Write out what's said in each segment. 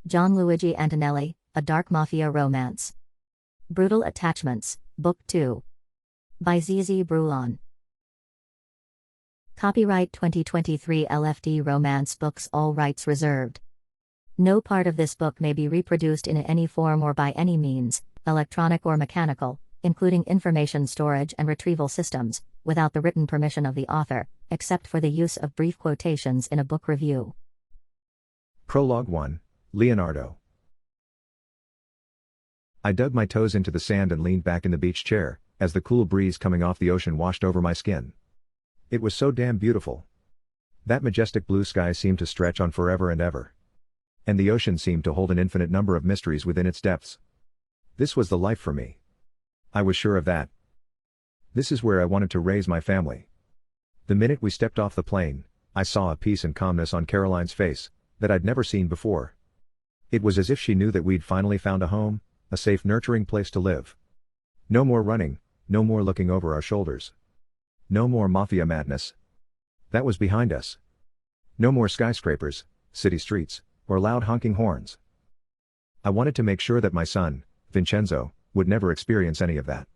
Gianluigi Antonelli, A Dark Mafia Romance. Brutal Attachments, Book 2. By ZZ Brulon. Copyright 2023 LFD Romance Books, all rights reserved. No part of this book may be reproduced in any form or by any means, electronic or mechanical, including information storage and retrieval systems, without the written permission of the author, except for the use of brief quotations in a book review. Prologue 1, Leonardo. I dug my toes into the sand and leaned back in the beach chair, as the cool breeze coming off the ocean washed over my skin. It was so damn beautiful. That majestic blue sky seemed to stretch on forever and ever. And the ocean seemed to hold an infinite number of mysteries within its depths. This was the life for me. I was sure of that. This is where I wanted to raise my family. The minute we stepped off the plane, I saw a peace and calmness on Caroline's face that I'd never seen before. It was as if she knew that we'd finally found a home, a safe, nurturing place to live. No more running, no more looking over our shoulders. No more mafia madness. That was behind us. No more skyscrapers, city streets, or loud honking horns. I wanted to make sure that my son, Vincenzo, would never experience any of that.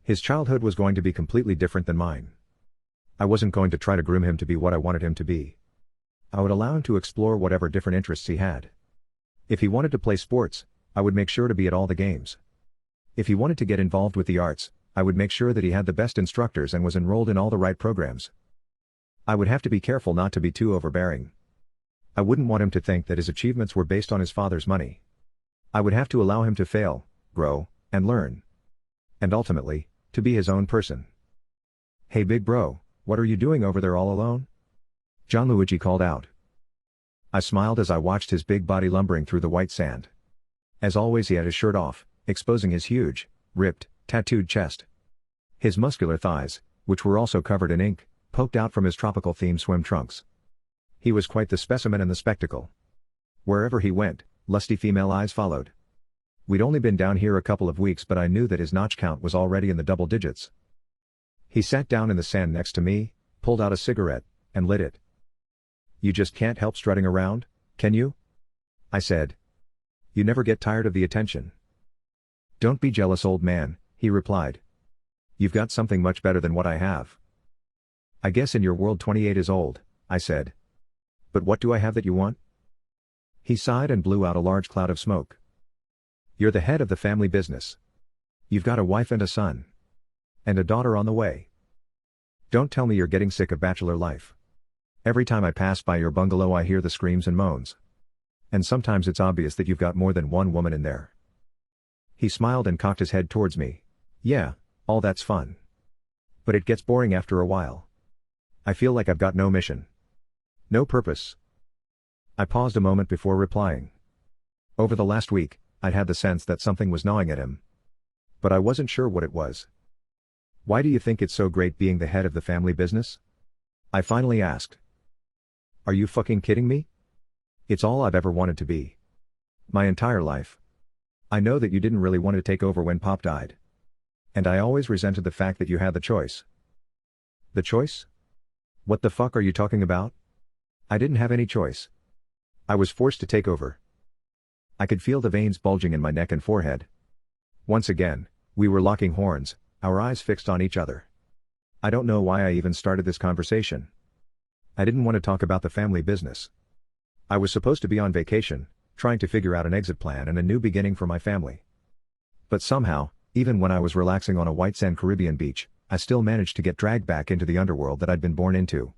His childhood was going to be completely different than mine. I wasn't going to try to groom him to be what I wanted him to be. I would allow him to explore whatever different interests he had. If he wanted to play sports, I would make sure to be at all the games. If he wanted to get involved with the arts, I would make sure that he had the best instructors and was enrolled in all the right programs. I would have to be careful not to be too overbearing. I wouldn't want him to think that his achievements were based on his father's money. I would have to allow him to fail, grow, and learn. And ultimately, to be his own person. "Hey big bro, what are you doing over there all alone?" Gianluigi called out. I smiled as I watched his big body lumbering through the white sand. As always, he had his shirt off, exposing his huge, ripped, tattooed chest. His muscular thighs, which were also covered in ink, poked out from his tropical-themed swim trunks. He was quite the specimen and the spectacle. Wherever he went, lusty female eyes followed. We'd only been down here a couple of weeks, but I knew that his notch count was already in the double digits. He sat down in the sand next to me, pulled out a cigarette, and lit it. "You just can't help strutting around, can you?" I said. "You never get tired of the attention." "Don't be jealous, old man," he replied. "You've got something much better than what I have." "I guess in your world 28 is old," I said. "But what do I have that you want?" He sighed and blew out a large cloud of smoke. "You're the head of the family business. You've got a wife and a son. And a daughter on the way. Don't tell me you're getting sick of bachelor life. Every time I pass by your bungalow I hear the screams and moans. And sometimes it's obvious that you've got more than one woman in there." He smiled and cocked his head towards me. "Yeah, all that's fun. But it gets boring after a while. I feel like I've got no mission. No purpose." I paused a moment before replying. Over the last week, I'd had the sense that something was gnawing at him. But I wasn't sure what it was. "Why do you think it's so great being the head of the family business?" I finally asked. "Are you fucking kidding me? It's all I've ever wanted to be. My entire life. I know that you didn't really want to take over when Pop died. And I always resented the fact that you had the choice." "The choice? What the fuck are you talking about?" "I didn't have any choice. I was forced to take over." I could feel the veins bulging in my neck and forehead. Once again, we were locking horns, our eyes fixed on each other. I don't know why I even started this conversation. I didn't want to talk about the family business. I was supposed to be on vacation, trying to figure out an exit plan and a new beginning for my family. But somehow, even when I was relaxing on a white sand Caribbean beach, I still managed to get dragged back into the underworld that I'd been born into.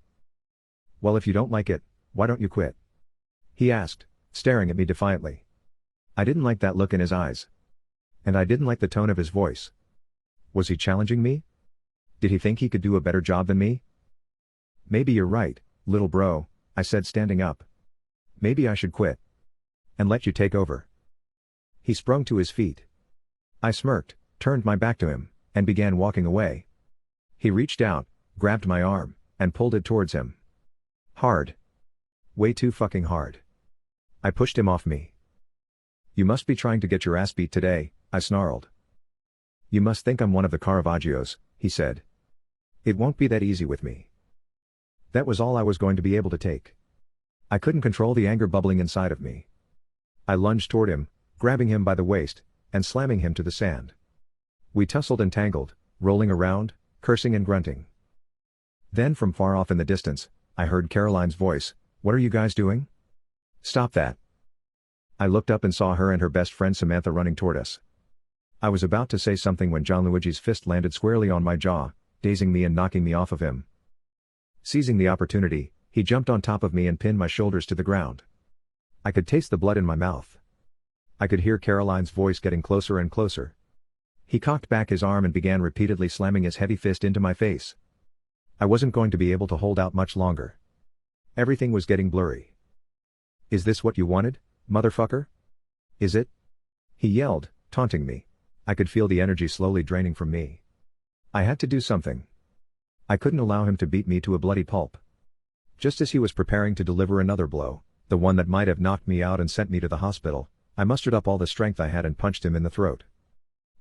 "Well, if you don't like it, why don't you quit?" he asked, staring at me defiantly. I didn't like that look in his eyes. And I didn't like the tone of his voice. Was he challenging me? Did he think he could do a better job than me? "Maybe you're right, little bro," I said, standing up. "Maybe I should quit. And let you take over." He sprung to his feet. I smirked, turned my back to him, and began walking away. He reached out, grabbed my arm, and pulled it towards him. Hard. Way too fucking hard. I pushed him off me. "You must be trying to get your ass beat today," I snarled. "You must think I'm one of the Caravaggios," he said. "It won't be that easy with me." That was all I was going to be able to take. I couldn't control the anger bubbling inside of me. I lunged toward him, grabbing him by the waist, and slamming him to the sand. We tussled and tangled, rolling around, cursing and grunting. Then from far off in the distance, I heard Caroline's voice, "What are you guys doing? Stop that." I looked up and saw her and her best friend Samantha running toward us. I was about to say something when Gianluigi's fist landed squarely on my jaw, dazing me and knocking me off of him. Seizing the opportunity, he jumped on top of me and pinned my shoulders to the ground. I could taste the blood in my mouth. I could hear Caroline's voice getting closer and closer. He cocked back his arm and began repeatedly slamming his heavy fist into my face. I wasn't going to be able to hold out much longer. Everything was getting blurry. "Is this what you wanted, motherfucker? Is it?" he yelled, taunting me. I could feel the energy slowly draining from me. I had to do something. I couldn't allow him to beat me to a bloody pulp. Just as he was preparing to deliver another blow, the one that might have knocked me out and sent me to the hospital, I mustered up all the strength I had and punched him in the throat.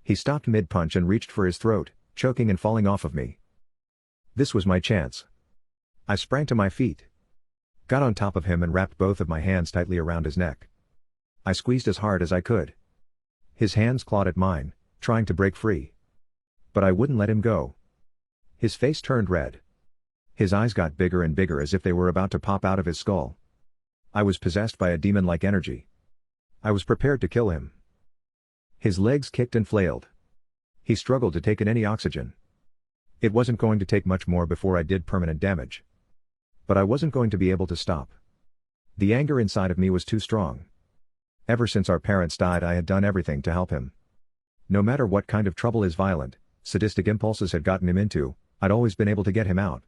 He stopped mid-punch and reached for his throat, choking and falling off of me. This was my chance. I sprang to my feet, got on top of him and wrapped both of my hands tightly around his neck. I squeezed as hard as I could. His hands clawed at mine, trying to break free. But I wouldn't let him go. His face turned red. His eyes got bigger and bigger as if they were about to pop out of his skull. I was possessed by a demon-like energy. I was prepared to kill him. His legs kicked and flailed. He struggled to take in any oxygen. It wasn't going to take much more before I did permanent damage. But I wasn't going to be able to stop. The anger inside of me was too strong. Ever since our parents died, I had done everything to help him. No matter what kind of trouble his violent, sadistic impulses had gotten him into, I'd always been able to get him out.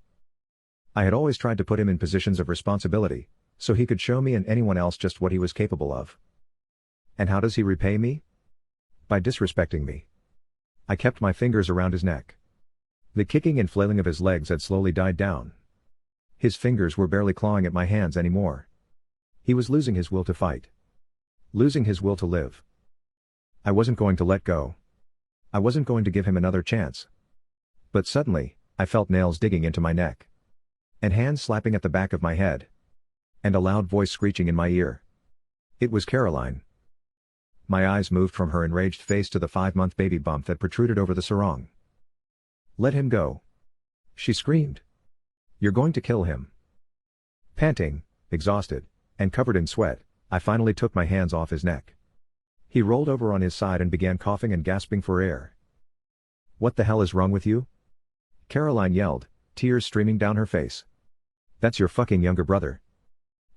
I had always tried to put him in positions of responsibility, so he could show me and anyone else just what he was capable of. And how does he repay me? By disrespecting me. I kept my fingers around his neck. The kicking and flailing of his legs had slowly died down. His fingers were barely clawing at my hands anymore. He was losing his will to fight. Losing his will to live. I wasn't going to let go. I wasn't going to give him another chance. But suddenly, I felt nails digging into my neck. And hands slapping at the back of my head. And a loud voice screeching in my ear. It was Caroline. My eyes moved from her enraged face to the 5-month baby bump that protruded over the sarong. "Let him go!" she screamed. "You're going to kill him." Panting, exhausted, and covered in sweat, I finally took my hands off his neck. He rolled over on his side and began coughing and gasping for air. "What the hell is wrong with you?" Caroline yelled, tears streaming down her face. "That's your fucking younger brother.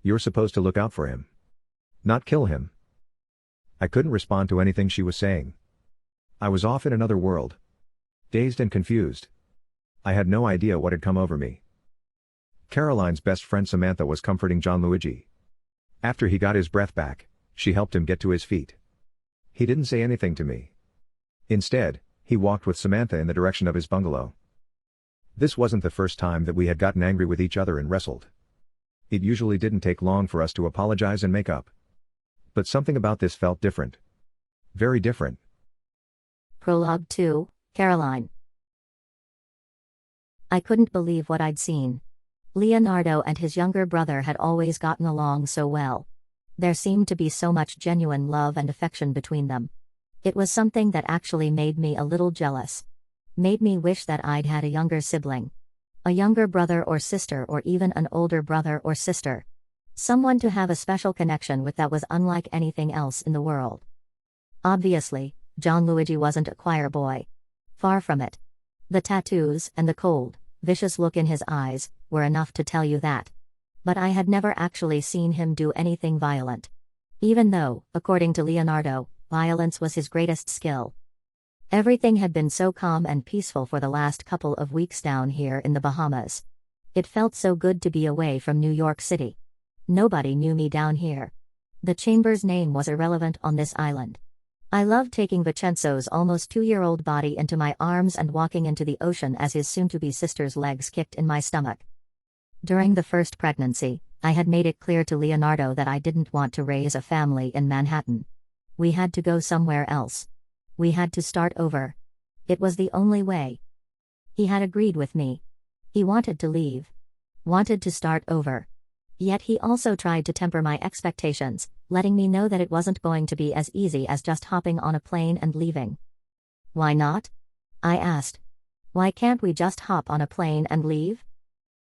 You're supposed to look out for him. Not kill him." I couldn't respond to anything she was saying. I was off in another world. Dazed and confused. I had no idea what had come over me. Caroline's best friend Samantha was comforting Gianluigi. After he got his breath back, she helped him get to his feet. He didn't say anything to me. Instead, he walked with Samantha in the direction of his bungalow. This wasn't the first time that we had gotten angry with each other and wrestled. It usually didn't take long for us to apologize and make up. But something about this felt different. Very different. Prologue 2, Caroline. I couldn't believe what I'd seen. Leonardo and his younger brother had always gotten along so well. There seemed to be so much genuine love and affection between them. It was something that actually made me a little jealous. Made me wish that I'd had a younger sibling. A younger brother or sister, or even an older brother or sister. Someone to have a special connection with that was unlike anything else in the world. Obviously, Gianluigi wasn't a choir boy. Far from it. The tattoos and the cold, vicious look in his eyes were enough to tell you that. But I had never actually seen him do anything violent. Even though, according to Leonardo, violence was his greatest skill. Everything had been so calm and peaceful for the last couple of weeks down here in the Bahamas. It felt so good to be away from New York City. Nobody knew me down here. The Chamber's name was irrelevant on this island. I loved taking Vincenzo's almost 2-year-old body into my arms and walking into the ocean as his soon-to-be sister's legs kicked in my stomach. During the first pregnancy, I had made it clear to Leonardo that I didn't want to raise a family in Manhattan. We had to go somewhere else. We had to start over. It was the only way. He had agreed with me. He wanted to leave. Wanted to start over. Yet he also tried to temper my expectations, letting me know that it wasn't going to be as easy as just hopping on a plane and leaving. "Why not?" I asked. "Why can't we just hop on a plane and leave?"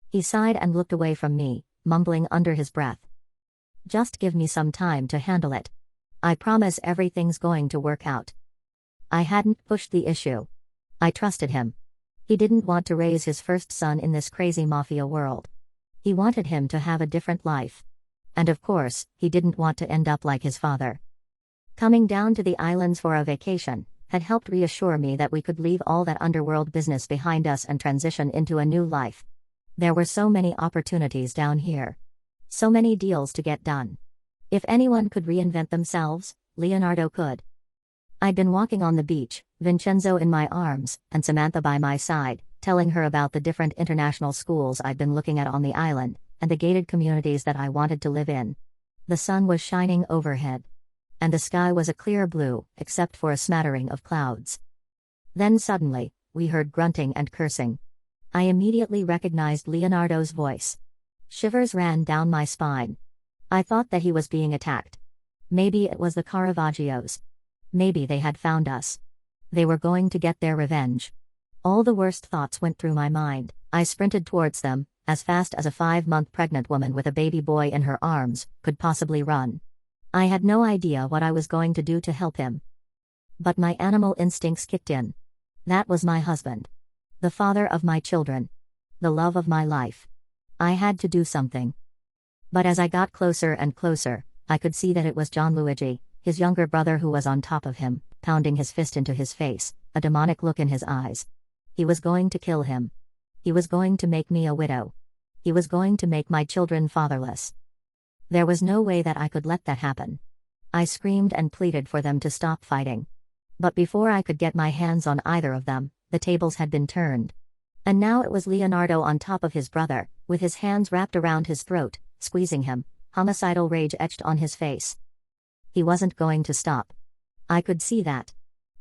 He sighed and looked away from me, mumbling under his breath. "Just give me some time to handle it. I promise everything's going to work out." I hadn't pushed the issue. I trusted him. He didn't want to raise his first son in this crazy mafia world. He wanted him to have a different life. And of course, he didn't want to end up like his father. Coming down to the islands for a vacation had helped reassure me that we could leave all that underworld business behind us and transition into a new life. There were so many opportunities down here. So many deals to get done. If anyone could reinvent themselves, Leonardo could. I'd been walking on the beach, Vincenzo in my arms, and Samantha by my side, telling her about the different international schools I'd been looking at on the island, and the gated communities that I wanted to live in. The sun was shining overhead. And the sky was a clear blue, except for a smattering of clouds. Then suddenly, we heard grunting and cursing. I immediately recognized Leonardo's voice. Shivers ran down my spine. I thought that he was being attacked. Maybe it was the Caravaggios. Maybe they had found us. They were going to get their revenge. All the worst thoughts went through my mind. I sprinted towards them, as fast as a 5-month pregnant woman with a baby boy in her arms could possibly run. I had no idea what I was going to do to help him. But my animal instincts kicked in. That was my husband. The father of my children. The love of my life. I had to do something. But as I got closer and closer, I could see that it was Gianluigi, his younger brother, who was on top of him, pounding his fist into his face, a demonic look in his eyes. He was going to kill him. He was going to make me a widow. He was going to make my children fatherless. There was no way that I could let that happen. I screamed and pleaded for them to stop fighting. But before I could get my hands on either of them, the tables had been turned. And now it was Leonardo on top of his brother, with his hands wrapped around his throat, squeezing him, homicidal rage etched on his face. He wasn't going to stop. I could see that.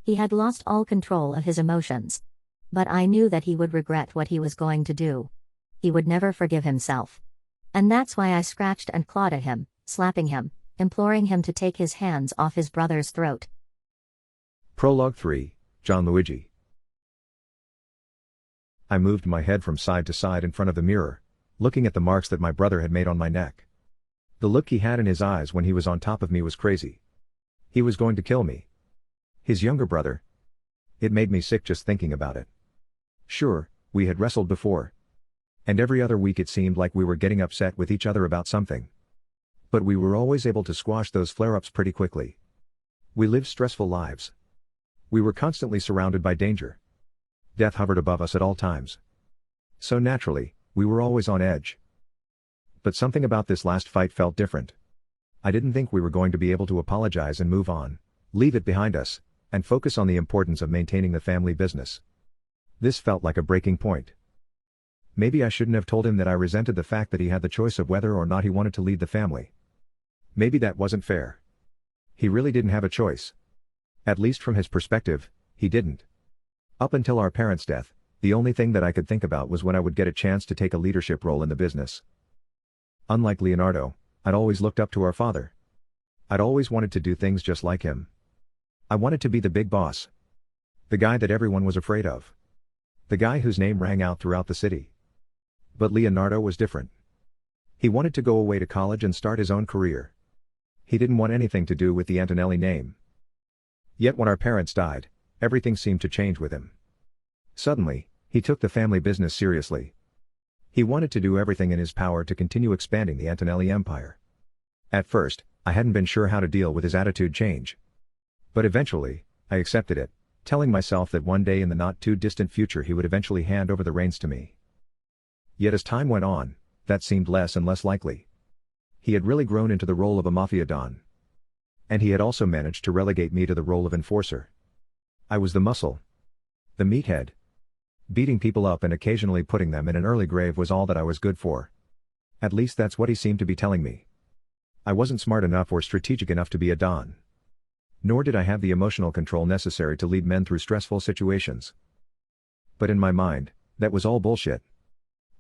He had lost all control of his emotions. But I knew that he would regret what he was going to do. He would never forgive himself. And that's why I scratched and clawed at him, slapping him, imploring him to take his hands off his brother's throat. Prologue 3, Gianluigi. I moved my head from side to side in front of the mirror, looking at the marks that my brother had made on my neck. The look he had in his eyes when he was on top of me was crazy. He was going to kill me. His younger brother. It made me sick just thinking about it. Sure, we had wrestled before. And every other week it seemed like we were getting upset with each other about something. But we were always able to squash those flare-ups pretty quickly. We lived stressful lives. We were constantly surrounded by danger. Death hovered above us at all times. So naturally, we were always on edge. But something about this last fight felt different. I didn't think we were going to be able to apologize and move on, leave it behind us, and focus on the importance of maintaining the family business. This felt like a breaking point. Maybe I shouldn't have told him that I resented the fact that he had the choice of whether or not he wanted to lead the family. Maybe that wasn't fair. He really didn't have a choice. At least from his perspective, he didn't. Up until our parents' death, the only thing that I could think about was when I would get a chance to take a leadership role in the business. Unlike Leonardo, I'd always looked up to our father. I'd always wanted to do things just like him. I wanted to be the big boss. The guy that everyone was afraid of. The guy whose name rang out throughout the city. But Leonardo was different. He wanted to go away to college and start his own career. He didn't want anything to do with the Antonelli name. Yet when our parents died, everything seemed to change with him. Suddenly, he took the family business seriously. He wanted to do everything in his power to continue expanding the Antonelli empire. At first, I hadn't been sure how to deal with his attitude change. But eventually, I accepted it, telling myself that one day in the not-too-distant future he would eventually hand over the reins to me. Yet as time went on, that seemed less and less likely. He had really grown into the role of a Mafia don. And he had also managed to relegate me to the role of enforcer. I was the muscle. The meathead. Beating people up and occasionally putting them in an early grave was all that I was good for. At least that's what he seemed to be telling me. I wasn't smart enough or strategic enough to be a don. Nor did I have the emotional control necessary to lead men through stressful situations. But in my mind, that was all bullshit.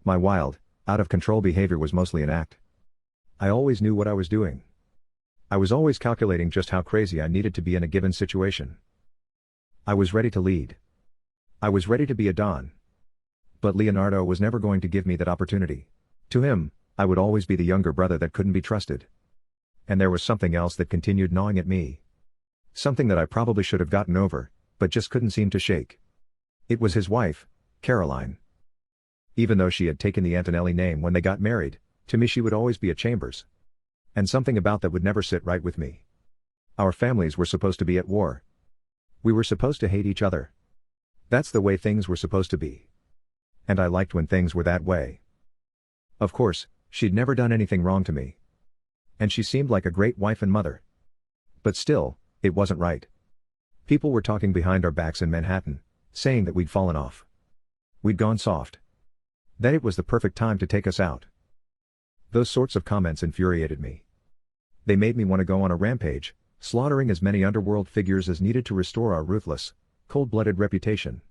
My wild, out-of-control behavior was mostly an act. I always knew what I was doing. I was always calculating just how crazy I needed to be in a given situation. I was ready to lead. I was ready to be a Don. But Leonardo was never going to give me that opportunity. To him, I would always be the younger brother that couldn't be trusted. And there was something else that continued gnawing at me. Something that I probably should have gotten over, but just couldn't seem to shake. It was his wife, Caroline. Even though she had taken the Antonelli name when they got married, to me she would always be a Chambers. And something about that would never sit right with me. Our families were supposed to be at war. We were supposed to hate each other. That's the way things were supposed to be. And I liked when things were that way. Of course, she'd never done anything wrong to me. And she seemed like a great wife and mother. But still, it wasn't right. People were talking behind our backs in Manhattan, saying that we'd fallen off. We'd gone soft. That it was the perfect time to take us out. Those sorts of comments infuriated me. They made me want to go on a rampage, slaughtering as many underworld figures as needed to restore our ruthless, cold-blooded reputation.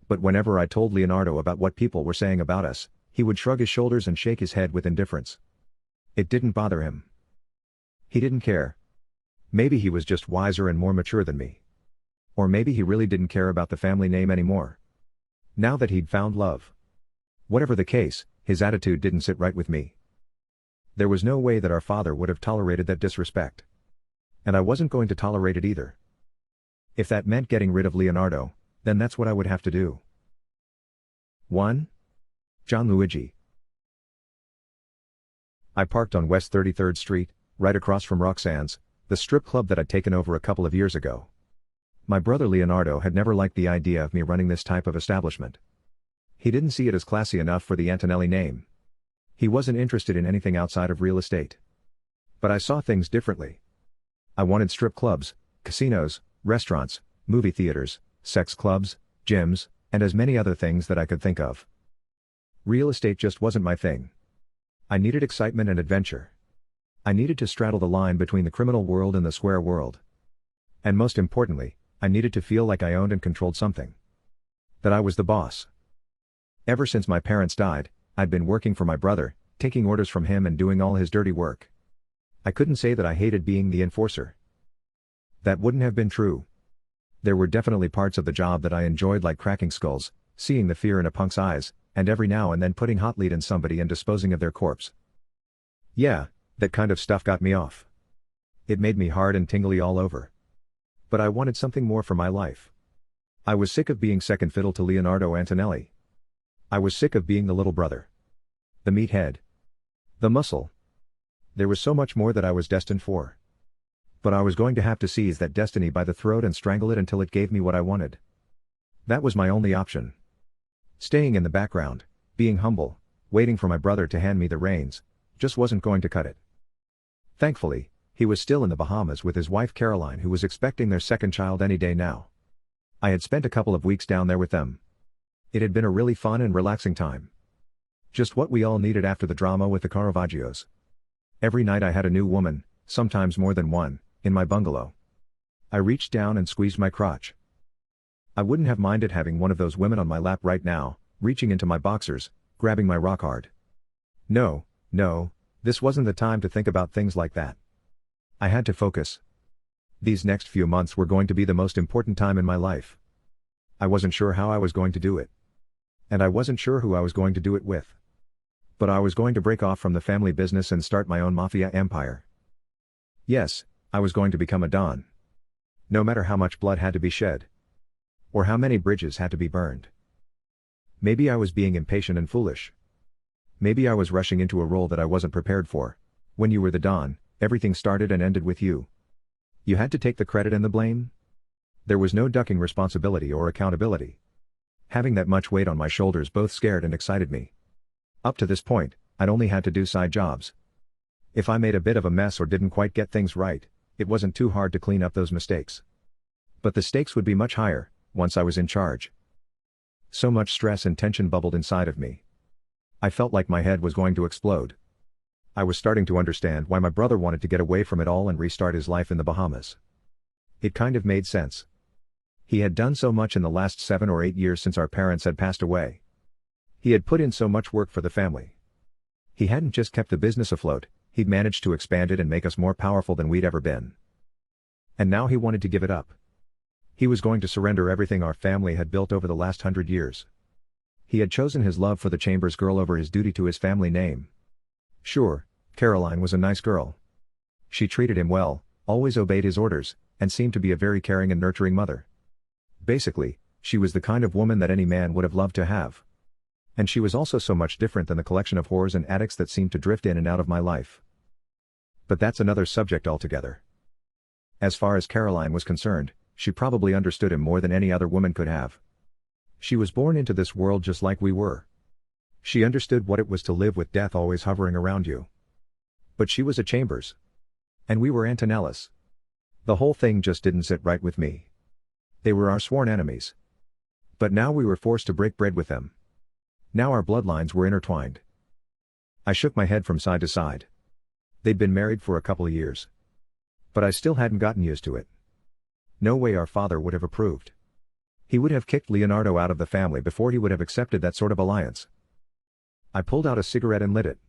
But whenever I told Leonardo about what people were saying about us, he would shrug his shoulders and shake his head with indifference. It didn't bother him. He didn't care. Maybe he was just wiser and more mature than me. Or maybe he really didn't care about the family name anymore. Now that he'd found love. Whatever the case, his attitude didn't sit right with me. There was no way that our father would have tolerated that disrespect. And I wasn't going to tolerate it either. If that meant getting rid of Leonardo, then that's what I would have to do. 1. Gianluigi. I parked on West 33rd Street, right across from Roxanne's, the strip club that I'd taken over a couple of years ago. My brother Leonardo had never liked the idea of me running this type of establishment. He didn't see it as classy enough for the Antonelli name. He wasn't interested in anything outside of real estate. But I saw things differently. I wanted strip clubs, casinos, restaurants, movie theaters, sex clubs, gyms, and as many other things that I could think of. Real estate just wasn't my thing. I needed excitement and adventure. I needed to straddle the line between the criminal world and the square world. And most importantly, I needed to feel like I owned and controlled something. That I was the boss. Ever since my parents died, I'd been working for my brother, taking orders from him and doing all his dirty work. I couldn't say that I hated being the enforcer. That wouldn't have been true. There were definitely parts of the job that I enjoyed, like cracking skulls, seeing the fear in a punk's eyes, and every now and then putting hot lead in somebody and disposing of their corpse. Yeah, that kind of stuff got me off. It made me hard and tingly all over. But I wanted something more for my life. I was sick of being second fiddle to Leonardo Antonelli. I was sick of being the little brother. The meathead. The muscle. There was so much more that I was destined for. But I was going to have to seize that destiny by the throat and strangle it until it gave me what I wanted. That was my only option. Staying in the background, being humble, waiting for my brother to hand me the reins, just wasn't going to cut it. Thankfully, he was still in the Bahamas with his wife Caroline, who was expecting their second child any day now. I had spent a couple of weeks down there with them. It had been a really fun and relaxing time. Just what we all needed after the drama with the Caravaggios. Every night I had a new woman, sometimes more than one, in my bungalow. I reached down and squeezed my crotch. I wouldn't have minded having one of those women on my lap right now, reaching into my boxers, grabbing my rock hard. No, this wasn't the time to think about things like that. I had to focus. These next few months were going to be the most important time in my life. I wasn't sure how I was going to do it. And I wasn't sure who I was going to do it with. But I was going to break off from the family business and start my own Mafia empire. Yes, I was going to become a Don. No matter how much blood had to be shed. Or how many bridges had to be burned. Maybe I was being impatient and foolish. Maybe I was rushing into a role that I wasn't prepared for. When you were the Don, everything started and ended with you. You had to take the credit and the blame. There was no ducking responsibility or accountability. Having that much weight on my shoulders both scared and excited me. Up to this point, I'd only had to do side jobs. If I made a bit of a mess or didn't quite get things right, it wasn't too hard to clean up those mistakes. But the stakes would be much higher, once I was in charge. So much stress and tension bubbled inside of me. I felt like my head was going to explode. I was starting to understand why my brother wanted to get away from it all and restart his life in the Bahamas. It kind of made sense. He had done so much in the last 7 or 8 years since our parents had passed away. He had put in so much work for the family. He hadn't just kept the business afloat, he He'd managed to expand it and make us more powerful than we'd ever been. And now he wanted to give it up. He was going to surrender everything our family had built over the last 100 years. He had chosen his love for the Chambers girl over his duty to his family name. Sure, Caroline was a nice girl. She treated him well, always obeyed his orders, and seemed to be a very caring and nurturing mother. Basically, she was the kind of woman that any man would have loved to have. And she was also so much different than the collection of whores and addicts that seemed to drift in and out of my life. But that's another subject altogether. As far as Caroline was concerned, she probably understood him more than any other woman could have. She was born into this world just like we were. She understood what it was to live with death always hovering around you. But she was a Chambers. And we were Antonellis. The whole thing just didn't sit right with me. They were our sworn enemies. But now we were forced to break bread with them. Now our bloodlines were intertwined. I shook my head from side to side. They'd been married for a couple of years. But I still hadn't gotten used to it. No way our father would have approved. He would have kicked Leonardo out of the family before he would have accepted that sort of alliance. I pulled out a cigarette and lit it.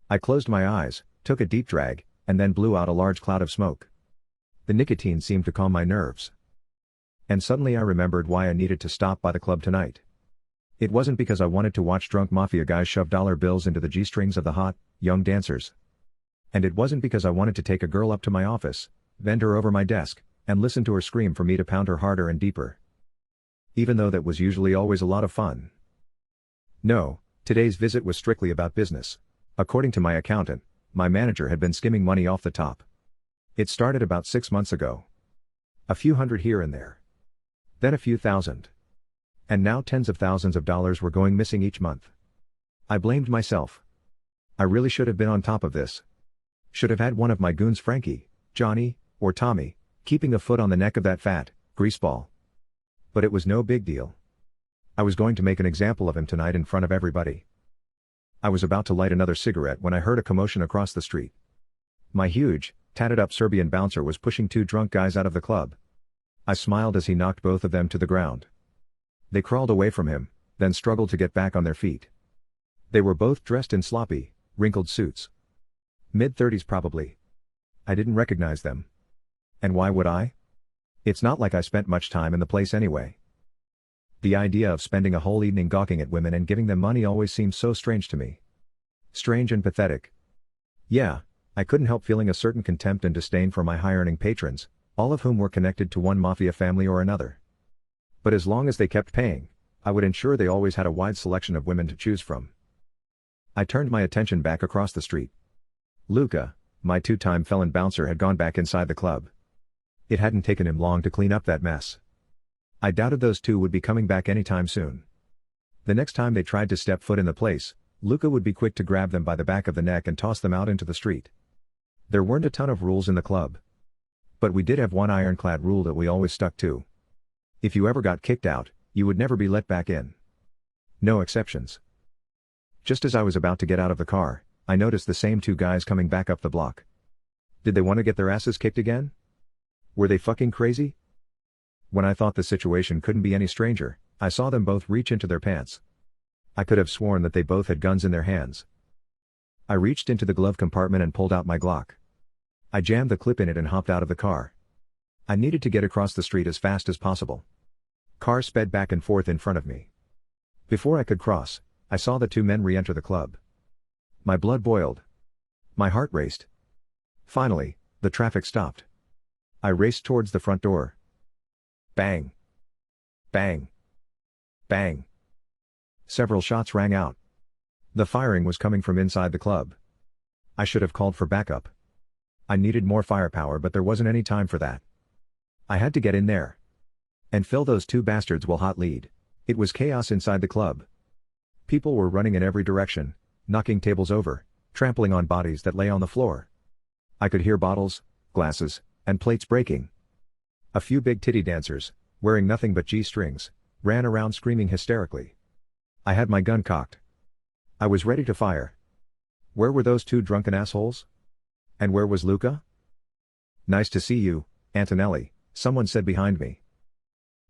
I closed my eyes, took a deep drag, and then blew out a large cloud of smoke. The nicotine seemed to calm my nerves. And suddenly I remembered why I needed to stop by the club tonight. It wasn't because I wanted to watch drunk Mafia guys shove dollar bills into the G-strings of the hot, young dancers. And it wasn't because I wanted to take a girl up to my office, bend her over my desk, and listen to her scream for me to pound her harder and deeper. Even though that was usually always a lot of fun. No, today's visit was strictly about business. According to my accountant, my manager had been skimming money off the top. It started about 6 months ago. A few hundred here and there. Then a few thousand. And now tens of thousands of dollars were going missing each month. I blamed myself. I really should have been on top of this. Should have had one of my goons, Frankie, Johnny, or Tommy, keeping a foot on the neck of that fat greaseball. But it was no big deal. I was going to make an example of him tonight in front of everybody. I was about to light another cigarette when I heard a commotion across the street. My huge, tatted-up Serbian bouncer was pushing two drunk guys out of the club. I smiled as he knocked both of them to the ground. They crawled away from him, then struggled to get back on their feet. They were both dressed in sloppy, wrinkled suits. Mid-30s probably. I didn't recognize them. And why would I? It's not like I spent much time in the place anyway. The idea of spending a whole evening gawking at women and giving them money always seemed so strange to me. Strange and pathetic. Yeah, I couldn't help feeling a certain contempt and disdain for my high-earning patrons, all of whom were connected to one Mafia family or another. But as long as they kept paying, I would ensure they always had a wide selection of women to choose from. I turned my attention back across the street. Luca, my two-time felon bouncer, had gone back inside the club. It hadn't taken him long to clean up that mess. I doubted those two would be coming back anytime soon. The next time they tried to step foot in the place, Luca would be quick to grab them by the back of the neck and toss them out into the street. There weren't a ton of rules in the club. But we did have one ironclad rule that we always stuck to. If you ever got kicked out, you would never be let back in. No exceptions. Just as I was about to get out of the car, I noticed the same two guys coming back up the block. Did they want to get their asses kicked again? Were they fucking crazy? When I thought the situation couldn't be any stranger, I saw them both reach into their pants. I could have sworn that they both had guns in their hands. I reached into the glove compartment and pulled out my Glock. I jammed the clip in it and hopped out of the car. I needed to get across the street as fast as possible. Cars sped back and forth in front of me. Before I could cross, I saw the two men re-enter the club. My blood boiled. My heart raced. Finally, the traffic stopped. I raced towards the front door. Bang. Bang. Bang. Several shots rang out. The firing was coming from inside the club. I should have called for backup. I needed more firepower, but there wasn't any time for that. I had to get in there and fill those two bastards while hot lead. It was chaos inside the club. People were running in every direction, knocking tables over, trampling on bodies that lay on the floor. I could hear bottles, glasses, and plates breaking. A few big titty dancers, wearing nothing but G-strings, ran around screaming hysterically. I had my gun cocked. I was ready to fire. Where were those two drunken assholes? And where was Luca? "Nice to see you, Antonelli," someone said behind me.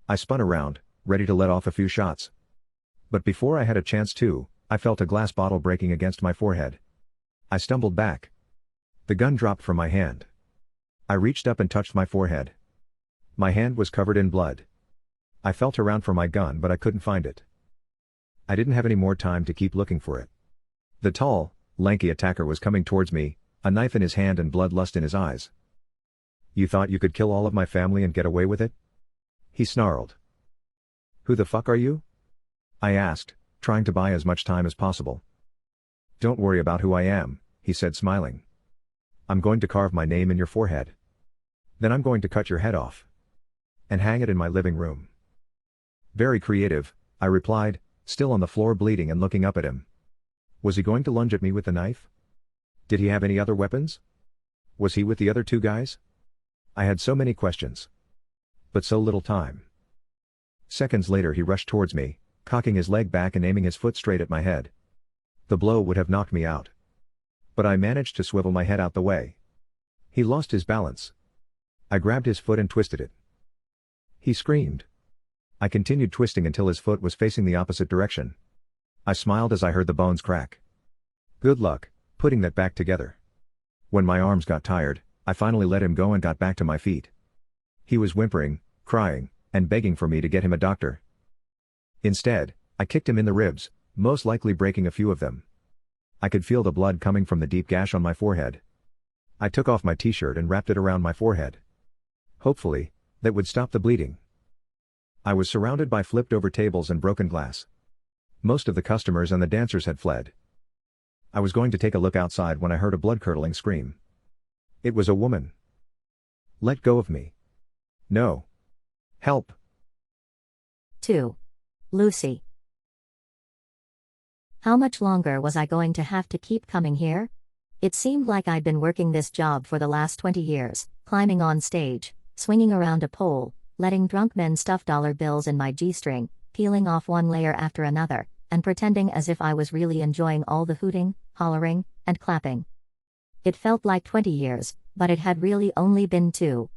I spun around, ready to let off a few shots. But before I had a chance to, I felt a glass bottle breaking against my forehead. I stumbled back. The gun dropped from my hand. I reached up and touched my forehead. My hand was covered in blood. I felt around for my gun but I couldn't find it. I didn't have any more time to keep looking for it. The tall, lanky attacker was coming towards me, a knife in his hand and bloodlust in his eyes. "You thought you could kill all of my family and get away with it?" he snarled. "Who the fuck are you?" I asked, trying to buy as much time as possible. "Don't worry about who I am," he said, smiling. "I'm going to carve my name in your forehead. Then I'm going to cut your head off and hang it in my living room." "Very creative," I replied, still on the floor bleeding and looking up at him. Was he going to lunge at me with the knife? Did he have any other weapons? Was he with the other two guys? I had so many questions. But so little time. Seconds later he rushed towards me, cocking his leg back and aiming his foot straight at my head. The blow would have knocked me out. But I managed to swivel my head out the way. He lost his balance. I grabbed his foot and twisted it. He screamed. I continued twisting until his foot was facing the opposite direction. I smiled as I heard the bones crack. Good luck putting that back together. When my arms got tired, I finally let him go and got back to my feet. He was whimpering, crying, and begging for me to get him a doctor. Instead, I kicked him in the ribs, most likely breaking a few of them. I could feel the blood coming from the deep gash on my forehead. I took off my t-shirt and wrapped it around my forehead. Hopefully, that would stop the bleeding. I was surrounded by flipped over tables and broken glass. Most of the customers and the dancers had fled. I was going to take a look outside when I heard a blood-curdling scream. It was a woman. "Let go of me. No. Help." 2. Lucy. How much longer was I going to have to keep coming here? It seemed like I'd been working this job for the last 20 years, climbing on stage, swinging around a pole, letting drunk men stuff dollar bills in my G-string, peeling off one layer after another, and pretending as if I was really enjoying all the hooting, hollering, and clapping. It felt like 20 years, but it had really only been 2.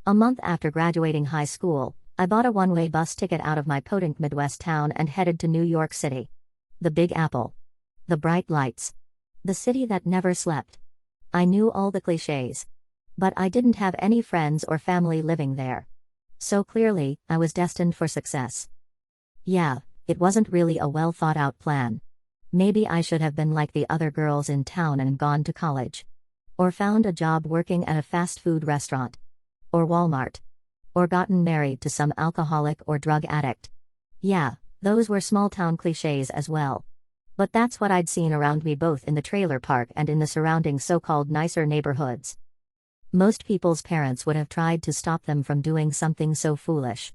A month after graduating high school, I bought a one-way bus ticket out of my podunk Midwest town and headed to New York City. The Big Apple. The bright lights. The city that never slept. I knew all the clichés. But I didn't have any friends or family living there. So clearly, I was destined for success. Yeah, it wasn't really a well-thought-out plan. Maybe I should have been like the other girls in town and gone to college. Or found a job working at a fast food restaurant. Or Walmart. Or gotten married to some alcoholic or drug addict. Yeah, those were small-town clichés as well. But that's what I'd seen around me both in the trailer park and in the surrounding so-called nicer neighborhoods. Most people's parents would have tried to stop them from doing something so foolish.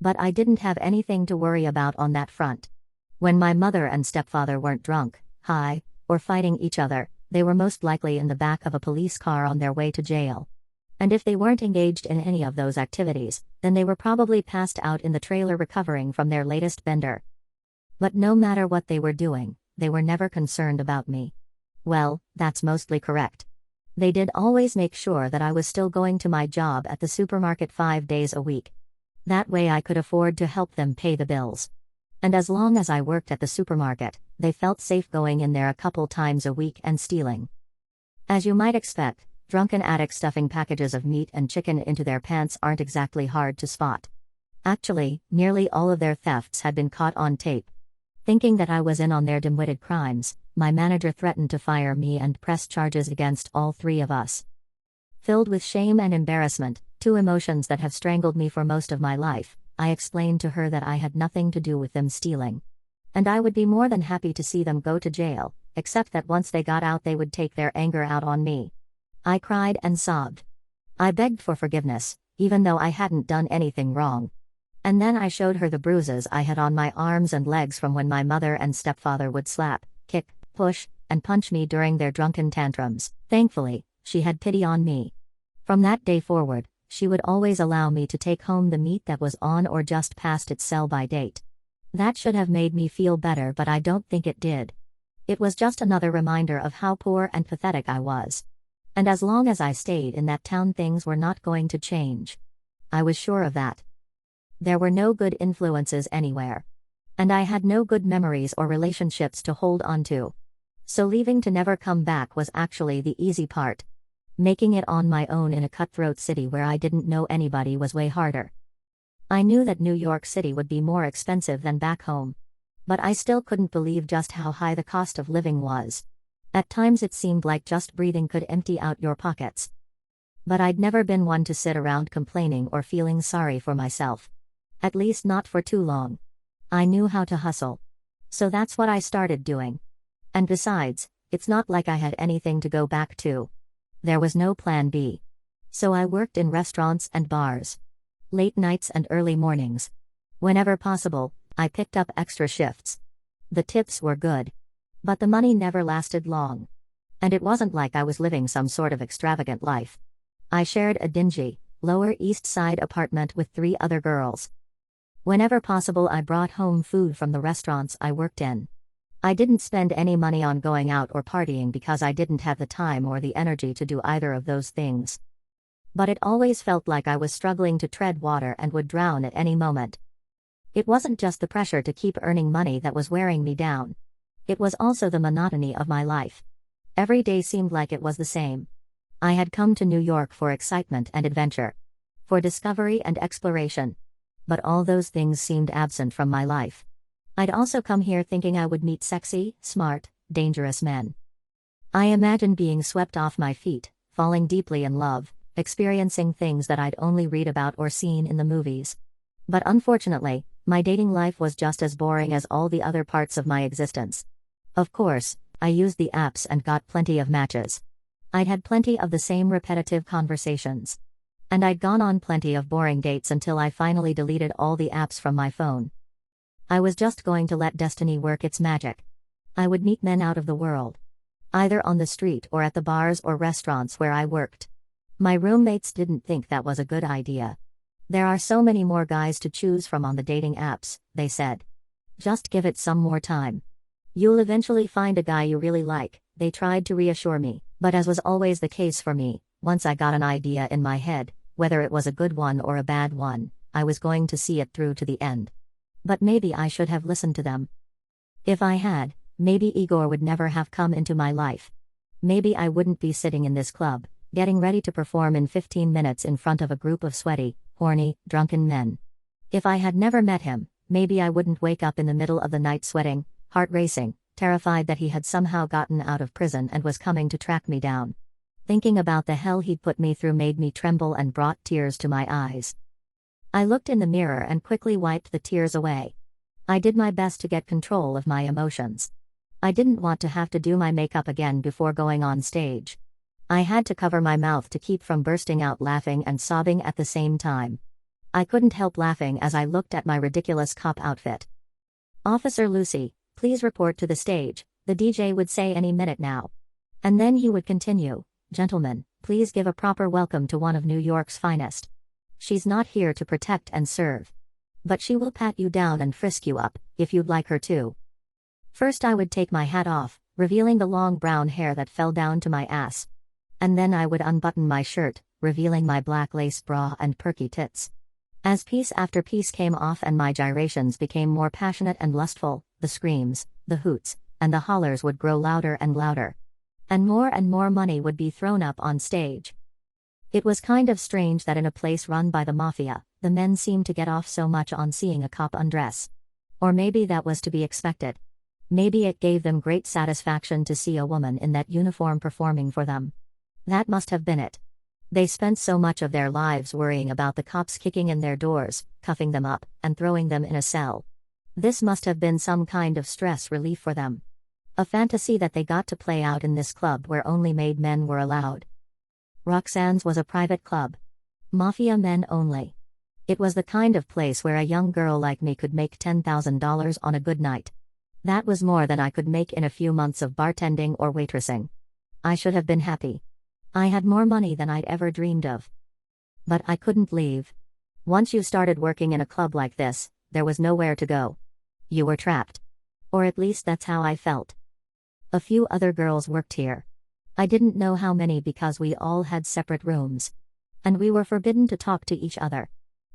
But I didn't have anything to worry about on that front. When my mother and stepfather weren't drunk, high, or fighting each other, they were most likely in the back of a police car on their way to jail. And if they weren't engaged in any of those activities, then they were probably passed out in the trailer recovering from their latest bender. But no matter what they were doing, they were never concerned about me. Well, that's mostly correct. They did always make sure that I was still going to my job at the supermarket 5 days a week. That way I could afford to help them pay the bills. And as long as I worked at the supermarket, they felt safe going in there a couple times a week and stealing. As you might expect, drunken addicts stuffing packages of meat and chicken into their pants aren't exactly hard to spot. Actually, nearly all of their thefts had been caught on tape. Thinking that I was in on their dim-witted crimes, my manager threatened to fire me and press charges against all 3 of us. Filled with shame and embarrassment, 2 emotions that have strangled me for most of my life, I explained to her that I had nothing to do with them stealing. And I would be more than happy to see them go to jail, except that once they got out they would take their anger out on me. I cried and sobbed. I begged for forgiveness, even though I hadn't done anything wrong. And then I showed her the bruises I had on my arms and legs from when my mother and stepfather would slap, kick, push, and punch me during their drunken tantrums. Thankfully, she had pity on me. From that day forward, she would always allow me to take home the meat that was on or just past its sell-by date. That should have made me feel better, but I don't think it did. It was just another reminder of how poor and pathetic I was. And as long as I stayed in that town, things were not going to change. I was sure of that. There were no good influences anywhere. And I had no good memories or relationships to hold on to. So leaving to never come back was actually the easy part. Making it on my own in a cutthroat city where I didn't know anybody was way harder. I knew that New York City would be more expensive than back home. But I still couldn't believe just how high the cost of living was. At times it seemed like just breathing could empty out your pockets. But I'd never been one to sit around complaining or feeling sorry for myself. At least not for too long. I knew how to hustle. So that's what I started doing. And besides, it's not like I had anything to go back to. There was no plan B. So I worked in restaurants and bars. Late nights and early mornings. Whenever possible, I picked up extra shifts. The tips were good. But the money never lasted long. And it wasn't like I was living some sort of extravagant life. I shared a dingy, Lower East Side apartment with 3 other girls. Whenever possible, I brought home food from the restaurants I worked in. I didn't spend any money on going out or partying because I didn't have the time or the energy to do either of those things. But it always felt like I was struggling to tread water and would drown at any moment. It wasn't just the pressure to keep earning money that was wearing me down. It was also the monotony of my life. Every day seemed like it was the same. I had come to New York for excitement and adventure. For discovery and exploration. But all those things seemed absent from my life. I'd also come here thinking I would meet sexy, smart, dangerous men. I imagined being swept off my feet, falling deeply in love, experiencing things that I'd only read about or seen in the movies. But unfortunately, my dating life was just as boring as all the other parts of my existence. Of course, I used the apps and got plenty of matches. I'd had plenty of the same repetitive conversations. And I'd gone on plenty of boring dates until I finally deleted all the apps from my phone. I was just going to let destiny work its magic. I would meet men out of the world. Either on the street or at the bars or restaurants where I worked. My roommates didn't think that was a good idea. There are so many more guys to choose from on the dating apps, they said. Just give it some more time. You'll eventually find a guy you really like, they tried to reassure me, but as was always the case for me, once I got an idea in my head, whether it was a good one or a bad one, I was going to see it through to the end. But maybe I should have listened to them. If I had, maybe Igor would never have come into my life. Maybe I wouldn't be sitting in this club, getting ready to perform in 15 minutes in front of a group of sweaty, horny, drunken men. If I had never met him, maybe I wouldn't wake up in the middle of the night sweating, heart racing, terrified that he had somehow gotten out of prison and was coming to track me down. Thinking about the hell he'd put me through made me tremble and brought tears to my eyes. I looked in the mirror and quickly wiped the tears away. I did my best to get control of my emotions. I didn't want to have to do my makeup again before going on stage. I had to cover my mouth to keep from bursting out laughing and sobbing at the same time. I couldn't help laughing as I looked at my ridiculous cop outfit. "Officer Lucy, please report to the stage," the DJ would say any minute now. And then he would continue, "Gentlemen, please give a proper welcome to one of New York's finest. She's not here to protect and serve. But she will pat you down and frisk you up, if you'd like her to." First I would take my hat off, revealing the long brown hair that fell down to my ass. And then I would unbutton my shirt, revealing my black lace bra and perky tits. As piece after piece came off and my gyrations became more passionate and lustful, the screams, the hoots, and the hollers would grow louder and louder. And more money would be thrown up on stage. It was kind of strange that in a place run by the Mafia, the men seemed to get off so much on seeing a cop undress. Or maybe that was to be expected. Maybe it gave them great satisfaction to see a woman in that uniform performing for them. That must have been it. They spent so much of their lives worrying about the cops kicking in their doors, cuffing them up, and throwing them in a cell. This must have been some kind of stress relief for them. A fantasy that they got to play out in this club where only made men were allowed. Roxanne's was a private club. Mafia men only. It was the kind of place where a young girl like me could make $10,000 on a good night. That was more than I could make in a few months of bartending or waitressing. I should have been happy. I had more money than I'd ever dreamed of. But I couldn't leave. Once you started working in a club like this, there was nowhere to go. You were trapped. Or at least that's how I felt. A few other girls worked here. I didn't know how many because we all had separate rooms. And we were forbidden to talk to each other.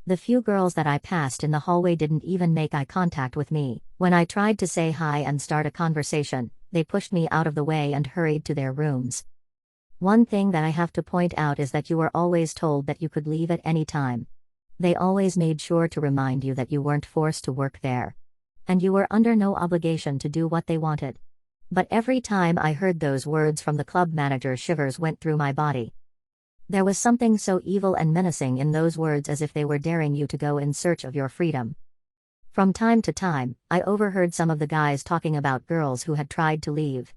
The few girls that I passed in the hallway didn't even make eye contact with me. When I tried to say hi and start a conversation, they pushed me out of the way and hurried to their rooms. One thing that I have to point out is that you were always told that you could leave at any time. They always made sure to remind you that you weren't forced to work there. And you were under no obligation to do what they wanted. But every time I heard those words from the club manager, shivers went through my body. There was something so evil and menacing in those words, as if they were daring you to go in search of your freedom. From time to time, I overheard some of the guys talking about girls who had tried to leave.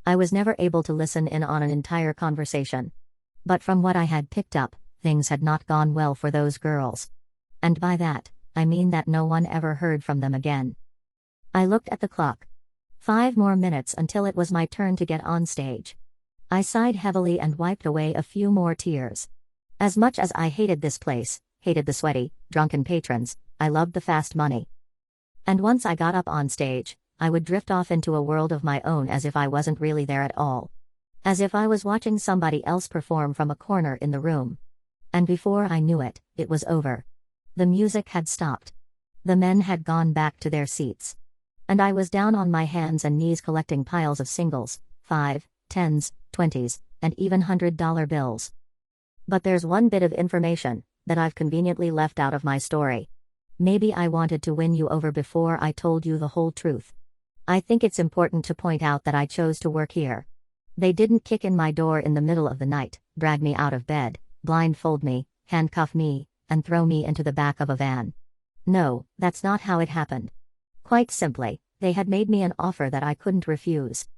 I was never able to listen in on an entire conversation. But from what I had picked up, things had not gone well for those girls. And by that, I mean that no one ever heard from them again. I looked at the clock. 5 more minutes until it was my turn to get on stage. I sighed heavily and wiped away a few more tears. As much as I hated this place, hated the sweaty, drunken patrons, I loved the fast money. And once I got up on stage, I would drift off into a world of my own, as if I wasn't really there at all. As if I was watching somebody else perform from a corner in the room. And before I knew it, it was over. The music had stopped. The men had gone back to their seats. And I was down on my hands and knees collecting piles of singles, 5, 10s, 20s, and even $100 bills. But there's one bit of information that I've conveniently left out of my story. Maybe I wanted to win you over before I told you the whole truth. I think it's important to point out that I chose to work here. They didn't kick in my door in the middle of the night, drag me out of bed, blindfold me, handcuff me, and throw me into the back of a van. No, that's not how it happened. Quite simply, they had made me an offer that I couldn't refuse.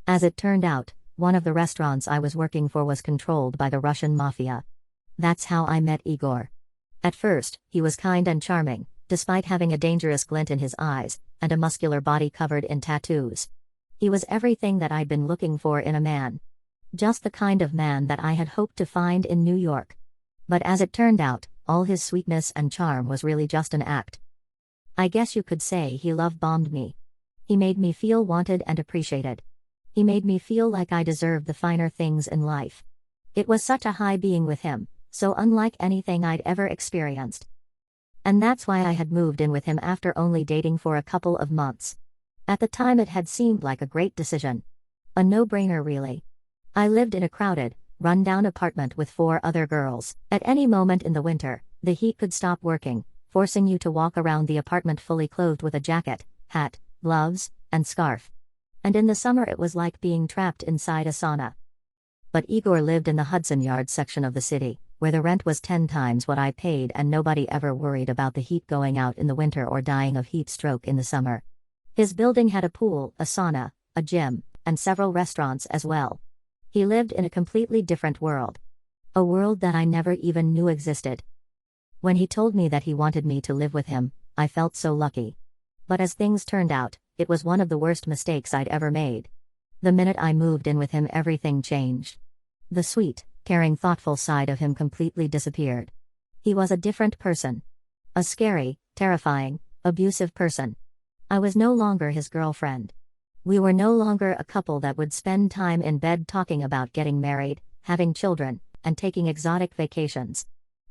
As it turned out, one of the restaurants I was working for was controlled by the Russian Mafia. That's how I met Igor. At first, he was kind and charming, despite having a dangerous glint in his eyes, and a muscular body covered in tattoos. He was everything that I'd been looking for in a man. Just the kind of man that I had hoped to find in New York. But as it turned out, all his sweetness and charm was really just an act. I guess you could say he love-bombed me. He made me feel wanted and appreciated. He made me feel like I deserved the finer things in life. It was such a high being with him, so unlike anything I'd ever experienced. And that's why I had moved in with him after only dating for a couple of months. At the time, it had seemed like a great decision. A no-brainer, really. I lived in a crowded, run-down apartment with 4 other girls. At any moment in the winter, the heat could stop working, forcing you to walk around the apartment fully clothed with a jacket, hat, gloves, and scarf. And in the summer, it was like being trapped inside a sauna. But Igor lived in the Hudson Yards section of the city, where the rent was 10 times what I paid, and nobody ever worried about the heat going out in the winter or dying of heat stroke in the summer. His building had a pool, a sauna, a gym, and several restaurants as well. He lived in a completely different world. A world that I never even knew existed. When he told me that he wanted me to live with him, I felt so lucky. But as things turned out, it was one of the worst mistakes I'd ever made. The minute I moved in with him, everything changed. The sweet, caring, thoughtful side of him completely disappeared. He was a different person. A scary, terrifying, abusive person. I was no longer his girlfriend. We were no longer a couple that would spend time in bed talking about getting married, having children, and taking exotic vacations.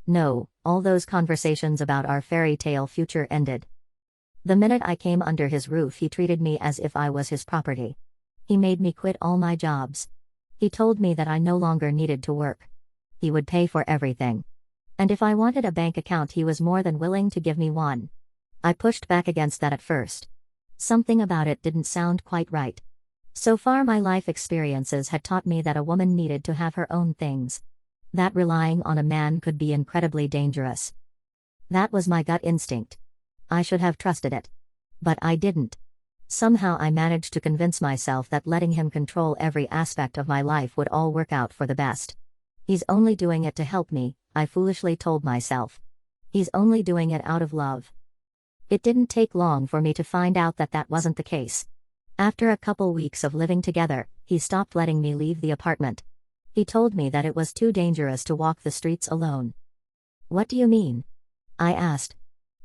No, all those conversations about our fairy tale future ended. The minute I came under his roof, he treated me as if I was his property. He made me quit all my jobs. He told me that I no longer needed to work. He would pay for everything. And if I wanted a bank account, he was more than willing to give me one. I pushed back against that at first. Something about it didn't sound quite right. So far, my life experiences had taught me that a woman needed to have her own things. That relying on a man could be incredibly dangerous. That was my gut instinct. I should have trusted it. But I didn't. Somehow I managed to convince myself that letting him control every aspect of my life would all work out for the best. He's only doing it to help me, I foolishly told myself. He's only doing it out of love. It didn't take long for me to find out that that wasn't the case. After a couple weeks of living together, he stopped letting me leave the apartment. He told me that it was too dangerous to walk the streets alone. "What do you mean?" I asked.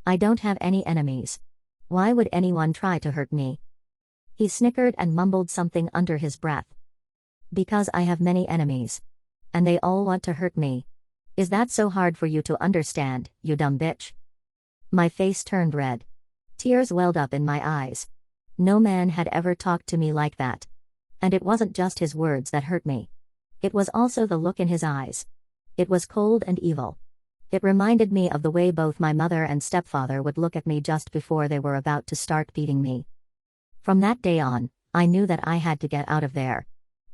"I don't have any enemies. Why would anyone try to hurt me?" He snickered and mumbled something under his breath. "Because I have many enemies. And they all want to hurt me. Is that so hard for you to understand, you dumb bitch?" My face turned red. Tears welled up in my eyes. No man had ever talked to me like that. And it wasn't just his words that hurt me. It was also the look in his eyes. It was cold and evil. It reminded me of the way both my mother and stepfather would look at me just before they were about to start beating me. From that day on, I knew that I had to get out of there.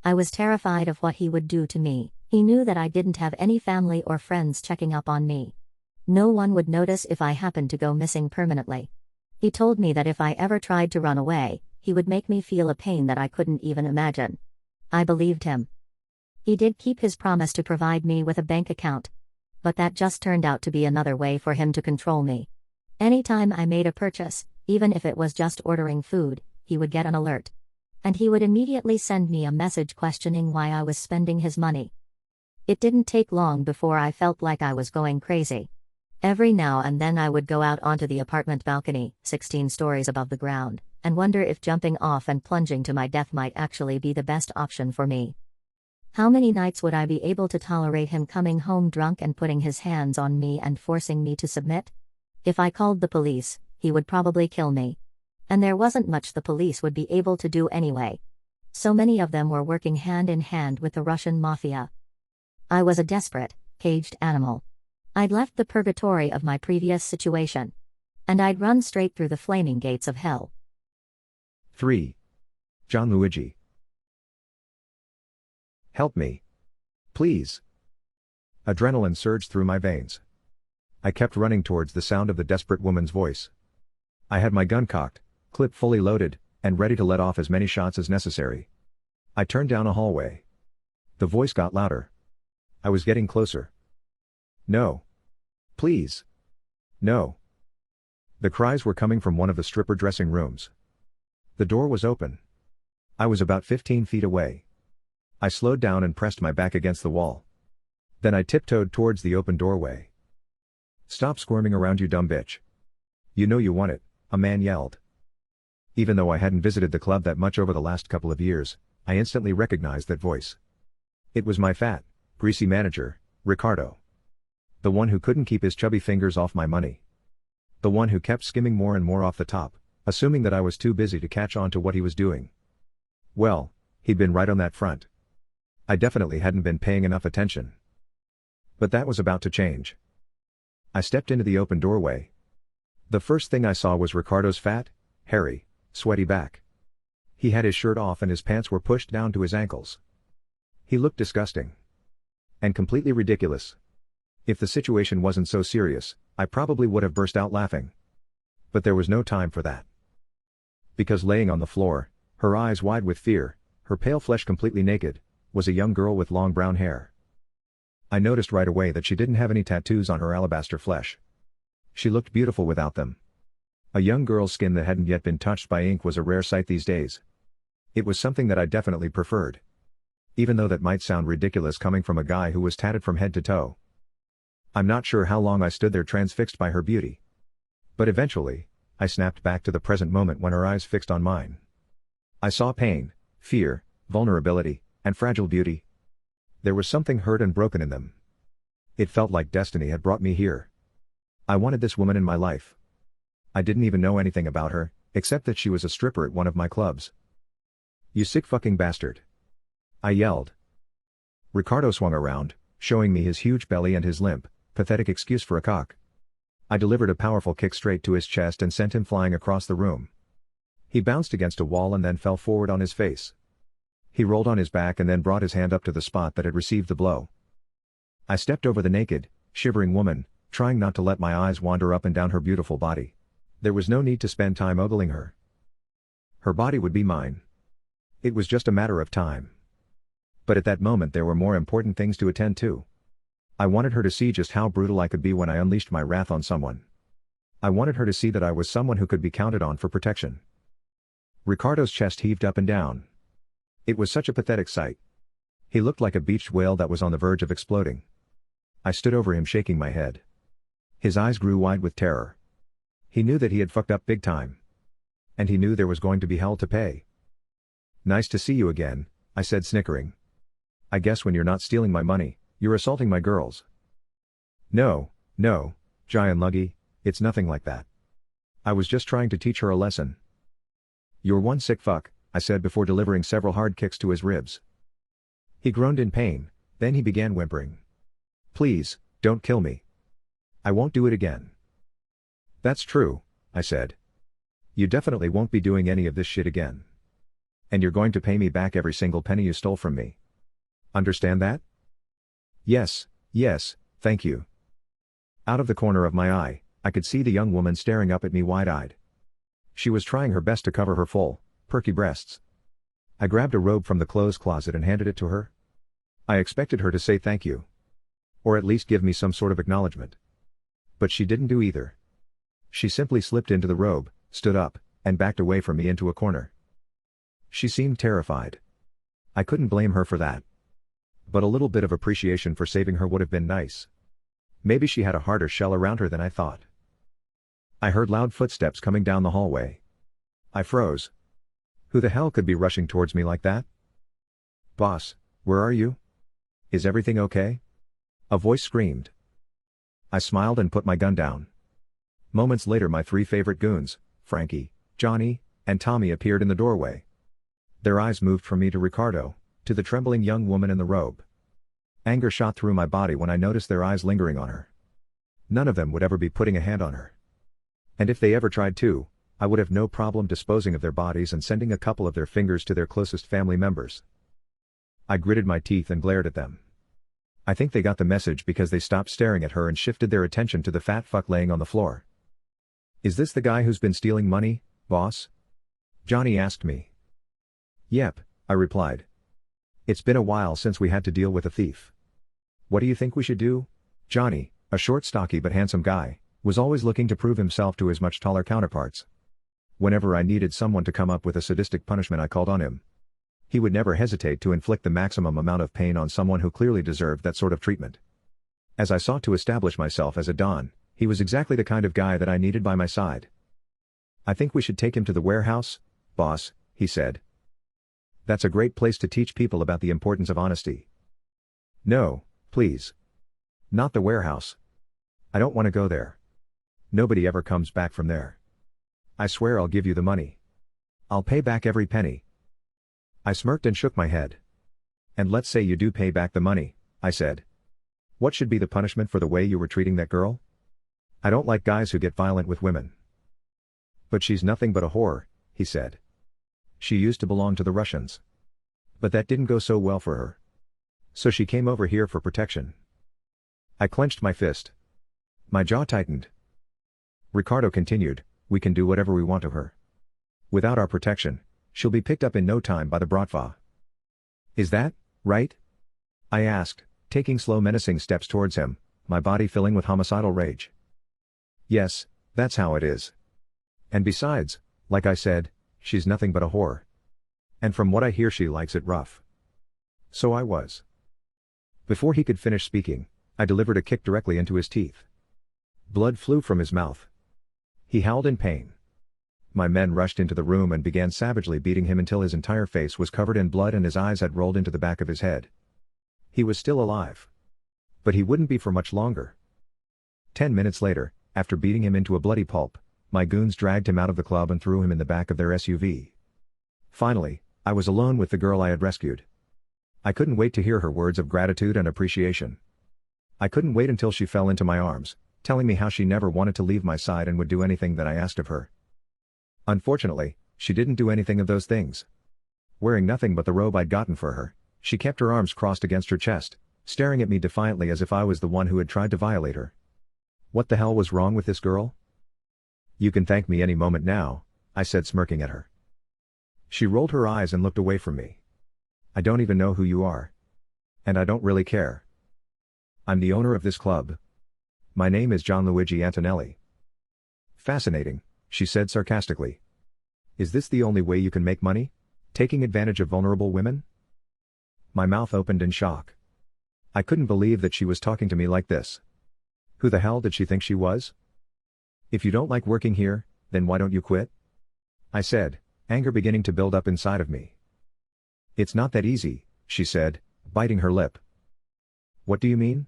I was terrified of what he would do to me. He knew that I didn't have any family or friends checking up on me. No one would notice if I happened to go missing permanently. He told me that if I ever tried to run away, he would make me feel a pain that I couldn't even imagine. I believed him. He did keep his promise to provide me with a bank account. But that just turned out to be another way for him to control me. Anytime I made a purchase, even if it was just ordering food, he would get an alert. And he would immediately send me a message questioning why I was spending his money. It didn't take long before I felt like I was going crazy. Every now and then I would go out onto the apartment balcony, 16 stories above the ground, and wonder if jumping off and plunging to my death might actually be the best option for me. How many nights would I be able to tolerate him coming home drunk and putting his hands on me and forcing me to submit? If I called the police, he would probably kill me. And there wasn't much the police would be able to do anyway. So many of them were working hand in hand with the Russian Mafia. I was a desperate, caged animal. I'd left the purgatory of my previous situation. And I'd run straight through the flaming gates of hell. 3. Gianluigi. Help me. Please. Adrenaline surged through my veins. I kept running towards the sound of the desperate woman's voice. I had my gun cocked, clip fully loaded, and ready to let off as many shots as necessary. I turned down a hallway. The voice got louder. I was getting closer. No. Please. No. The cries were coming from one of the stripper dressing rooms. The door was open. I was about 15 feet away. I slowed down and pressed my back against the wall. Then I tiptoed towards the open doorway. Stop squirming around, you dumb bitch. You know you want it, a man yelled. Even though I hadn't visited the club that much over the last couple of years, I instantly recognized that voice. It was my fat, greasy manager, Ricardo. The one who couldn't keep his chubby fingers off my money. The one who kept skimming more and more off the top, assuming that I was too busy to catch on to what he was doing. Well, he'd been right on that front. I definitely hadn't been paying enough attention. But that was about to change. I stepped into the open doorway. The first thing I saw was Ricardo's fat, hairy, sweaty back. He had his shirt off and his pants were pushed down to his ankles. He looked disgusting. And completely ridiculous. If the situation wasn't so serious, I probably would have burst out laughing. But there was no time for that. Because laying on the floor, her eyes wide with fear, her pale flesh completely naked, was a young girl with long brown hair. I noticed right away that she didn't have any tattoos on her alabaster flesh. She looked beautiful without them. A young girl's skin that hadn't yet been touched by ink was a rare sight these days. It was something that I definitely preferred. Even though that might sound ridiculous coming from a guy who was tatted from head to toe. I'm not sure how long I stood there transfixed by her beauty. But eventually, I snapped back to the present moment when her eyes fixed on mine. I saw pain, fear, vulnerability, and fragile beauty. There was something hurt and broken in them. It felt like destiny had brought me here. I wanted this woman in my life. I didn't even know anything about her, except that she was a stripper at one of my clubs. You sick fucking bastard. I yelled. Ricardo swung around, showing me his huge belly and his limp, pathetic excuse for a cock. I delivered a powerful kick straight to his chest and sent him flying across the room. He bounced against a wall and then fell forward on his face. He rolled on his back and then brought his hand up to the spot that had received the blow. I stepped over the naked, shivering woman, trying not to let my eyes wander up and down her beautiful body. There was no need to spend time ogling her. Her body would be mine. It was just a matter of time. But at that moment there were more important things to attend to. I wanted her to see just how brutal I could be when I unleashed my wrath on someone. I wanted her to see that I was someone who could be counted on for protection. Ricardo's chest heaved up and down. It was such a pathetic sight. He looked like a beached whale that was on the verge of exploding. I stood over him shaking my head. His eyes grew wide with terror. He knew that he had fucked up big time. And he knew there was going to be hell to pay. Nice to see you again, I said snickering. I guess when you're not stealing my money, you're assaulting my girls. No, Gianluigi, it's nothing like that. I was just trying to teach her a lesson. You're one sick fuck, I said before delivering several hard kicks to his ribs. He groaned in pain, then he began whimpering. Please, don't kill me. I won't do it again. That's true, I said. You definitely won't be doing any of this shit again. And you're going to pay me back every single penny you stole from me. Understand that? Yes, thank you. Out of the corner of my eye, I could see the young woman staring up at me wide-eyed. She was trying her best to cover her full, perky breasts. I grabbed a robe from the clothes closet and handed it to her. I expected her to say thank you. Or at least give me some sort of acknowledgement. But she didn't do either. She simply slipped into the robe, stood up, and backed away from me into a corner. She seemed terrified. I couldn't blame her for that. But a little bit of appreciation for saving her would have been nice. Maybe she had a harder shell around her than I thought. I heard loud footsteps coming down the hallway. I froze. Who the hell could be rushing towards me like that? Boss, where are you? Is everything okay? A voice screamed. I smiled and put my gun down. Moments later my three favorite goons, Frankie, Johnny, and Tommy appeared in the doorway. Their eyes moved from me to Ricardo, to the trembling young woman in the robe. Anger shot through my body when I noticed their eyes lingering on her. None of them would ever be putting a hand on her. And if they ever tried to, I would have no problem disposing of their bodies and sending a couple of their fingers to their closest family members. I gritted my teeth and glared at them. I think they got the message because they stopped staring at her and shifted their attention to the fat fuck laying on the floor. Is this the guy who's been stealing money, boss? Johnny asked me. Yep, I replied. It's been a while since we had to deal with a thief. What do you think we should do? Johnny, a short, stocky but handsome guy, was always looking to prove himself to his much taller counterparts. Whenever I needed someone to come up with a sadistic punishment, I called on him. He would never hesitate to inflict the maximum amount of pain on someone who clearly deserved that sort of treatment. As I sought to establish myself as a don, he was exactly the kind of guy that I needed by my side. I think we should take him to the warehouse, boss, he said. That's a great place to teach people about the importance of honesty. No, please. Not the warehouse. I don't want to go there. Nobody ever comes back from there. I swear I'll give you the money. I'll pay back every penny. I smirked and shook my head. And let's say you do pay back the money, I said. What should be the punishment for the way you were treating that girl? I don't like guys who get violent with women. But she's nothing but a whore, he said. She used to belong to the Russians. But that didn't go so well for her. So she came over here for protection. I clenched my fist. My jaw tightened. Ricardo continued, we can do whatever we want to her. Without our protection, she'll be picked up in no time by the Bratva. Is that right? I asked, taking slow menacing steps towards him, my body filling with homicidal rage. Yes, that's how it is. And besides, like I said, she's nothing but a whore. And from what I hear she likes it rough. So I was. Before he could finish speaking, I delivered a kick directly into his teeth. Blood flew from his mouth. He howled in pain. My men rushed into the room and began savagely beating him until his entire face was covered in blood and his eyes had rolled into the back of his head. He was still alive. But he wouldn't be for much longer. 10 minutes later, after beating him into a bloody pulp, my goons dragged him out of the club and threw him in the back of their SUV. Finally, I was alone with the girl I had rescued. I couldn't wait to hear her words of gratitude and appreciation. I couldn't wait until she fell into my arms, telling me how she never wanted to leave my side and would do anything that I asked of her. Unfortunately, she didn't do anything of those things. Wearing nothing but the robe I'd gotten for her, she kept her arms crossed against her chest, staring at me defiantly as if I was the one who had tried to violate her. What the hell was wrong with this girl? You can thank me any moment now, I said, smirking at her. She rolled her eyes and looked away from me. I don't even know who you are. And I don't really care. I'm the owner of this club. My name is Gianluigi Antonelli. Fascinating, she said sarcastically. Is this the only way you can make money? Taking advantage of vulnerable women? My mouth opened in shock. I couldn't believe that she was talking to me like this. Who the hell did she think she was? If you don't like working here, then why don't you quit? I said, anger beginning to build up inside of me. It's not that easy, she said, biting her lip. What do you mean?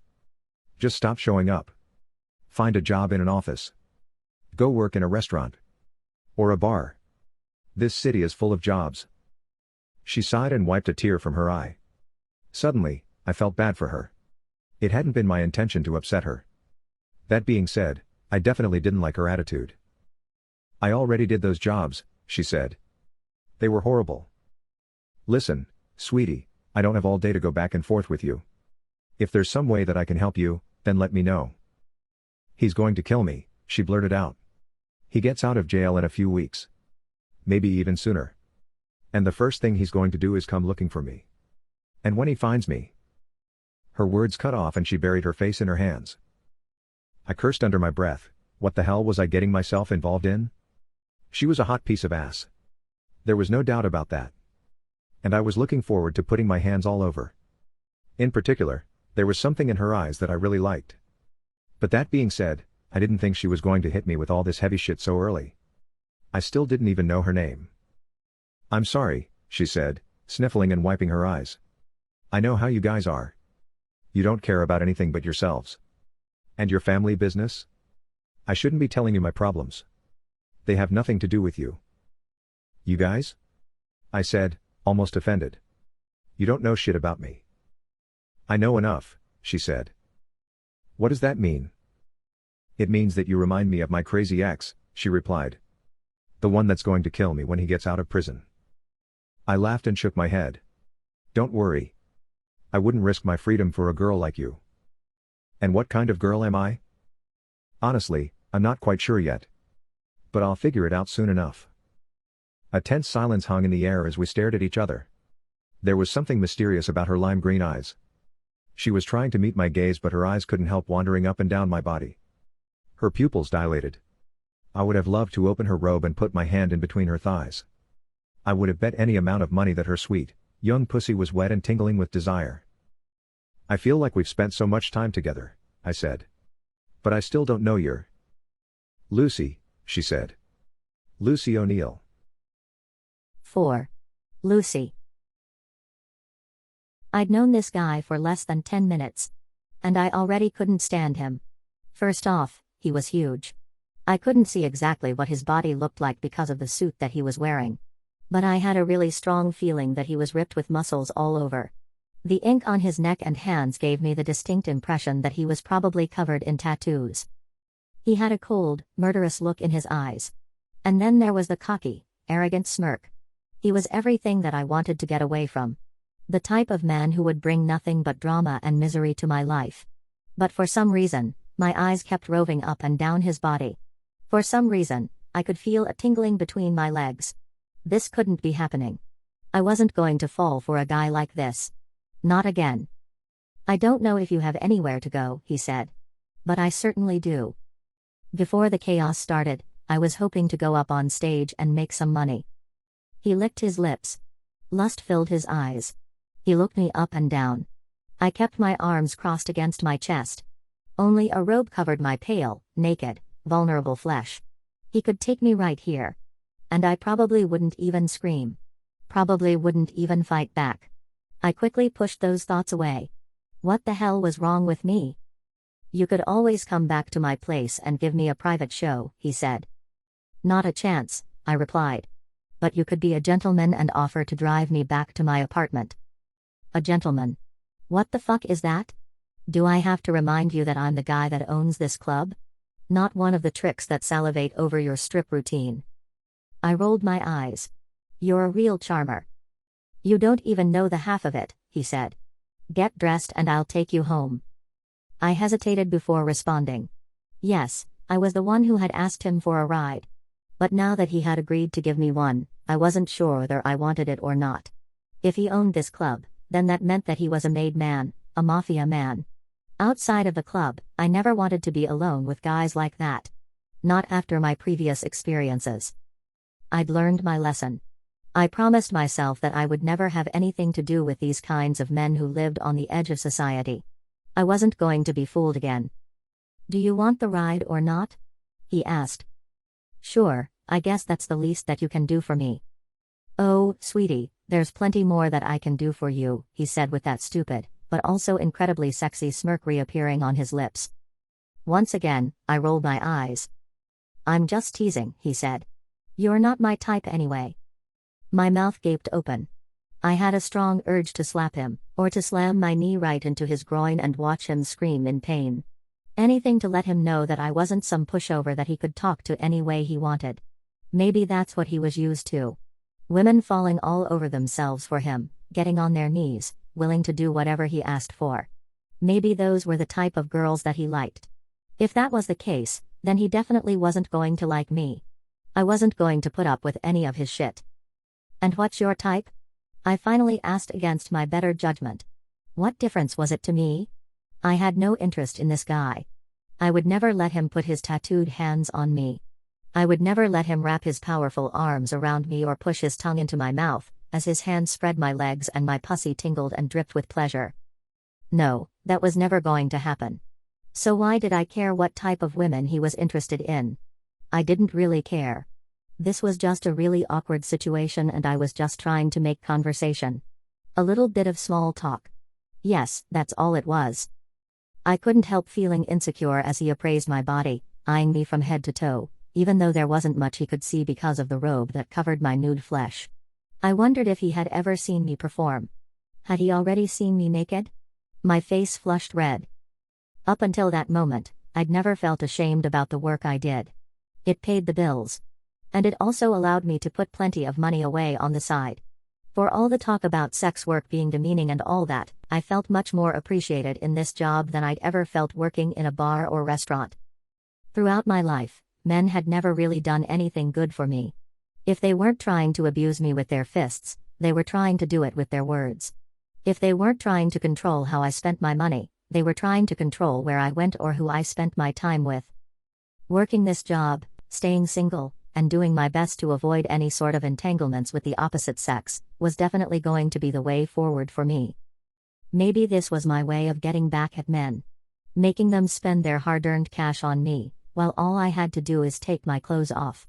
Just stop showing up. Find a job in an office. Go work in a restaurant. Or a bar. This city is full of jobs. She sighed and wiped a tear from her eye. Suddenly, I felt bad for her. It hadn't been my intention to upset her. That being said, I definitely didn't like her attitude. "I already did those jobs," she said. "They were horrible. Listen, sweetie, I don't have all day to go back and forth with you. If there's some way that I can help you, then let me know." "He's going to kill me," she blurted out. "He gets out of jail in a few weeks. Maybe even sooner. And the first thing he's going to do is come looking for me. And when he finds me..." Her words cut off and she buried her face in her hands. I cursed under my breath. What the hell was I getting myself involved in? She was a hot piece of ass. There was no doubt about that. And I was looking forward to putting my hands all over. In particular, there was something in her eyes that I really liked. But that being said, I didn't think she was going to hit me with all this heavy shit so early. I still didn't even know her name. "I'm sorry," she said, sniffling and wiping her eyes. "I know how you guys are. You don't care about anything but yourselves. And your family business? I shouldn't be telling you my problems. They have nothing to do with you." "You guys?" I said, almost offended. "You don't know shit about me." "I know enough," she said. "What does that mean?" "It means that you remind me of my crazy ex," she replied. "The one that's going to kill me when he gets out of prison." I laughed and shook my head. "Don't worry. I wouldn't risk my freedom for a girl like you." "And what kind of girl am I?" "Honestly, I'm not quite sure yet. But I'll figure it out soon enough." A tense silence hung in the air as we stared at each other. There was something mysterious about her lime green eyes. She was trying to meet my gaze, but her eyes couldn't help wandering up and down my body. Her pupils dilated. I would have loved to open her robe and put my hand in between her thighs. I would have bet any amount of money that her sweet, young pussy was wet and tingling with desire. "I feel like we've spent so much time together," I said. "But I still don't know your..." "Lucy," she said. "Lucy O'Neill." 4. Lucy. I'd known this guy for less than 10 minutes. And I already couldn't stand him. First off, he was huge. I couldn't see exactly what his body looked like because of the suit that he was wearing. But I had a really strong feeling that he was ripped with muscles all over. The ink on his neck and hands gave me the distinct impression that he was probably covered in tattoos. He had a cold, murderous look in his eyes. And then there was the cocky, arrogant smirk. He was everything that I wanted to get away from. The type of man who would bring nothing but drama and misery to my life. But for some reason, my eyes kept roving up and down his body. For some reason, I could feel a tingling between my legs. This couldn't be happening. I wasn't going to fall for a guy like this. Not again. "I don't know if you have anywhere to go," he said. "But I certainly do." Before the chaos started, I was hoping to go up on stage and make some money. He licked his lips. Lust filled his eyes. He looked me up and down. I kept my arms crossed against my chest. Only a robe covered my pale, naked, vulnerable flesh. He could take me right here. And I probably wouldn't even scream. Probably wouldn't even fight back. I quickly pushed those thoughts away. What the hell was wrong with me? "You could always come back to my place and give me a private show," he said. "Not a chance," I replied. "But you could be a gentleman and offer to drive me back to my apartment." A gentleman? What the fuck is that? Do I have to remind you that I'm the guy that owns this club? Not one of the tricks that salivate over your strip routine. I rolled my eyes. "You're a real charmer." "You don't even know the half of it," he said. "Get dressed and I'll take you home." I hesitated before responding. Yes, I was the one who had asked him for a ride. But now that he had agreed to give me one, I wasn't sure whether I wanted it or not. If he owned this club, then that meant that he was a made man, a mafia man. Outside of the club, I never wanted to be alone with guys like that. Not after my previous experiences. I'd learned my lesson. I promised myself that I would never have anything to do with these kinds of men who lived on the edge of society. I wasn't going to be fooled again. "Do you want the ride or not?" he asked. "Sure, I guess that's the least that you can do for me." "Oh, sweetie, there's plenty more that I can do for you," he said with that stupid, but also incredibly sexy smirk reappearing on his lips. Once again, I rolled my eyes. "I'm just teasing," he said. "You're not my type anyway." My mouth gaped open. I had a strong urge to slap him, or to slam my knee right into his groin and watch him scream in pain. Anything to let him know that I wasn't some pushover that he could talk to any way he wanted. Maybe that's what he was used to. Women falling all over themselves for him, getting on their knees, willing to do whatever he asked for. Maybe those were the type of girls that he liked. If that was the case, then he definitely wasn't going to like me. I wasn't going to put up with any of his shit. And what's your type? I finally asked against my better judgment. What difference was it to me? I had no interest in this guy. I would never let him put his tattooed hands on me. I would never let him wrap his powerful arms around me or push his tongue into my mouth, as his hands spread my legs and my pussy tingled and dripped with pleasure. No, that was never going to happen. So why did I care what type of women he was interested in? I didn't really care. This was just a really awkward situation and I was just trying to make conversation. A little bit of small talk. Yes, that's all it was. I couldn't help feeling insecure as he appraised my body, eyeing me from head to toe, even though there wasn't much he could see because of the robe that covered my nude flesh. I wondered if he had ever seen me perform. Had he already seen me naked? My face flushed red. Up until that moment, I'd never felt ashamed about the work I did. It paid the bills. And it also allowed me to put plenty of money away on the side. For all the talk about sex work being demeaning and all that, I felt much more appreciated in this job than I'd ever felt working in a bar or restaurant. Throughout my life, men had never really done anything good for me. If they weren't trying to abuse me with their fists, they were trying to do it with their words. If they weren't trying to control how I spent my money, they were trying to control where I went or who I spent my time with. Working this job, staying single, and doing my best to avoid any sort of entanglements with the opposite sex, was definitely going to be the way forward for me. Maybe this was my way of getting back at men. Making them spend their hard-earned cash on me, while all I had to do is take my clothes off.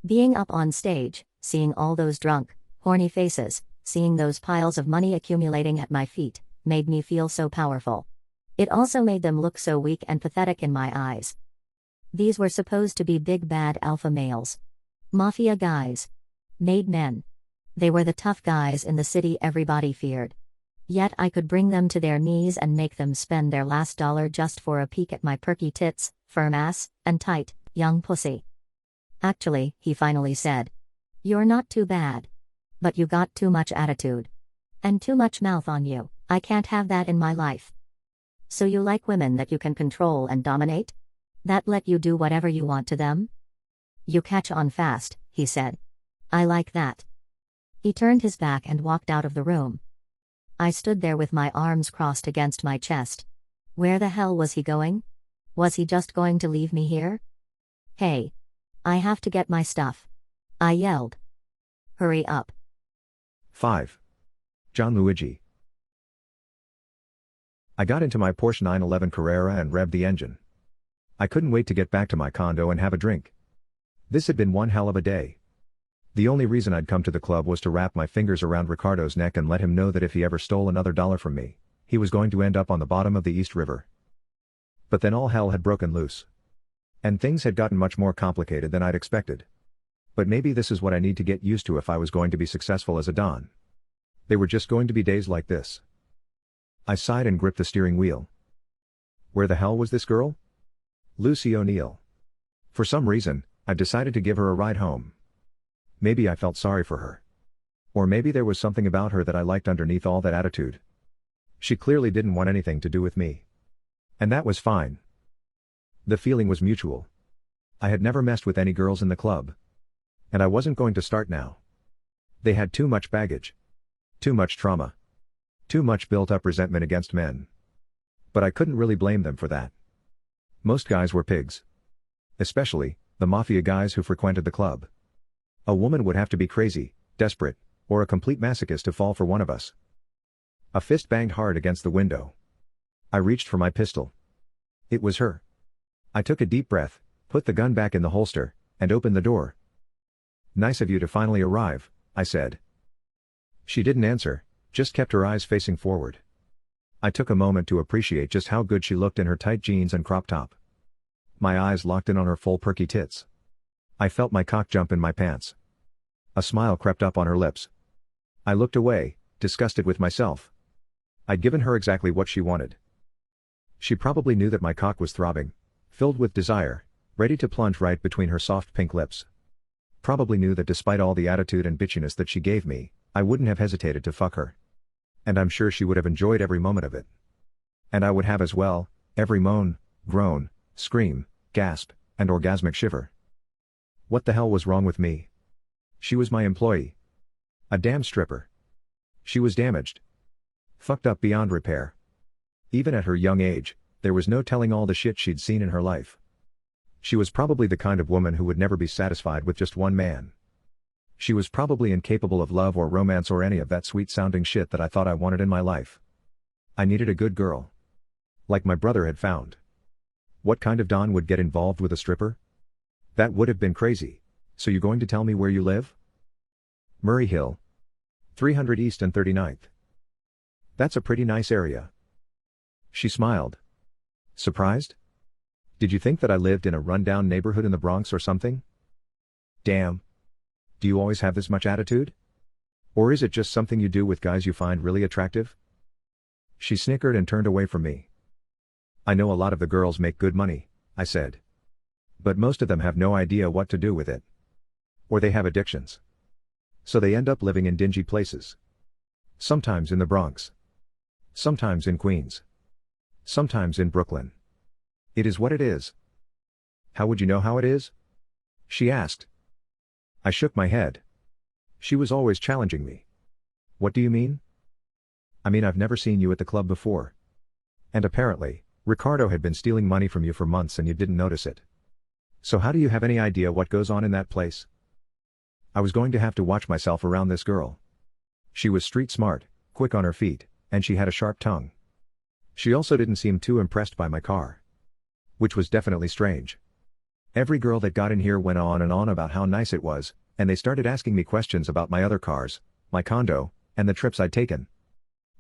Being up on stage, seeing all those drunk, horny faces, seeing those piles of money accumulating at my feet, made me feel so powerful. It also made them look so weak and pathetic in my eyes. These were supposed to be big bad alpha males. Mafia guys. Made men. They were the tough guys in the city everybody feared. Yet I could bring them to their knees and make them spend their last dollar just for a peek at my perky tits, firm ass, and tight, young pussy. Actually, he finally said. You're not too bad. But you got too much attitude. And too much mouth on you. I can't have that in my life. So you like women that you can control and dominate? That let you do whatever you want to them? You catch on fast, he said. I like that. He turned his back and walked out of the room. I stood there with my arms crossed against my chest. Where the hell was he going? Was he just going to leave me here? Hey. I have to get my stuff. I yelled. Hurry up. 5. Gianluigi. I got into my Porsche 911 Carrera and revved the engine. I couldn't wait to get back to my condo and have a drink. This had been one hell of a day. The only reason I'd come to the club was to wrap my fingers around Ricardo's neck and let him know that if he ever stole another dollar from me, he was going to end up on the bottom of the East River. But then all hell had broken loose. And things had gotten much more complicated than I'd expected. But maybe this is what I need to get used to if I was going to be successful as a Don. They were just going to be days like this. I sighed and gripped the steering wheel. Where the hell was this girl? Lucy O'Neill. For some reason, I decided to give her a ride home. Maybe I felt sorry for her. Or maybe there was something about her that I liked underneath all that attitude. She clearly didn't want anything to do with me. And that was fine. The feeling was mutual. I had never messed with any girls in the club. And I wasn't going to start now. They had too much baggage. Too much trauma. Too much built-up resentment against men. But I couldn't really blame them for that. Most guys were pigs. Especially, the Mafia guys who frequented the club. A woman would have to be crazy, desperate, or a complete masochist to fall for one of us. A fist banged hard against the window. I reached for my pistol. It was her. I took a deep breath, put the gun back in the holster, and opened the door. Nice of you to finally arrive, I said. She didn't answer, just kept her eyes facing forward. I took a moment to appreciate just how good she looked in her tight jeans and crop top. My eyes locked in on her full perky tits. I felt my cock jump in my pants. A smile crept up on her lips. I looked away, disgusted with myself. I'd given her exactly what she wanted. She probably knew that my cock was throbbing, filled with desire, ready to plunge right between her soft pink lips. Probably knew that despite all the attitude and bitchiness that she gave me, I wouldn't have hesitated to fuck her. And I'm sure she would have enjoyed every moment of it. And I would have as well, every moan, groan, scream, gasp, and orgasmic shiver. What the hell was wrong with me? She was my employee. A damn stripper. She was damaged. Fucked up beyond repair. Even at her young age, there was no telling all the shit she'd seen in her life. She was probably the kind of woman who would never be satisfied with just one man. She was probably incapable of love or romance or any of that sweet-sounding shit that I thought I wanted in my life. I needed a good girl. Like my brother had found. What kind of Don would get involved with a stripper? That would have been crazy. So you going to tell me where you live? Murray Hill. 300 East and 39th. That's a pretty nice area. She smiled. Surprised? Did you think that I lived in a rundown neighborhood in the Bronx or something? Damn. Do you always have this much attitude? Or is it just something you do with guys you find really attractive? She snickered and turned away from me. I know a lot of the girls make good money, I said. But most of them have no idea what to do with it. Or they have addictions. So they end up living in dingy places. Sometimes in the Bronx. Sometimes in Queens. Sometimes in Brooklyn. It is what it is. How would you know how it is? She asked. I shook my head. She was always challenging me. What do you mean? I mean, I've never seen you at the club before. And apparently, Ricardo had been stealing money from you for months and you didn't notice it. So how do you have any idea what goes on in that place? I was going to have to watch myself around this girl. She was street smart, quick on her feet, and she had a sharp tongue. She also didn't seem too impressed by my car. Which was definitely strange. Every girl that got in here went on and on about how nice it was, and they started asking me questions about my other cars, my condo, and the trips I'd taken.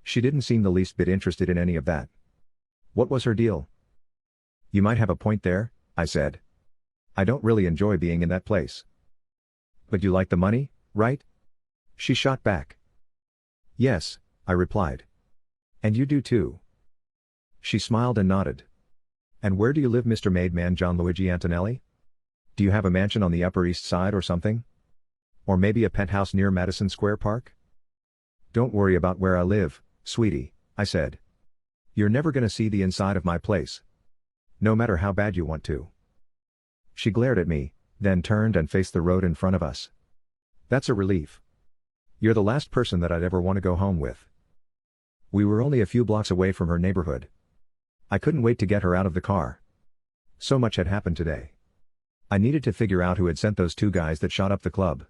She didn't seem the least bit interested in any of that. What was her deal? You might have a point there, I said. I don't really enjoy being in that place. But you like the money, right? She shot back. Yes, I replied. And you do too. She smiled and nodded. And where do you live, Mr. Maidman Gianluigi Antonelli? Do you have a mansion on the Upper East Side or something? Or maybe a penthouse near Madison Square Park? Don't worry about where I live, sweetie, I said. You're never gonna see the inside of my place. No matter how bad you want to. She glared at me, then turned and faced the road in front of us. That's a relief. You're the last person that I'd ever want to go home with. We were only a few blocks away from her neighborhood. I couldn't wait to get her out of the car. So much had happened today. I needed to figure out who had sent those two guys that shot up the club.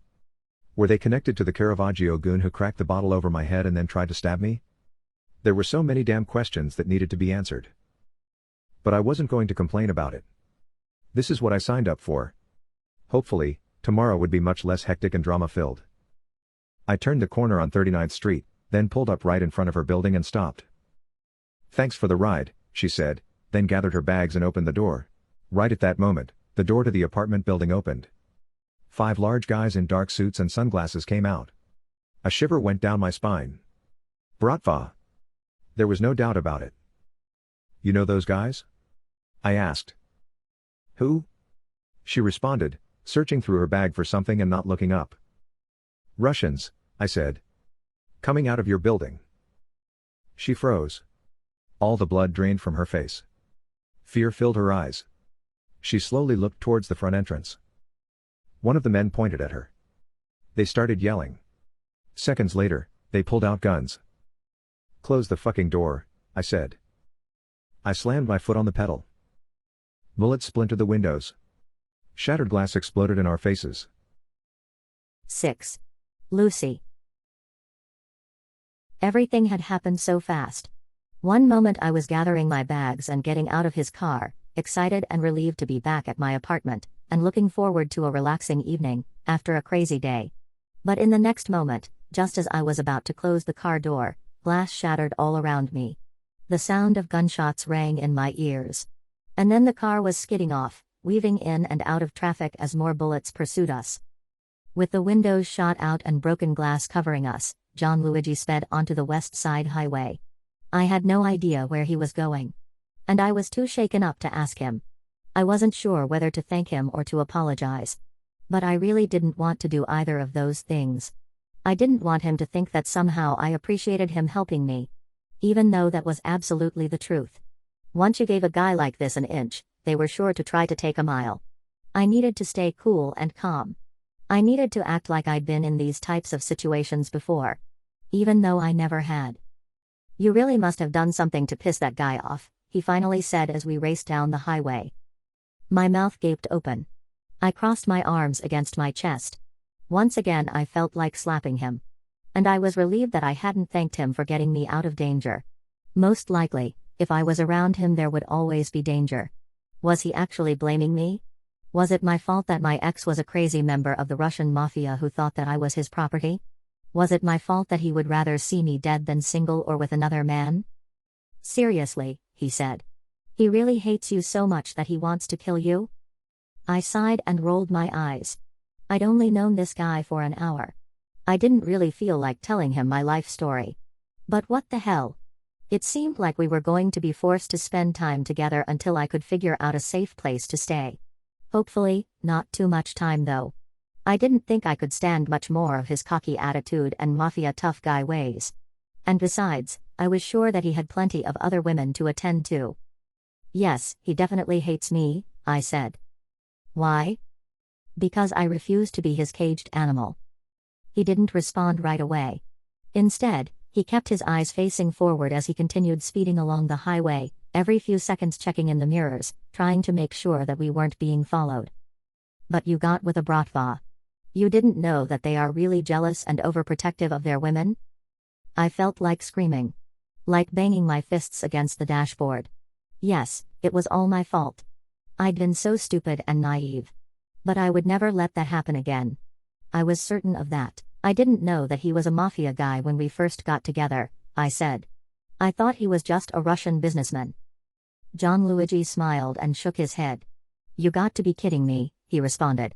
Were they connected to the Caravaggio goon who cracked the bottle over my head and then tried to stab me? There were so many damn questions that needed to be answered. But I wasn't going to complain about it. This is what I signed up for. Hopefully, tomorrow would be much less hectic and drama-filled. I turned the corner on 39th Street, then pulled up right in front of her building and stopped. Thanks for the ride, she said, then gathered her bags and opened the door. Right at that moment, the door to the apartment building opened. 5 large guys in dark suits and sunglasses came out. A shiver went down my spine. Bratva. There was no doubt about it. You know those guys? I asked. Who? She responded, searching through her bag for something and not looking up. Russians, I said. Coming out of your building. She froze. All the blood drained from her face. Fear filled her eyes. She slowly looked towards the front entrance. One of the men pointed at her. They started yelling. Seconds later, they pulled out guns. Close the fucking door, I said. I slammed my foot on the pedal. Bullets splintered the windows. Shattered glass exploded in our faces. 6. Lucy. Everything had happened so fast. One moment I was gathering my bags and getting out of his car, excited and relieved to be back at my apartment, and looking forward to a relaxing evening, after a crazy day. But in the next moment, just as I was about to close the car door, glass shattered all around me. The sound of gunshots rang in my ears. And then the car was skidding off, weaving in and out of traffic as more bullets pursued us. With the windows shot out and broken glass covering us, Gianluigi sped onto the West Side Highway. I had no idea where he was going. And I was too shaken up to ask him. I wasn't sure whether to thank him or to apologize. But I really didn't want to do either of those things. I didn't want him to think that somehow I appreciated him helping me. Even though that was absolutely the truth. Once you gave a guy like this an inch, they were sure to try to take a mile. I needed to stay cool and calm. I needed to act like I'd been in these types of situations before. Even though I never had. "You really must have done something to piss that guy off," he finally said as we raced down the highway. My mouth gaped open. I crossed my arms against my chest. Once again I felt like slapping him. And I was relieved that I hadn't thanked him for getting me out of danger. Most likely, if I was around him there would always be danger. Was he actually blaming me? Was it my fault that my ex was a crazy member of the Russian Mafia who thought that I was his property? Was it my fault that he would rather see me dead than single or with another man? "Seriously," he said. "He really hates you so much that he wants to kill you?" I sighed and rolled my eyes. I'd only known this guy for an hour. I didn't really feel like telling him my life story. But what the hell? It seemed like we were going to be forced to spend time together until I could figure out a safe place to stay. Hopefully, not too much time though. I didn't think I could stand much more of his cocky attitude and mafia tough guy ways. And besides, I was sure that he had plenty of other women to attend to. "Yes, he definitely hates me," I said. "Why?" "Because I refuse to be his caged animal." He didn't respond right away. Instead, he kept his eyes facing forward as he continued speeding along the highway, every few seconds checking in the mirrors, trying to make sure that we weren't being followed. "But you got with a Bratva. You didn't know that they are really jealous and overprotective of their women?" I felt like screaming. Like banging my fists against the dashboard. Yes, it was all my fault. I'd been so stupid and naive. But I would never let that happen again. I was certain of that. "I didn't know that he was a mafia guy when we first got together," I said. "I thought he was just a Russian businessman." Gianluigi smiled and shook his head. "You got to be kidding me," he responded.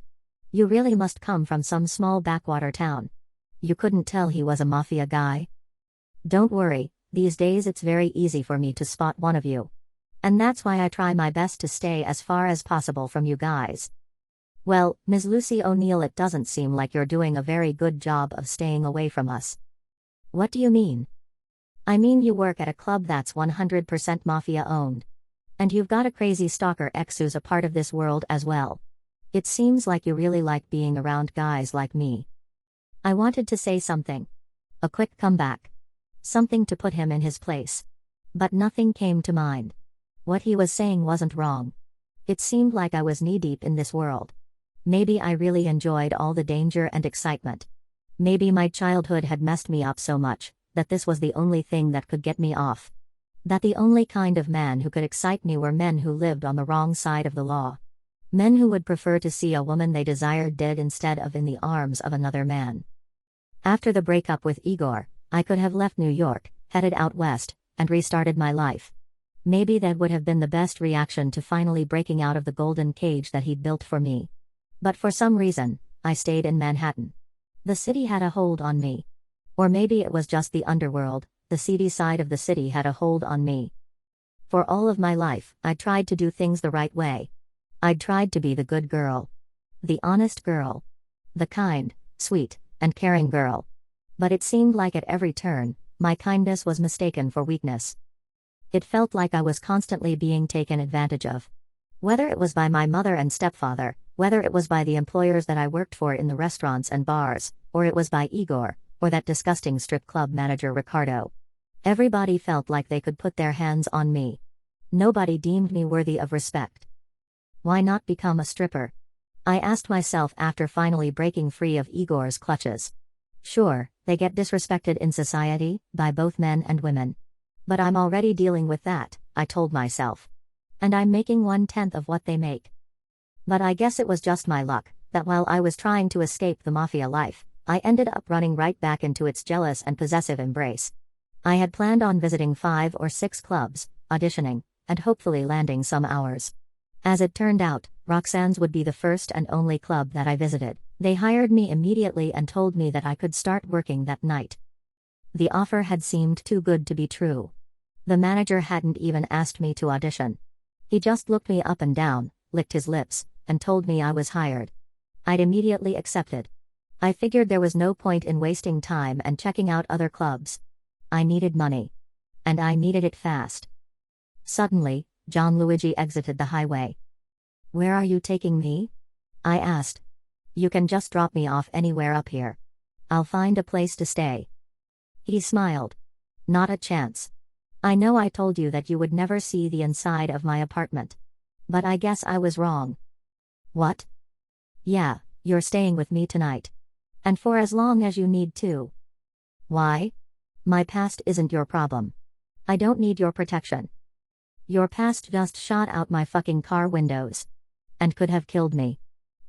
"You really must come from some small backwater town. You couldn't tell he was a mafia guy?" "Don't worry, these days it's very easy for me to spot one of you. And that's why I try my best to stay as far as possible from you guys." "Well, Ms. Lucy O'Neill, it doesn't seem like you're doing a very good job of staying away from us." "What do you mean?" "I mean you work at a club that's 100% mafia owned. And you've got a crazy stalker ex who's a part of this world as well. It seems like you really like being around guys like me." I wanted to say something. A quick comeback. Something to put him in his place. But nothing came to mind. What he was saying wasn't wrong. It seemed like I was knee-deep in this world. Maybe I really enjoyed all the danger and excitement. Maybe my childhood had messed me up so much that this was the only thing that could get me off. That the only kind of man who could excite me were men who lived on the wrong side of the law. Men who would prefer to see a woman they desired dead instead of in the arms of another man. After the breakup with Igor, I could have left New York, headed out west, and restarted my life. Maybe that would have been the best reaction to finally breaking out of the golden cage that he'd built for me. But for some reason, I stayed in Manhattan. The city had a hold on me. Or maybe it was just the underworld, the seedy side of the city had a hold on me. For all of my life, I tried to do things the right way. I'd tried to be the good girl. The honest girl. The kind, sweet, and caring girl. But it seemed like at every turn, my kindness was mistaken for weakness. It felt like I was constantly being taken advantage of. Whether it was by my mother and stepfather, whether it was by the employers that I worked for in the restaurants and bars, or it was by Igor, or that disgusting strip club manager Ricardo. Everybody felt like they could put their hands on me. Nobody deemed me worthy of respect. Why not become a stripper? I asked myself after finally breaking free of Igor's clutches. Sure, they get disrespected in society, by both men and women. But I'm already dealing with that, I told myself. And I'm making 1/10 of what they make. But I guess it was just my luck, that while I was trying to escape the mafia life, I ended up running right back into its jealous and possessive embrace. I had planned on visiting 5 or 6 clubs, auditioning, and hopefully landing some hours. As it turned out, Roxanne's would be the first and only club that I visited. They hired me immediately and told me that I could start working that night. The offer had seemed too good to be true. The manager hadn't even asked me to audition. He just looked me up and down, licked his lips, and told me I was hired. I'd immediately accepted. I figured there was no point in wasting time and checking out other clubs. I needed money. And I needed it fast. Suddenly, Gianluigi exited the highway. "Where are you taking me?" I asked. "You can just drop me off anywhere up here. I'll find a place to stay." He smiled. "Not a chance. I know I told you that you would never see the inside of my apartment. But I guess I was wrong." "What?" "Yeah, you're staying with me tonight. And for as long as you need to." "Why?" "My past isn't your problem. I don't need your protection. Your past just shot out my fucking car windows. And could have killed me.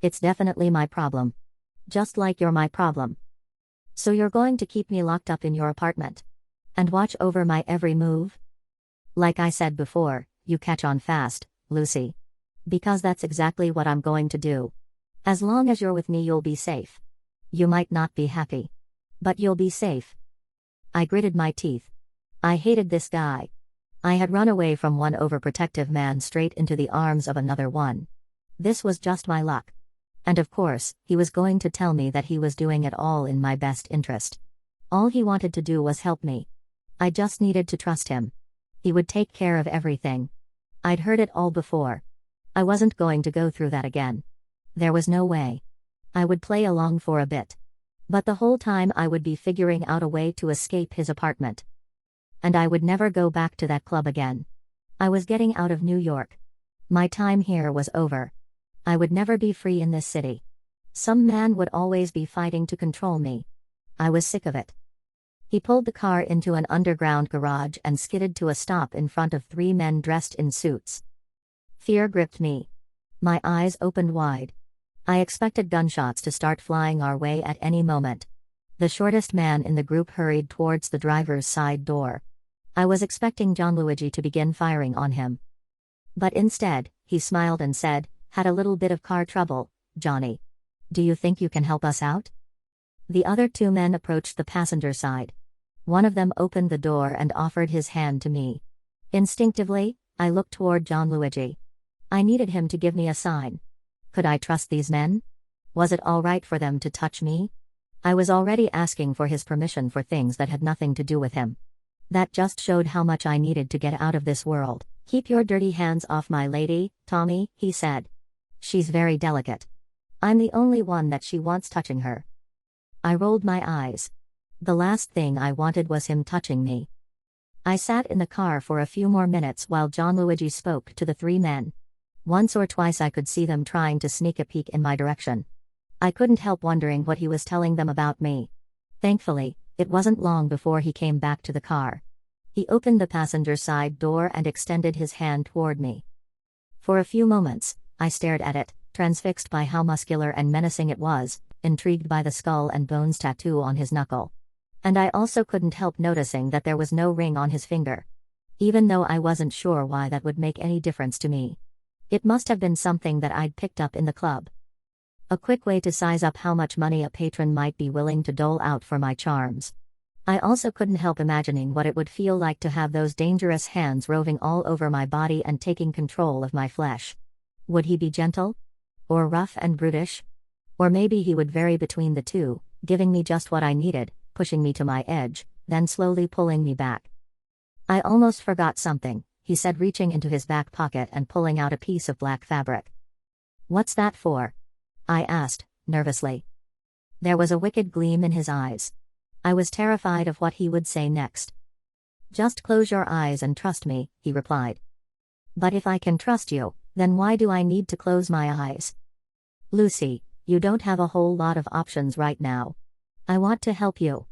It's definitely my problem. Just like you're my problem. So you're going to keep me locked up in your apartment? And watch over my every move?" "Like I said before, you catch on fast, Lucy. Because that's exactly what I'm going to do. As long as you're with me, you'll be safe. You might not be happy. But you'll be safe." I gritted my teeth. I hated this guy. I had run away from one overprotective man straight into the arms of another one. This was just my luck. And of course, he was going to tell me that he was doing it all in my best interest. All he wanted to do was help me. I just needed to trust him. He would take care of everything. I'd heard it all before. I wasn't going to go through that again. There was no way. I would play along for a bit. But the whole time I would be figuring out a way to escape his apartment. And I would never go back to that club again. I was getting out of New York. My time here was over. I would never be free in this city. Some man would always be fighting to control me. I was sick of it. He pulled the car into an underground garage and skidded to a stop in front of 3 men dressed in suits. Fear gripped me. My eyes opened wide. I expected gunshots to start flying our way at any moment. The shortest man in the group hurried towards the driver's side door. I was expecting Gianluigi to begin firing on him. But instead, he smiled and said, "Had a little bit of car trouble, Johnny. Do you think you can help us out?" The other 2 men approached the passenger side. One of them opened the door and offered his hand to me. Instinctively, I looked toward Gianluigi. I needed him to give me a sign. Could I trust these men? Was it all right for them to touch me? I was already asking for his permission for things that had nothing to do with him. That just showed how much I needed to get out of this world. "Keep your dirty hands off my lady, Tommy," he said. "She's very delicate. I'm the only one that she wants touching her." I rolled my eyes. The last thing I wanted was him touching me. I sat in the car for a few more minutes while Gianluigi spoke to the 3 men. Once or twice I could see them trying to sneak a peek in my direction. I couldn't help wondering what he was telling them about me. Thankfully, it wasn't long before he came back to the car. He opened the passenger side door and extended his hand toward me. For a few moments, I stared at it, transfixed by how muscular and menacing it was, intrigued by the skull and bones tattoo on his knuckle. And I also couldn't help noticing that there was no ring on his finger. Even though I wasn't sure why that would make any difference to me. It must have been something that I'd picked up in the club. A quick way to size up how much money a patron might be willing to dole out for my charms. I also couldn't help imagining what it would feel like to have those dangerous hands roving all over my body and taking control of my flesh. Would he be gentle? Or rough and brutish? Or maybe he would vary between the two, giving me just what I needed, pushing me to my edge, then slowly pulling me back. "I almost forgot something," he said, reaching into his back pocket and pulling out a piece of black fabric. "What's that for?" I asked, nervously. There was a wicked gleam in his eyes. I was terrified of what he would say next. "Just close your eyes and trust me," he replied. "But if I can trust you, then why do I need to close my eyes?" "Lucy, you don't have a whole lot of options right now. I want to help you.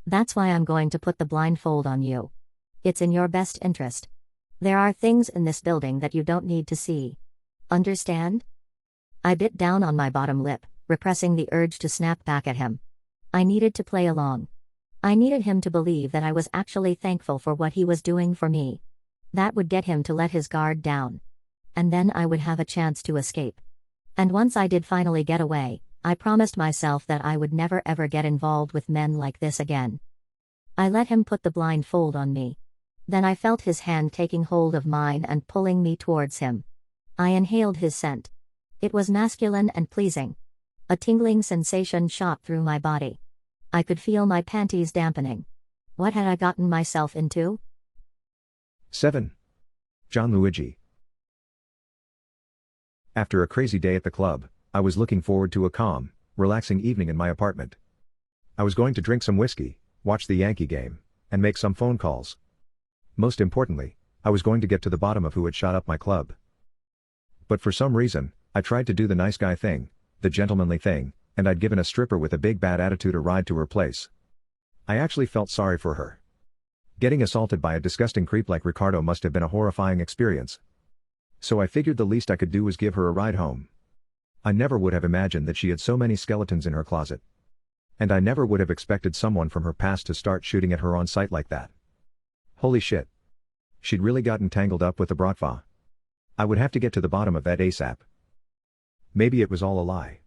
That's why I'm going to put the blindfold on you. It's in your best interest. There are things in this building that you don't need to see. Understand?" I bit down on my bottom lip, repressing the urge to snap back at him. I needed to play along. I needed him to believe that I was actually thankful for what he was doing for me. That would get him to let his guard down. And then I would have a chance to escape. And once I did finally get away, I promised myself that I would never ever get involved with men like this again. I let him put the blindfold on me. Then I felt his hand taking hold of mine and pulling me towards him. I inhaled his scent. It was masculine and pleasing. A tingling sensation shot through my body. I could feel my panties dampening. What had I gotten myself into? 7. Gianluigi. After a crazy day at the club, I was looking forward to a calm, relaxing evening in my apartment. I was going to drink some whiskey, watch the Yankee game, and make some phone calls. Most importantly, I was going to get to the bottom of who had shot up my club. But for some reason, I tried to do the nice guy thing, the gentlemanly thing, and I'd given a stripper with a big bad attitude a ride to her place. I actually felt sorry for her. Getting assaulted by a disgusting creep like Ricardo must have been a horrifying experience. So I figured the least I could do was give her a ride home. I never would have imagined that she had so many skeletons in her closet. And I never would have expected someone from her past to start shooting at her on sight like that. Holy shit. She'd really gotten tangled up with the Bratva. I would have to get to the bottom of that ASAP. Maybe it was all a lie.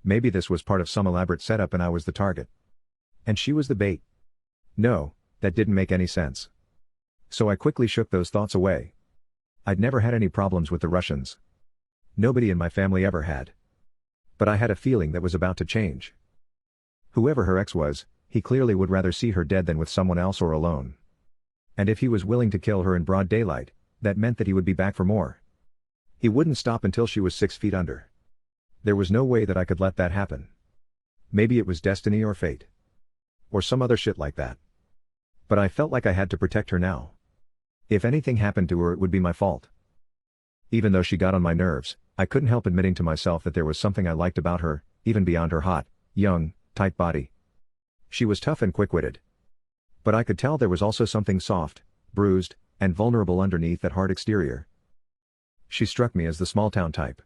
Maybe this was part of some elaborate setup and I was the target. And she was the bait. No, that didn't make any sense. So I quickly shook those thoughts away. I'd never had any problems with the Russians. Nobody in my family ever had. But I had a feeling that was about to change. Whoever her ex was, he clearly would rather see her dead than with someone else or alone. And if he was willing to kill her in broad daylight, that meant that he would be back for more. He wouldn't stop until she was 6 feet under. There was no way that I could let that happen. Maybe it was destiny or fate. Or some other shit like that. But I felt like I had to protect her now. If anything happened to her, it would be my fault. Even though she got on my nerves, I couldn't help admitting to myself that there was something I liked about her, even beyond her hot, young, tight body. She was tough and quick-witted. But I could tell there was also something soft, bruised, and vulnerable underneath that hard exterior. She struck me as the small-town type.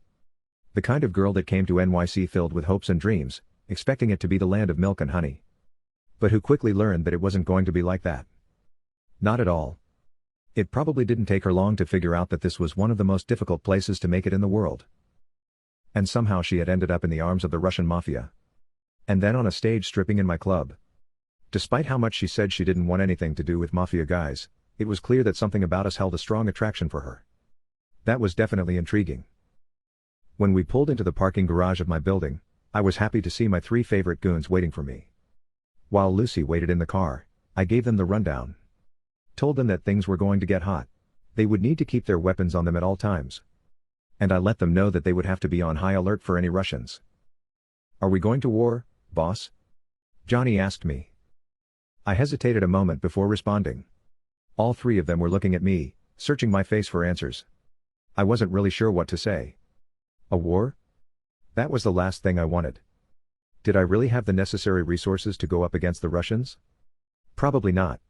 The kind of girl that came to NYC filled with hopes and dreams, expecting it to be the land of milk and honey. But who quickly learned that it wasn't going to be like that. Not at all. It probably didn't take her long to figure out that this was one of the most difficult places to make it in the world. And somehow she had ended up in the arms of the Russian Mafia. And then on a stage stripping in my club. Despite how much she said she didn't want anything to do with Mafia guys, it was clear that something about us held a strong attraction for her. That was definitely intriguing. When we pulled into the parking garage of my building, I was happy to see my 3 favorite goons waiting for me. While Lucy waited in the car, I gave them the rundown. Told them that things were going to get hot. They would need to keep their weapons on them at all times. And I let them know that they would have to be on high alert for any Russians. "Are we going to war, boss?" Johnny asked me. I hesitated a moment before responding. All 3 of them were looking at me, searching my face for answers. I wasn't really sure what to say. A war? That was the last thing I wanted. Did I really have the necessary resources to go up against the Russians? Probably not.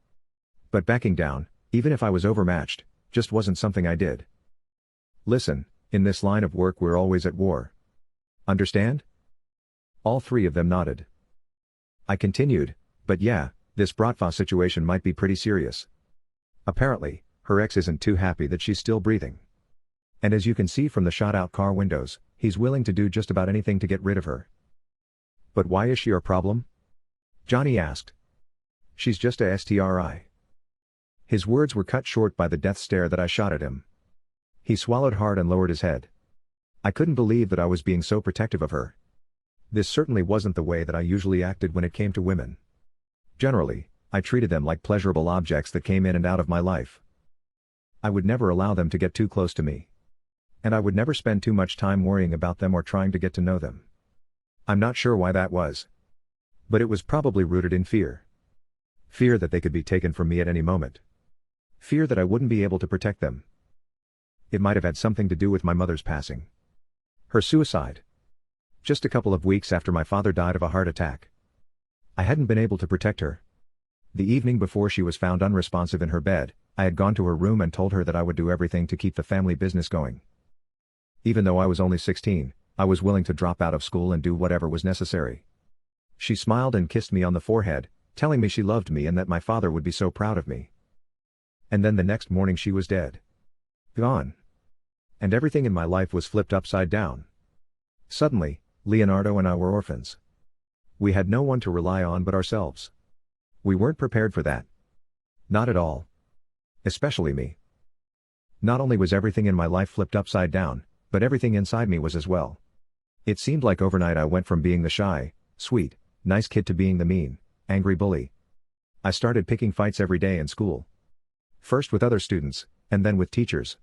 But backing down, even if I was overmatched, just wasn't something I did. Listen, in this line of work we're always at war. Understand? All 3 of them nodded. I continued, but yeah, this Bratva situation might be pretty serious. Apparently, her ex isn't too happy that she's still breathing. And as you can see from the shot-out car windows, he's willing to do just about anything to get rid of her. But why is she our problem? Johnny asked. She's just a STRI. His words were cut short by the death stare that I shot at him. He swallowed hard and lowered his head. I couldn't believe that I was being so protective of her. This certainly wasn't the way that I usually acted when it came to women. Generally, I treated them like pleasurable objects that came in and out of my life. I would never allow them to get too close to me. And I would never spend too much time worrying about them or trying to get to know them. I'm not sure why that was. But it was probably rooted in fear. Fear that they could be taken from me at any moment. Fear that I wouldn't be able to protect them. It might have had something to do with my mother's passing. Her suicide. Just a couple of weeks after my father died of a heart attack. I hadn't been able to protect her. The evening before she was found unresponsive in her bed, I had gone to her room and told her that I would do everything to keep the family business going. Even though I was only 16, I was willing to drop out of school and do whatever was necessary. She smiled and kissed me on the forehead, telling me she loved me and that my father would be so proud of me. And then the next morning she was dead. Gone. And everything in my life was flipped upside down. Suddenly, Leonardo and I were orphans. We had no one to rely on but ourselves. We weren't prepared for that. Not at all. Especially me. Not only was everything in my life flipped upside down, but everything inside me was as well. It seemed like overnight I went from being the shy, sweet, nice kid to being the mean, angry bully. I started picking fights every day in school. First with other students, and then with teachers.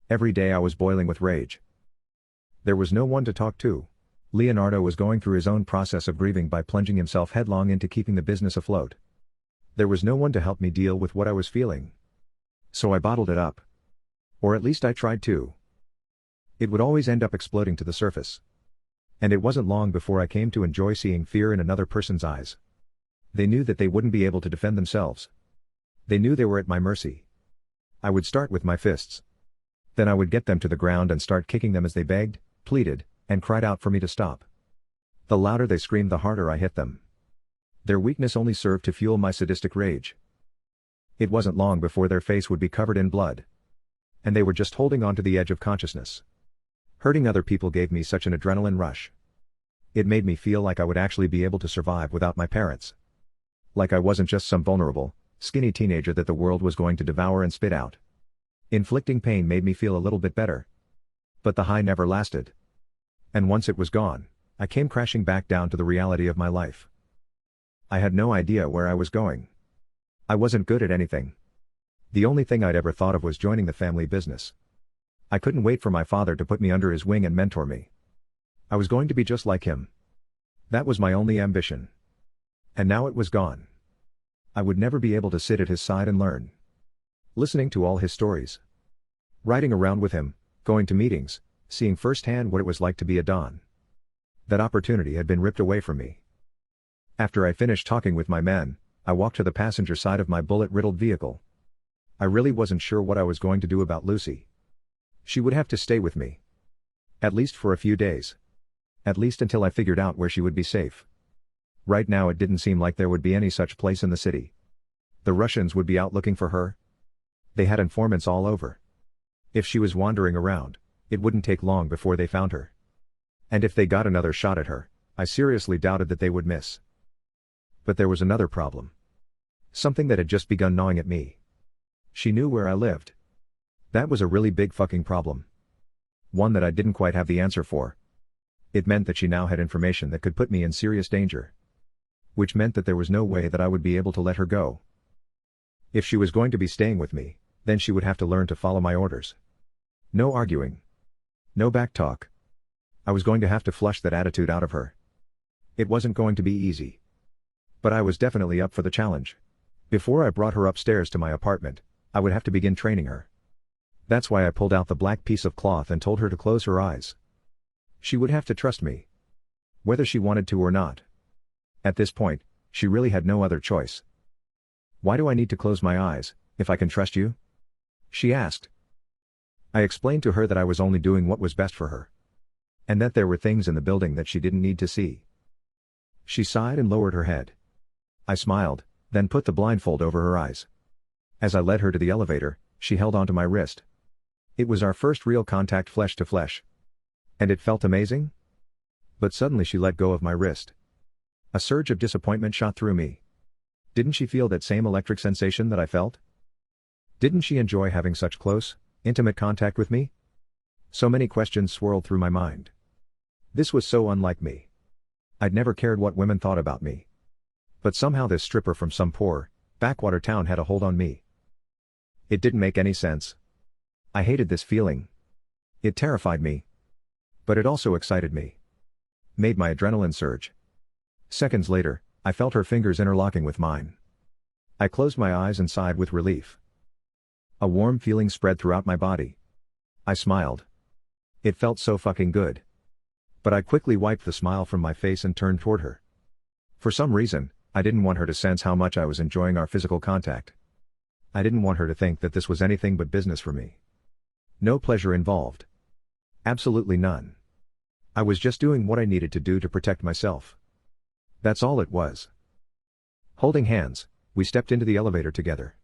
Every day I was boiling with rage. There was no one to talk to. Leonardo was going through his own process of grieving by plunging himself headlong into keeping the business afloat. There was no one to help me deal with what I was feeling. So I bottled it up. Or at least I tried to. It would always end up exploding to the surface. And it wasn't long before I came to enjoy seeing fear in another person's eyes. They knew that they wouldn't be able to defend themselves. They knew they were at my mercy. I would start with my fists. Then I would get them to the ground and start kicking them as they begged, pleaded, and cried out for me to stop. The louder they screamed, the harder I hit them. Their weakness only served to fuel my sadistic rage. It wasn't long before their face would be covered in blood. And they were just holding on to the edge of consciousness. Hurting other people gave me such an adrenaline rush. It made me feel like I would actually be able to survive without my parents. Like I wasn't just some vulnerable, skinny teenager that the world was going to devour and spit out. Inflicting pain made me feel a little bit better. But the high never lasted. And once it was gone, I came crashing back down to the reality of my life. I had no idea where I was going. I wasn't good at anything. The only thing I'd ever thought of was joining the family business. I couldn't wait for my father to put me under his wing and mentor me. I was going to be just like him. That was my only ambition. And now it was gone. I would never be able to sit at his side and learn. Listening to all his stories. Riding around with him, going to meetings, seeing firsthand what it was like to be a Don. That opportunity had been ripped away from me. After I finished talking with my men, I walked to the passenger side of my bullet-riddled vehicle. I really wasn't sure what I was going to do about Lucy. She would have to stay with me. At least for a few days. At least until I figured out where she would be safe. Right now it didn't seem like there would be any such place in the city. The Russians would be out looking for her. They had informants all over. If she was wandering around, it wouldn't take long before they found her. And if they got another shot at her, I seriously doubted that they would miss. But there was another problem. Something that had just begun gnawing at me. She knew where I lived. That was a really big fucking problem. One that I didn't quite have the answer for. It meant that she now had information that could put me in serious danger. Which meant that there was no way that I would be able to let her go. If she was going to be staying with me, then she would have to learn to follow my orders. No arguing. No backtalk. I was going to have to flush that attitude out of her. It wasn't going to be easy. But I was definitely up for the challenge. Before I brought her upstairs to my apartment, I would have to begin training her. That's why I pulled out the black piece of cloth and told her to close her eyes. She would have to trust me. Whether she wanted to or not. At this point, she really had no other choice. "Why do I need to close my eyes, if I can trust you?" she asked. I explained to her that I was only doing what was best for her. And that there were things in the building that she didn't need to see. She sighed and lowered her head. I smiled, then put the blindfold over her eyes. As I led her to the elevator, she held onto my wrist. It was our first real contact flesh to flesh. And it felt amazing? But suddenly she let go of my wrist. A surge of disappointment shot through me. Didn't she feel that same electric sensation that I felt? Didn't she enjoy having such close, intimate contact with me? So many questions swirled through my mind. This was so unlike me. I'd never cared what women thought about me. But somehow this stripper from some poor, backwater town had a hold on me. It didn't make any sense. I hated this feeling. It terrified me. But it also excited me. Made my adrenaline surge. Seconds later, I felt her fingers interlocking with mine. I closed my eyes and sighed with relief. A warm feeling spread throughout my body. I smiled. It felt so fucking good. But I quickly wiped the smile from my face and turned toward her. For some reason, I didn't want her to sense how much I was enjoying our physical contact. I didn't want her to think that this was anything but business for me. No pleasure involved. Absolutely none. I was just doing what I needed to do to protect myself. That's all it was. Holding hands, we stepped into the elevator together.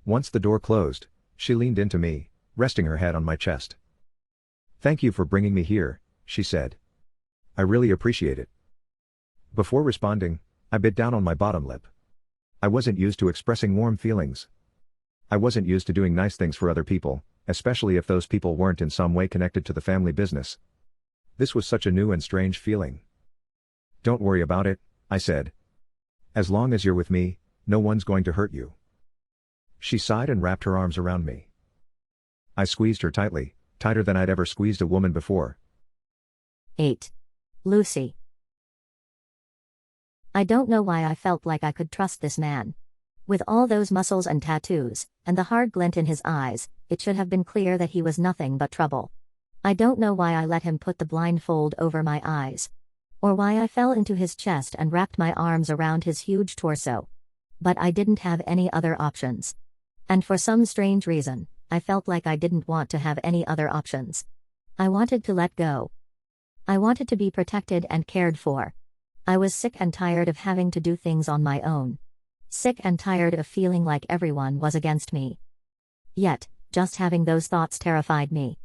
Once the door closed, she leaned into me, resting her head on my chest. "Thank you for bringing me here," she said. "I really appreciate it." Before responding, I bit down on my bottom lip. I wasn't used to expressing warm feelings. I wasn't used to doing nice things for other people, especially if those people weren't in some way connected to the family business. This was such a new and strange feeling. "Don't worry about it," I said. "As long as you're with me, no one's going to hurt you." She sighed and wrapped her arms around me. I squeezed her tightly, tighter than I'd ever squeezed a woman before. 8. Lucy. I don't know why I felt like I could trust this man. With all those muscles and tattoos, and the hard glint in his eyes, it should have been clear that he was nothing but trouble. I don't know why I let him put the blindfold over my eyes. Or why I fell into his chest and wrapped my arms around his huge torso. But I didn't have any other options. And for some strange reason, I felt like I didn't want to have any other options. I wanted to let go. I wanted to be protected and cared for. I was sick and tired of having to do things on my own. Sick and tired of feeling like everyone was against me. Yet, just having those thoughts terrified me.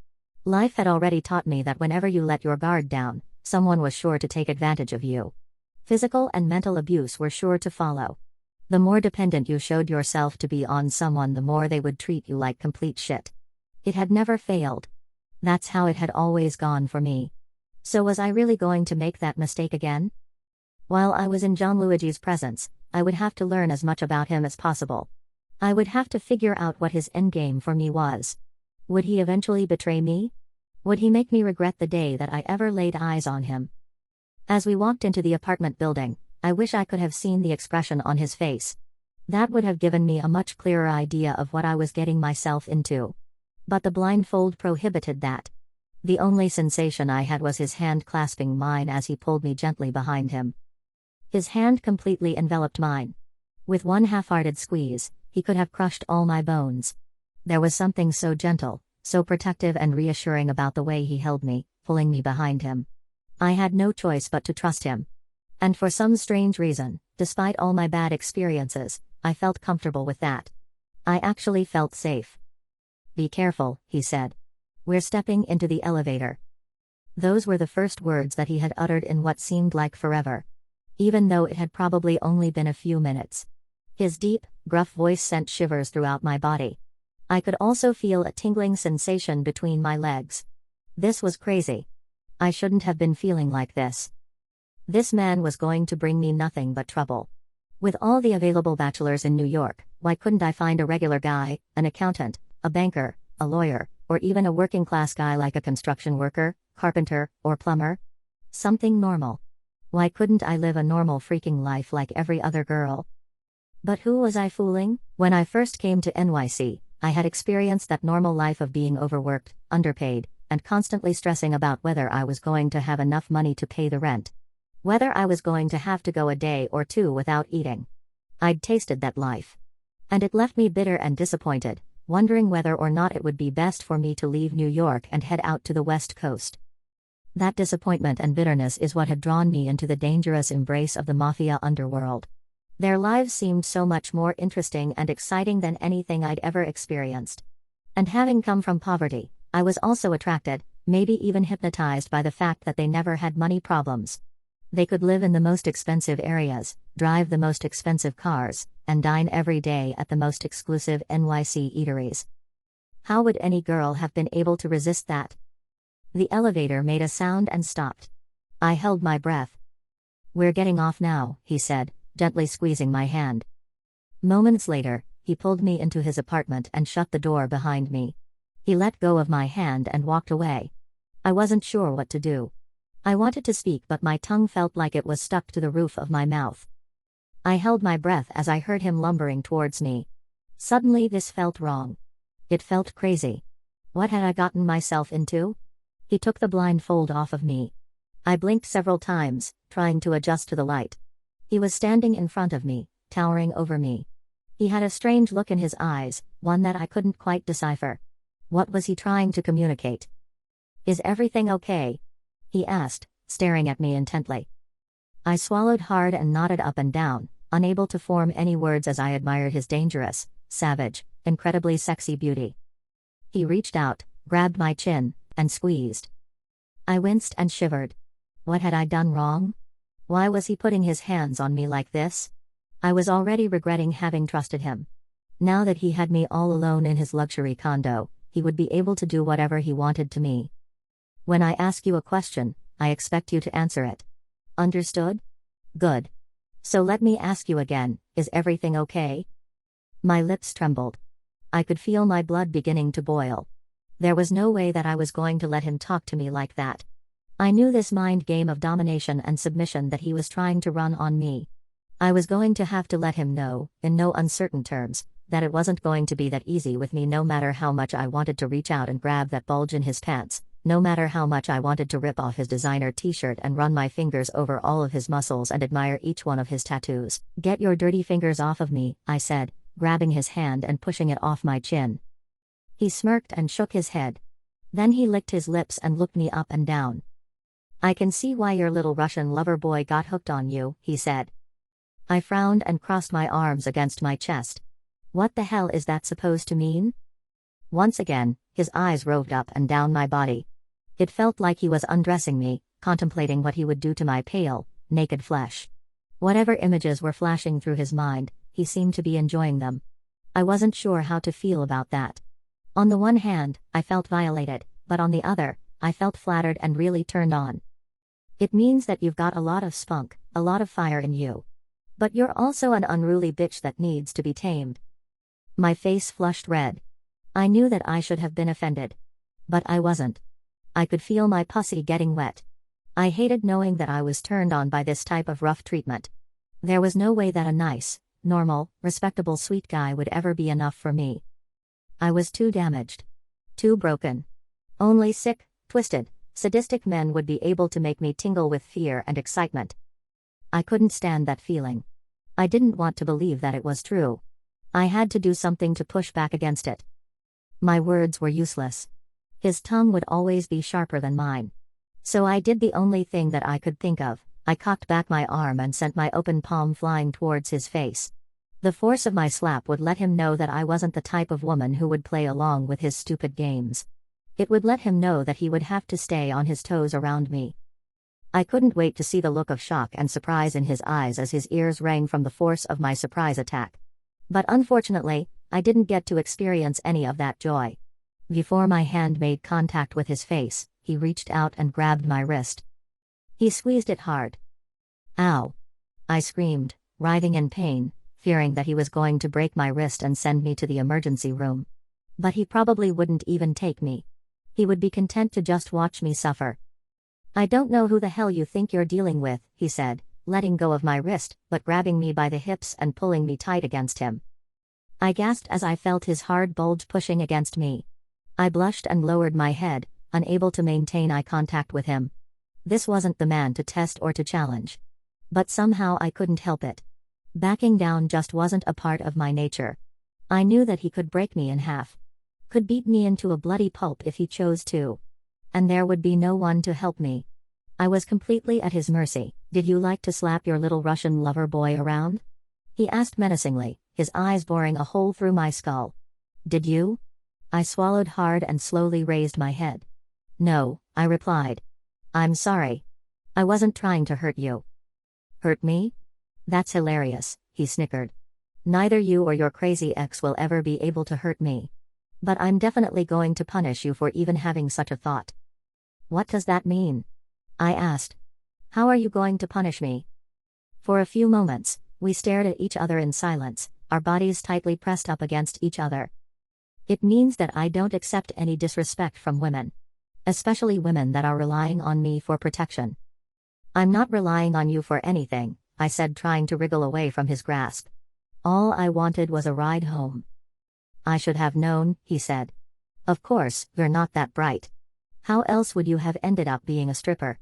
Life had already taught me that whenever you let your guard down, someone was sure to take advantage of you. Physical and mental abuse were sure to follow. The more dependent you showed yourself to be on someone, the more they would treat you like complete shit. It had never failed. That's how it had always gone for me. So was I really going to make that mistake again? While I was in Gianluigi's presence, I would have to learn as much about him as possible. I would have to figure out what his endgame for me was. Would he eventually betray me? Would he make me regret the day that I ever laid eyes on him? As we walked into the apartment building, I wish I could have seen the expression on his face. That would have given me a much clearer idea of what I was getting myself into. But the blindfold prohibited that. The only sensation I had was his hand clasping mine as he pulled me gently behind him. His hand completely enveloped mine. With one half-hearted squeeze, he could have crushed all my bones. There was something so gentle, so protective and reassuring about the way he held me, pulling me behind him. I had no choice but to trust him. And for some strange reason, despite all my bad experiences, I felt comfortable with that. I actually felt safe. "Be careful," he said. "We're stepping into the elevator." Those were the first words that he had uttered in what seemed like forever. Even though it had probably only been a few minutes. His deep, gruff voice sent shivers throughout my body. I could also feel a tingling sensation between my legs. This was crazy. I shouldn't have been feeling like this. This man was going to bring me nothing but trouble. With all the available bachelors in New York, why couldn't I find a regular guy, an accountant, a banker, a lawyer, or even a working-class guy like a construction worker, carpenter, or plumber? Something normal. Why couldn't I live a normal freaking life like every other girl? But who was I fooling? When I first came to NYC, I had experienced that normal life of being overworked, underpaid, and constantly stressing about whether I was going to have enough money to pay the rent. Whether I was going to have to go a day or two without eating. I'd tasted that life. And it left me bitter and disappointed, wondering whether or not it would be best for me to leave New York and head out to the West Coast. That disappointment and bitterness is what had drawn me into the dangerous embrace of the Mafia underworld. Their lives seemed so much more interesting and exciting than anything I'd ever experienced. And having come from poverty, I was also attracted, maybe even hypnotized by the fact that they never had money problems. They could live in the most expensive areas, drive the most expensive cars, and dine every day at the most exclusive NYC eateries. How would any girl have been able to resist that? The elevator made a sound and stopped. I held my breath. "We're getting off now," he said, gently squeezing my hand. Moments later, he pulled me into his apartment and shut the door behind me. He let go of my hand and walked away. I wasn't sure what to do. I wanted to speak, but my tongue felt like it was stuck to the roof of my mouth. I held my breath as I heard him lumbering towards me. Suddenly this felt wrong. It felt crazy. What had I gotten myself into? He took the blindfold off of me. I blinked several times, trying to adjust to the light. He was standing in front of me, towering over me. He had a strange look in his eyes, one that I couldn't quite decipher. What was he trying to communicate? "Is everything okay?" he asked, staring at me intently. I swallowed hard and nodded up and down, unable to form any words as I admired his dangerous, savage, incredibly sexy beauty. He reached out, grabbed my chin, and squeezed. I winced and shivered. What had I done wrong? Why was he putting his hands on me like this? I was already regretting having trusted him. Now that he had me all alone in his luxury condo, he would be able to do whatever he wanted to me. When I ask you a question, I expect you to answer it. Understood? Good. So let me ask you again, is everything okay? My lips trembled. I could feel my blood beginning to boil. There was no way that I was going to let him talk to me like that. I knew this mind game of domination and submission that he was trying to run on me. I was going to have to let him know, in no uncertain terms, that it wasn't going to be that easy with me no matter how much I wanted to reach out and grab that bulge in his pants, no matter how much I wanted to rip off his designer t-shirt and run my fingers over all of his muscles and admire each one of his tattoos. Get your dirty fingers off of me, I said, grabbing his hand and pushing it off my chin. He smirked and shook his head. Then he licked his lips and looked me up and down. I can see why your little Russian lover boy got hooked on you, he said. I frowned and crossed my arms against my chest. What the hell is that supposed to mean? Once again, his eyes roved up and down my body. It felt like he was undressing me, contemplating what he would do to my pale, naked flesh. Whatever images were flashing through his mind, he seemed to be enjoying them. I wasn't sure how to feel about that. On the one hand, I felt violated, but on the other, I felt flattered and really turned on. It means that you've got a lot of spunk, a lot of fire in you. But you're also an unruly bitch that needs to be tamed. My face flushed red. I knew that I should have been offended. But I wasn't. I could feel my pussy getting wet. I hated knowing that I was turned on by this type of rough treatment. There was no way that a nice, normal, respectable sweet guy would ever be enough for me. I was too damaged. Too broken. Only sick, twisted, sadistic men would be able to make me tingle with fear and excitement. I couldn't stand that feeling. I didn't want to believe that it was true. I had to do something to push back against it. My words were useless. His tongue would always be sharper than mine. So I did the only thing that I could think of. I cocked back my arm and sent my open palm flying towards his face. The force of my slap would let him know that I wasn't the type of woman who would play along with his stupid games. It would let him know that he would have to stay on his toes around me. I couldn't wait to see the look of shock and surprise in his eyes as his ears rang from the force of my surprise attack. But unfortunately, I didn't get to experience any of that joy. Before my hand made contact with his face, he reached out and grabbed my wrist. He squeezed it hard. Ow! I screamed, writhing in pain, fearing that he was going to break my wrist and send me to the emergency room. But he probably wouldn't even take me. He would be content to just watch me suffer. I don't know who the hell you think you're dealing with, he said, letting go of my wrist, but grabbing me by the hips and pulling me tight against him. I gasped as I felt his hard bulge pushing against me. I blushed and lowered my head, unable to maintain eye contact with him. This wasn't the man to test or to challenge. But somehow I couldn't help it. Backing down just wasn't a part of my nature. I knew that he could break me in half. Could beat me into a bloody pulp if he chose to. And there would be no one to help me. I was completely at his mercy. Did you like to slap your little Russian lover boy around? He asked menacingly, his eyes boring a hole through my skull. Did you? I swallowed hard and slowly raised my head. No, I replied. I'm sorry. I wasn't trying to hurt you. Hurt me? That's hilarious, he snickered. Neither you or your crazy ex will ever be able to hurt me. But I'm definitely going to punish you for even having such a thought. What does that mean? I asked. How are you going to punish me? For a few moments, we stared at each other in silence, our bodies tightly pressed up against each other. It means that I don't accept any disrespect from women. Especially women that are relying on me for protection. I'm not relying on you for anything, I said, trying to wriggle away from his grasp. All I wanted was a ride home. I should have known, he said. Of course, you're not that bright. How else would you have ended up being a stripper?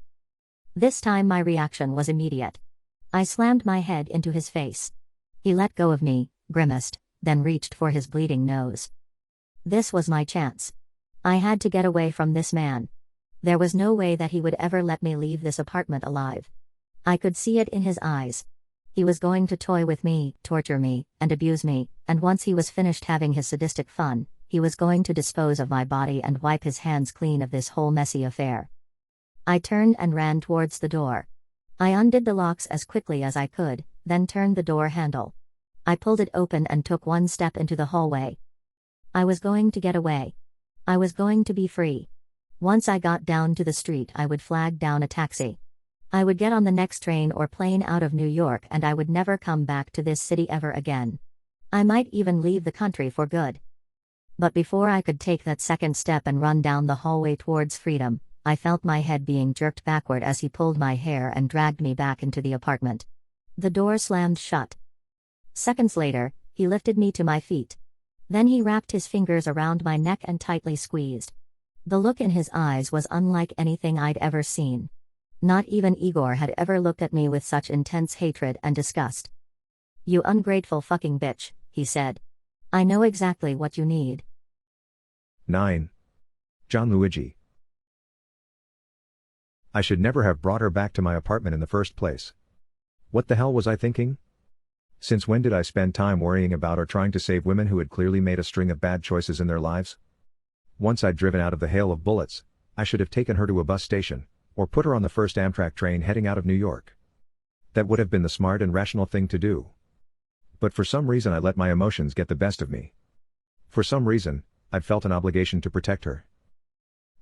This time my reaction was immediate. I slammed my head into his face. He let go of me, grimaced, then reached for his bleeding nose. This was my chance. I had to get away from this man. There was no way that he would ever let me leave this apartment alive. I could see it in his eyes. He was going to toy with me, torture me, and abuse me, and once he was finished having his sadistic fun, he was going to dispose of my body and wipe his hands clean of this whole messy affair. I turned and ran towards the door. I undid the locks as quickly as I could, then turned the door handle. I pulled it open and took one step into the hallway. I was going to get away. I was going to be free. Once I got down to the street, I would flag down a taxi. I would get on the next train or plane out of New York, and I would never come back to this city ever again. I might even leave the country for good. But before I could take that second step and run down the hallway towards freedom, I felt my head being jerked backward as he pulled my hair and dragged me back into the apartment. The door slammed shut. Seconds later, he lifted me to my feet. Then he wrapped his fingers around my neck and tightly squeezed. The look in his eyes was unlike anything I'd ever seen. Not even Igor had ever looked at me with such intense hatred and disgust. "You ungrateful fucking bitch," he said. "I know exactly what you need." 9. Gianluigi. I should never have brought her back to my apartment in the first place. What the hell was I thinking? Since when did I spend time worrying about or trying to save women who had clearly made a string of bad choices in their lives? Once I'd driven out of the hail of bullets, I should have taken her to a bus station, or put her on the first Amtrak train heading out of New York. That would have been the smart and rational thing to do. But for some reason I let my emotions get the best of me. For some reason, I'd felt an obligation to protect her.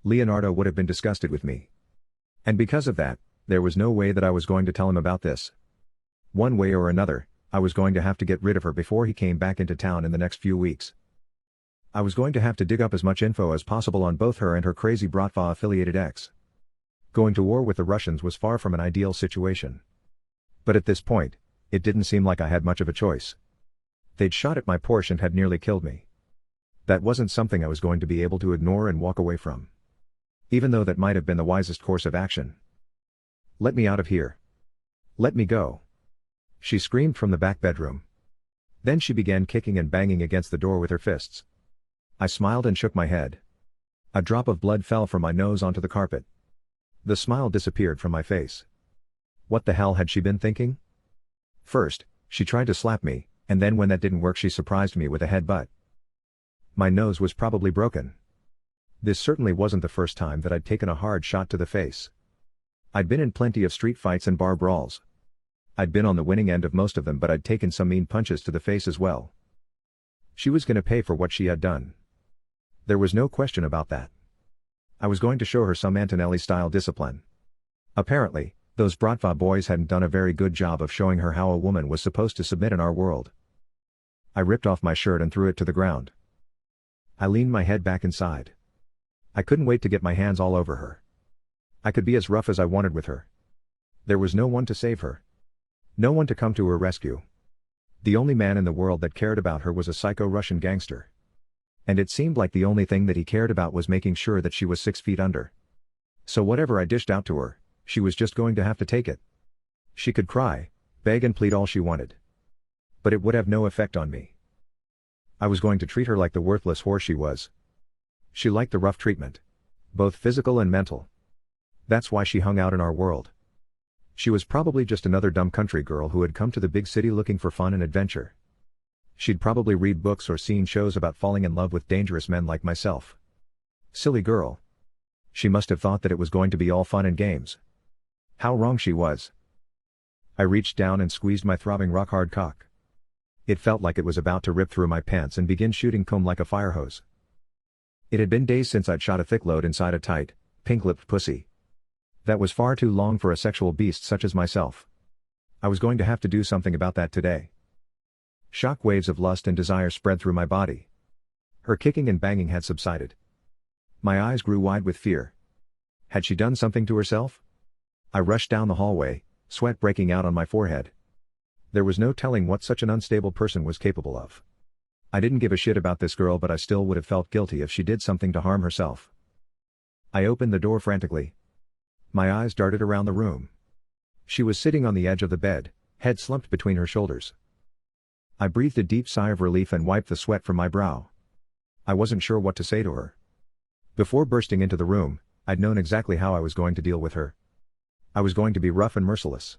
Leonardo would have been disgusted with me. And because of that, there was no way that I was going to tell him about this. One way or another, I was going to have to get rid of her before he came back into town in the next few weeks. I was going to have to dig up as much info as possible on both her and her crazy Bratva-affiliated ex. Going to war with the Russians was far from an ideal situation. But at this point, it didn't seem like I had much of a choice. They'd shot at my Porsche and had nearly killed me. That wasn't something I was going to be able to ignore and walk away from. Even though that might have been the wisest course of action. "Let me out of here. Let me go," she screamed from the back bedroom. Then she began kicking and banging against the door with her fists. I smiled and shook my head. A drop of blood fell from my nose onto the carpet. The smile disappeared from my face. What the hell had she been thinking? First, she tried to slap me, and then when that didn't work she surprised me with a headbutt. My nose was probably broken. This certainly wasn't the first time that I'd taken a hard shot to the face. I'd been in plenty of street fights and bar brawls. I'd been on the winning end of most of them, but I'd taken some mean punches to the face as well. She was going to pay for what she had done. There was no question about that. I was going to show her some Antonelli-style discipline. Apparently, those Bratva boys hadn't done a very good job of showing her how a woman was supposed to submit in our world. I ripped off my shirt and threw it to the ground. I leaned my head back inside. I couldn't wait to get my hands all over her. I could be as rough as I wanted with her. There was no one to save her. No one to come to her rescue. The only man in the world that cared about her was a psycho Russian gangster. And it seemed like the only thing that he cared about was making sure that she was 6 feet under. So whatever I dished out to her, she was just going to have to take it. She could cry, beg and plead all she wanted. But it would have no effect on me. I was going to treat her like the worthless whore she was. She liked the rough treatment. Both physical and mental. That's why she hung out in our world. She was probably just another dumb country girl who had come to the big city looking for fun and adventure. She'd probably read books or seen shows about falling in love with dangerous men like myself. Silly girl. She must have thought that it was going to be all fun and games. How wrong she was. I reached down and squeezed my throbbing rock-hard cock. It felt like it was about to rip through my pants and begin shooting comb like a fire hose. It had been days since I'd shot a thick load inside a tight, pink-lipped pussy. That was far too long for a sexual beast such as myself. I was going to have to do something about that today. Shock waves of lust and desire spread through my body. Her kicking and banging had subsided. My eyes grew wide with fear. Had she done something to herself? I rushed down the hallway, sweat breaking out on my forehead. There was no telling what such an unstable person was capable of. I didn't give a shit about this girl, but I still would have felt guilty if she did something to harm herself. I opened the door frantically. My eyes darted around the room. She was sitting on the edge of the bed, head slumped between her shoulders. I breathed a deep sigh of relief and wiped the sweat from my brow. I wasn't sure what to say to her. Before bursting into the room, I'd known exactly how I was going to deal with her. I was going to be rough and merciless.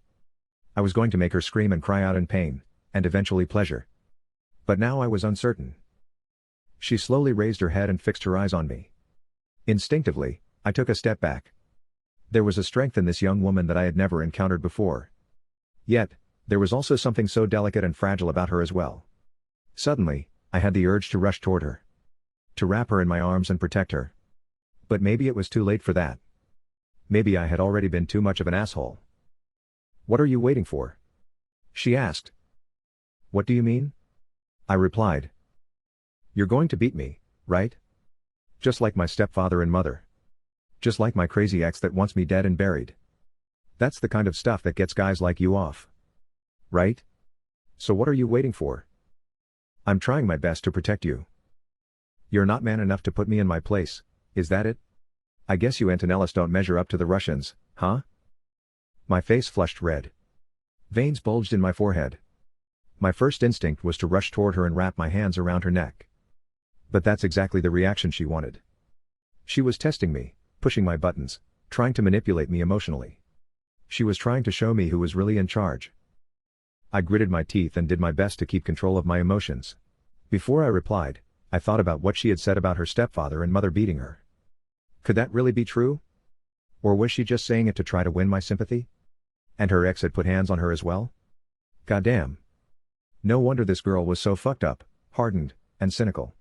I was going to make her scream and cry out in pain, and eventually pleasure. But now I was uncertain. She slowly raised her head and fixed her eyes on me. Instinctively, I took a step back. There was a strength in this young woman that I had never encountered before. Yet, There was also something so delicate and fragile about her as well. Suddenly, I had the urge to rush toward her. To wrap her in my arms and protect her. But maybe it was too late for that. Maybe I had already been too much of an asshole. "What are you waiting for?" she asked. "What do you mean?" I replied. "You're going to beat me, right? Just like my stepfather and mother. Just like my crazy ex that wants me dead and buried. That's the kind of stuff that gets guys like you off. Right? So what are you waiting for? I'm trying my best to protect you. You're not man enough to put me in my place, is that it? I guess you Antonellis don't measure up to the Russians, huh?" My face flushed red. Veins bulged in my forehead. My first instinct was to rush toward her and wrap my hands around her neck. But that's exactly the reaction she wanted. She was testing me, pushing my buttons, trying to manipulate me emotionally. She was trying to show me who was really in charge. I gritted my teeth and did my best to keep control of my emotions. Before I replied, I thought about what she had said about her stepfather and mother beating her. Could that really be true? Or was she just saying it to try to win my sympathy? And her ex had put hands on her as well? Goddamn. No wonder this girl was so fucked up, hardened, and cynical.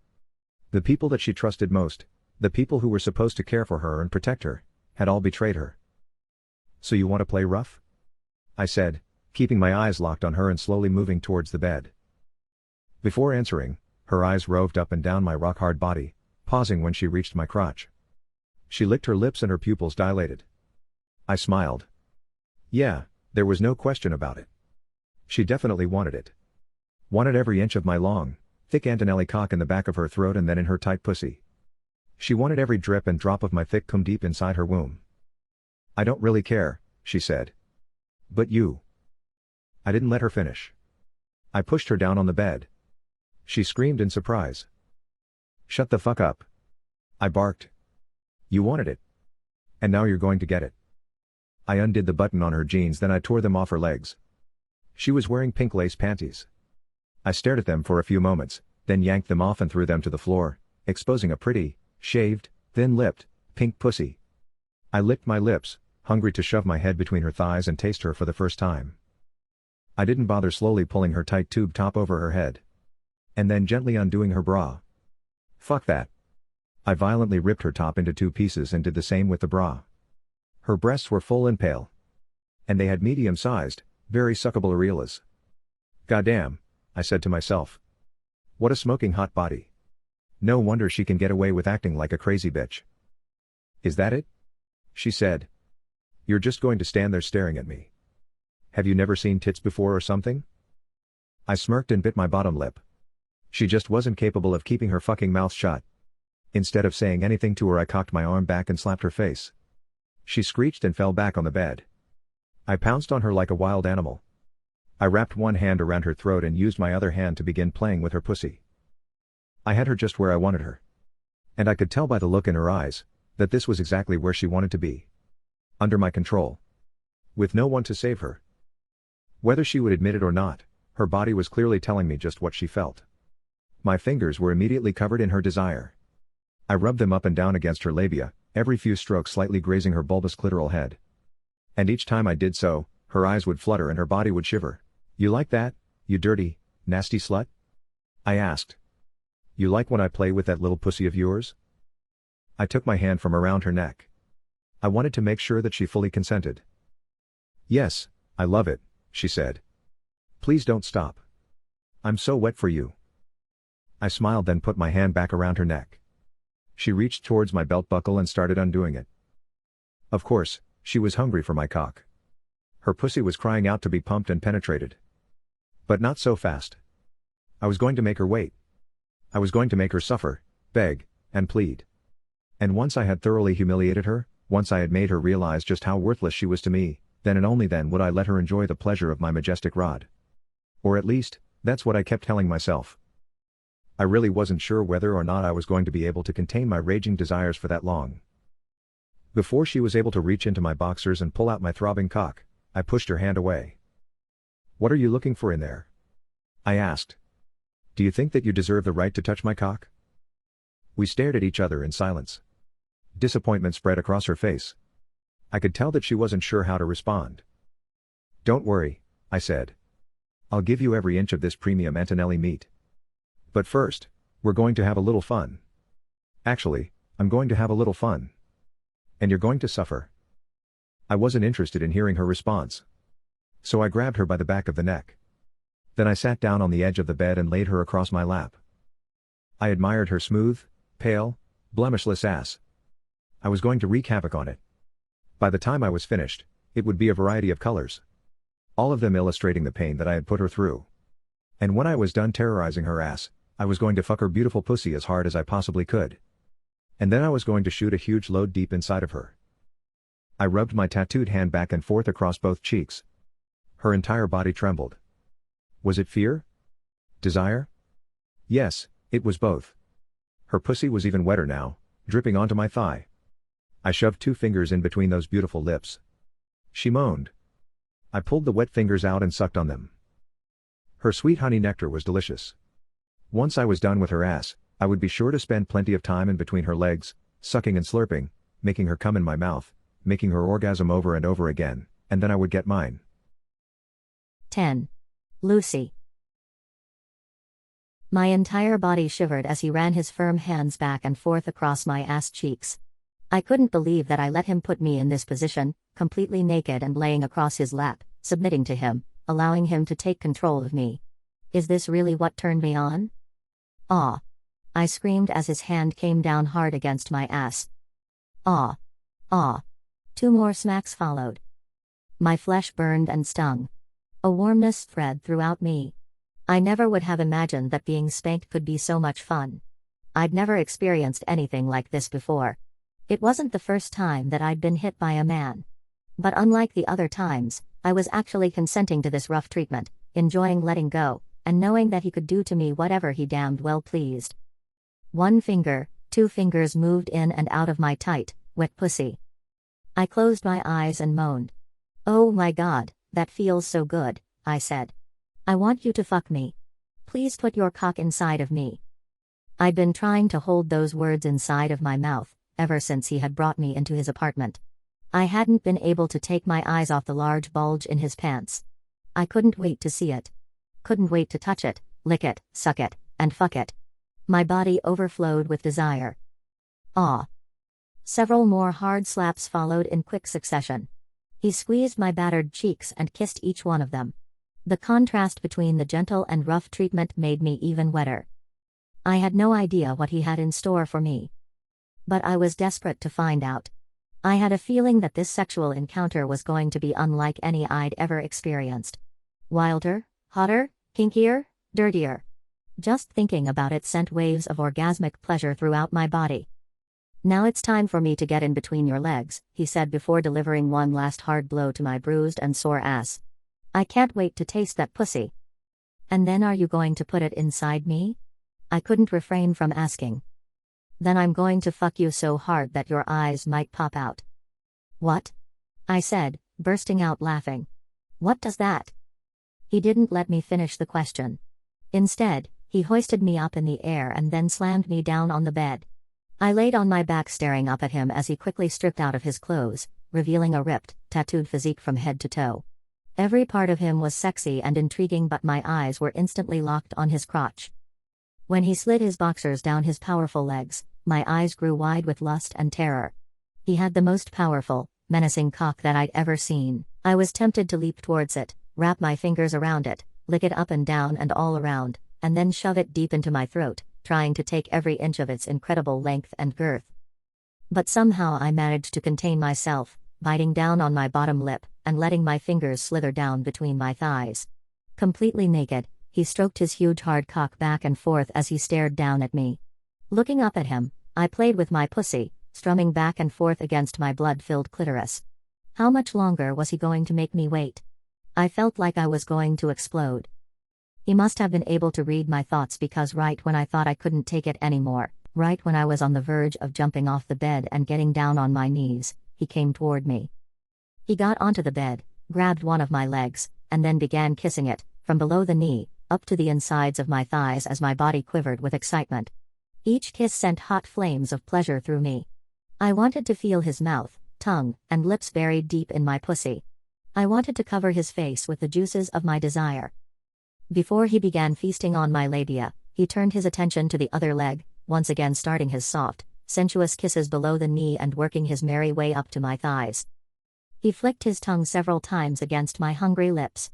The people that she trusted most, the people who were supposed to care for her and protect her, had all betrayed her. "So you want to play rough?" I said, keeping my eyes locked on her and slowly moving towards the bed. Before answering, her eyes roved up and down my rock-hard body, pausing when she reached my crotch. She licked her lips and her pupils dilated. I smiled. Yeah, there was no question about it. She definitely wanted it. Wanted every inch of my long, thick Antonelli cock in the back of her throat and then in her tight pussy. She wanted every drip and drop of my thick cum deep inside her womb. "I don't really care," she said. "But you." I didn't let her finish. I pushed her down on the bed. She screamed in surprise. "Shut the fuck up," I barked. "You wanted it. And now you're going to get it." I undid the button on her jeans, then I tore them off her legs. She was wearing pink lace panties. I stared at them for a few moments, then yanked them off and threw them to the floor, exposing a pretty, shaved, thin-lipped, pink pussy. I licked my lips, hungry to shove my head between her thighs and taste her for the first time. I didn't bother slowly pulling her tight tube top over her head. And then gently undoing her bra. Fuck that. I violently ripped her top into two pieces and did the same with the bra. Her breasts were full and pale. And they had medium-sized, very suckable areolas. "Goddamn," I said to myself. "What a smoking hot body. No wonder she can get away with acting like a crazy bitch." "Is that it?" she said. "You're just going to stand there staring at me. Have you never seen tits before or something?" I smirked and bit my bottom lip. She just wasn't capable of keeping her fucking mouth shut. Instead of saying anything to her, I cocked my arm back and slapped her face. She screeched and fell back on the bed. I pounced on her like a wild animal. I wrapped one hand around her throat and used my other hand to begin playing with her pussy. I had her just where I wanted her. And I could tell by the look in her eyes, that this was exactly where she wanted to be. Under my control. With no one to save her. Whether she would admit it or not, her body was clearly telling me just what she felt. My fingers were immediately covered in her desire. I rubbed them up and down against her labia, every few strokes slightly grazing her bulbous clitoral head. And each time I did so, her eyes would flutter and her body would shiver. "You like that, you dirty, nasty slut?" I asked. "You like when I play with that little pussy of yours?" I took my hand from around her neck. I wanted to make sure that she fully consented. "Yes, I love it," she said. "Please don't stop. I'm so wet for you." I smiled, then put my hand back around her neck. She reached towards my belt buckle and started undoing it. Of course, she was hungry for my cock. Her pussy was crying out to be pumped and penetrated. But not so fast. I was going to make her wait. I was going to make her suffer, beg, and plead. And once I had thoroughly humiliated her, once I had made her realize just how worthless she was to me, then and only then would I let her enjoy the pleasure of my majestic rod. Or at least, that's what I kept telling myself. I really wasn't sure whether or not I was going to be able to contain my raging desires for that long. Before she was able to reach into my boxers and pull out my throbbing cock, I pushed her hand away. "What are you looking for in there?" I asked. "Do you think that you deserve the right to touch my cock?" We stared at each other in silence. Disappointment spread across her face. I could tell that she wasn't sure how to respond. "Don't worry," I said. I'll give you every inch of this premium Antonelli meat. But first, we're going to have a little fun. Actually, I'm going to have a little fun. And you're going to suffer. I wasn't interested in hearing her response. So I grabbed her by the back of the neck. Then I sat down on the edge of the bed and laid her across my lap. I admired her smooth, pale, blemishless ass. I was going to wreak havoc on it. By the time I was finished, it would be a variety of colors. All of them illustrating the pain that I had put her through. And when I was done terrorizing her ass, I was going to fuck her beautiful pussy as hard as I possibly could. And then I was going to shoot a huge load deep inside of her. I rubbed my tattooed hand back and forth across both cheeks. Her entire body trembled. Was it fear? Desire? Yes, it was both. Her pussy was even wetter now, dripping onto my thigh. I shoved 2 fingers in between those beautiful lips. She moaned. I pulled the wet fingers out and sucked on them. Her sweet honey nectar was delicious. Once I was done with her ass, I would be sure to spend plenty of time in between her legs, sucking and slurping, making her come in my mouth, making her orgasm over and over again, and then I would get mine. 10. Lucy. My entire body shivered as he ran his firm hands back and forth across my ass cheeks. I couldn't believe that I let him put me in this position, completely naked and laying across his lap, submitting to him, allowing him to take control of me. Is this really what turned me on? Ah! I screamed as his hand came down hard against my ass. Ah! Ah! 2 more smacks followed. My flesh burned and stung. A warmness spread throughout me. I never would have imagined that being spanked could be so much fun. I'd never experienced anything like this before. It wasn't the first time that I'd been hit by a man. But unlike the other times, I was actually consenting to this rough treatment, enjoying letting go, and knowing that he could do to me whatever he damned well pleased. 1 finger, 2 fingers moved in and out of my tight, wet pussy. I closed my eyes and moaned. "Oh my God, that feels so good," I said. "I want you to fuck me. Please put your cock inside of me." I'd been trying to hold those words inside of my mouth, ever since he had brought me into his apartment. I hadn't been able to take my eyes off the large bulge in his pants. I couldn't wait to see it. Couldn't wait to touch it, lick it, suck it, and fuck it. My body overflowed with desire. Ah! Several more hard slaps followed in quick succession. He squeezed my battered cheeks and kissed each one of them. The contrast between the gentle and rough treatment made me even wetter. I had no idea what he had in store for me. But I was desperate to find out. I had a feeling that this sexual encounter was going to be unlike any I'd ever experienced. Wilder, hotter, kinkier, dirtier. Just thinking about it sent waves of orgasmic pleasure throughout my body. "Now it's time for me to get in between your legs," he said before delivering one last hard blow to my bruised and sore ass. "I can't wait to taste that pussy." "And then are you going to put it inside me?" I couldn't refrain from asking. "Then I'm going to fuck you so hard that your eyes might pop out." "What?" I said, bursting out laughing. "What does that?" He didn't let me finish the question. Instead, he hoisted me up in the air and then slammed me down on the bed. I laid on my back staring up at him as he quickly stripped out of his clothes, revealing a ripped, tattooed physique from head to toe. Every part of him was sexy and intriguing, but my eyes were instantly locked on his crotch. When he slid his boxers down his powerful legs, my eyes grew wide with lust and terror. He had the most powerful, menacing cock that I'd ever seen. I was tempted to leap towards it, wrap my fingers around it, lick it up and down and all around, and then shove it deep into my throat, trying to take every inch of its incredible length and girth. But somehow I managed to contain myself, biting down on my bottom lip, and letting my fingers slither down between my thighs. Completely naked, he stroked his huge hard cock back and forth as he stared down at me. Looking up at him, I played with my pussy, strumming back and forth against my blood-filled clitoris. How much longer was he going to make me wait? I felt like I was going to explode. He must have been able to read my thoughts, because right when I thought I couldn't take it anymore, right when I was on the verge of jumping off the bed and getting down on my knees, he came toward me. He got onto the bed, grabbed one of my legs, and then began kissing it, from below the knee, up to the insides of my thighs as my body quivered with excitement. Each kiss sent hot flames of pleasure through me. I wanted to feel his mouth, tongue, and lips buried deep in my pussy. I wanted to cover his face with the juices of my desire. Before he began feasting on my labia, he turned his attention to the other leg, once again starting his soft, sensuous kisses below the knee and working his merry way up to my thighs. He flicked his tongue several times against my hungry lips.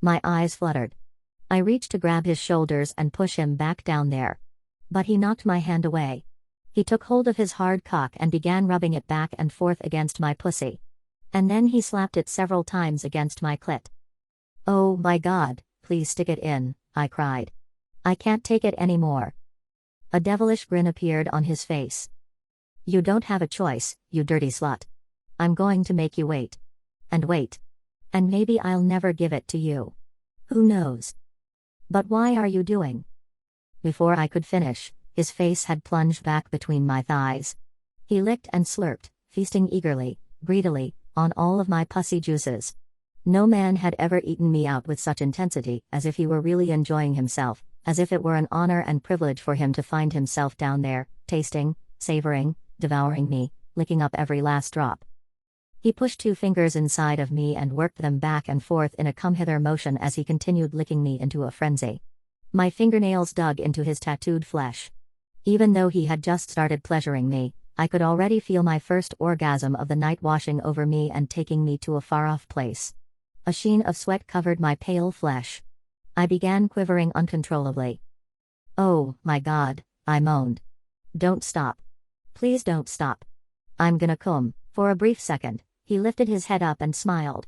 My eyes fluttered. I reached to grab his shoulders and push him back down there. But he knocked my hand away. He took hold of his hard cock and began rubbing it back and forth against my pussy. And then he slapped it several times against my clit. "Oh my God, please stick it in," I cried. "I can't take it anymore." A devilish grin appeared on his face. "You don't have a choice, you dirty slut. I'm going to make you wait. And wait. And maybe I'll never give it to you. Who knows? But why are you doing?" Before I could finish, his face had plunged back between my thighs. He licked and slurped, feasting eagerly, greedily, on all of my pussy juices. No man had ever eaten me out with such intensity, as if he were really enjoying himself, as if it were an honor and privilege for him to find himself down there, tasting, savoring, devouring me, licking up every last drop. He pushed 2 fingers inside of me and worked them back and forth in a come-hither motion as he continued licking me into a frenzy. My fingernails dug into his tattooed flesh. Even though he had just started pleasuring me, I could already feel my first orgasm of the night washing over me and taking me to a far-off place. A sheen of sweat covered my pale flesh. I began quivering uncontrollably. "Oh, my God," I moaned. "Don't stop. Please don't stop. I'm gonna come." For a brief second, he lifted his head up and smiled.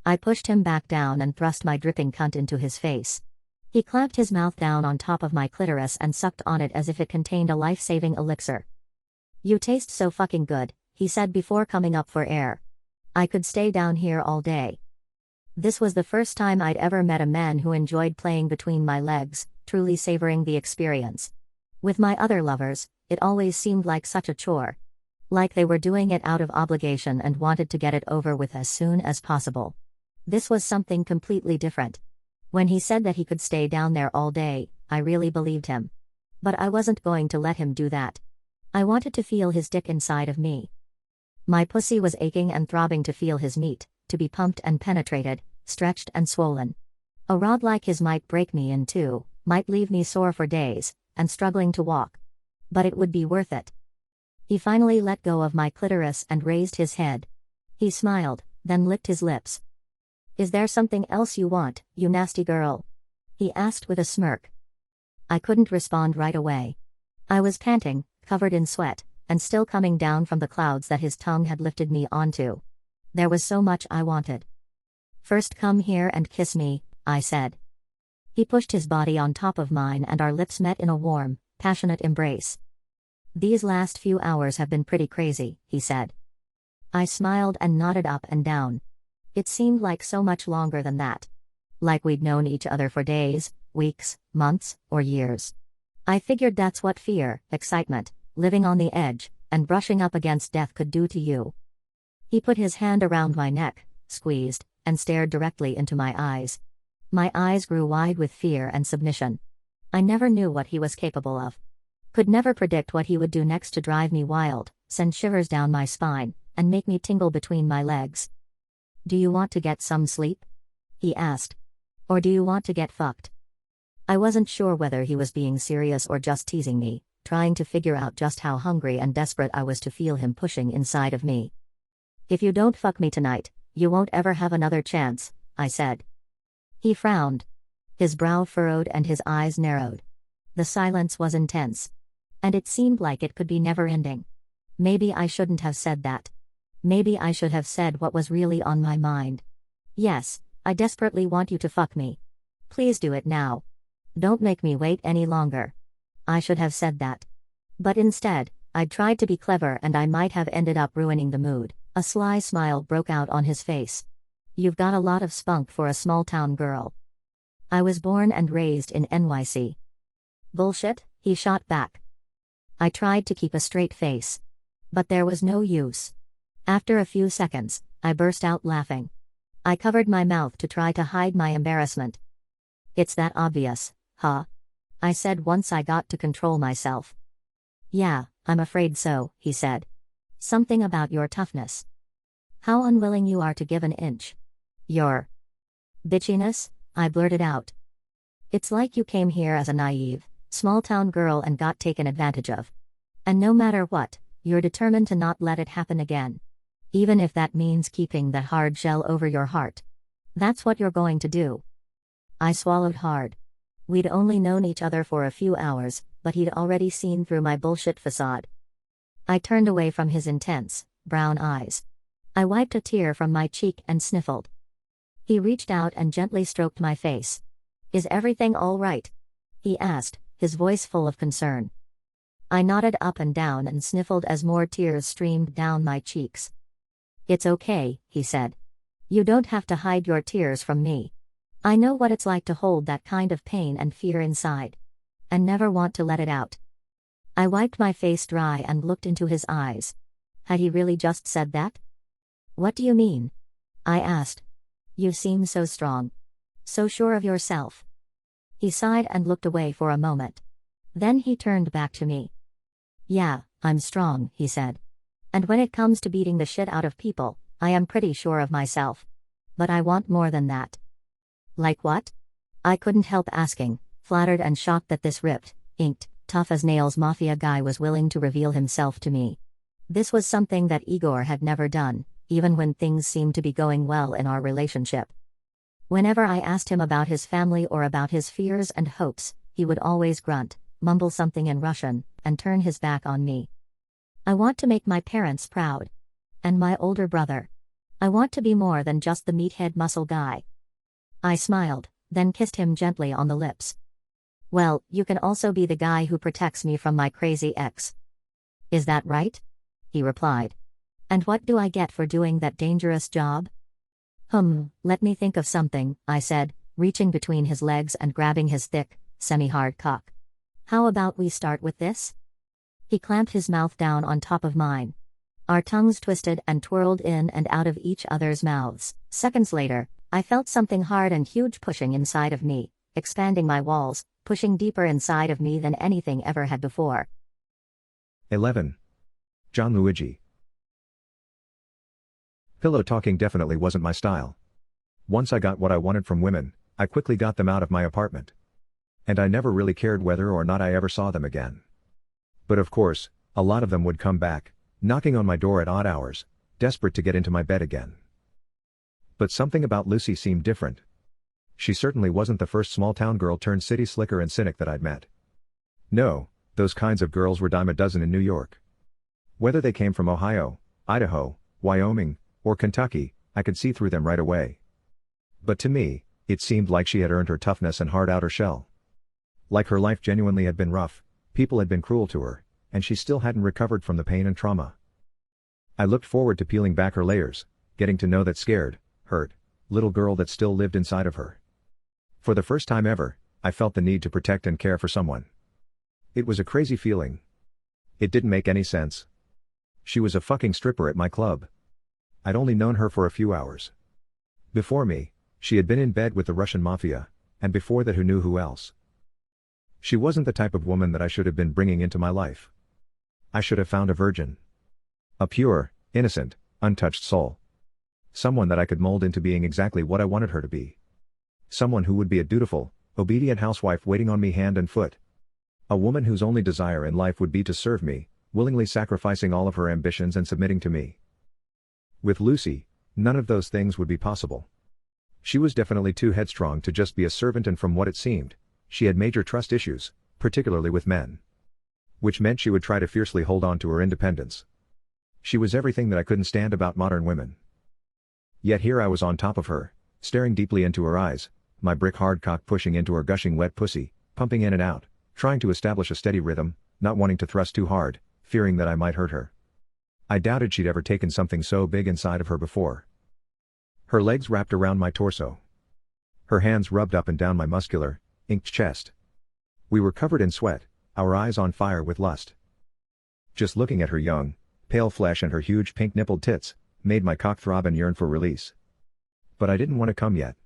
I pushed him back down and thrust my dripping cunt into his face. He clamped his mouth down on top of my clitoris and sucked on it as if it contained a life-saving elixir. "You taste so fucking good," he said before coming up for air. "I could stay down here all day." This was the first time I'd ever met a man who enjoyed playing between my legs, truly savoring the experience. With my other lovers, it always seemed like such a chore. Like they were doing it out of obligation and wanted to get it over with as soon as possible. This was something completely different. When he said that he could stay down there all day, I really believed him. But I wasn't going to let him do that. I wanted to feel his dick inside of me. My pussy was aching and throbbing to feel his meat, to be pumped and penetrated, stretched and swollen. A rod like his might break me in two, might leave me sore for days, and struggling to walk. But it would be worth it. He finally let go of my clitoris and raised his head. He smiled, then licked his lips. "Is there something else you want, you nasty girl?" he asked with a smirk. I couldn't respond right away. I was panting, covered in sweat, and still coming down from the clouds that his tongue had lifted me onto. There was so much I wanted. "First come here and kiss me," I said. He pushed his body on top of mine and our lips met in a warm, passionate embrace. "These last few hours have been pretty crazy," he said. I smiled and nodded up and down. It seemed like so much longer than that. Like we'd known each other for days, weeks, months, or years. I figured that's what fear, excitement, living on the edge, and brushing up against death could do to you. He put his hand around my neck, squeezed, and stared directly into my eyes. My eyes grew wide with fear and submission. I never knew what he was capable of. Could never predict what he would do next to drive me wild, send shivers down my spine, and make me tingle between my legs. "Do you want to get some sleep?" he asked. "Or do you want to get fucked?" I wasn't sure whether he was being serious or just teasing me, trying to figure out just how hungry and desperate I was to feel him pushing inside of me. "If you don't fuck me tonight, you won't ever have another chance," I said. He frowned. His brow furrowed and his eyes narrowed. The silence was intense. And it seemed like it could be never ending. Maybe I shouldn't have said that. Maybe I should have said what was really on my mind. "Yes, I desperately want you to fuck me. Please do it now. Don't make me wait any longer." I should have said that. But instead, I'd tried to be clever and I might have ended up ruining the mood. A sly smile broke out on his face. "You've got a lot of spunk for a small-town girl." "I was born and raised in NYC. "Bullshit," he shot back. I tried to keep a straight face. But there was no use. After a few seconds, I burst out laughing. I covered my mouth to try to hide my embarrassment. "It's that obvious, huh?" I said once I got to control myself. "Yeah, I'm afraid so," he said. "Something about your toughness. How unwilling you are to give an inch. Your bitchiness," I blurted out. It's like you came here as a naive, small-town girl and got taken advantage of. And no matter what, you're determined to not let it happen again. Even if that means keeping that hard shell over your heart. That's what you're going to do. I swallowed hard. We'd only known each other for a few hours, but he'd already seen through my bullshit facade. I turned away from his intense, brown eyes. I wiped a tear from my cheek and sniffled. He reached out and gently stroked my face. "Is everything all right?" he asked, his voice full of concern. I nodded up and down and sniffled as more tears streamed down my cheeks. "It's okay," he said. "You don't have to hide your tears from me. I know what it's like to hold that kind of pain and fear inside. And never want to let it out." I wiped my face dry and looked into his eyes. Had he really just said that? "What do you mean?" I asked. "You seem so strong. So sure of yourself." He sighed and looked away for a moment. Then he turned back to me. "Yeah, I'm strong," he said. "And when it comes to beating the shit out of people, I am pretty sure of myself. But I want more than that." "Like what?" I couldn't help asking, flattered and shocked that this ripped, inked, tough as nails Mafia guy was willing to reveal himself to me. This was something that Igor had never done, even when things seemed to be going well in our relationship. Whenever I asked him about his family or about his fears and hopes, he would always grunt, mumble something in Russian, and turn his back on me. "I want to make my parents proud. And my older brother. I want to be more than just the meathead muscle guy." I smiled, then kissed him gently on the lips. "Well, you can also be the guy who protects me from my crazy ex." "Is that right?" he replied. "And what do I get for doing that dangerous job?" Let me think of something," I said, reaching between his legs and grabbing his thick, semi-hard cock. "How about we start with this?" He clamped his mouth down on top of mine. Our tongues twisted and twirled in and out of each other's mouths. Seconds later, I felt something hard and huge pushing inside of me, expanding my walls, pushing deeper inside of me than anything ever had before. 11. Gianluigi. Pillow talking definitely wasn't my style. Once I got what I wanted from women, I quickly got them out of my apartment. And I never really cared whether or not I ever saw them again. But of course, a lot of them would come back, knocking on my door at odd hours, desperate to get into my bed again. But something about Lucy seemed different. She certainly wasn't the first small-town girl turned city slicker and cynic that I'd met. No, those kinds of girls were dime a dozen in New York. Whether they came from Ohio, Idaho, Wyoming, or Kentucky, I could see through them right away. But to me, it seemed like she had earned her toughness and hard outer shell. Like her life genuinely had been rough, people had been cruel to her, and she still hadn't recovered from the pain and trauma. I looked forward to peeling back her layers, getting to know that scared, hurt, little girl that still lived inside of her. For the first time ever, I felt the need to protect and care for someone. It was a crazy feeling. It didn't make any sense. She was a fucking stripper at my club. I'd only known her for a few hours. Before me, she had been in bed with the Russian Mafia, and before that who knew who else. She wasn't the type of woman that I should have been bringing into my life. I should have found a virgin. A pure, innocent, untouched soul. Someone that I could mold into being exactly what I wanted her to be. Someone who would be a dutiful, obedient housewife waiting on me hand and foot. A woman whose only desire in life would be to serve me, willingly sacrificing all of her ambitions and submitting to me. With Lucy, none of those things would be possible. She was definitely too headstrong to just be a servant, and from what it seemed, she had major trust issues, particularly with men. Which meant she would try to fiercely hold on to her independence. She was everything that I couldn't stand about modern women. Yet here I was on top of her, staring deeply into her eyes, my brick hard cock pushing into her gushing wet pussy, pumping in and out, trying to establish a steady rhythm, not wanting to thrust too hard, fearing that I might hurt her. I doubted she'd ever taken something so big inside of her before. Her legs wrapped around my torso. Her hands rubbed up and down my muscular, inked chest. We were covered in sweat, our eyes on fire with lust. Just looking at her young, pale flesh and her huge pink nippled tits, made my cock throb and yearn for release. But I didn't want to come yet.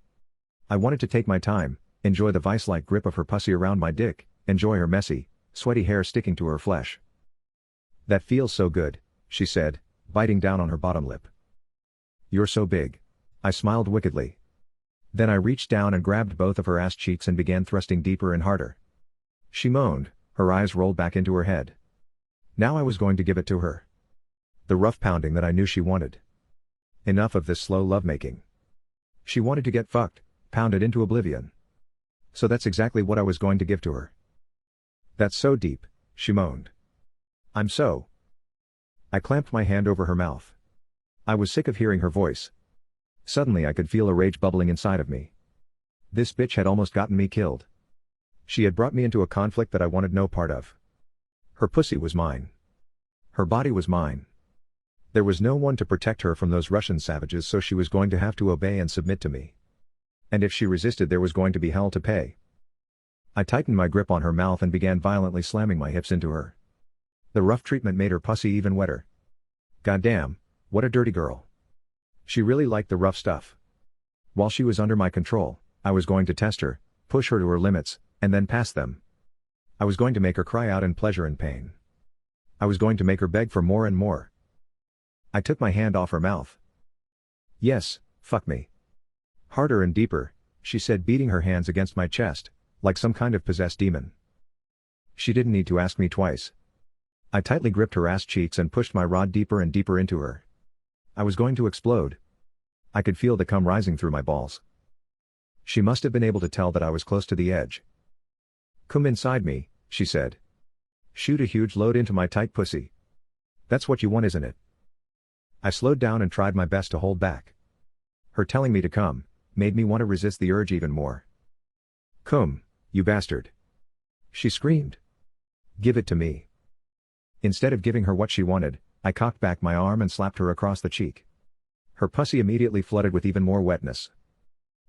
I wanted to take my time, enjoy the vice-like grip of her pussy around my dick, enjoy her messy, sweaty hair sticking to her flesh. "That feels so good," she said, biting down on her bottom lip. "You're so big." I smiled wickedly. Then I reached down and grabbed both of her ass cheeks and began thrusting deeper and harder. She moaned, her eyes rolled back into her head. Now I was going to give it to her. The rough pounding that I knew she wanted. Enough of this slow lovemaking. She wanted to get fucked, pounded into oblivion. So that's exactly what I was going to give to her. That's so deep, she moaned. I'm so. I clamped my hand over her mouth. I was sick of hearing her voice. Suddenly I could feel a rage bubbling inside of me. This bitch had almost gotten me killed. She had brought me into a conflict that I wanted no part of. Her pussy was mine. Her body was mine. There was no one to protect her from those Russian savages, so she was going to have to obey and submit to me. And if she resisted, there was going to be hell to pay. I tightened my grip on her mouth and began violently slamming my hips into her. The rough treatment made her pussy even wetter. Goddamn, what a dirty girl. She really liked the rough stuff. While she was under my control, I was going to test her, push her to her limits, and then pass them. I was going to make her cry out in pleasure and pain. I was going to make her beg for more and more. I took my hand off her mouth. Yes, fuck me. Harder and deeper, she said, beating her hands against my chest, like some kind of possessed demon. She didn't need to ask me twice. I tightly gripped her ass cheeks and pushed my rod deeper and deeper into her. I was going to explode. I could feel the cum rising through my balls. She must have been able to tell that I was close to the edge. Come inside me, she said. Shoot a huge load into my tight pussy. That's what you want, isn't it? I slowed down and tried my best to hold back. Her telling me to come made me want to resist the urge even more. Come, you bastard. She screamed. Give it to me. Instead of giving her what she wanted, I cocked back my arm and slapped her across the cheek. Her pussy immediately flooded with even more wetness.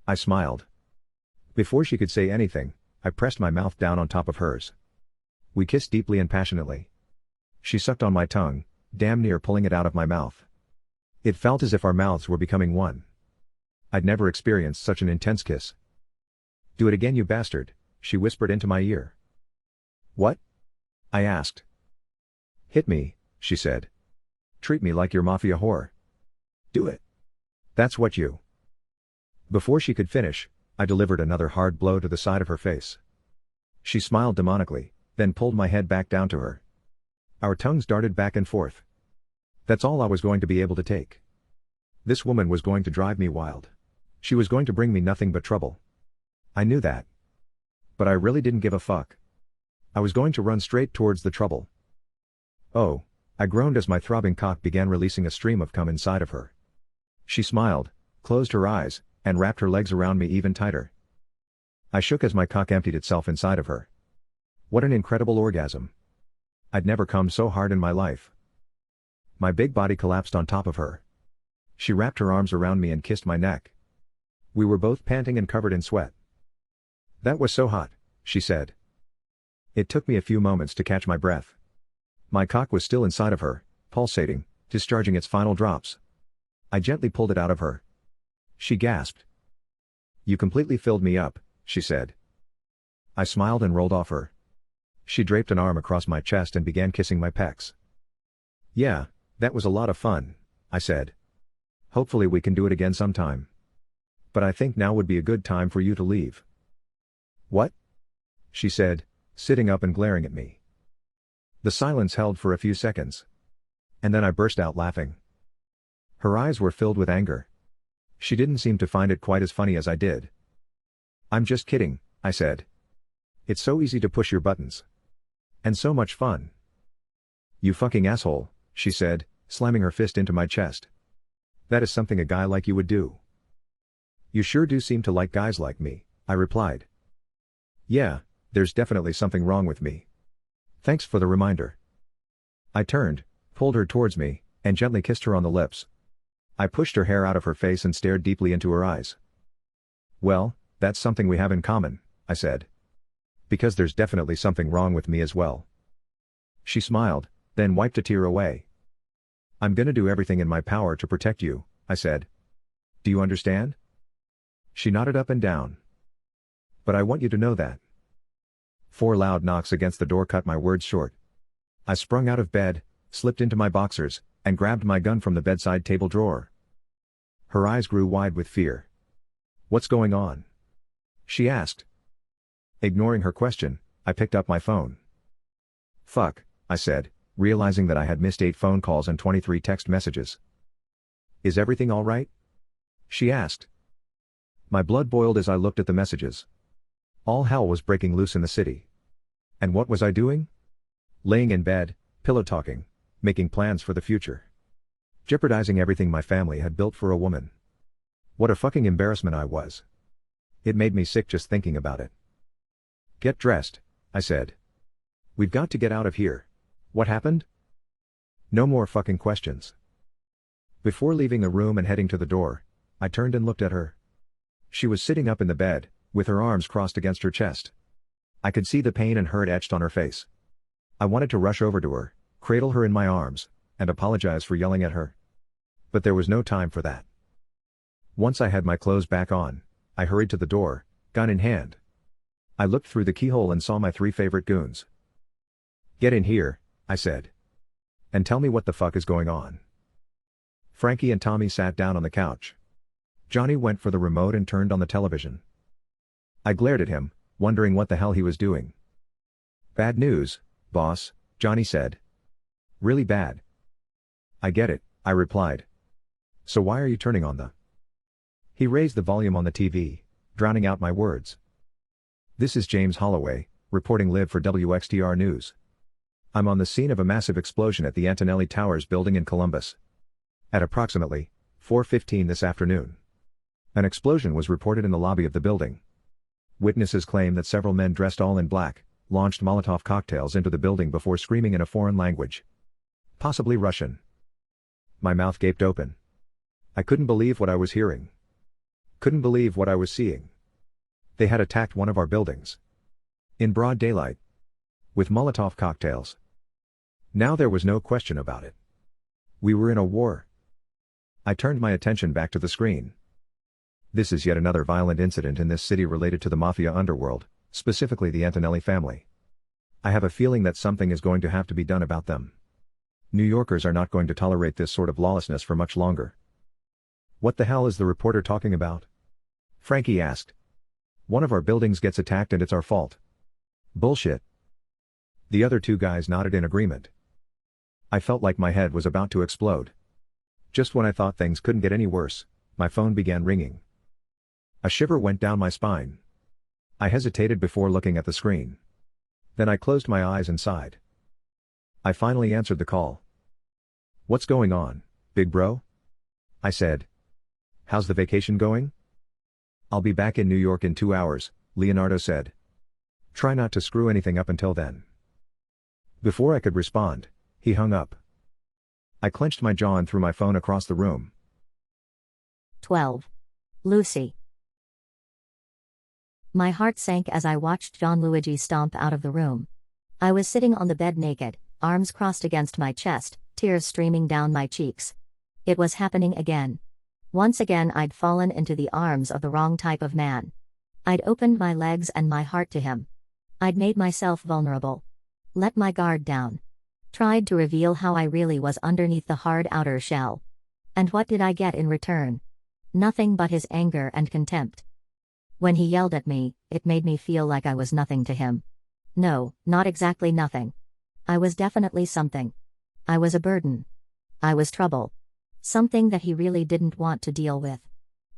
I smiled. Before she could say anything, I pressed my mouth down on top of hers. We kissed deeply and passionately. She sucked on my tongue, damn near pulling it out of my mouth. It felt as if our mouths were becoming one. I'd never experienced such an intense kiss. Do it again, you bastard, she whispered into my ear. What? I asked. Hit me, she said. Treat me like your Mafia whore. Do it. That's what you. Before she could finish, I delivered another hard blow to the side of her face. She smiled demonically, then pulled my head back down to her. Our tongues darted back and forth. That's all I was going to be able to take. This woman was going to drive me wild. She was going to bring me nothing but trouble. I knew that. But I really didn't give a fuck. I was going to run straight towards the trouble. Oh, I groaned as my throbbing cock began releasing a stream of cum inside of her. She smiled, closed her eyes, and wrapped her legs around me even tighter. I shook as my cock emptied itself inside of her. What an incredible orgasm. I'd never come so hard in my life. My big body collapsed on top of her. She wrapped her arms around me and kissed my neck. We were both panting and covered in sweat. That was so hot, she said. It took me a few moments to catch my breath. My cock was still inside of her, pulsating, discharging its final drops. I gently pulled it out of her. She gasped. You completely filled me up, she said. I smiled and rolled off her. She draped an arm across my chest and began kissing my pecs. Yeah, that was a lot of fun, I said. Hopefully we can do it again sometime. But I think now would be a good time for you to leave. What? She said, sitting up and glaring at me. The silence held for a few seconds. And then I burst out laughing. Her eyes were filled with anger. She didn't seem to find it quite as funny as I did. I'm just kidding, I said. It's so easy to push your buttons. And so much fun. You fucking asshole, she said, slamming her fist into my chest. That is something a guy like you would do. You sure do seem to like guys like me, I replied. Yeah, there's definitely something wrong with me. Thanks for the reminder. I turned, pulled her towards me, and gently kissed her on the lips. I pushed her hair out of her face and stared deeply into her eyes. Well, that's something we have in common, I said. Because there's definitely something wrong with me as well. She smiled, then wiped a tear away. I'm gonna do everything in my power to protect you, I said. Do you understand? She nodded up and down. But I want you to know that. 4 loud knocks against the door cut my words short. I sprung out of bed, slipped into my boxers, and grabbed my gun from the bedside table drawer. Her eyes grew wide with fear. What's going on? She asked. Ignoring her question, I picked up my phone. Fuck, I said, realizing that I had missed 8 phone calls and 23 text messages. Is everything all right? She asked. My blood boiled as I looked at the messages. All hell was breaking loose in the city. And what was I doing? Laying in bed, pillow talking, making plans for the future. Jeopardizing everything my family had built for a woman. What a fucking embarrassment I was. It made me sick just thinking about it. Get dressed, I said. We've got to get out of here. What happened? No more fucking questions. Before leaving the room and heading to the door, I turned and looked at her. She was sitting up in the bed, with her arms crossed against her chest. I could see the pain and hurt etched on her face. I wanted to rush over to her, cradle her in my arms, and apologize for yelling at her. But there was no time for that. Once I had my clothes back on, I hurried to the door, gun in hand. I looked through the keyhole and saw my 3 favorite goons. Get in here, I said. And tell me what the fuck is going on. Frankie and Tommy sat down on the couch. Johnny went for the remote and turned on the television. I glared at him, wondering what the hell he was doing. Bad news, boss, Johnny said. Really bad. I get it, I replied. So why are you turning on the... He raised the volume on the TV, drowning out my words. This is James Holloway, reporting live for WXTR News. I'm on the scene of a massive explosion at the Antonelli Towers building in Columbus. At approximately 4:15 this afternoon. An explosion was reported in the lobby of the building. Witnesses claim that several men dressed all in black, launched Molotov cocktails into the building before screaming in a foreign language. Possibly Russian. My mouth gaped open. I couldn't believe what I was hearing. Couldn't believe what I was seeing. They had attacked one of our buildings. In broad daylight. With Molotov cocktails. Now there was no question about it. We were in a war. I turned my attention back to the screen. This is yet another violent incident in this city related to the Mafia underworld, specifically the Antonelli family. I have a feeling that something is going to have to be done about them. New Yorkers are not going to tolerate this sort of lawlessness for much longer. What the hell is the reporter talking about? Frankie asked. One of our buildings gets attacked and it's our fault. Bullshit. The other 2 guys nodded in agreement. I felt like my head was about to explode. Just when I thought things couldn't get any worse, my phone began ringing. A shiver went down my spine. I hesitated before looking at the screen. Then I closed my eyes and sighed. I finally answered the call. What's going on, big bro? I said. How's the vacation going? I'll be back in New York in 2 hours, Leonardo said. Try not to screw anything up until then. Before I could respond, he hung up. I clenched my jaw and threw my phone across the room. 12. Lucy. My heart sank as I watched Gianluigi stomp out of the room. I was sitting on the bed naked, arms crossed against my chest, tears streaming down my cheeks. It was happening again. Once again I'd fallen into the arms of the wrong type of man. I'd opened my legs and my heart to him. I'd made myself vulnerable. Let my guard down. Tried to reveal how I really was underneath the hard outer shell. And what did I get in return? Nothing but his anger and contempt. When he yelled at me, it made me feel like I was nothing to him. No, not exactly nothing. I was definitely something. I was a burden. I was trouble. Something that he really didn't want to deal with.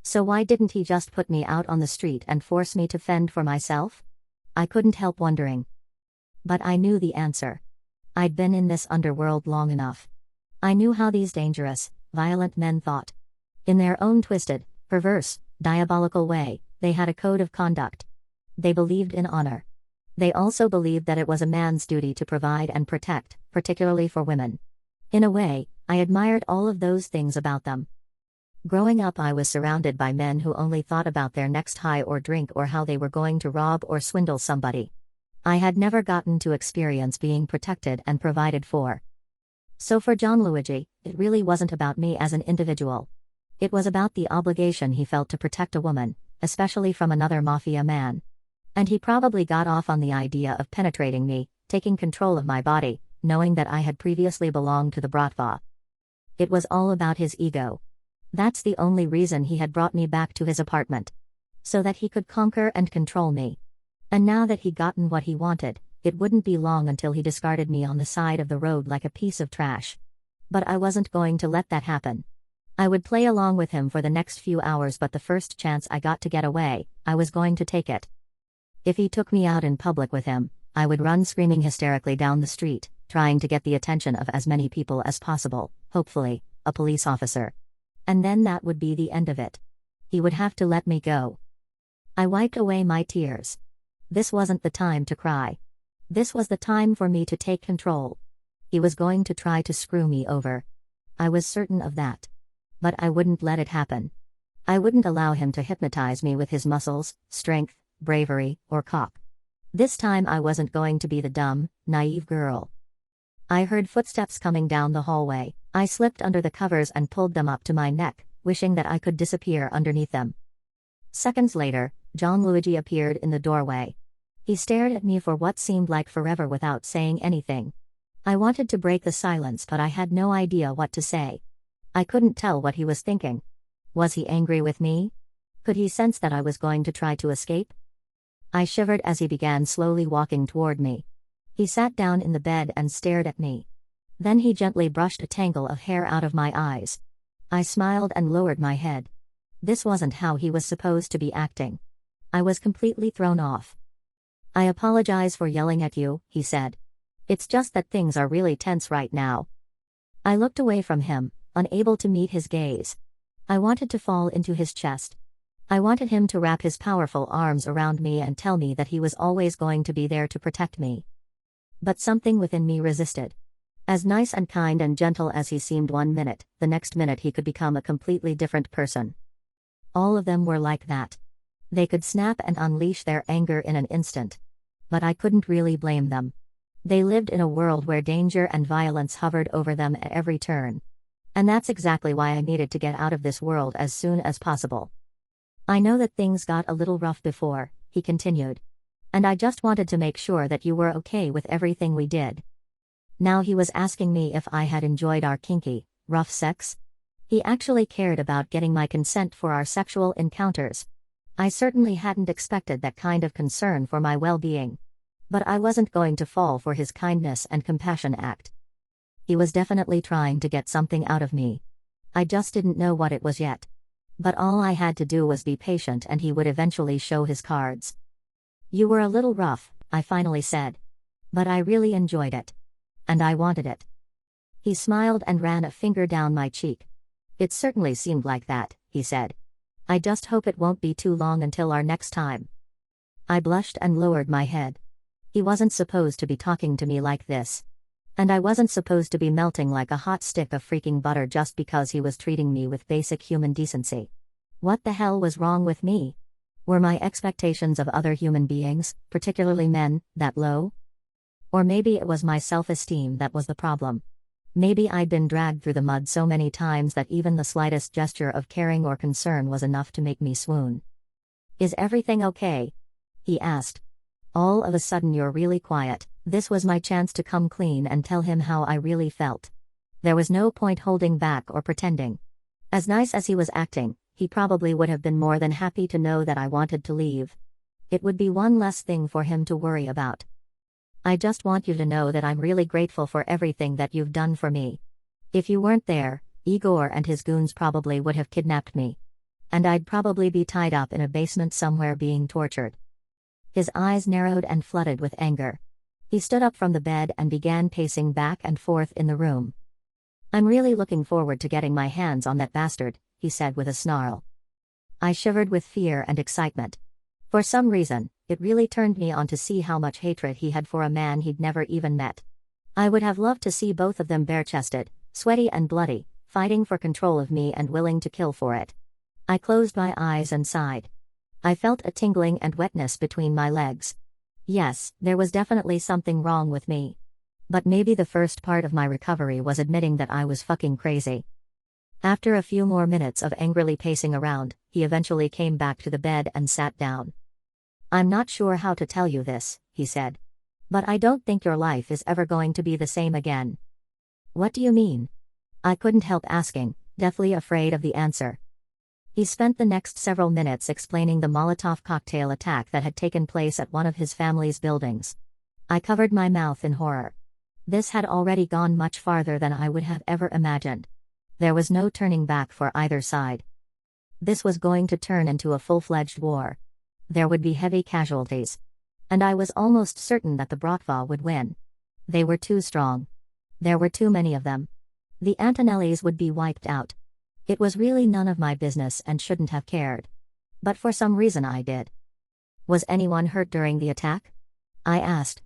So why didn't he just put me out on the street and force me to fend for myself? I couldn't help wondering. But I knew the answer. I'd been in this underworld long enough. I knew how these dangerous, violent men thought. In their own twisted, perverse, diabolical way, they had a code of conduct. They believed in honor. They also believed that it was a man's duty to provide and protect, particularly for women. In a way, I admired all of those things about them. Growing up, I was surrounded by men who only thought about their next high or drink or how they were going to rob or swindle somebody. I had never gotten to experience being protected and provided for. So for Gianluigi, it really wasn't about me as an individual. It was about the obligation he felt to protect a woman, especially from another mafia man. And he probably got off on the idea of penetrating me, taking control of my body, knowing that I had previously belonged to the Bratva. It was all about his ego. That's the only reason he had brought me back to his apartment. so that he could conquer and control me. And now that he'd gotten what he wanted, it wouldn't be long until he discarded me on the side of the road like a piece of trash. But I wasn't going to let that happen. I would play along with him for the next few hours, but the first chance I got to get away, I was going to take it. If he took me out in public with him, I would run screaming hysterically down the street, trying to get the attention of as many people as possible, hopefully, a police officer. And then that would be the end of it. He would have to let me go. I wiped away my tears. This wasn't the time to cry. This was the time for me to take control. He was going to try to screw me over. I was certain of that. But I wouldn't let it happen. I wouldn't allow him to hypnotize me with his muscles, strength, bravery, or cock. This time I wasn't going to be the dumb, naive girl. I heard footsteps coming down the hallway. I slipped under the covers and pulled them up to my neck, wishing that I could disappear underneath them. Seconds later, Gianluigi appeared in the doorway. He stared at me for what seemed like forever without saying anything. I wanted to break the silence, but I had no idea what to say. I couldn't tell what he was thinking. Was he angry with me? Could he sense that I was going to try to escape? I shivered as he began slowly walking toward me. He sat down in the bed and stared at me. Then he gently brushed a tangle of hair out of my eyes. I smiled and lowered my head. This wasn't how he was supposed to be acting. I was completely thrown off. I apologize for yelling at you, he said. It's just that things are really tense right now. I looked away from him, unable to meet his gaze. I wanted to fall into his chest. I wanted him to wrap his powerful arms around me and tell me that he was always going to be there to protect me. But something within me resisted. As nice and kind and gentle as he seemed one minute, the next minute he could become a completely different person. All of them were like that. They could snap and unleash their anger in an instant. But I couldn't really blame them. They lived in a world where danger and violence hovered over them at every turn. And that's exactly why I needed to get out of this world as soon as possible. I know that things got a little rough before, he continued. And I just wanted to make sure that you were okay with everything we did. Now he was asking me if I had enjoyed our kinky, rough sex. He actually cared about getting my consent for our sexual encounters. I certainly hadn't expected that kind of concern for my well-being. But I wasn't going to fall for his kindness and compassion act. He was definitely trying to get something out of me. I just didn't know what it was yet. But all I had to do was be patient and he would eventually show his cards. You were a little rough, I finally said. But I really enjoyed it. And I wanted it. He smiled and ran a finger down my cheek. It certainly seemed like that, he said. I just hope it won't be too long until our next time. I blushed and lowered my head. He wasn't supposed to be talking to me like this. And I wasn't supposed to be melting like a hot stick of freaking butter just because he was treating me with basic human decency. What the hell was wrong with me? Were my expectations of other human beings, particularly men, that low? Or maybe it was my self-esteem that was the problem. Maybe I'd been dragged through the mud so many times that even the slightest gesture of caring or concern was enough to make me swoon. Is everything okay? He asked. All of a sudden you're really quiet. This was my chance to come clean and tell him how I really felt. There was no point holding back or pretending. As nice as he was acting, he probably would have been more than happy to know that I wanted to leave. It would be one less thing for him to worry about. I just want you to know that I'm really grateful for everything that you've done for me. If you weren't there, Igor and his goons probably would have kidnapped me. And I'd probably be tied up in a basement somewhere being tortured. His eyes narrowed and flooded with anger. He stood up from the bed and began pacing back and forth in the room. I'm really looking forward to getting my hands on that bastard, he said with a snarl. I shivered with fear and excitement. For some reason, it really turned me on to see how much hatred he had for a man he'd never even met. I would have loved to see both of them bare-chested, sweaty and bloody, fighting for control of me and willing to kill for it. I closed my eyes and sighed. I felt a tingling and wetness between my legs. Yes, there was definitely something wrong with me. But maybe the first part of my recovery was admitting that I was fucking crazy. After a few more minutes of angrily pacing around, he eventually came back to the bed and sat down. I'm not sure how to tell you this, he said. But I don't think your life is ever going to be the same again. What do you mean? I couldn't help asking, deathly afraid of the answer. He spent the next several minutes explaining the Molotov cocktail attack that had taken place at one of his family's buildings. I covered my mouth in horror. This had already gone much farther than I would have ever imagined. There was no turning back for either side. This was going to turn into a full-fledged war. There would be heavy casualties. And I was almost certain that the Bratva would win. They were too strong. There were too many of them. The Antonellis would be wiped out. It was really none of my business and shouldn't have cared. But for some reason I did. Was anyone hurt during the attack? I asked.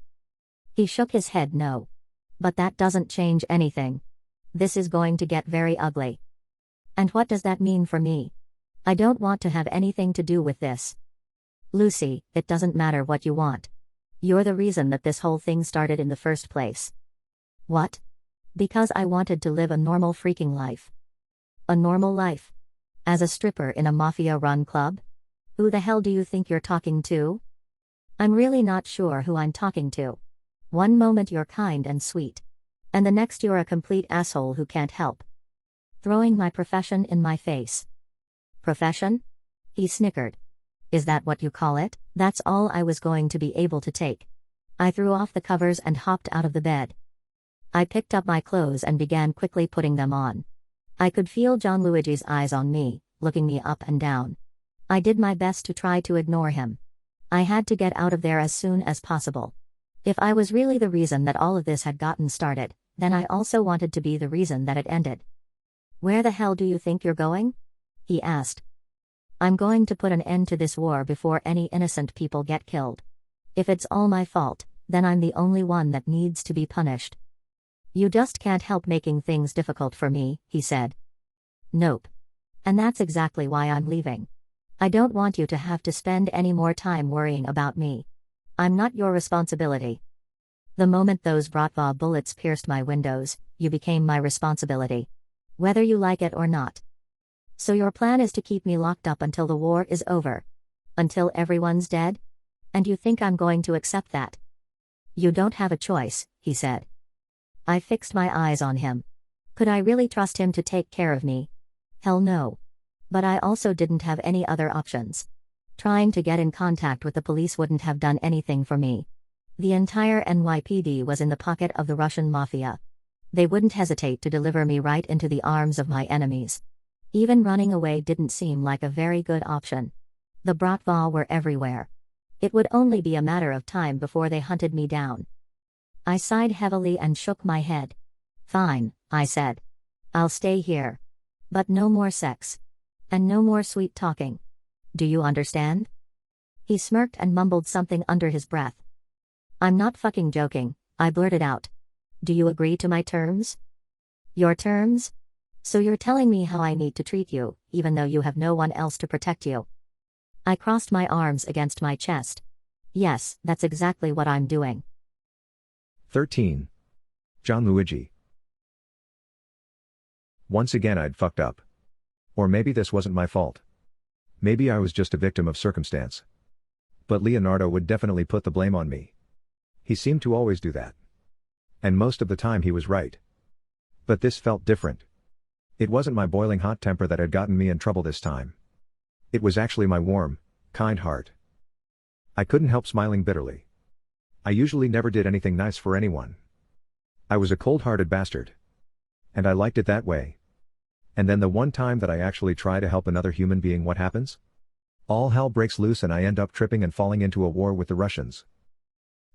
He shook his head no. But that doesn't change anything. This is going to get very ugly. And what does that mean for me? I don't want to have anything to do with this. Lucy, it doesn't matter what you want. You're the reason that this whole thing started in the first place. What? Because I wanted to live a normal freaking life. A normal life? As a stripper in a mafia-run club? Who the hell do you think you're talking to? I'm really not sure who I'm talking to. One moment you're kind and sweet. And the next you're a complete asshole who can't help. Throwing my profession in my face. Profession? He snickered. Is that what you call it? That's all I was going to be able to take. I threw off the covers and hopped out of the bed. I picked up my clothes and began quickly putting them on. I could feel Gianluigi's eyes on me, looking me up and down. I did my best to try to ignore him. I had to get out of there as soon as possible. If I was really the reason that all of this had gotten started, then I also wanted to be the reason that it ended. Where the hell do you think you're going? He asked. I'm going to put an end to this war before any innocent people get killed. If it's all my fault, then I'm the only one that needs to be punished. You just can't help making things difficult for me, he said. Nope. And that's exactly why I'm leaving. I don't want you to have to spend any more time worrying about me. I'm not your responsibility. The moment those Bratva bullets pierced my windows, you became my responsibility. Whether you like it or not. So your plan is to keep me locked up until the war is over? Until everyone's dead? And you think I'm going to accept that? You don't have a choice, he said. I fixed my eyes on him. Could I really trust him to take care of me? Hell no. But I also didn't have any other options. Trying to get in contact with the police wouldn't have done anything for me. The entire NYPD was in the pocket of the Russian Mafia. They wouldn't hesitate to deliver me right into the arms of my enemies. Even running away didn't seem like a very good option. The Bratva were everywhere. It would only be a matter of time before they hunted me down. I sighed heavily and shook my head. Fine, I said. I'll stay here. But no more sex. And no more sweet talking. Do you understand? He smirked and mumbled something under his breath. I'm not fucking joking, I blurted out. Do you agree to my terms? Your terms? So you're telling me how I need to treat you, even though you have no one else to protect you. I crossed my arms against my chest. Yes, that's exactly what I'm doing. 13. Gianluigi. Once again I'd fucked up. Or maybe this wasn't my fault. Maybe I was just a victim of circumstance. But Leonardo would definitely put the blame on me. He seemed to always do that. And most of the time he was right. But this felt different. It wasn't my boiling hot temper that had gotten me in trouble this time. It was actually my warm, kind heart. I couldn't help smiling bitterly. I usually never did anything nice for anyone. I was a cold-hearted bastard. And I liked it that way. And then the one time that I actually try to help another human being, what happens? All hell breaks loose and I end up tripping and falling into a war with the Russians.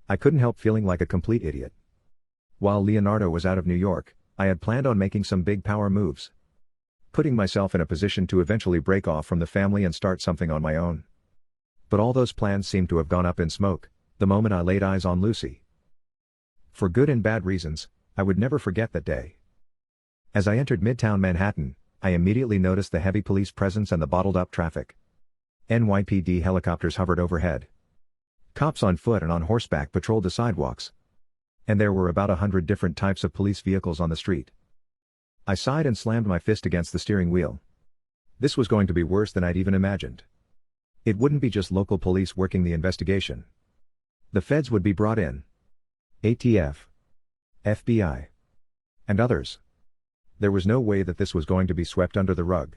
I couldn't help feeling like a complete idiot. While Leonardo was out of New York, I had planned on making some big power moves. Putting myself in a position to eventually break off from the family and start something on my own. But all those plans seemed to have gone up in smoke, the moment I laid eyes on Lucy. For good and bad reasons, I would never forget that day. As I entered Midtown Manhattan, I immediately noticed the heavy police presence and the bottled-up traffic. NYPD helicopters hovered overhead. Cops on foot and on horseback patrolled the sidewalks. And there were about 100 different types of police vehicles on the street. I sighed and slammed my fist against the steering wheel. This was going to be worse than I'd even imagined. It wouldn't be just local police working the investigation. The feds would be brought in. ATF. FBI. And others. There was no way that this was going to be swept under the rug.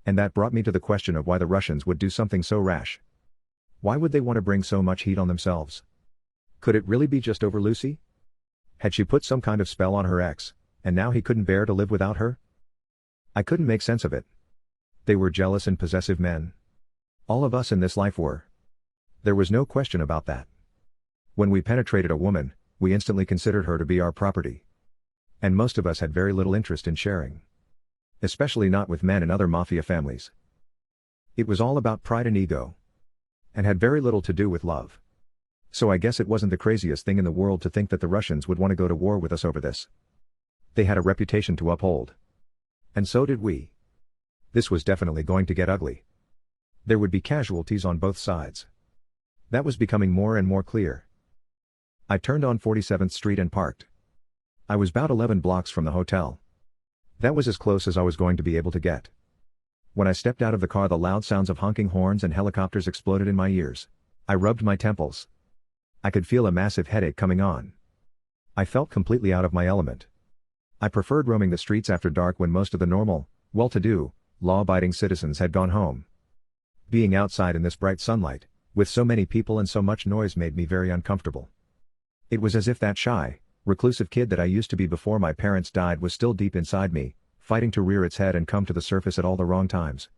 And that brought me to the question of why the Russians would do something so rash. Why would they want to bring so much heat on themselves? Could it really be just over Lucy? Had she put some kind of spell on her ex, and now he couldn't bear to live without her? I couldn't make sense of it. They were jealous and possessive men. All of us in this life were. There was no question about that. When we penetrated a woman, we instantly considered her to be our property. And most of us had very little interest in sharing. Especially not with men in other mafia families. It was all about pride and ego. And had very little to do with love. So I guess it wasn't the craziest thing in the world to think that the Russians would want to go to war with us over this. They had a reputation to uphold. And so did we. This was definitely going to get ugly. There would be casualties on both sides. That was becoming more and more clear. I turned on 47th Street and parked. I was about 11 blocks from the hotel. That was as close as I was going to be able to get. When I stepped out of the car, the loud sounds of honking horns and helicopters exploded in my ears. I rubbed my temples. I could feel a massive headache coming on. I felt completely out of my element. I preferred roaming the streets after dark when most of the normal, well-to-do, law-abiding citizens had gone home. Being outside in this bright sunlight, with so many people and so much noise, made me very uncomfortable. It was as if that shy, reclusive kid that I used to be before my parents died was still deep inside me, fighting to rear its head and come to the surface at all the wrong times.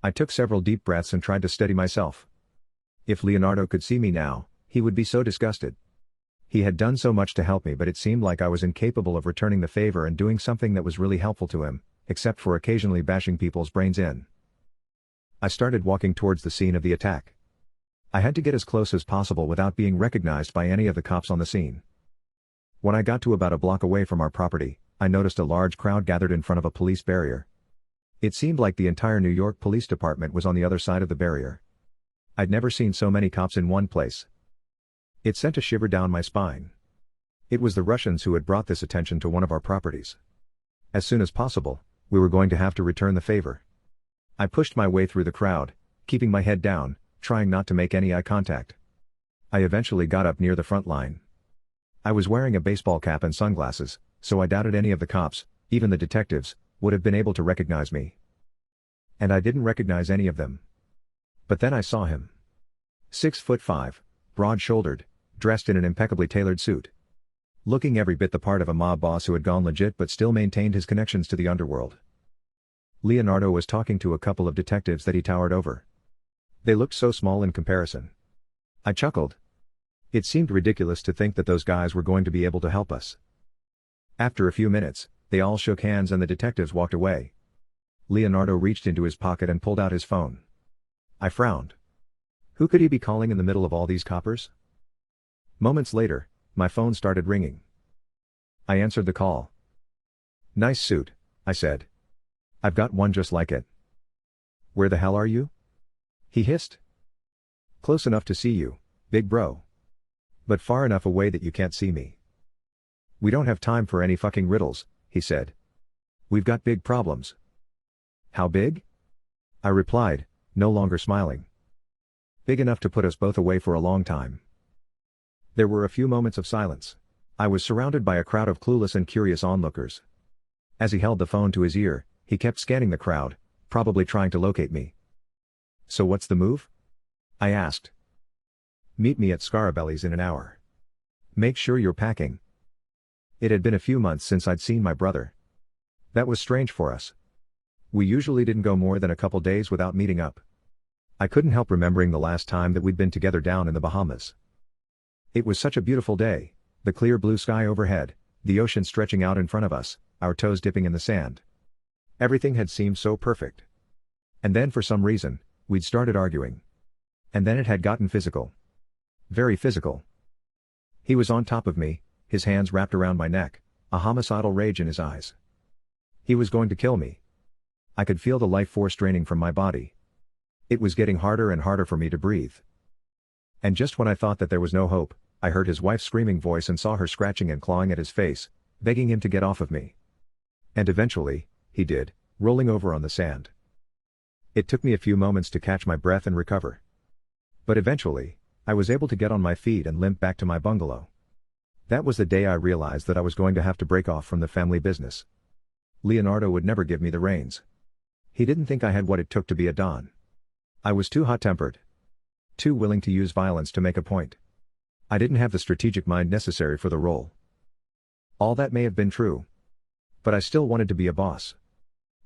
I took several deep breaths and tried to steady myself. If Leonardo could see me now, he would be so disgusted. He had done so much to help me, but it seemed like I was incapable of returning the favor and doing something that was really helpful to him, except for occasionally bashing people's brains in. I started walking towards the scene of the attack. I had to get as close as possible without being recognized by any of the cops on the scene. When I got to about a block away from our property, I noticed a large crowd gathered in front of a police barrier. It seemed like the entire New York Police Department was on the other side of the barrier. I'd never seen so many cops in one place. It sent a shiver down my spine. It was the Russians who had brought this attention to one of our properties. As soon as possible, we were going to have to return the favor. I pushed my way through the crowd, keeping my head down, trying not to make any eye contact. I eventually got up near the front line. I was wearing a baseball cap and sunglasses, so I doubted any of the cops, even the detectives, would have been able to recognize me. And I didn't recognize any of them. But then I saw him. 6'5", broad-shouldered, dressed in an impeccably tailored suit. Looking every bit the part of a mob boss who had gone legit but still maintained his connections to the underworld. Leonardo was talking to a couple of detectives that he towered over. They looked so small in comparison. I chuckled. It seemed ridiculous to think that those guys were going to be able to help us. After a few minutes, they all shook hands and the detectives walked away. Leonardo reached into his pocket and pulled out his phone. I frowned. Who could he be calling in the middle of all these coppers? Moments later, my phone started ringing. I answered the call. "Nice suit," I said. "I've got one just like it." "Where the hell are you?" he hissed. "Close enough to see you, big bro. But far enough away that you can't see me." "We don't have time for any fucking riddles," he said. "We've got big problems." "How big?" I replied, no longer smiling. "Big enough to put us both away for a long time." There were a few moments of silence. I was surrounded by a crowd of clueless and curious onlookers. As he held the phone to his ear, he kept scanning the crowd, probably trying to locate me. "So what's the move?" I asked. "Meet me at Scarabelli's in an hour. Make sure you're packing." It had been a few months since I'd seen my brother. That was strange for us. We usually didn't go more than a couple days without meeting up. I couldn't help remembering the last time that we'd been together down in the Bahamas. It was such a beautiful day, the clear blue sky overhead, the ocean stretching out in front of us, our toes dipping in the sand. Everything had seemed so perfect. And then for some reason, we'd started arguing. And then it had gotten physical. Very physical. He was on top of me, his hands wrapped around my neck, a homicidal rage in his eyes. He was going to kill me. I could feel the life force draining from my body. It was getting harder and harder for me to breathe. And just when I thought that there was no hope, I heard his wife's screaming voice and saw her scratching and clawing at his face, begging him to get off of me. And eventually, he did, rolling over on the sand. It took me a few moments to catch my breath and recover. But eventually, I was able to get on my feet and limp back to my bungalow. That was the day I realized that I was going to have to break off from the family business. Leonardo would never give me the reins. He didn't think I had what it took to be a Don. I was too hot-tempered. Too willing to use violence to make a point. I didn't have the strategic mind necessary for the role. All that may have been true. But I still wanted to be a boss.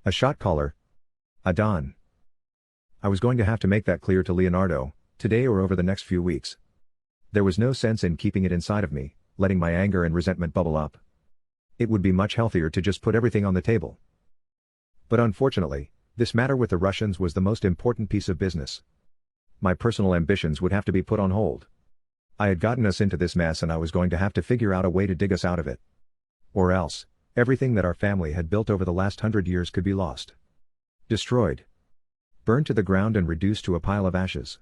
A shot caller. A Don. I was going to have to make that clear to Leonardo, today or over the next few weeks. There was no sense in keeping it inside of me, letting my anger and resentment bubble up. It would be much healthier to just put everything on the table. But unfortunately, this matter with the Russians was the most important piece of business. My personal ambitions would have to be put on hold. I had gotten us into this mess and I was going to have to figure out a way to dig us out of it. Or else, everything that our family had built over the last 100 years could be lost. Destroyed. Burned to the ground and reduced to a pile of ashes.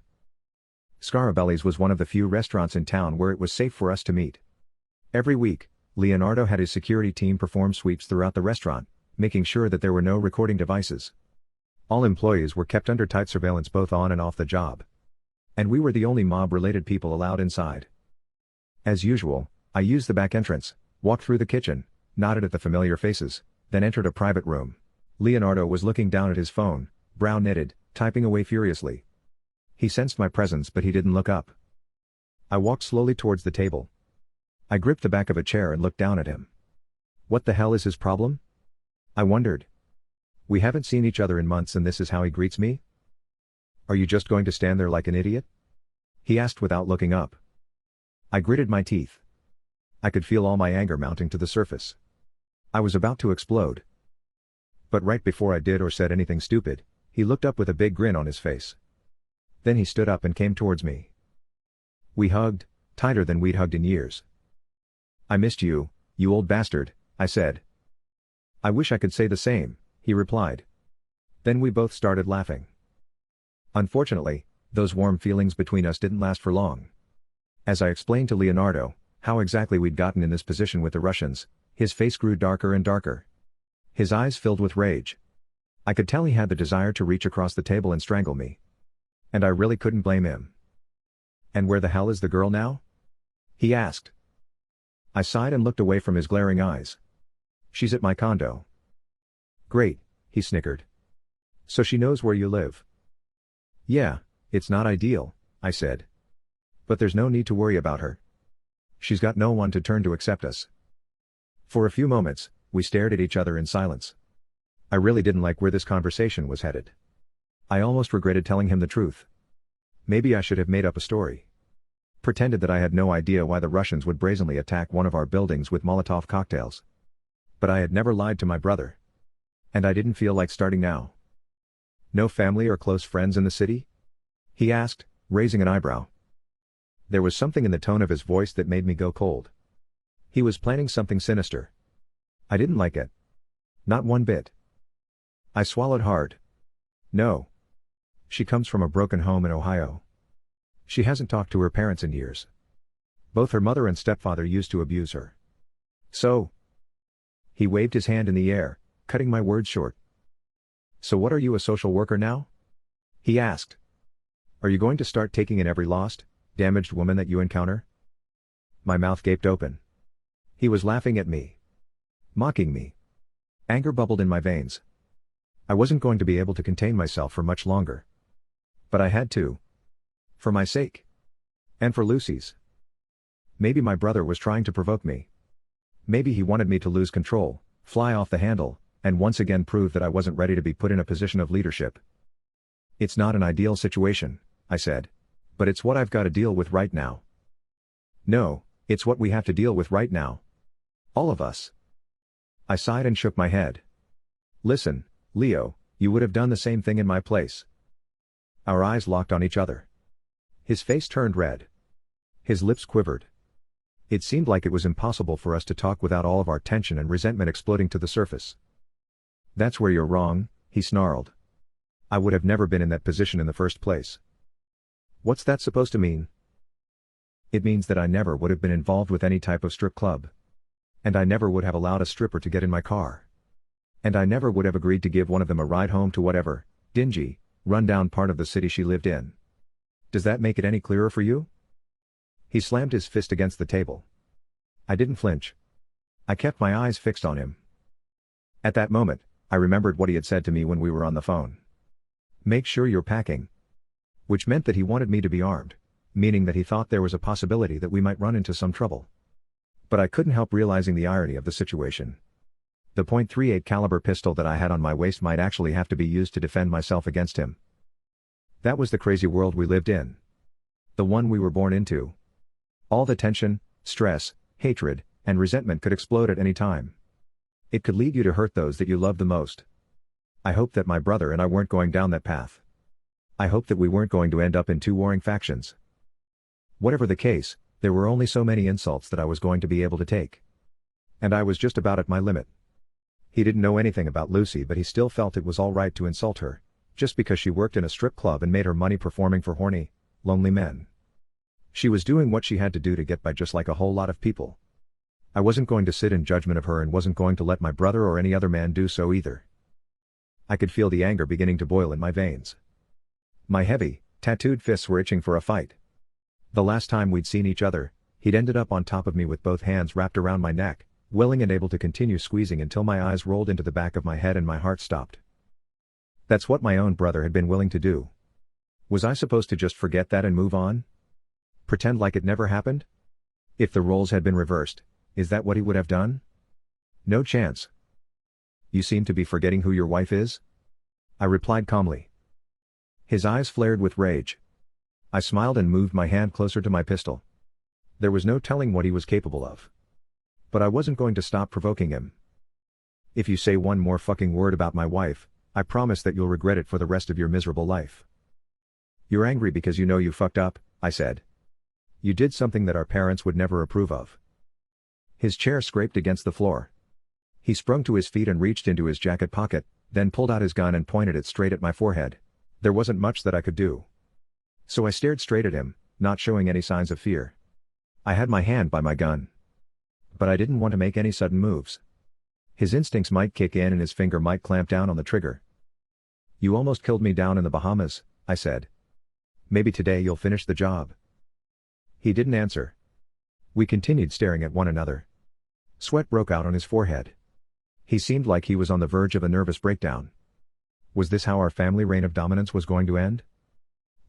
Scarabelli's was one of the few restaurants in town where it was safe for us to meet. Every week, Leonardo had his security team perform sweeps throughout the restaurant, making sure that there were no recording devices. All employees were kept under tight surveillance both on and off the job. And we were the only mob-related people allowed inside. As usual, I used the back entrance, walked through the kitchen, nodded at the familiar faces, then entered a private room. Leonardo was looking down at his phone, brow knitted, typing away furiously. He sensed my presence but he didn't look up. I walked slowly towards the table. I gripped the back of a chair and looked down at him. What the hell is his problem? I wondered. We haven't seen each other in months and this is how he greets me? Are you just going to stand there like an idiot? He asked without looking up. I gritted my teeth. I could feel all my anger mounting to the surface. I was about to explode. But right before I did or said anything stupid, he looked up with a big grin on his face. Then he stood up and came towards me. We hugged, tighter than we'd hugged in years. I missed you, you old bastard, I said. I wish I could say the same, he replied. Then we both started laughing. Unfortunately, those warm feelings between us didn't last for long. As I explained to Leonardo how exactly we'd gotten in this position with the Russians, his face grew darker and darker. His eyes filled with rage. I could tell he had the desire to reach across the table and strangle me. And I really couldn't blame him. And where the hell is the girl now? He asked. I sighed and looked away from his glaring eyes. She's at my condo. Great, he snickered. So she knows where you live. Yeah, it's not ideal, I said. But there's no need to worry about her. She's got no one to turn to except us. For a few moments, we stared at each other in silence. I really didn't like where this conversation was headed. I almost regretted telling him the truth. Maybe I should have made up a story. Pretended that I had no idea why the Russians would brazenly attack one of our buildings with Molotov cocktails. But I had never lied to my brother. And I didn't feel like starting now. No family or close friends in the city? He asked, raising an eyebrow. There was something in the tone of his voice that made me go cold. He was planning something sinister. I didn't like it. Not one bit. I swallowed hard. No. She comes from a broken home in Ohio. She hasn't talked to her parents in years. Both her mother and stepfather used to abuse her. So. He waved his hand in the air, cutting my words short. So what are you, a social worker now? He asked. Are you going to start taking in every lost, damaged woman that you encounter? My mouth gaped open. He was laughing at me. Mocking me. Anger bubbled in my veins. I wasn't going to be able to contain myself for much longer. But I had to. For my sake. And for Lucy's. Maybe my brother was trying to provoke me. Maybe he wanted me to lose control, fly off the handle, and once again prove that I wasn't ready to be put in a position of leadership. It's not an ideal situation, I said. But it's what I've got to deal with right now. No, it's what we have to deal with right now. All of us. I sighed and shook my head. Listen, Leo, you would have done the same thing in my place. Our eyes locked on each other. His face turned red. His lips quivered. It seemed like it was impossible for us to talk without all of our tension and resentment exploding to the surface. That's where you're wrong, he snarled. I would have never been in that position in the first place. What's that supposed to mean? It means that I never would have been involved with any type of strip club. And I never would have allowed a stripper to get in my car. And I never would have agreed to give one of them a ride home to whatever, dingy, run-down part of the city she lived in. Does that make it any clearer for you? He slammed his fist against the table. I didn't flinch. I kept my eyes fixed on him. At that moment, I remembered what he had said to me when we were on the phone. Make sure you're packing. Which meant that he wanted me to be armed, meaning that he thought there was a possibility that we might run into some trouble. But I couldn't help realizing the irony of the situation. The .38 caliber pistol that I had on my waist might actually have to be used to defend myself against him. That was the crazy world we lived in. The one we were born into. All the tension, stress, hatred, and resentment could explode at any time. It could lead you to hurt those that you love the most. I hoped that my brother and I weren't going down that path. I hoped that we weren't going to end up in two warring factions. Whatever the case, there were only so many insults that I was going to be able to take. And I was just about at my limit. He didn't know anything about Lucy, but he still felt it was all right to insult her, just because she worked in a strip club and made her money performing for horny, lonely men. She was doing what she had to do to get by, just like a whole lot of people. I wasn't going to sit in judgment of her and wasn't going to let my brother or any other man do so either. I could feel the anger beginning to boil in my veins. My heavy, tattooed fists were itching for a fight. The last time we'd seen each other, he'd ended up on top of me with both hands wrapped around my neck, willing and able to continue squeezing until my eyes rolled into the back of my head and my heart stopped. That's what my own brother had been willing to do. Was I supposed to just forget that and move on? Pretend like it never happened? If the roles had been reversed, is that what he would have done? No chance. You seem to be forgetting who your wife is? I replied calmly. His eyes flared with rage. I smiled and moved my hand closer to my pistol. There was no telling what he was capable of. But I wasn't going to stop provoking him. If you say one more fucking word about my wife, I promise that you'll regret it for the rest of your miserable life. You're angry because you know you fucked up, I said. You did something that our parents would never approve of. His chair scraped against the floor. He sprung to his feet and reached into his jacket pocket, then pulled out his gun and pointed it straight at my forehead. There wasn't much that I could do. So I stared straight at him, not showing any signs of fear. I had my hand by my gun. But I didn't want to make any sudden moves. His instincts might kick in and his finger might clamp down on the trigger. You almost killed me down in the Bahamas, I said. Maybe today you'll finish the job. He didn't answer. We continued staring at one another. Sweat broke out on his forehead. He seemed like he was on the verge of a nervous breakdown. Was this how our family reign of dominance was going to end?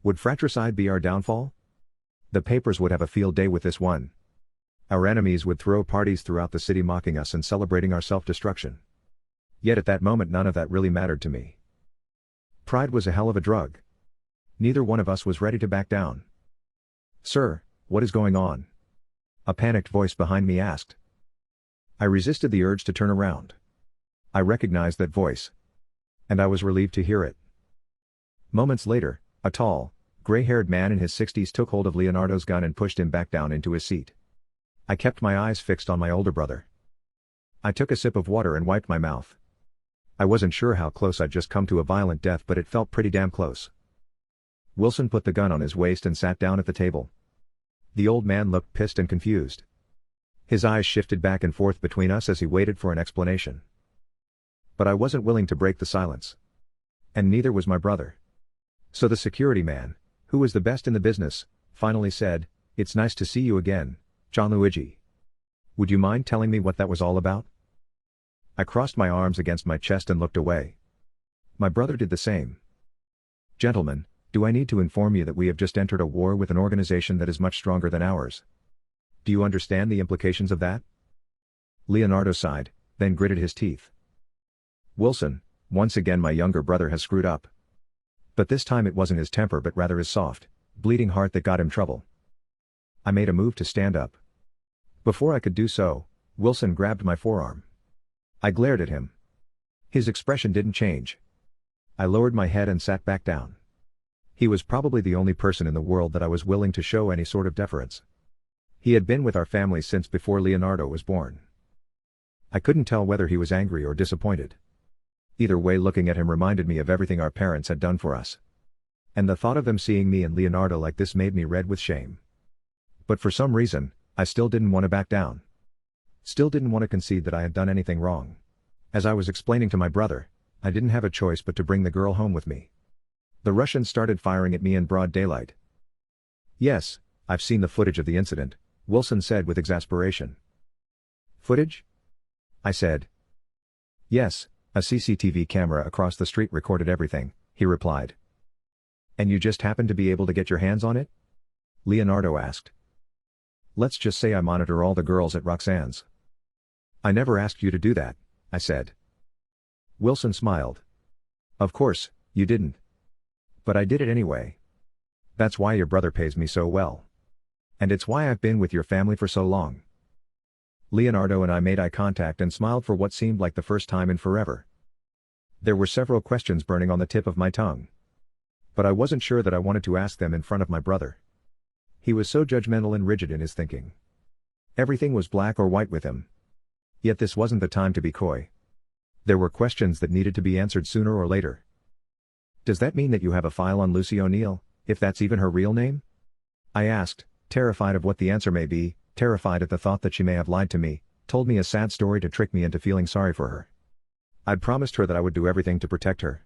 Would fratricide be our downfall? The papers would have a field day with this one. Our enemies would throw parties throughout the city mocking us and celebrating our self-destruction. Yet at that moment none of that really mattered to me. Pride was a hell of a drug. Neither one of us was ready to back down. Sir, what is going on? A panicked voice behind me asked. I resisted the urge to turn around. I recognized that voice. And I was relieved to hear it. Moments later, a tall, gray-haired man in his 60s took hold of Leonardo's gun and pushed him back down into his seat. I kept my eyes fixed on my older brother. I took a sip of water and wiped my mouth. I wasn't sure how close I'd just come to a violent death, but it felt pretty damn close. Wilson put the gun on his waist and sat down at the table. The old man looked pissed and confused. His eyes shifted back and forth between us as he waited for an explanation. But I wasn't willing to break the silence. And neither was my brother. So the security man, who was the best in the business, finally said, "It's nice to see you again, Gianluigi. Would you mind telling me what that was all about?" I crossed my arms against my chest and looked away. My brother did the same. Gentlemen, do I need to inform you that we have just entered a war with an organization that is much stronger than ours? Do you understand the implications of that? Leonardo sighed, then gritted his teeth. Wilson, once again my younger brother has screwed up. But this time it wasn't his temper but rather his soft, bleeding heart that got him trouble. I made a move to stand up. Before I could do so, Wilson grabbed my forearm. I glared at him. His expression didn't change. I lowered my head and sat back down. He was probably the only person in the world that I was willing to show any sort of deference. He had been with our family since before Leonardo was born. I couldn't tell whether he was angry or disappointed. Either way, looking at him reminded me of everything our parents had done for us. And the thought of them seeing me and Leonardo like this made me red with shame. But for some reason, I still didn't want to back down. Still didn't want to concede that I had done anything wrong. As I was explaining to my brother, I didn't have a choice but to bring the girl home with me. The Russians started firing at me in broad daylight. Yes, I've seen the footage of the incident, Wilson said with exasperation. Footage? I said. Yes, A CCTV camera across the street recorded everything, he replied. And you just happened to be able to get your hands on it? Leonardo asked. Let's just say I monitor all the girls at Roxanne's. I never asked you to do that, I said. Wilson smiled. Of course, you didn't. But I did it anyway. That's why your brother pays me so well. And it's why I've been with your family for so long. Leonardo and I made eye contact and smiled for what seemed like the first time in forever. There were several questions burning on the tip of my tongue. But I wasn't sure that I wanted to ask them in front of my brother. He was so judgmental and rigid in his thinking. Everything was black or white with him. Yet this wasn't the time to be coy. There were questions that needed to be answered sooner or later. Does that mean that you have a file on Lucy O'Neill, if that's even her real name? I asked, terrified of what the answer may be, terrified at the thought that she may have lied to me, told me a sad story to trick me into feeling sorry for her. I'd promised her that I would do everything to protect her.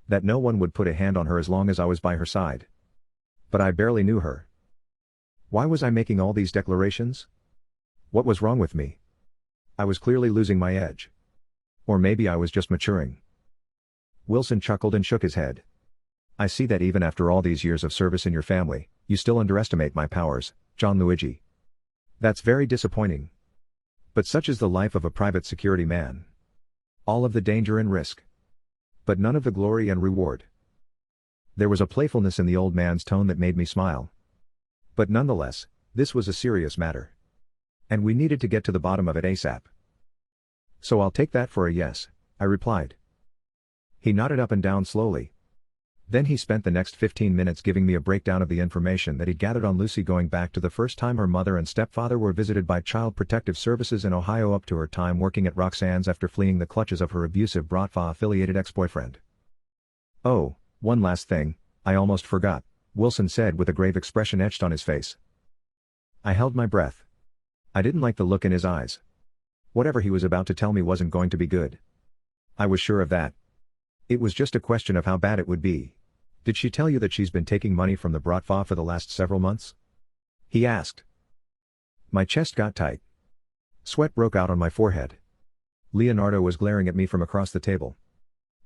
That no one would put a hand on her as long as I was by her side. But I barely knew her. Why was I making all these declarations? What was wrong with me? I was clearly losing my edge. Or maybe I was just maturing. Wilson chuckled and shook his head. I see that even after all these years of service in your family, you still underestimate my powers, Gianluigi. That's very disappointing. But such is the life of a private security man. All of the danger and risk. But none of the glory and reward. There was a playfulness in the old man's tone that made me smile. But nonetheless, this was a serious matter. And we needed to get to the bottom of it ASAP. So I'll take that for a yes, I replied. He nodded up and down slowly. Then he spent the next 15 minutes giving me a breakdown of the information that he'd gathered on Lucy going back to the first time her mother and stepfather were visited by Child Protective Services in Ohio up to her time working at Roxanne's after fleeing the clutches of her abusive Bratva-affiliated ex-boyfriend. Oh, one last thing, I almost forgot, Wilson said with a grave expression etched on his face. I held my breath. I didn't like the look in his eyes. Whatever he was about to tell me wasn't going to be good. I was sure of that. It was just a question of how bad it would be. Did she tell you that she's been taking money from the Bratva for the last several months? He asked. My chest got tight. Sweat broke out on my forehead. Leonardo was glaring at me from across the table.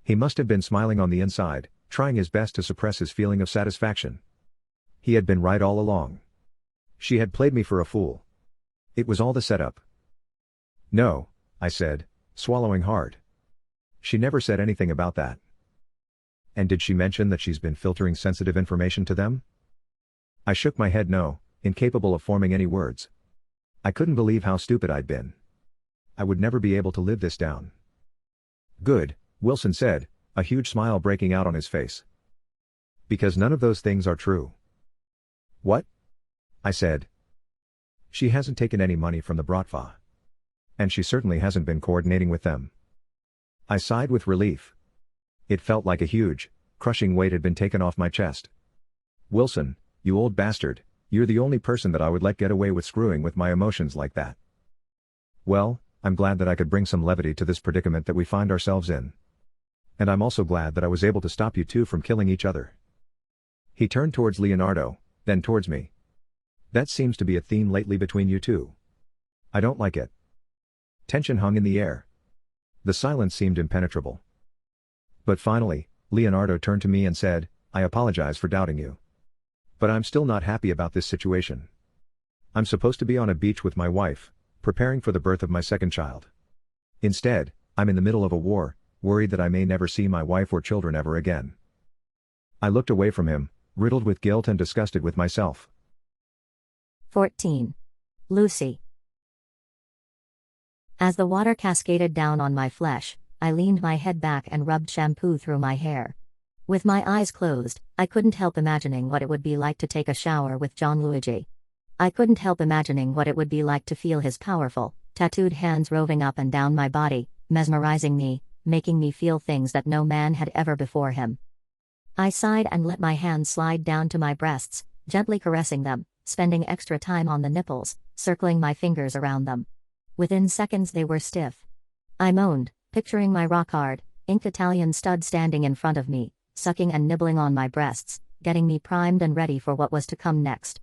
He must have been smiling on the inside, trying his best to suppress his feeling of satisfaction. He had been right all along. She had played me for a fool. It was all the setup. No, I said, swallowing hard. She never said anything about that. And did she mention that she's been filtering sensitive information to them? I shook my head no, incapable of forming any words. I couldn't believe how stupid I'd been. I would never be able to live this down. Good, Wilson said, a huge smile breaking out on his face. Because none of those things are true. What? I said. She hasn't taken any money from the Bratva. And she certainly hasn't been coordinating with them. I sighed with relief. It felt like a huge, crushing weight had been taken off my chest. Wilson, you old bastard, you're the only person that I would let get away with screwing with my emotions like that. Well, I'm glad that I could bring some levity to this predicament that we find ourselves in. And I'm also glad that I was able to stop you two from killing each other. He turned towards Leonardo, then towards me. That seems to be a theme lately between you two. I don't like it. Tension hung in the air. The silence seemed impenetrable. But finally, Leonardo turned to me and said, I apologize for doubting you. But I'm still not happy about this situation. I'm supposed to be on a beach with my wife, preparing for the birth of my second child. Instead, I'm in the middle of a war, worried that I may never see my wife or children ever again. I looked away from him, riddled with guilt and disgusted with myself. 14. Lucy. As the water cascaded down on my flesh, I leaned my head back and rubbed shampoo through my hair. With my eyes closed, I couldn't help imagining what it would be like to take a shower with Gianluigi. I couldn't help imagining what it would be like to feel his powerful, tattooed hands roving up and down my body, mesmerizing me, making me feel things that no man had ever before him. I sighed and let my hands slide down to my breasts, gently caressing them, spending extra time on the nipples, circling my fingers around them. Within seconds they were stiff. I moaned, picturing my rock-hard, inked Italian stud standing in front of me, sucking and nibbling on my breasts, getting me primed and ready for what was to come next.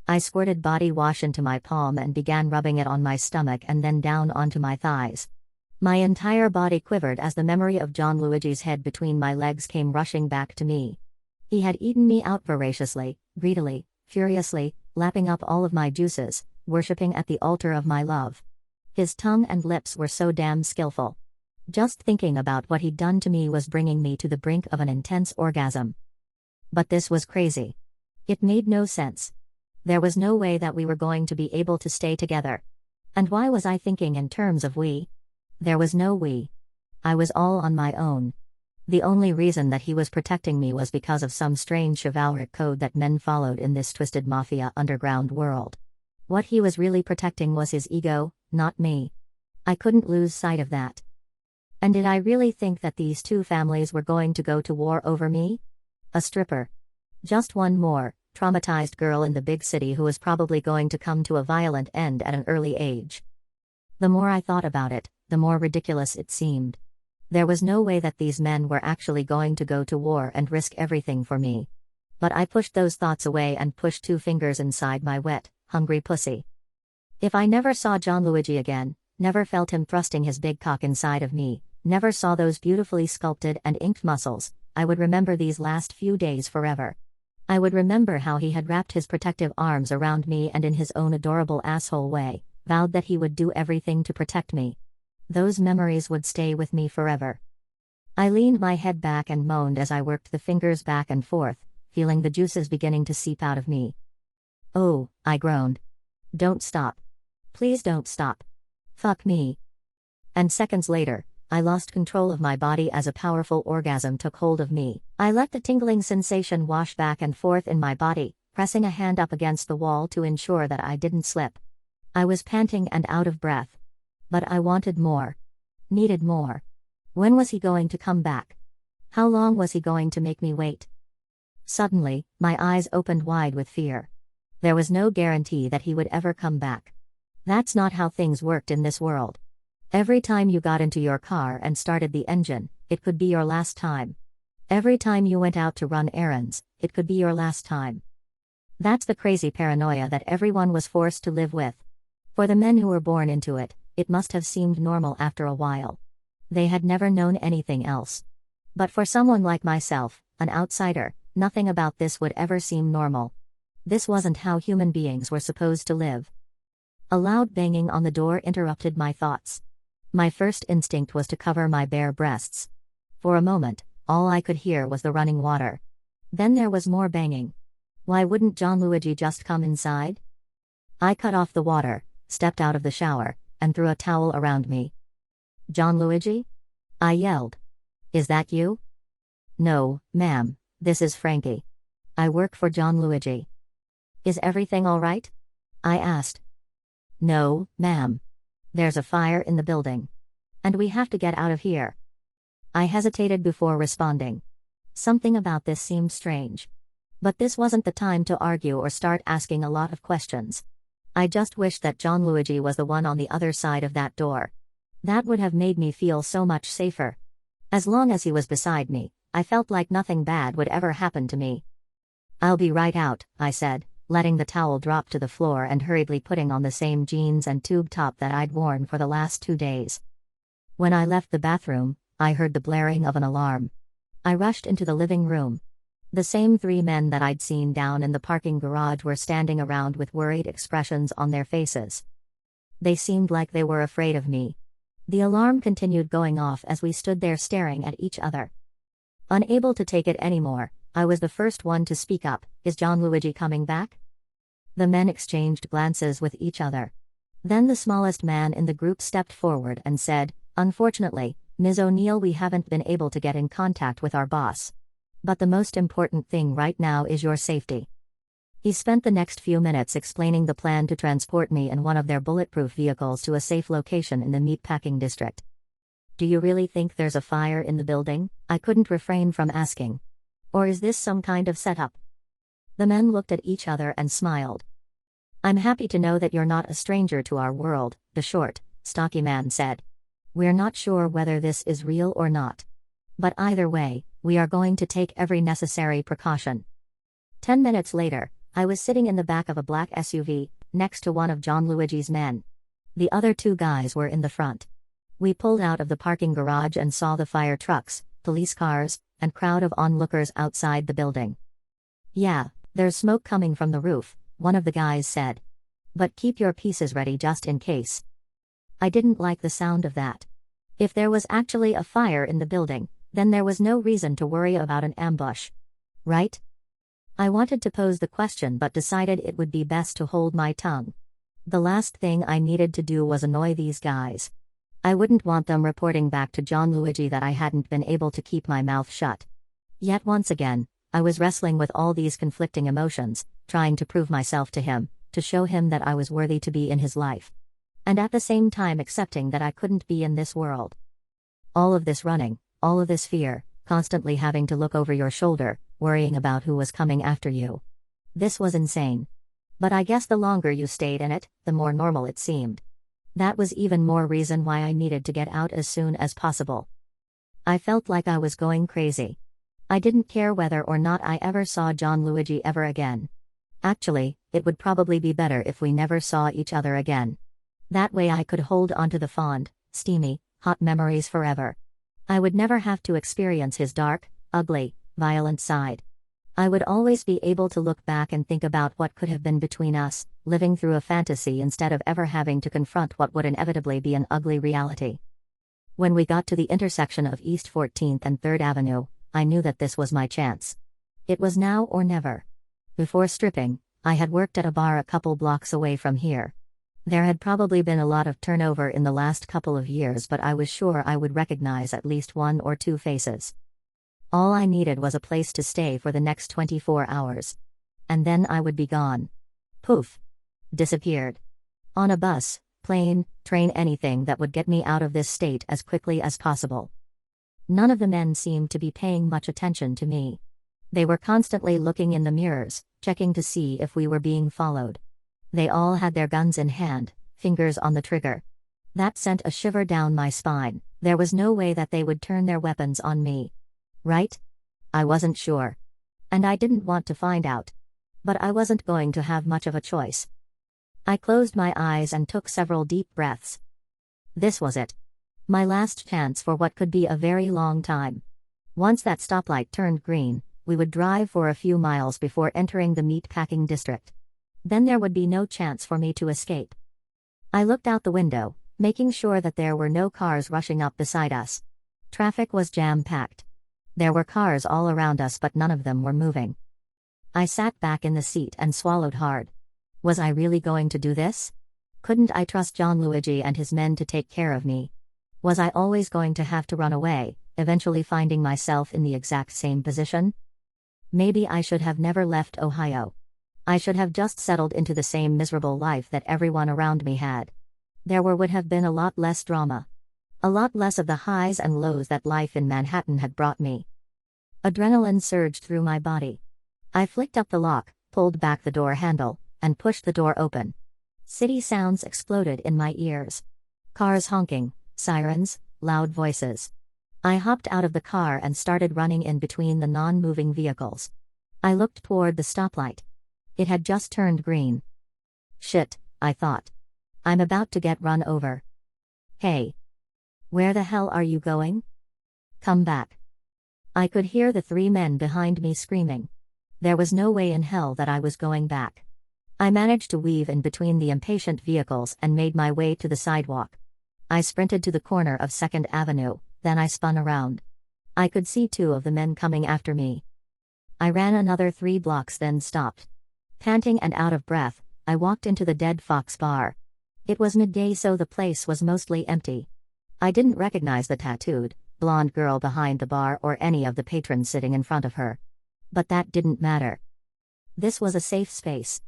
I squirted body wash into my palm and began rubbing it on my stomach and then down onto my thighs. My entire body quivered as the memory of Gianluigi's head between my legs came rushing back to me. He had eaten me out voraciously, greedily, furiously, lapping up all of my juices, worshipping at the altar of my love. His tongue and lips were so damn skillful. Just thinking about what he'd done to me was bringing me to the brink of an intense orgasm. But this was crazy. It made no sense. There was no way that we were going to be able to stay together. And why was I thinking in terms of we? There was no we. I was all on my own. The only reason that he was protecting me was because of some strange chivalric code that men followed in this twisted mafia underground world. What he was really protecting was his ego, not me. I couldn't lose sight of that. And did I really think that these two families were going to go to war over me? A stripper. Just one more, traumatized girl in the big city who was probably going to come to a violent end at an early age. The more I thought about it, the more ridiculous it seemed. There was no way that these men were actually going to go to war and risk everything for me. But I pushed those thoughts away and pushed 2 fingers inside my wet, hungry pussy. If I never saw Gianluigi again, never felt him thrusting his big cock inside of me, never saw those beautifully sculpted and inked muscles, I would remember these last few days forever. I would remember how he had wrapped his protective arms around me and in his own adorable asshole way, vowed that he would do everything to protect me. Those memories would stay with me forever. I leaned my head back and moaned as I worked the fingers back and forth, feeling the juices beginning to seep out of me. Oh, I groaned. Don't stop. Please don't stop. Fuck me. And seconds later, I lost control of my body as a powerful orgasm took hold of me. I let the tingling sensation wash back and forth in my body, pressing a hand up against the wall to ensure that I didn't slip. I was panting and out of breath. But I wanted more. Needed more. When was he going to come back? How long was he going to make me wait? Suddenly, my eyes opened wide with fear. There was no guarantee that he would ever come back. That's not how things worked in this world. Every time you got into your car and started the engine, it could be your last time. Every time you went out to run errands, it could be your last time. That's the crazy paranoia that everyone was forced to live with. For the men who were born into it, it must have seemed normal after a while. They had never known anything else. But for someone like myself, an outsider, nothing about this would ever seem normal. This wasn't how human beings were supposed to live. A loud banging on the door interrupted my thoughts. My first instinct was to cover my bare breasts. For a moment, all I could hear was the running water. Then there was more banging. Why wouldn't Gianluigi just come inside? I cut off the water, stepped out of the shower, and threw a towel around me. Gianluigi? I yelled. Is that you? No, ma'am, this is Frankie. I work for Gianluigi. Is everything all right? I asked. No, ma'am. There's a fire in the building. And we have to get out of here. I hesitated before responding. Something about this seemed strange. But this wasn't the time to argue or start asking a lot of questions. I just wished that Gianluigi was the one on the other side of that door. That would have made me feel so much safer. As long as he was beside me, I felt like nothing bad would ever happen to me. I'll be right out, I said, letting the towel drop to the floor and hurriedly putting on the same jeans and tube top that I'd worn for the last 2 days. When I left the bathroom, I heard the blaring of an alarm. I rushed into the living room. The same 3 men that I'd seen down in the parking garage were standing around with worried expressions on their faces. They seemed like they were afraid of me. The alarm continued going off as we stood there staring at each other. Unable to take it anymore, I was the first one to speak up. Is Gianluigi coming back? The men exchanged glances with each other. Then the smallest man in the group stepped forward and said, Unfortunately, Ms. O'Neill, we haven't been able to get in contact with our boss. But the most important thing right now is your safety. He spent the next few minutes explaining the plan to transport me in one of their bulletproof vehicles to a safe location in the meatpacking district. Do you really think there's a fire in the building? I couldn't refrain from asking. Or is this some kind of setup? The men looked at each other and smiled. I'm happy to know that you're not a stranger to our world, the short, stocky man said. We're not sure whether this is real or not. But either way, we are going to take every necessary precaution. 10 minutes later, I was sitting in the back of a black SUV, next to one of Gianluigi's men. The other 2 guys were in the front. We pulled out of the parking garage and saw the fire trucks, police cars, and crowd of onlookers outside the building. "Yeah, there's smoke coming from the roof," one of the guys said. "But keep your pieces ready just in case." I didn't like the sound of that. If there was actually a fire in the building, then there was no reason to worry about an ambush. Right? I wanted to pose the question but decided it would be best to hold my tongue. The last thing I needed to do was annoy these guys. I wouldn't want them reporting back to Gianluigi that I hadn't been able to keep my mouth shut. Yet once again, I was wrestling with all these conflicting emotions, trying to prove myself to him, to show him that I was worthy to be in his life. And at the same time accepting that I couldn't be in this world. All of this running, all of this fear, constantly having to look over your shoulder, worrying about who was coming after you. This was insane. But I guess the longer you stayed in it, the more normal it seemed. That was even more reason why I needed to get out as soon as possible. I felt like I was going crazy. I didn't care whether or not I ever saw Gianluigi ever again. Actually, it would probably be better if we never saw each other again. That way I could hold onto the fond, steamy, hot memories forever. I would never have to experience his dark, ugly, violent side. I would always be able to look back and think about what could have been between us, living through a fantasy instead of ever having to confront what would inevitably be an ugly reality. When we got to the intersection of East 14th and 3rd Avenue, I knew that this was my chance. It was now or never. Before stripping, I had worked at a bar a couple blocks away from here. There had probably been a lot of turnover in the last couple of years, but I was sure I would recognize at least one or two faces. All I needed was a place to stay for the next 24 hours. And then I would be gone. Poof. Disappeared. On a bus, plane, train, anything that would get me out of this state as quickly as possible. None of the men seemed to be paying much attention to me. They were constantly looking in the mirrors, checking to see if we were being followed. They all had their guns in hand, fingers on the trigger. That sent a shiver down my spine. There was no way that they would turn their weapons on me. Right? I wasn't sure. And I didn't want to find out. But I wasn't going to have much of a choice. I closed my eyes and took several deep breaths. This was it. My last chance for what could be a very long time. Once that stoplight turned green, we would drive for a few miles before entering the meat-packing district. Then there would be no chance for me to escape. I looked out the window, making sure that there were no cars rushing up beside us. Traffic was jam-packed. There were cars all around us, but none of them were moving. I sat back in the seat and swallowed hard. Was I really going to do this? Couldn't I trust Gianluigi and his men to take care of me? Was I always going to have to run away, eventually finding myself in the exact same position? Maybe I should have never left Ohio. I should have just settled into the same miserable life that everyone around me had. Would have been a lot less drama. A lot less of the highs and lows that life in Manhattan had brought me. Adrenaline surged through my body. I flicked up the lock, pulled back the door handle, and pushed the door open. City sounds exploded in my ears. Cars honking, sirens, loud voices. I hopped out of the car and started running in between the non-moving vehicles. I looked toward the stoplight. It had just turned green. Shit, I thought. I'm about to get run over. Hey. Where the hell are you going? Come back. I could hear the three men behind me screaming. There was no way in hell that I was going back. I managed to weave in between the impatient vehicles and made my way to the sidewalk. I sprinted to the corner of 2nd Avenue, then I spun around. I could see two of the men coming after me. I ran another 3 blocks, then stopped. Panting and out of breath, I walked into the Dead Fox bar. It was midday, so the place was mostly empty. I didn't recognize the tattooed, blonde girl behind the bar or any of the patrons sitting in front of her. But that didn't matter. This was a safe space.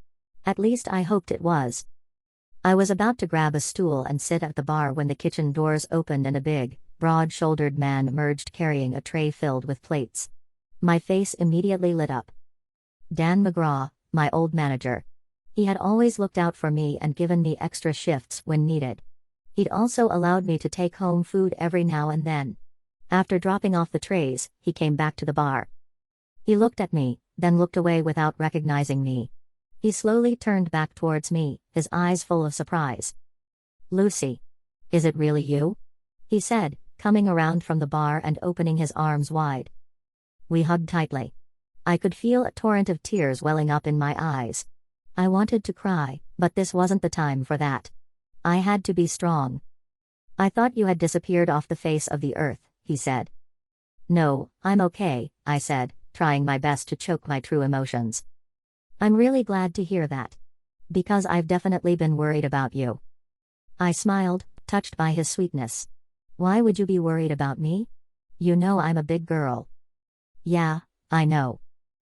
At least I hoped it was. I was about to grab a stool and sit at the bar when the kitchen doors opened and a big, broad-shouldered man emerged carrying a tray filled with plates. My face immediately lit up. Dan McGraw, my old manager. He had always looked out for me and given me extra shifts when needed. He'd also allowed me to take home food every now and then. After dropping off the trays, he came back to the bar. He looked at me, then looked away without recognizing me. He slowly turned back towards me, his eyes full of surprise. Lucy. Is it really you? he said, coming around from the bar and opening his arms wide. We hugged tightly. I could feel a torrent of tears welling up in my eyes. I wanted to cry, but this wasn't the time for that. I had to be strong. I thought you had disappeared off the face of the earth, he said. No, I'm okay, I said, trying my best to choke my true emotions. I'm really glad to hear that. Because I've definitely been worried about you. I smiled, touched by his sweetness. Why would you be worried about me? You know I'm a big girl. Yeah, I know.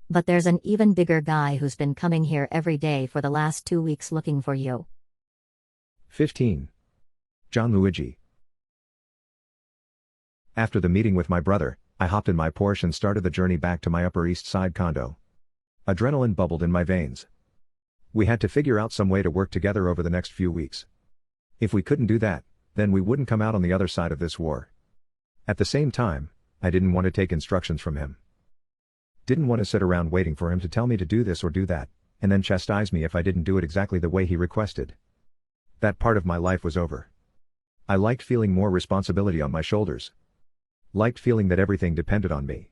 But there's an even bigger guy who's been coming here every day for the last 2 weeks looking for you. 15. Gianluigi. After the meeting with my brother, I hopped in my Porsche and started the journey back to my Upper East Side condo. Adrenaline bubbled in my veins. We had to figure out some way to work together over the next few weeks. If we couldn't do that, then we wouldn't come out on the other side of this war. At the same time, I didn't want to take instructions from him. Didn't want to sit around waiting for him to tell me to do this or do that, and then chastise me if I didn't do it exactly the way he requested. That part of my life was over. I liked feeling more responsibility on my shoulders. Liked feeling that everything depended on me.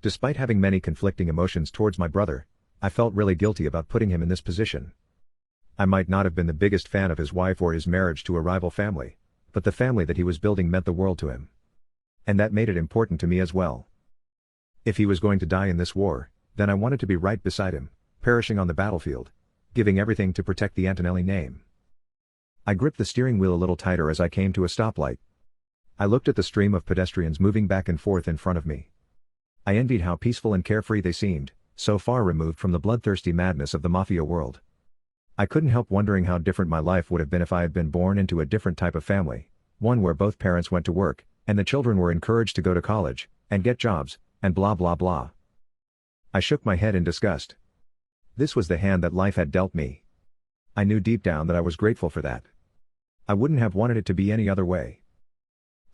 Despite having many conflicting emotions towards my brother, I felt really guilty about putting him in this position. I might not have been the biggest fan of his wife or his marriage to a rival family, but the family that he was building meant the world to him. And that made it important to me as well. If he was going to die in this war, then I wanted to be right beside him, perishing on the battlefield, giving everything to protect the Antonelli name. I gripped the steering wheel a little tighter as I came to a stoplight. I looked at the stream of pedestrians moving back and forth in front of me. I envied how peaceful and carefree they seemed, so far removed from the bloodthirsty madness of the Mafia world. I couldn't help wondering how different my life would have been if I had been born into a different type of family, one where both parents went to work, and the children were encouraged to go to college, and get jobs, and blah blah blah. I shook my head in disgust. This was the hand that life had dealt me. I knew deep down that I was grateful for that. I wouldn't have wanted it to be any other way.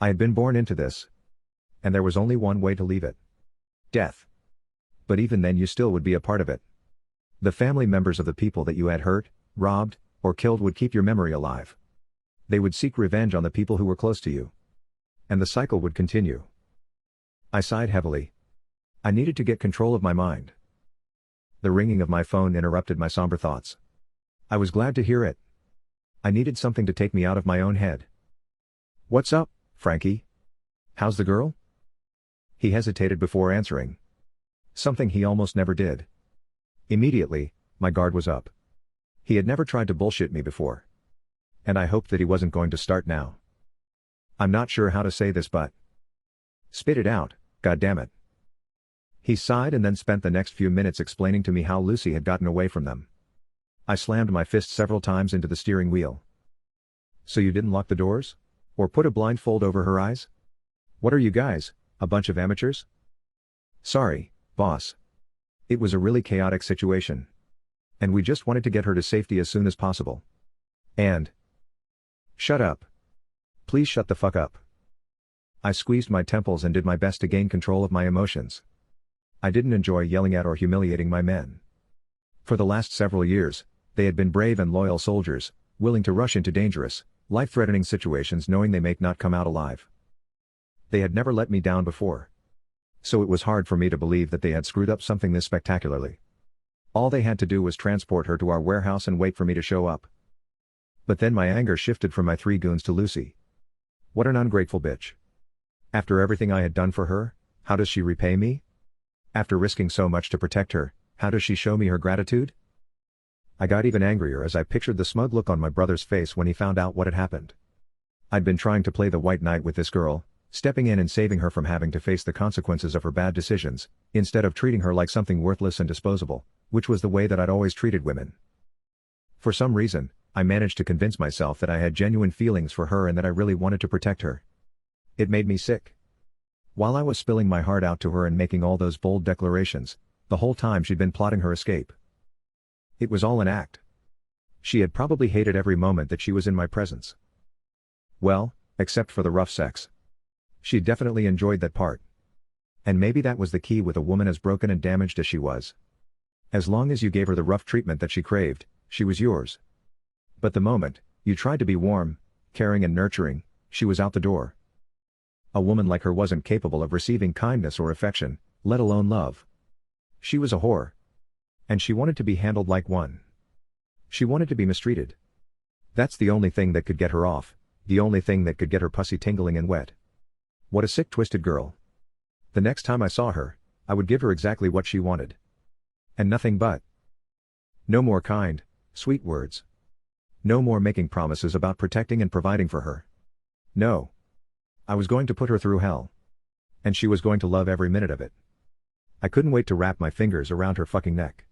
I had been born into this. And there was only one way to leave it. Death. But even then you still would be a part of it. The family members of the people that you had hurt, robbed, or killed would keep your memory alive. They would seek revenge on the people who were close to you. And the cycle would continue. I sighed heavily. I needed to get control of my mind. The ringing of my phone interrupted my somber thoughts. I was glad to hear it. I needed something to take me out of my own head. What's up, Frankie? How's the girl? He hesitated before answering. Something he almost never did. Immediately, my guard was up. He had never tried to bullshit me before. And I hoped that he wasn't going to start now. I'm not sure how to say this but... Spit it out, goddammit. He sighed and then spent the next few minutes explaining to me how Lucy had gotten away from them. I slammed my fist several times into the steering wheel. So you didn't lock the doors? Or put a blindfold over her eyes? What are you guys, a bunch of amateurs? Sorry, boss. It was a really chaotic situation. And we just wanted to get her to safety as soon as possible. And... Shut up. Please shut the fuck up. I squeezed my temples and did my best to gain control of my emotions. I didn't enjoy yelling at or humiliating my men. For the last several years, they had been brave and loyal soldiers, willing to rush into dangerous, life-threatening situations knowing they may not come out alive. They had never let me down before. So it was hard for me to believe that they had screwed up something this spectacularly. All they had to do was transport her to our warehouse and wait for me to show up. But then my anger shifted from my 3 goons to Lucy. What an ungrateful bitch. After everything I had done for her, how does she repay me? After risking so much to protect her, how does she show me her gratitude? I got even angrier as I pictured the smug look on my brother's face when he found out what had happened. I'd been trying to play the white knight with this girl, stepping in and saving her from having to face the consequences of her bad decisions, instead of treating her like something worthless and disposable, which was the way that I'd always treated women. For some reason, I managed to convince myself that I had genuine feelings for her and that I really wanted to protect her. It made me sick. While I was spilling my heart out to her and making all those bold declarations, the whole time she'd been plotting her escape. It was all an act. She had probably hated every moment that she was in my presence. Well, except for the rough sex. She definitely enjoyed that part. And maybe that was the key with a woman as broken and damaged as she was. As long as you gave her the rough treatment that she craved, she was yours. But the moment you tried to be warm, caring and nurturing, she was out the door. A woman like her wasn't capable of receiving kindness or affection, let alone love. She was a whore. And she wanted to be handled like one. She wanted to be mistreated. That's the only thing that could get her off, the only thing that could get her pussy tingling and wet. What a sick, twisted girl. The next time I saw her, I would give her exactly what she wanted. And nothing but. No more kind, sweet words. No more making promises about protecting and providing for her. No. I was going to put her through hell. And she was going to love every minute of it. I couldn't wait to wrap my fingers around her fucking neck.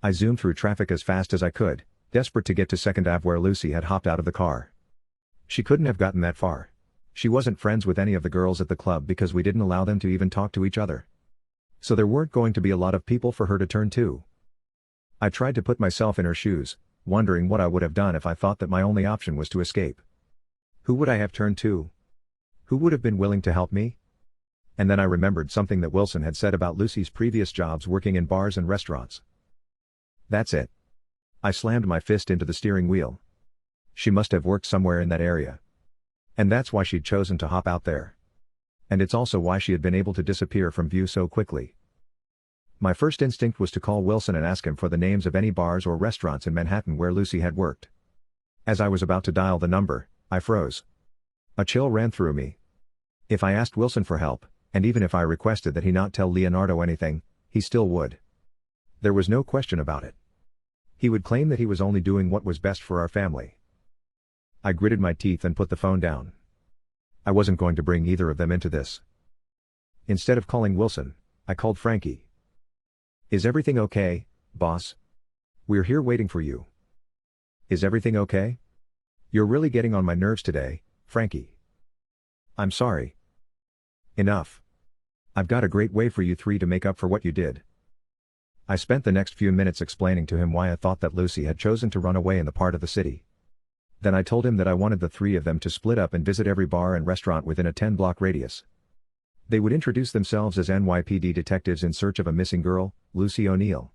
I zoomed through traffic as fast as I could, desperate to get to 2nd Ave where Lucy had hopped out of the car. She couldn't have gotten that far. She wasn't friends with any of the girls at the club because we didn't allow them to even talk to each other. So there weren't going to be a lot of people for her to turn to. I tried to put myself in her shoes, wondering what I would have done if I thought that my only option was to escape. Who would I have turned to? Who would have been willing to help me? And then I remembered something that Wilson had said about Lucy's previous jobs working in bars and restaurants. That's it. I slammed my fist into the steering wheel. She must have worked somewhere in that area. And that's why she'd chosen to hop out there. And it's also why she had been able to disappear from view so quickly. My first instinct was to call Wilson and ask him for the names of any bars or restaurants in Manhattan where Lucy had worked. As I was about to dial the number, I froze. A chill ran through me. If I asked Wilson for help, and even if I requested that he not tell Leonardo anything, he still would. There was no question about it. He would claim that he was only doing what was best for our family. I gritted my teeth and put the phone down. I wasn't going to bring either of them into this. Instead of calling Wilson, I called Frankie. Is everything okay, boss? We're here waiting for you. Is everything okay? You're really getting on my nerves today, Frankie. I'm sorry. Enough. I've got a great way for you three to make up for what you did. I spent the next few minutes explaining to him why I thought that Lucy had chosen to run away in the part of the city. Then I told him that I wanted the three of them to split up and visit every bar and restaurant within a 10-block radius. They would introduce themselves as NYPD detectives in search of a missing girl, Lucy O'Neill.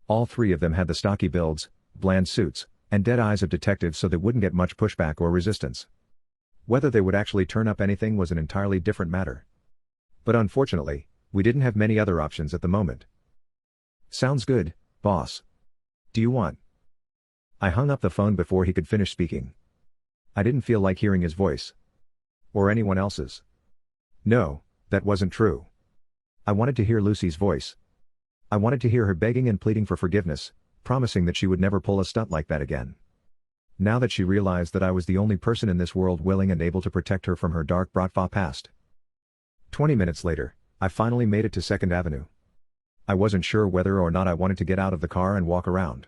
All three of them had the stocky builds, bland suits, and dead eyes of detectives, so they wouldn't get much pushback or resistance. Whether they would actually turn up anything was an entirely different matter. But unfortunately, we didn't have many other options at the moment. Sounds good, boss. Do you want? I hung up the phone before he could finish speaking. I didn't feel like hearing his voice. Or anyone else's. No, that wasn't true. I wanted to hear Lucy's voice. I wanted to hear her begging and pleading for forgiveness, promising that she would never pull a stunt like that again. Now that she realized that I was the only person in this world willing and able to protect her from her dark Bratva past. 20 minutes later, I finally made it to 2nd Avenue. I wasn't sure whether or not I wanted to get out of the car and walk around.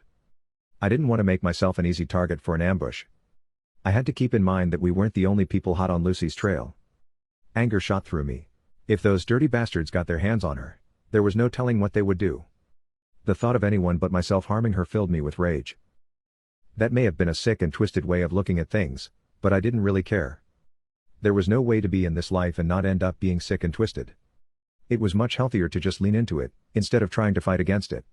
I didn't want to make myself an easy target for an ambush. I had to keep in mind that we weren't the only people hot on Lucy's trail. Anger shot through me. If those dirty bastards got their hands on her, there was no telling what they would do. The thought of anyone but myself harming her filled me with rage. That may have been a sick and twisted way of looking at things, but I didn't really care. There was no way to be in this life and not end up being sick and twisted. It was much healthier to just lean into it, instead of trying to fight against it.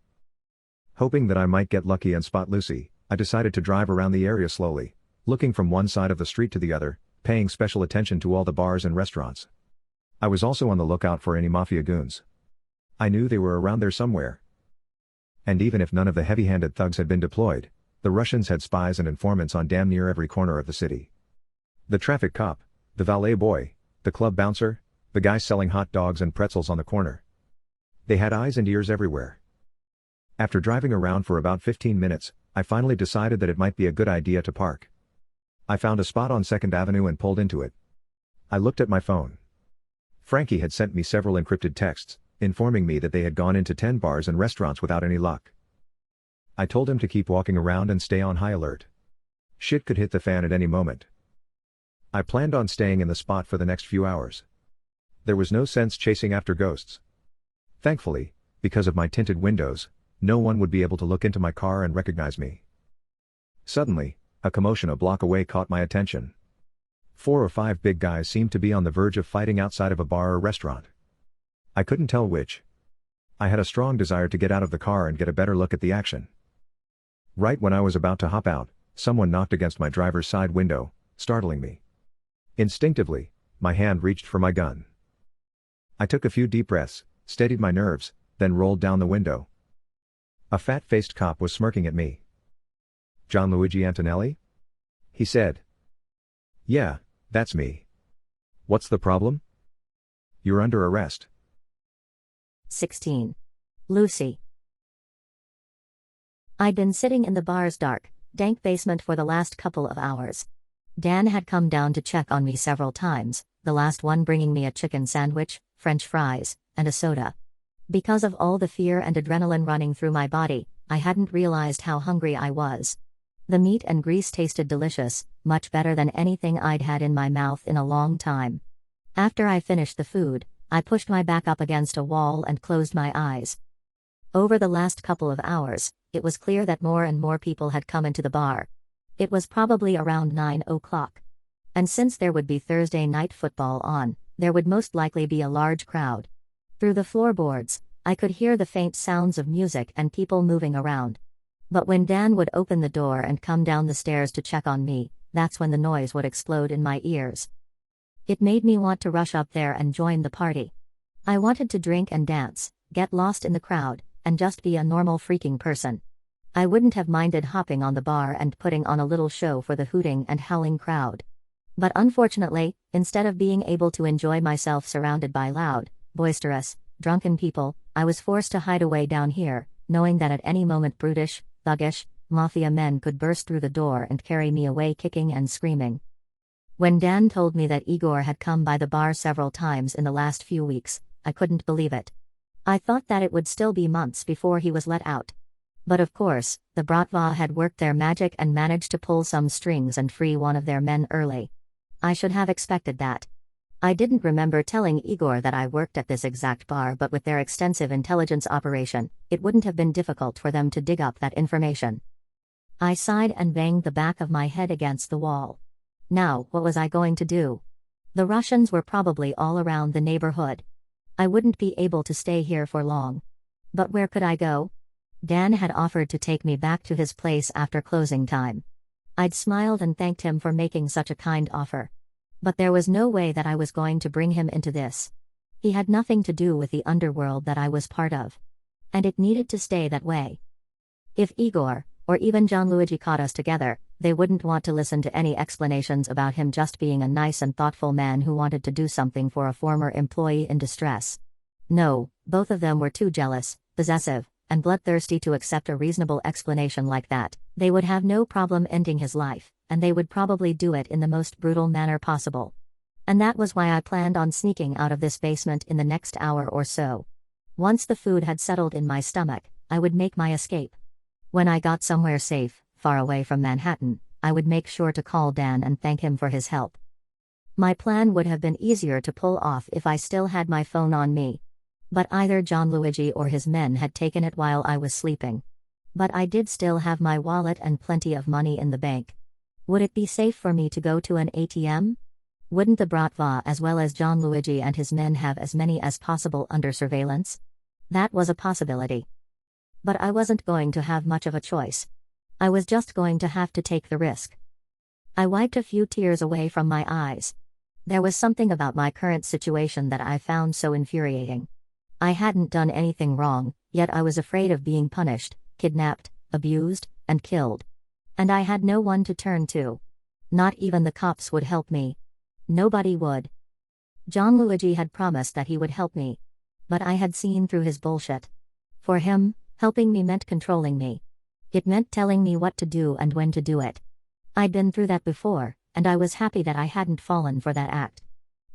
Hoping that I might get lucky and spot Lucy, I decided to drive around the area slowly, looking from one side of the street to the other, paying special attention to all the bars and restaurants. I was also on the lookout for any Mafia goons. I knew they were around there somewhere. And even if none of the heavy-handed thugs had been deployed, the Russians had spies and informants on damn near every corner of the city. The traffic cop, the valet boy, the club bouncer, the guy selling hot dogs and pretzels on the corner. They had eyes and ears everywhere. After driving around for about 15 minutes, I finally decided that it might be a good idea to park. I found a spot on 2nd Avenue and pulled into it. I looked at my phone. Frankie had sent me several encrypted texts, informing me that they had gone into 10 bars and restaurants without any luck. I told him to keep walking around and stay on high alert. Shit could hit the fan at any moment. I planned on staying in the spot for the next few hours. There was no sense chasing after ghosts. Thankfully, because of my tinted windows, no one would be able to look into my car and recognize me. Suddenly, a commotion a block away caught my attention. 4 or 5 big guys seemed to be on the verge of fighting outside of a bar or restaurant. I couldn't tell which. I had a strong desire to get out of the car and get a better look at the action. Right when I was about to hop out, someone knocked against my driver's side window, startling me. Instinctively, my hand reached for my gun. I took a few deep breaths, steadied my nerves, then rolled down the window. A fat-faced cop was smirking at me. "Gianluigi Antonelli?" he said. "Yeah, that's me. What's the problem?" "You're under arrest." 16. Lucy. I'd been sitting in the bar's dark, dank basement for the last couple of hours. Dan had come down to check on me several times, the last one bringing me a chicken sandwich, French fries, and a soda. Because of all the fear and adrenaline running through my body, I hadn't realized how hungry I was. The meat and grease tasted delicious, much better than anything I'd had in my mouth in a long time. After I finished the food, I pushed my back up against a wall and closed my eyes. Over the last couple of hours, it was clear that more and more people had come into the bar. It was probably around 9 o'clock. And since there would be Thursday night football on, there would most likely be a large crowd. Through the floorboards, I could hear the faint sounds of music and people moving around. But when Dan would open the door and come down the stairs to check on me, that's when the noise would explode in my ears. It made me want to rush up there and join the party. I wanted to drink and dance, get lost in the crowd, and just be a normal freaking person. I wouldn't have minded hopping on the bar and putting on a little show for the hooting and howling crowd. But unfortunately, instead of being able to enjoy myself surrounded by loud, boisterous, drunken people, I was forced to hide away down here, knowing that at any moment brutish, thuggish, mafia men could burst through the door and carry me away kicking and screaming. When Dan told me that Igor had come by the bar several times in the last few weeks, I couldn't believe it. I thought that it would still be months before he was let out. But of course, the Bratva had worked their magic and managed to pull some strings and free one of their men early. I should have expected that. I didn't remember telling Igor that I worked at this exact bar, but with their extensive intelligence operation, it wouldn't have been difficult for them to dig up that information. I sighed and banged the back of my head against the wall. Now, what was I going to do? The Russians were probably all around the neighborhood. I wouldn't be able to stay here for long. But where could I go? Dan had offered to take me back to his place after closing time. I'd smiled and thanked him for making such a kind offer. But there was no way that I was going to bring him into this. He had nothing to do with the underworld that I was part of. And it needed to stay that way. If Igor, or even Gianluigi caught us together, they wouldn't want to listen to any explanations about him just being a nice and thoughtful man who wanted to do something for a former employee in distress. No, both of them were too jealous, possessive, and bloodthirsty to accept a reasonable explanation like that. They would have no problem ending his life, and they would probably do it in the most brutal manner possible. And that was why I planned on sneaking out of this basement in the next hour or so. Once the food had settled in my stomach, I would make my escape. When I got somewhere safe, far away from Manhattan, I would make sure to call Dan and thank him for his help. My plan would have been easier to pull off if I still had my phone on me. But either Gianluigi or his men had taken it while I was sleeping. But I did still have my wallet and plenty of money in the bank. Would it be safe for me to go to an ATM? Wouldn't the Bratva as well as Gianluigi and his men have as many as possible under surveillance? That was a possibility. But I wasn't going to have much of a choice. I was just going to have to take the risk. I wiped a few tears away from my eyes. There was something about my current situation that I found so infuriating. I hadn't done anything wrong, yet I was afraid of being punished, kidnapped, abused, and killed. And I had no one to turn to. Not even the cops would help me. Nobody would. Gianluigi had promised that he would help me. But I had seen through his bullshit. For him, helping me meant controlling me. It meant telling me what to do and when to do it. I'd been through that before, and I was happy that I hadn't fallen for that act.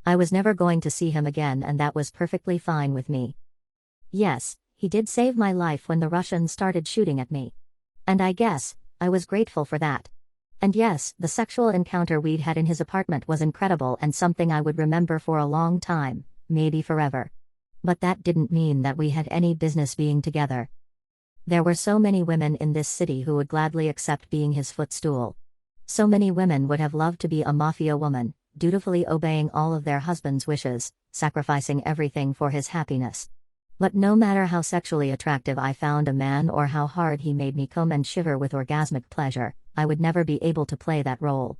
I was never going to see him again, and that was perfectly fine with me. Yes, he did save my life when the Russians started shooting at me. And I guess, I was grateful for that. And yes, the sexual encounter we'd had in his apartment was incredible and something I would remember for a long time, maybe forever. But that didn't mean that we had any business being together. There were so many women in this city who would gladly accept being his footstool. So many women would have loved to be a mafia woman, dutifully obeying all of their husband's wishes, sacrificing everything for his happiness. But no matter how sexually attractive I found a man or how hard he made me come and shiver with orgasmic pleasure, I would never be able to play that role.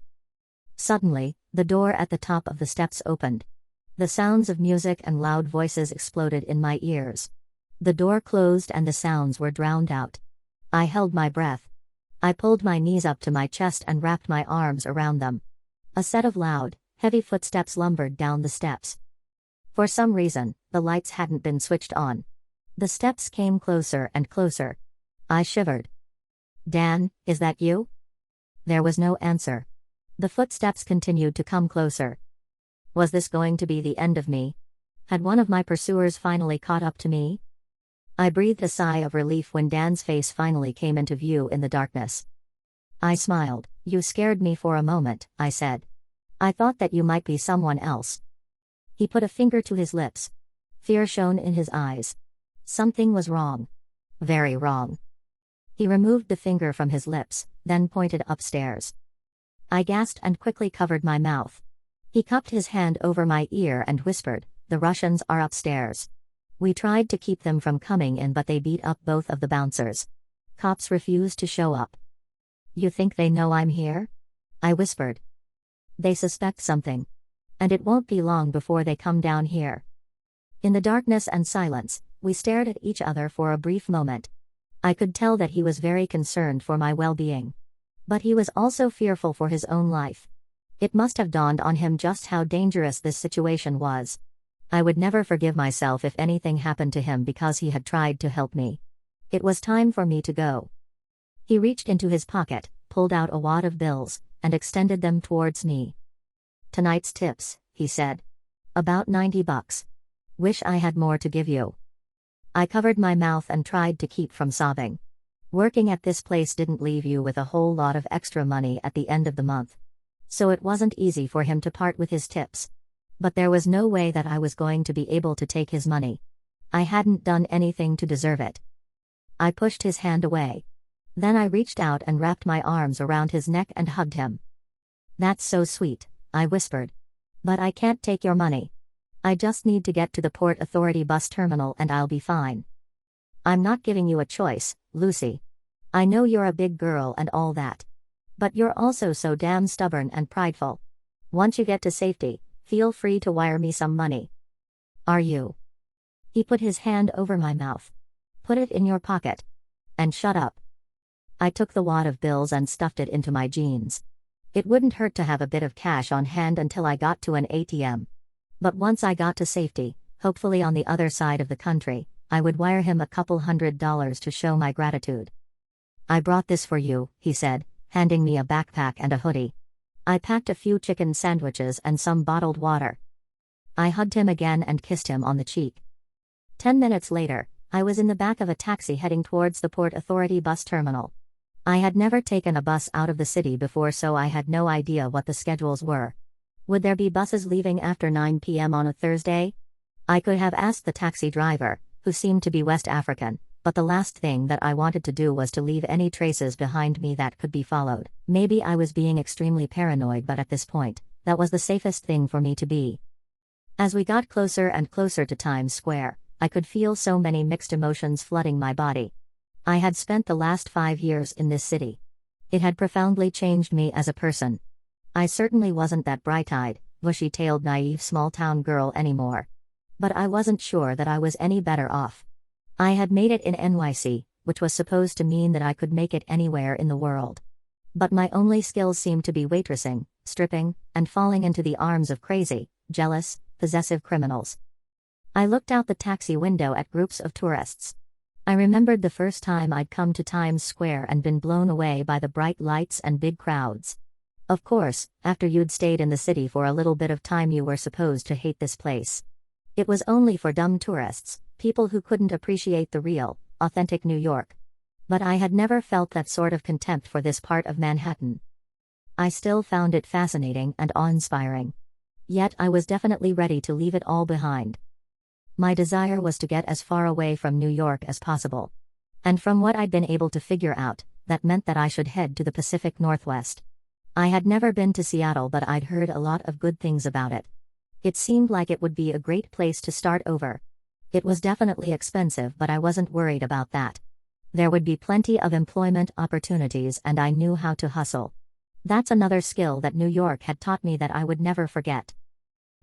Suddenly, The door at the top of the steps opened. The sounds of music and loud voices exploded in my ears. The door closed and the sounds were drowned out. I held my breath. I pulled my knees up to my chest and wrapped my arms around them. A set of loud, heavy footsteps lumbered down the steps. For some reason, the lights hadn't been switched on. The steps came closer and closer. I shivered. "Dan, is that you?" There was no answer. The footsteps continued to come closer. Was this going to be the end of me? Had one of my pursuers finally caught up to me? I breathed a sigh of relief when Dan's face finally came into view in the darkness. I smiled. "You scared me for a moment," I said. "I thought that you might be someone else." He put a finger to his lips. Fear shone in his eyes. Something was wrong. Very wrong. He removed the finger from his lips, then pointed upstairs. I gasped and quickly covered my mouth. He cupped his hand over my ear and whispered, "The Russians are upstairs. We tried to keep them from coming in, but they beat up both of the bouncers. Cops refused to show up." "You think they know I'm here?" I whispered. "They suspect something. And it won't be long before they come down here." In the darkness and silence, we stared at each other for a brief moment. I could tell that he was very concerned for my well-being. But he was also fearful for his own life. It must have dawned on him just how dangerous this situation was. I would never forgive myself if anything happened to him because he had tried to help me. It was time for me to go. He reached into his pocket, pulled out a wad of bills, and extended them towards me. "Tonight's tips," he said. "About $90. Wish I had more to give you." I covered my mouth and tried to keep from sobbing. Working at this place didn't leave you with a whole lot of extra money at the end of the month. So it wasn't easy for him to part with his tips. But there was no way that I was going to be able to take his money. I hadn't done anything to deserve it. I pushed his hand away. Then I reached out and wrapped my arms around his neck and hugged him. "That's so sweet," I whispered. "But I can't take your money. I just need to get to the Port Authority bus terminal and I'll be fine." "I'm not giving you a choice, Lucy. I know you're a big girl and all that. But you're also so damn stubborn and prideful. Once you get to safety, feel free to wire me some money." "Are you?" He put his hand over my mouth. "Put it in your pocket. And shut up." I took the wad of bills and stuffed it into my jeans. It wouldn't hurt to have a bit of cash on hand until I got to an ATM. But once I got to safety, hopefully on the other side of the country, I would wire him a couple $100 to show my gratitude. "I brought this for you," he said, handing me a backpack and a hoodie. I packed a few chicken sandwiches and some bottled water. I hugged him again and kissed him on the cheek. 10 minutes later, I was in the back of a taxi heading towards the Port Authority bus terminal. I had never taken a bus out of the city before, so I had no idea what the schedules were. Would there be buses leaving after 9 p.m. on a Thursday? I could have asked the taxi driver, who seemed to be West African, but the last thing that I wanted to do was to leave any traces behind me that could be followed. Maybe I was being extremely paranoid, but at this point, that was the safest thing for me to be. As we got closer and closer to Times Square, I could feel so many mixed emotions flooding my body. I had spent the last 5 years in this city. It had profoundly changed me as a person. I certainly wasn't that bright-eyed, bushy-tailed, naive small-town girl anymore. But I wasn't sure that I was any better off. I had made it in NYC, which was supposed to mean that I could make it anywhere in the world. But my only skills seemed to be waitressing, stripping, and falling into the arms of crazy, jealous, possessive criminals. I looked out the taxi window at groups of tourists. I remembered the first time I'd come to Times Square and been blown away by the bright lights and big crowds. Of course, after you'd stayed in the city for a little bit of time, you were supposed to hate this place. It was only for dumb tourists, people who couldn't appreciate the real, authentic New York. But I had never felt that sort of contempt for this part of Manhattan. I still found it fascinating and awe-inspiring. Yet I was definitely ready to leave it all behind. My desire was to get as far away from New York as possible. And from what I'd been able to figure out, that meant that I should head to the Pacific Northwest. I had never been to Seattle, but I'd heard a lot of good things about it. It seemed like it would be a great place to start over. It was definitely expensive, but I wasn't worried about that. There would be plenty of employment opportunities and I knew how to hustle. That's another skill that New York had taught me that I would never forget.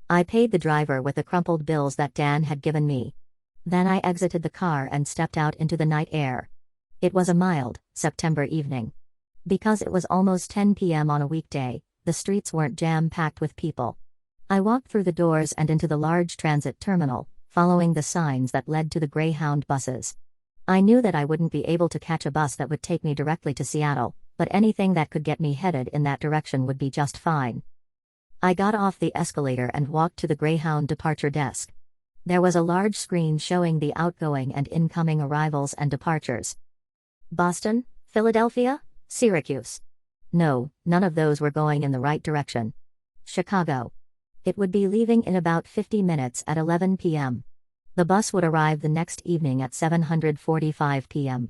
I paid the driver with the crumpled bills that Dan had given me. Then I exited the car and stepped out into the night air. It was a mild, September evening. Because it was almost 10 p.m. on a weekday, the streets weren't jam-packed with people. I walked through the doors and into the large transit terminal, following the signs that led to the Greyhound buses. I knew that I wouldn't be able to catch a bus that would take me directly to Seattle, but anything that could get me headed in that direction would be just fine. I got off the escalator and walked to the Greyhound departure desk. There was a large screen showing the outgoing and incoming arrivals and departures. Boston, Philadelphia, Syracuse. No, none of those were going in the right direction. Chicago. It would be leaving in about 50 minutes at 11 p.m. The bus would arrive the next evening at 7:45 p.m.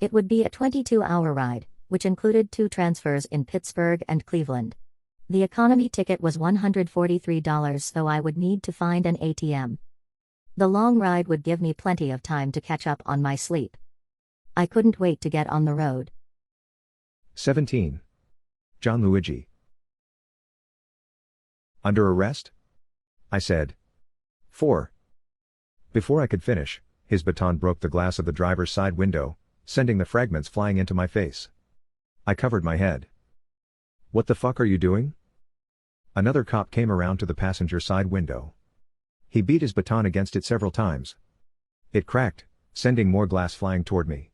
It would be a 22-hour ride, which included 2 transfers in Pittsburgh and Cleveland. The economy ticket was $143, so I would need to find an ATM. The long ride would give me plenty of time to catch up on my sleep. I couldn't wait to get on the road. 17. Gianluigi. Under arrest? I said. 4. Before I could finish, his baton broke the glass of the driver's side window, sending the fragments flying into my face. I covered my head. What the fuck are you doing? Another cop came around to the passenger side window. He beat his baton against it several times. It cracked, sending more glass flying toward me.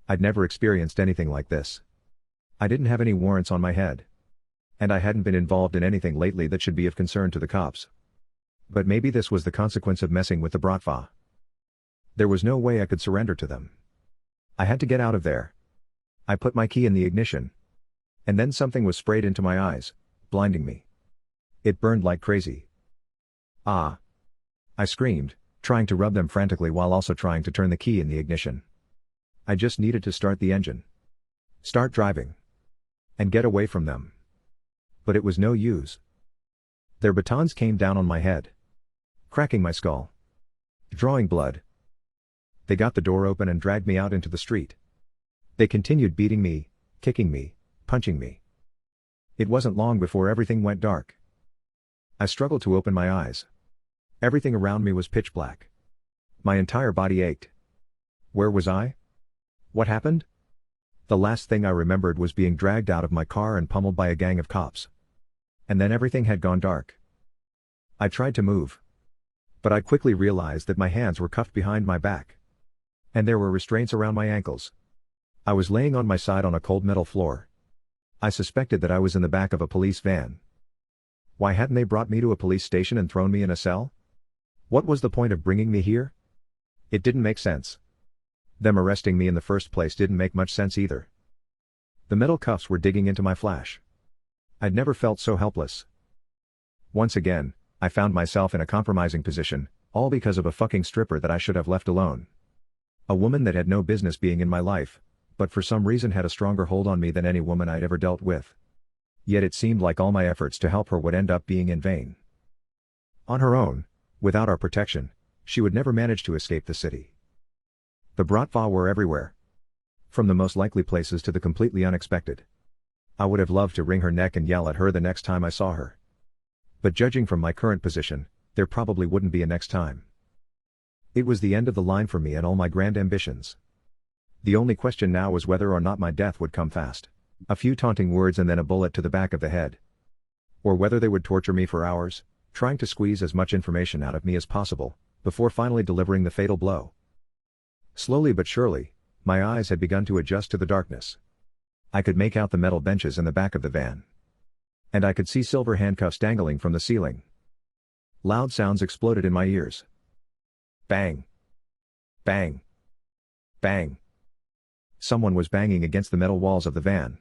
I'd never experienced anything like this. I didn't have any warrants on my head. And I hadn't been involved in anything lately that should be of concern to the cops. But maybe this was the consequence of messing with the Bratva. There was no way I could surrender to them. I had to get out of there. I put my key in the ignition. And then something was sprayed into my eyes, blinding me. It burned like crazy. Ah! I screamed, trying to rub them frantically while also trying to turn the key in the ignition. I just needed to start the engine. Start driving. And get away from them. But it was no use. Their batons came down on my head, cracking my skull, drawing blood. They got the door open and dragged me out into the street. They continued beating me, kicking me, punching me. It wasn't long before everything went dark. I struggled to open my eyes. Everything around me was pitch black. My entire body ached. Where was I? What happened? The last thing I remembered was being dragged out of my car and pummeled by a gang of cops. And then everything had gone dark. I tried to move. But I quickly realized that my hands were cuffed behind my back. And there were restraints around my ankles. I was laying on my side on a cold metal floor. I suspected that I was in the back of a police van. Why hadn't they brought me to a police station and thrown me in a cell? What was the point of bringing me here? It didn't make sense. Them arresting me in the first place didn't make much sense either. The metal cuffs were digging into my flesh. I'd never felt so helpless. Once again, I found myself in a compromising position, all because of a fucking stripper that I should have left alone. A woman that had no business being in my life, but for some reason had a stronger hold on me than any woman I'd ever dealt with. Yet it seemed like all my efforts to help her would end up being in vain. On her own, without our protection, she would never manage to escape the city. The Bratva were everywhere. From the most likely places to the completely unexpected. I would have loved to wring her neck and yell at her the next time I saw her. But judging from my current position, there probably wouldn't be a next time. It was the end of the line for me and all my grand ambitions. The only question now was whether or not my death would come fast. A few taunting words and then a bullet to the back of the head. Or whether they would torture me for hours, trying to squeeze as much information out of me as possible, before finally delivering the fatal blow. Slowly but surely, my eyes had begun to adjust to the darkness. I could make out the metal benches in the back of the van. And I could see silver handcuffs dangling from the ceiling. Loud sounds exploded in my ears. Bang! Bang! Bang! Someone was banging against the metal walls of the van.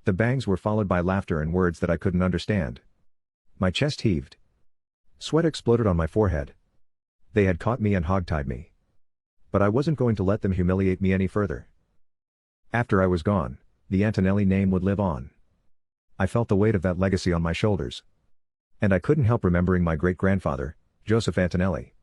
The bangs were followed by laughter and words that I couldn't understand. My chest heaved. Sweat exploded on my forehead. They had caught me and hogtied me. But I wasn't going to let them humiliate me any further. After I was gone, the Antonelli name would live on. I felt the weight of that legacy on my shoulders. And I couldn't help remembering my great-grandfather, Joseph Antonelli.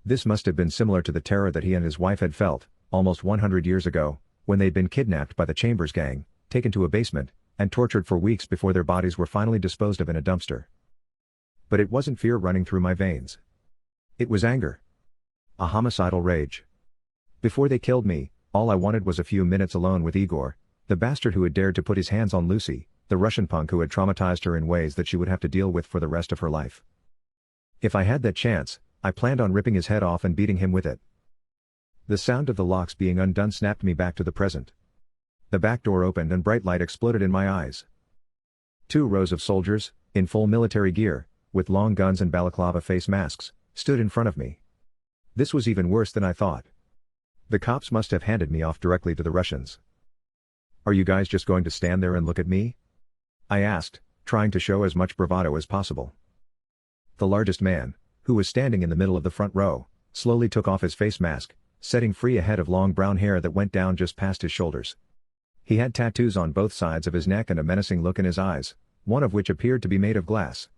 This must have been similar to the terror that he and his wife had felt, almost 100 years ago, when they'd been kidnapped by the Chambers gang, taken to a basement, and tortured for weeks before their bodies were finally disposed of in a dumpster. But it wasn't fear running through my veins. It was anger. A homicidal rage. Before they killed me, all I wanted was a few minutes alone with Igor, the bastard who had dared to put his hands on Lucy, the Russian punk who had traumatized her in ways that she would have to deal with for the rest of her life. If I had that chance, I planned on ripping his head off and beating him with it. The sound of the locks being undone snapped me back to the present. The back door opened and bright light exploded in my eyes. 2 rows of soldiers, in full military gear, with long guns and balaclava face masks, stood in front of me. This was even worse than I thought. The cops must have handed me off directly to the Russians. "Are you guys just going to stand there and look at me?" I asked, trying to show as much bravado as possible. The largest man, who was standing in the middle of the front row, slowly took off his face mask, setting free a head of long brown hair that went down just past his shoulders. He had tattoos on both sides of his neck and a menacing look in his eyes, one of which appeared to be made of glass.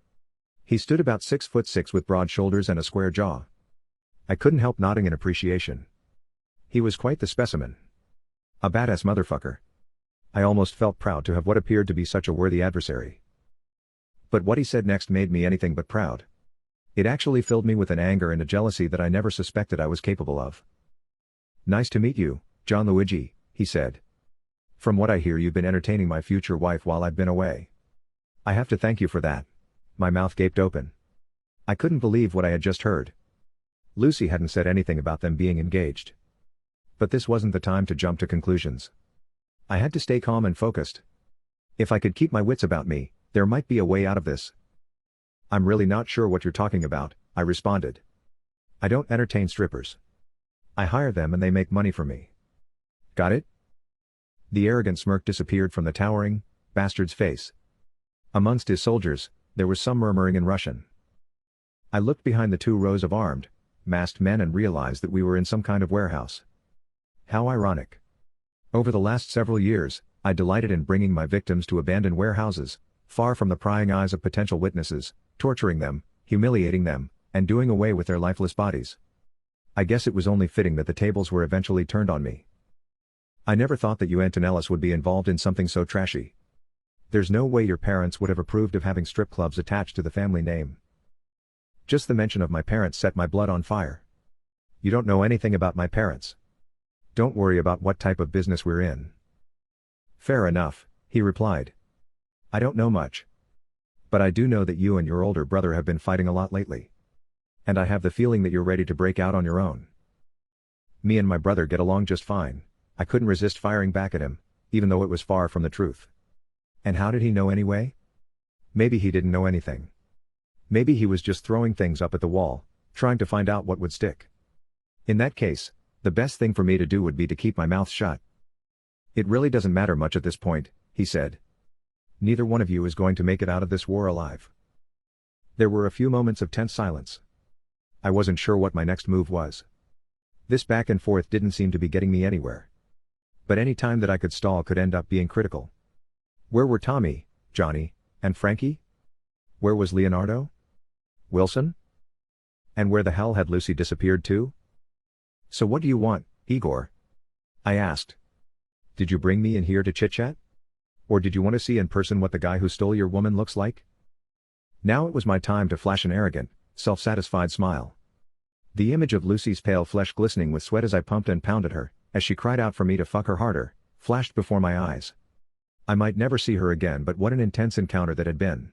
He stood about 6'6" with broad shoulders and a square jaw. I couldn't help nodding in appreciation. He was quite the specimen. A badass motherfucker. I almost felt proud to have what appeared to be such a worthy adversary. But what he said next made me anything but proud. It actually filled me with an anger and a jealousy that I never suspected I was capable of. "Nice to meet you, Gianluigi," he said. "From what I hear, you've been entertaining my future wife while I've been away. I have to thank you for that." My mouth gaped open. I couldn't believe what I had just heard. Lucy hadn't said anything about them being engaged. But this wasn't the time to jump to conclusions. I had to stay calm and focused. If I could keep my wits about me, there might be a way out of this. "I'm really not sure what you're talking about," I responded. "I don't entertain strippers. I hire them and they make money for me. Got it?" The arrogant smirk disappeared from the towering bastard's face. Amongst his soldiers, there was some murmuring in Russian. I looked behind the 2 rows of armed, masked men and realized that we were in some kind of warehouse. How ironic. Over the last several years, I delighted in bringing my victims to abandoned warehouses, far from the prying eyes of potential witnesses, torturing them, humiliating them, and doing away with their lifeless bodies. I guess it was only fitting that the tables were eventually turned on me. "I never thought that you Antonellis would be involved in something so trashy. There's no way your parents would have approved of having strip clubs attached to the family name." Just the mention of my parents set my blood on fire. "You don't know anything about my parents. Don't worry about what type of business we're in." "Fair enough," he replied. "I don't know much. But I do know that you and your older brother have been fighting a lot lately. And I have the feeling that you're ready to break out on your own." Me and my brother get along just fine. I couldn't resist firing back at him, even though it was far from the truth. And how did he know anyway? Maybe he didn't know anything. Maybe he was just throwing things up at the wall, trying to find out what would stick. In that case, the best thing for me to do would be to keep my mouth shut. "It really doesn't matter much at this point," he said. "Neither one of you is going to make it out of this war alive." There were a few moments of tense silence. I wasn't sure what my next move was. This back and forth didn't seem to be getting me anywhere. But any time that I could stall could end up being critical. Where were Tommy, Johnny, and Frankie? Where was Leonardo? Wilson? And where the hell had Lucy disappeared to? "So what do you want, Igor?" I asked. "Did you bring me in here to chit-chat? Or did you want to see in person what the guy who stole your woman looks like?" Now it was my time to flash an arrogant, self-satisfied smile. The image of Lucy's pale flesh glistening with sweat as I pumped and pounded her, as she cried out for me to fuck her harder, flashed before my eyes. I might never see her again, but what an intense encounter that had been.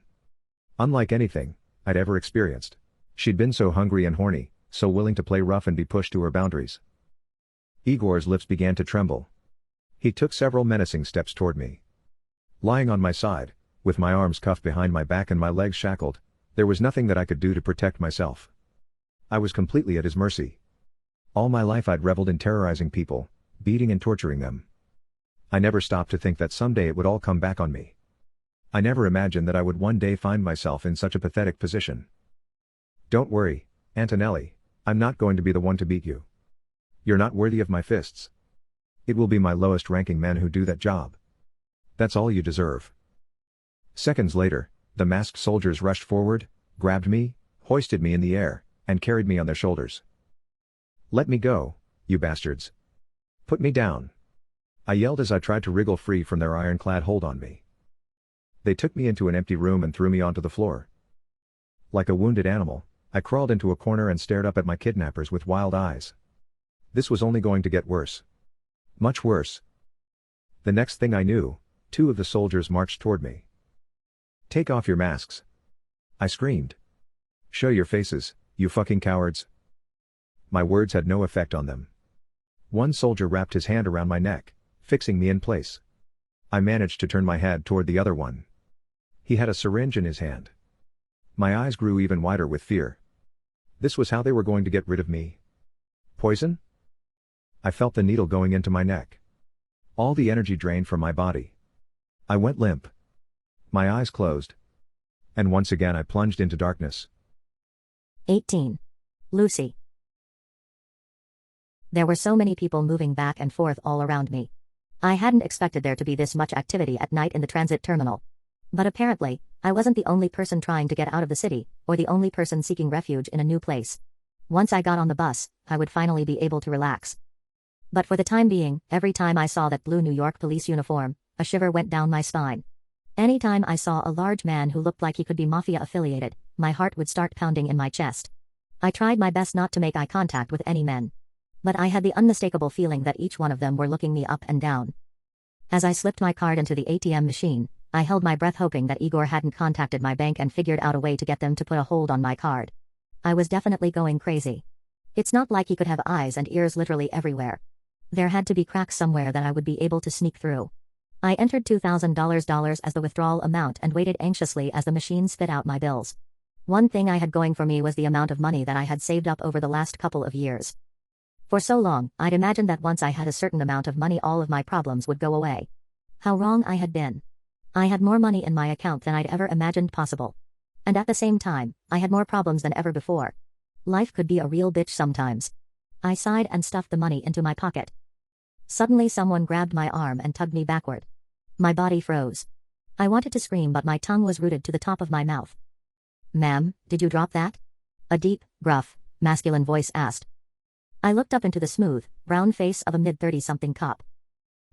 Unlike anything I'd ever experienced. She'd been so hungry and horny, so willing to play rough and be pushed to her boundaries. Igor's lips began to tremble. He took several menacing steps toward me. Lying on my side, with my arms cuffed behind my back and my legs shackled, there was nothing that I could do to protect myself. I was completely at his mercy. All my life I'd reveled in terrorizing people, beating and torturing them. I never stopped to think that someday it would all come back on me. I never imagined that I would one day find myself in such a pathetic position. "Don't worry, Antonelli, I'm not going to be the one to beat you. You're not worthy of my fists. It will be my lowest ranking men who do that job. That's all you deserve." Seconds later, the masked soldiers rushed forward, grabbed me, hoisted me in the air, and carried me on their shoulders. "Let me go, you bastards. Put me down," I yelled as I tried to wriggle free from their ironclad hold on me. They took me into an empty room and threw me onto the floor. Like a wounded animal, I crawled into a corner and stared up at my kidnappers with wild eyes. This was only going to get worse. Much worse. The next thing I knew, two of the soldiers marched toward me. "Take off your masks!" I screamed. "Show your faces, you fucking cowards!" My words had no effect on them. One soldier wrapped his hand around my neck, fixing me in place. I managed to turn my head toward the other one. He had a syringe in his hand. My eyes grew even wider with fear. This was how they were going to get rid of me. Poison? I felt the needle going into my neck. All the energy drained from my body. I went limp. My eyes closed. And once again I plunged into darkness. 18. Lucy. There were so many people moving back and forth all around me. I hadn't expected there to be this much activity at night in the transit terminal. But apparently, I wasn't the only person trying to get out of the city, or the only person seeking refuge in a new place. Once I got on the bus, I would finally be able to relax. But for the time being, every time I saw that blue New York police uniform, a shiver went down my spine. Anytime I saw a large man who looked like he could be Mafia affiliated, my heart would start pounding in my chest. I tried my best not to make eye contact with any men. But I had the unmistakable feeling that each one of them were looking me up and down. As I slipped my card into the ATM machine, I held my breath hoping that Igor hadn't contacted my bank and figured out a way to get them to put a hold on my card. I was definitely going crazy. It's not like he could have eyes and ears literally everywhere. There had to be cracks somewhere that I would be able to sneak through. I entered $2,000 as the withdrawal amount and waited anxiously as the machine spit out my bills. One thing I had going for me was the amount of money that I had saved up over the last couple of years. For so long, I'd imagined that once I had a certain amount of money all of my problems would go away. How wrong I had been. I had more money in my account than I'd ever imagined possible. And at the same time, I had more problems than ever before. Life could be a real bitch sometimes. I sighed and stuffed the money into my pocket. Suddenly someone grabbed my arm and tugged me backward. My body froze. I wanted to scream but my tongue was rooted to the top of my mouth. "Ma'am, did you drop that?" A deep, gruff, masculine voice asked. I looked up into the smooth, brown face of a mid-30-something cop.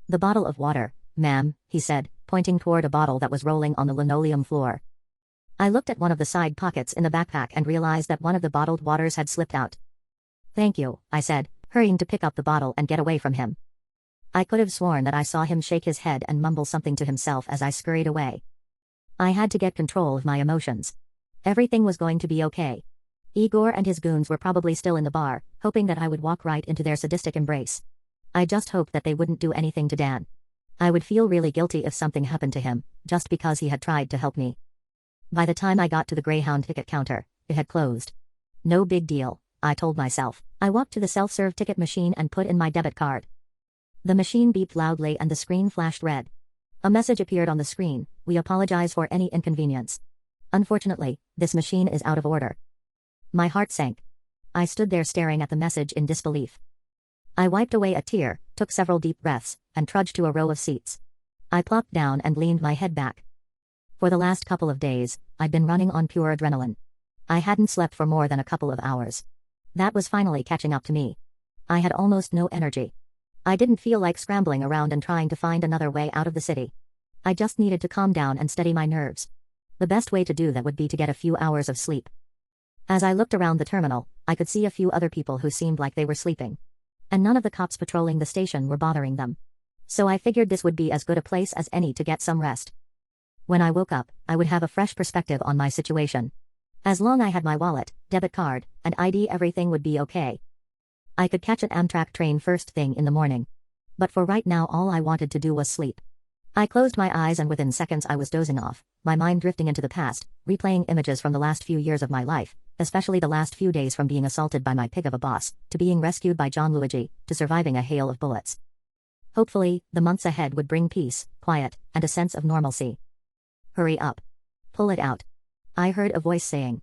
"The bottle of water, ma'am," he said, pointing toward a bottle that was rolling on the linoleum floor. I looked at one of the side pockets in the backpack and realized that one of the bottled waters had slipped out. "Thank you," I said, hurrying to pick up the bottle and get away from him. I could have sworn that I saw him shake his head and mumble something to himself as I scurried away. I had to get control of my emotions. Everything was going to be okay. Igor and his goons were probably still in the bar, hoping that I would walk right into their sadistic embrace. I just hoped that they wouldn't do anything to Dan. I would feel really guilty if something happened to him, just because he had tried to help me. By the time I got to the Greyhound ticket counter, it had closed. No big deal, I told myself. I walked to the self-serve ticket machine and put in my debit card. The machine beeped loudly and the screen flashed red. A message appeared on the screen: "We apologize for any inconvenience. Unfortunately, this machine is out of order." My heart sank. I stood there staring at the message in disbelief. I wiped away a tear, took several deep breaths, and trudged to a row of seats. I plopped down and leaned my head back. For the last couple of days, I'd been running on pure adrenaline. I hadn't slept for more than a couple of hours. That was finally catching up to me. I had almost no energy. I didn't feel like scrambling around and trying to find another way out of the city. I just needed to calm down and steady my nerves. The best way to do that would be to get a few hours of sleep. As I looked around the terminal, I could see a few other people who seemed like they were sleeping. And none of the cops patrolling the station were bothering them. So I figured this would be as good a place as any to get some rest. When I woke up, I would have a fresh perspective on my situation. As long as I had my wallet, debit card, and ID, everything would be okay. I could catch an Amtrak train first thing in the morning. But for right now all I wanted to do was sleep. I closed my eyes and within seconds I was dozing off, my mind drifting into the past, replaying images from the last few years of my life, especially the last few days from being assaulted by my pig of a boss, to being rescued by Gianluigi, to surviving a hail of bullets. Hopefully, the months ahead would bring peace, quiet, and a sense of normalcy. "Hurry up. Pull it out," I heard a voice saying.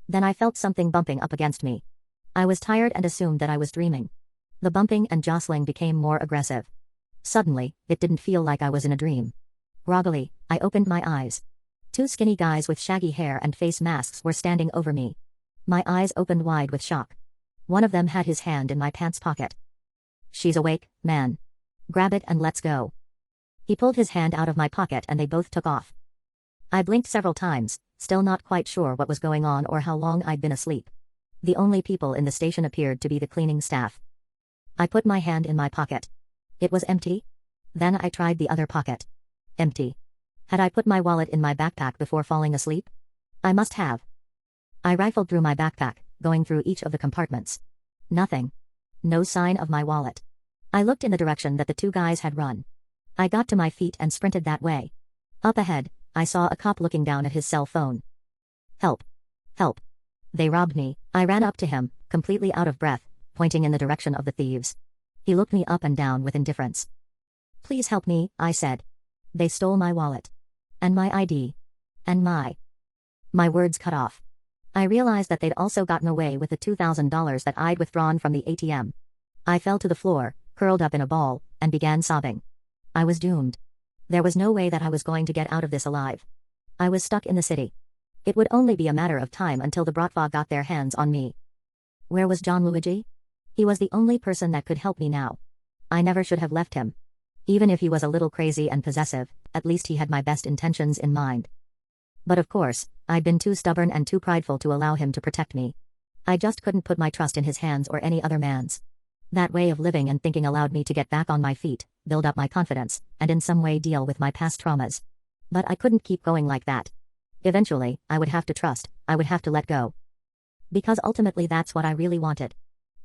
Then I felt something bumping up against me. I was tired and assumed that I was dreaming. The bumping and jostling became more aggressive. Suddenly, it didn't feel like I was in a dream. Groggily, I opened my eyes. Two skinny guys with shaggy hair and face masks were standing over me. My eyes opened wide with shock. One of them had his hand in my pants pocket. "She's awake, man. Grab it and let's go." He pulled his hand out of my pocket and they both took off. I blinked several times, still not quite sure what was going on or how long I'd been asleep. The only people in the station appeared to be the cleaning staff. I put my hand in my pocket. It was empty. Then I tried the other pocket. Empty. Had I put my wallet in my backpack before falling asleep? I must have. I rifled through my backpack, going through each of the compartments. Nothing. No sign of my wallet. I looked in the direction that the two guys had run. I got to my feet and sprinted that way. Up ahead, I saw a cop looking down at his cell phone. Help. Help. They robbed me. I ran up to him, completely out of breath, pointing in the direction of the thieves. He looked me up and down with indifference. Please help me, I said. They stole my wallet. And my ID. And my words cut off. I realized that they'd also gotten away with the $2,000 that I'd withdrawn from the ATM. I fell to the floor, curled up in a ball, and began sobbing. I was doomed. There was no way that I was going to get out of this alive. I was stuck in the city. It would only be a matter of time until the Bratva got their hands on me. Where was Gianluigi? He was the only person that could help me now. I never should have left him. Even if he was a little crazy and possessive, at least he had my best intentions in mind. But of course, I'd been too stubborn and too prideful to allow him to protect me. I just couldn't put my trust in his hands or any other man's. That way of living and thinking allowed me to get back on my feet, build up my confidence, and in some way deal with my past traumas. But I couldn't keep going like that. Eventually, I would have to trust, I would have to let go. Because ultimately that's what I really wanted.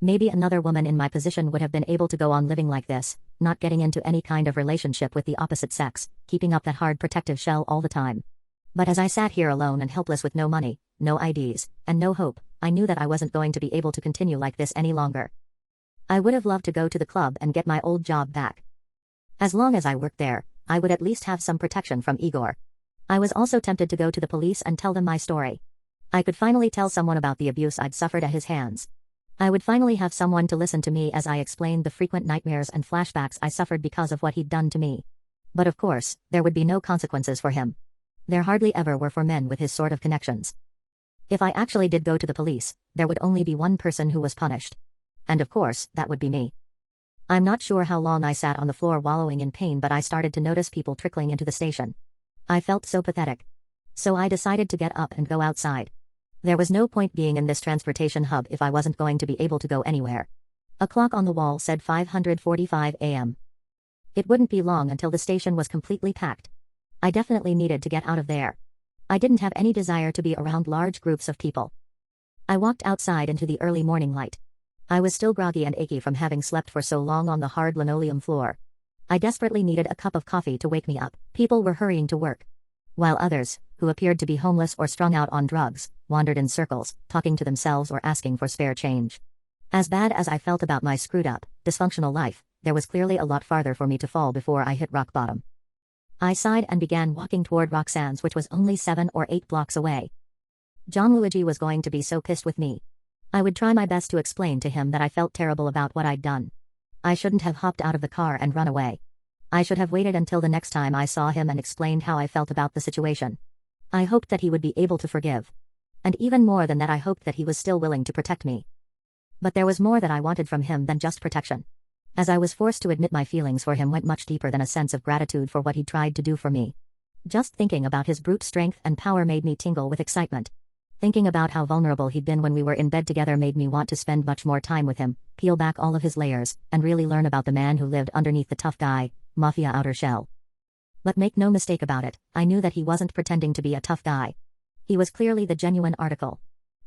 Maybe another woman in my position would have been able to go on living like this, not getting into any kind of relationship with the opposite sex, keeping up that hard protective shell all the time. But as I sat here alone and helpless with no money, no IDs, and no hope, I knew that I wasn't going to be able to continue like this any longer. I would have loved to go to the club and get my old job back. As long as I worked there, I would at least have some protection from Igor. I was also tempted to go to the police and tell them my story. I could finally tell someone about the abuse I'd suffered at his hands. I would finally have someone to listen to me as I explained the frequent nightmares and flashbacks I suffered because of what he'd done to me. But of course, there would be no consequences for him. There hardly ever were for men with his sort of connections. If I actually did go to the police, there would only be one person who was punished. And of course, that would be me. I'm not sure how long I sat on the floor wallowing in pain, but I started to notice people trickling into the station. I felt so pathetic. So I decided to get up and go outside. There was no point being in this transportation hub if I wasn't going to be able to go anywhere. A clock on the wall said 5:45 a.m. It wouldn't be long until the station was completely packed. I definitely needed to get out of there. I didn't have any desire to be around large groups of people. I walked outside into the early morning light. I was still groggy and achy from having slept for so long on the hard linoleum floor. I desperately needed a cup of coffee to wake me up. People were hurrying to work, while others, who appeared to be homeless or strung out on drugs, wandered in circles, talking to themselves or asking for spare change. As bad as I felt about my screwed up, dysfunctional life, there was clearly a lot farther for me to fall before I hit rock bottom. I sighed and began walking toward Roxanne's, which was only 7 or 8 blocks away. Gianluigi was going to be so pissed with me. I would try my best to explain to him that I felt terrible about what I'd done. I shouldn't have hopped out of the car and run away. I should have waited until the next time I saw him and explained how I felt about the situation. I hoped that he would be able to forgive. And even more than that, I hoped that he was still willing to protect me. But there was more that I wanted from him than just protection. As I was forced to admit, my feelings for him went much deeper than a sense of gratitude for what he tried to do for me. Just thinking about his brute strength and power made me tingle with excitement. Thinking about how vulnerable he'd been when we were in bed together made me want to spend much more time with him, peel back all of his layers, and really learn about the man who lived underneath the tough guy, Mafia outer shell. But make no mistake about it, I knew that he wasn't pretending to be a tough guy. He was clearly the genuine article.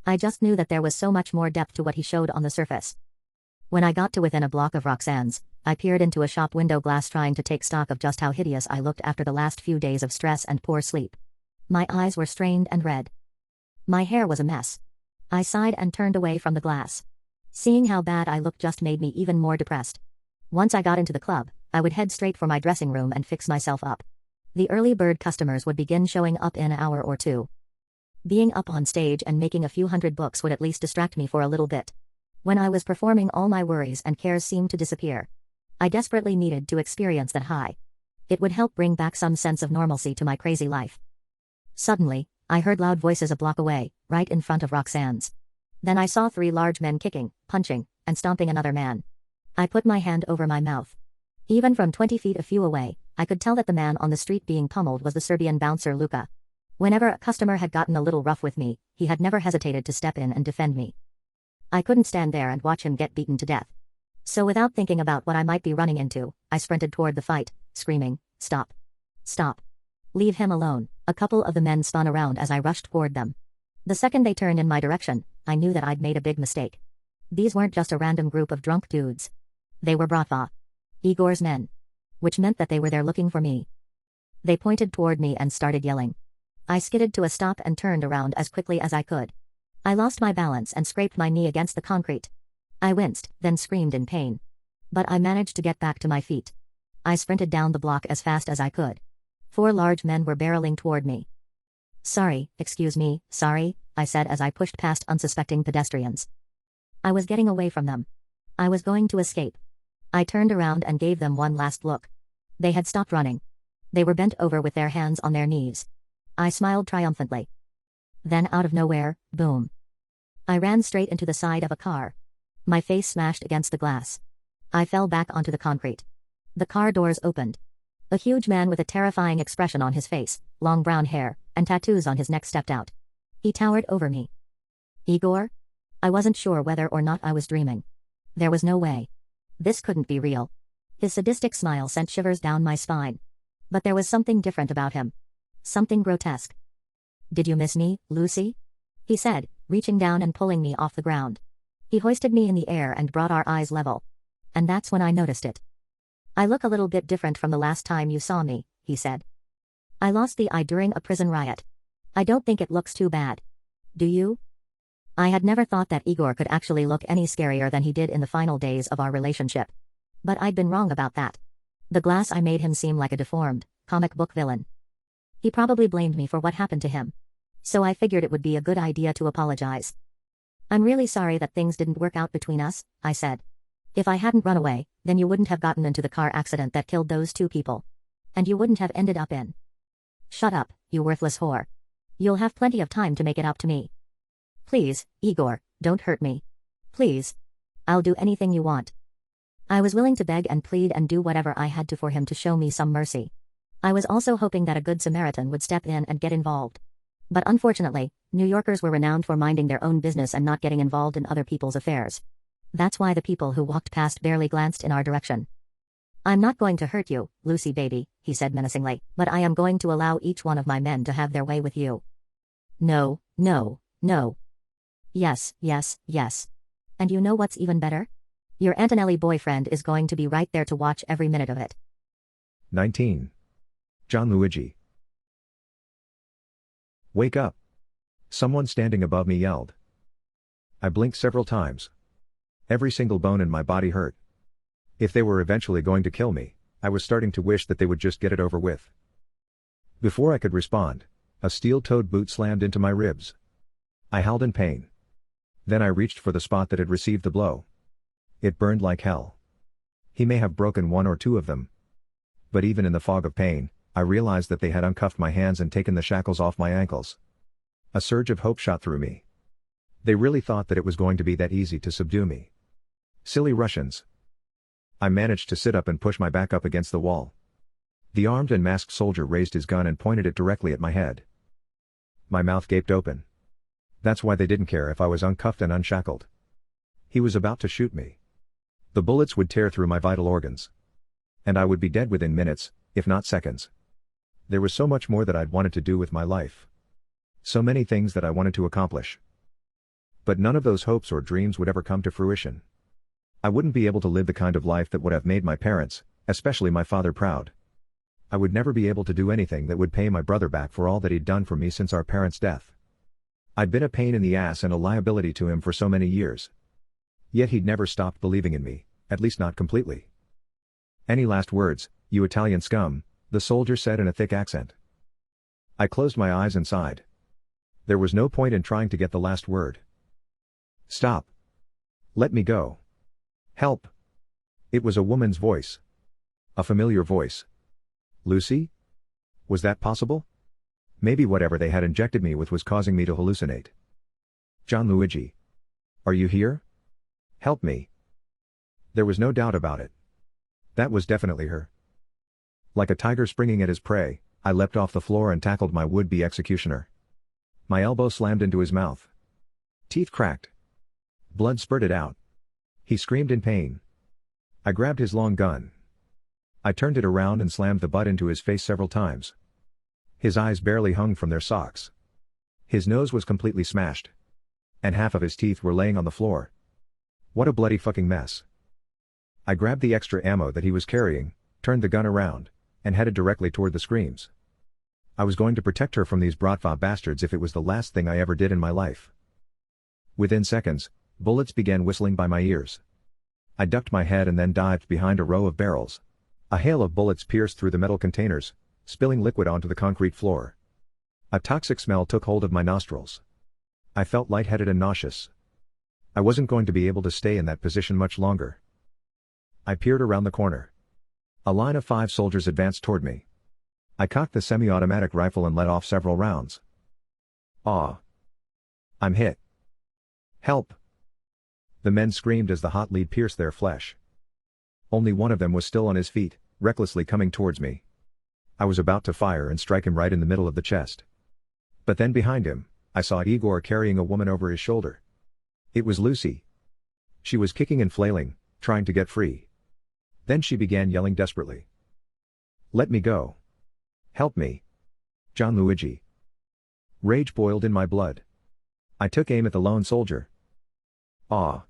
I just knew that there was so much more depth to what he showed on the surface. When I got to within a block of Roxanne's, I peered into a shop window glass trying to take stock of just how hideous I looked after the last few days of stress and poor sleep. My eyes were strained and red. My hair was a mess. I sighed and turned away from the glass. Seeing how bad I looked just made me even more depressed. Once I got into the club, I would head straight for my dressing room and fix myself up. The early bird customers would begin showing up in an hour or two. Being up on stage and making a few hundred bucks would at least distract me for a little bit. When I was performing, all my worries and cares seemed to disappear. I desperately needed to experience that high. It would help bring back some sense of normalcy to my crazy life. Suddenly, I heard loud voices a block away, right in front of Roxanne's. Then I saw 3 large men kicking, punching, and stomping another man. I put my hand over my mouth. Even from 20 feet a few away, I could tell that the man on the street being pummeled was the Serbian bouncer Luka. Whenever a customer had gotten a little rough with me, he had never hesitated to step in and defend me. I couldn't stand there and watch him get beaten to death. So without thinking about what I might be running into, I sprinted toward the fight, screaming, "Stop! Stop! Leave him alone." A couple of the men spun around as I rushed toward them. The second they turned in my direction, I knew that I'd made a big mistake. These weren't just a random group of drunk dudes. They were Bratva, Igor's men. Which meant that they were there looking for me. They pointed toward me and started yelling. I skidded to a stop and turned around as quickly as I could. I lost my balance and scraped my knee against the concrete. I winced, then screamed in pain. But I managed to get back to my feet. I sprinted down the block as fast as I could. 4 large men were barreling toward me. "Sorry, excuse me, sorry," I said as I pushed past unsuspecting pedestrians. I was getting away from them. I was going to escape. I turned around and gave them one last look. They had stopped running. They were bent over with their hands on their knees. I smiled triumphantly. Then out of nowhere, boom. I ran straight into the side of a car. My face smashed against the glass. I fell back onto the concrete. The car doors opened. A huge man with a terrifying expression on his face, long brown hair, and tattoos on his neck stepped out. He towered over me. Igor? I wasn't sure whether or not I was dreaming. There was no way. This couldn't be real. His sadistic smile sent shivers down my spine. But there was something different about him. Something grotesque. "Did you miss me, Lucy?" he said, reaching down and pulling me off the ground. He hoisted me in the air and brought our eyes level. And that's when I noticed it. "I look a little bit different from the last time you saw me," he said. "I lost the eye during a prison riot. I don't think it looks too bad. Do you?" I had never thought that Igor could actually look any scarier than he did in the final days of our relationship. But I'd been wrong about that. The glass eye made him seem like a deformed, comic book villain. He probably blamed me for what happened to him. So I figured it would be a good idea to apologize. "I'm really sorry that things didn't work out between us," I said. "If I hadn't run away, then you wouldn't have gotten into the car accident that killed those 2 people. And you wouldn't have ended up in." "Shut up, you worthless whore. You'll have plenty of time to make it up to me. Please, Igor, don't hurt me. Please. I'll do anything you want." I was willing to beg and plead and do whatever I had to for him to show me some mercy. I was also hoping that a good Samaritan would step in and get involved. But unfortunately, New Yorkers were renowned for minding their own business and not getting involved in other people's affairs. That's why the people who walked past barely glanced in our direction. "I'm not going to hurt you, Lucy baby," he said menacingly, "but I am going to allow each one of my men to have their way with you." "No, no, no. Yes, yes, yes. And you know what's even better? Your Antonelli boyfriend is going to be right there to watch every minute of it." 19. Gianluigi. "Wake up!" Someone standing above me yelled. I blinked several times. Every single bone in my body hurt. If they were eventually going to kill me, I was starting to wish that they would just get it over with. Before I could respond, a steel-toed boot slammed into my ribs. I howled in pain. Then I reached for the spot that had received the blow. It burned like hell. He may have broken 1 or 2 of them. But even in the fog of pain, I realized that they had uncuffed my hands and taken the shackles off my ankles. A surge of hope shot through me. They really thought that it was going to be that easy to subdue me. Silly Russians. I managed to sit up and push my back up against the wall. The armed and masked soldier raised his gun and pointed it directly at my head. My mouth gaped open. That's why they didn't care if I was uncuffed and unshackled. He was about to shoot me. The bullets would tear through my vital organs. And I would be dead within minutes, if not seconds. There was so much more that I'd wanted to do with my life. So many things that I wanted to accomplish. But none of those hopes or dreams would ever come to fruition. I wouldn't be able to live the kind of life that would have made my parents, especially my father, proud. I would never be able to do anything that would pay my brother back for all that he'd done for me since our parents' death. I'd been a pain in the ass and a liability to him for so many years. Yet he'd never stopped believing in me, at least not completely. "Any last words, you Italian scum?" the soldier said in a thick accent. I closed my eyes and sighed. There was no point in trying to get the last word. "Stop. Let me go. Help." It was a woman's voice. A familiar voice. Lucy? Was that possible? Maybe whatever they had injected me with was causing me to hallucinate. "Gianluigi. Are you here? Help me." There was no doubt about it. That was definitely her. Like a tiger springing at his prey, I leapt off the floor and tackled my would-be executioner. My elbow slammed into his mouth. Teeth cracked. Blood spurted out. He screamed in pain. I grabbed his long gun. I turned it around and slammed the butt into his face several times. His eyes barely hung from their sockets. His nose was completely smashed. And half of his teeth were laying on the floor. What a bloody fucking mess. I grabbed the extra ammo that he was carrying, turned the gun around, and headed directly toward the screams. I was going to protect her from these Bratva bastards if it was the last thing I ever did in my life. Within seconds, bullets began whistling by my ears. I ducked my head and then dived behind a row of barrels. A hail of bullets pierced through the metal containers, spilling liquid onto the concrete floor. A toxic smell took hold of my nostrils. I felt lightheaded and nauseous. I wasn't going to be able to stay in that position much longer. I peered around the corner. A line of 5 soldiers advanced toward me. I cocked the semi-automatic rifle and let off several rounds. "Aw! I'm hit. Help!" The men screamed as the hot lead pierced their flesh. Only one of them was still on his feet, recklessly coming towards me. I was about to fire and strike him right in the middle of the chest. But then behind him, I saw Igor carrying a woman over his shoulder. It was Lucy. She was kicking and flailing, trying to get free. Then she began yelling desperately. "Let me go. Help me. Gianluigi." Rage boiled in my blood. I took aim at the lone soldier. "Aw!"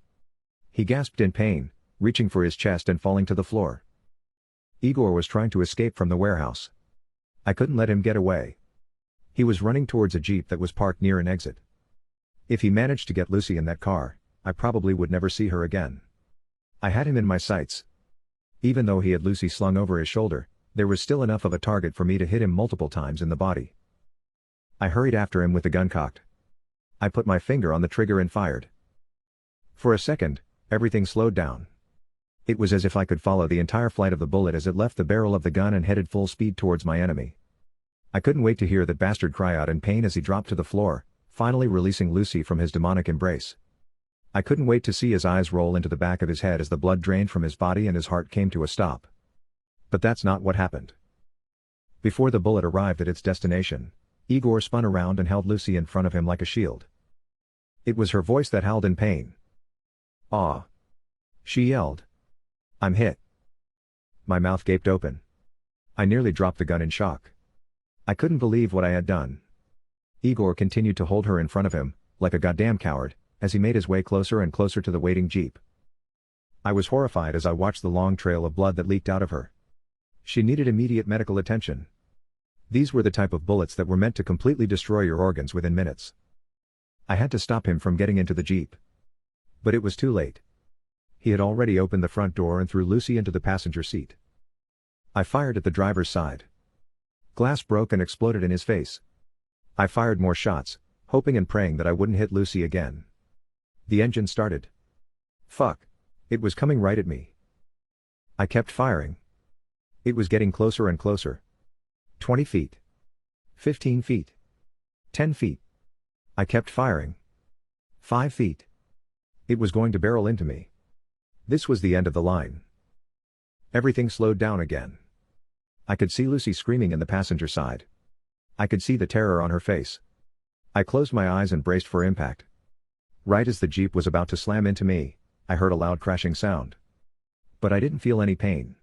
He gasped in pain, reaching for his chest and falling to the floor. Igor was trying to escape from the warehouse. I couldn't let him get away. He was running towards a jeep that was parked near an exit. If he managed to get Lucy in that car, I probably would never see her again. I had him in my sights. Even though he had Lucy slung over his shoulder, there was still enough of a target for me to hit him multiple times in the body. I hurried after him with the gun cocked. I put my finger on the trigger and fired. For a second, everything slowed down. It was as if I could follow the entire flight of the bullet as it left the barrel of the gun and headed full speed towards my enemy. I couldn't wait to hear that bastard cry out in pain as he dropped to the floor, finally releasing Lucy from his demonic embrace. I couldn't wait to see his eyes roll into the back of his head as the blood drained from his body and his heart came to a stop. But that's not what happened. Before the bullet arrived at its destination, Igor spun around and held Lucy in front of him like a shield. It was her voice that howled in pain. "Aw!" she yelled. "I'm hit." My mouth gaped open. I nearly dropped the gun in shock. I couldn't believe what I had done. Igor continued to hold her in front of him, like a goddamn coward, as he made his way closer and closer to the waiting jeep. I was horrified as I watched the long trail of blood that leaked out of her. She needed immediate medical attention. These were the type of bullets that were meant to completely destroy your organs within minutes. I had to stop him from getting into the jeep. But it was too late. He had already opened the front door and threw Lucy into the passenger seat. I fired at the driver's side. Glass broke and exploded in his face. I fired more shots, hoping and praying that I wouldn't hit Lucy again. The engine started. Fuck. It was coming right at me. I kept firing. It was getting closer and closer. 20 feet. 15 feet. 10 feet. I kept firing. 5 feet. It was going to barrel into me. This was the end of the line. Everything slowed down again. I could see Lucy screaming in the passenger side. I could see the terror on her face. I closed my eyes and braced for impact. Right as the jeep was about to slam into me, I heard a loud crashing sound. But I didn't feel any pain.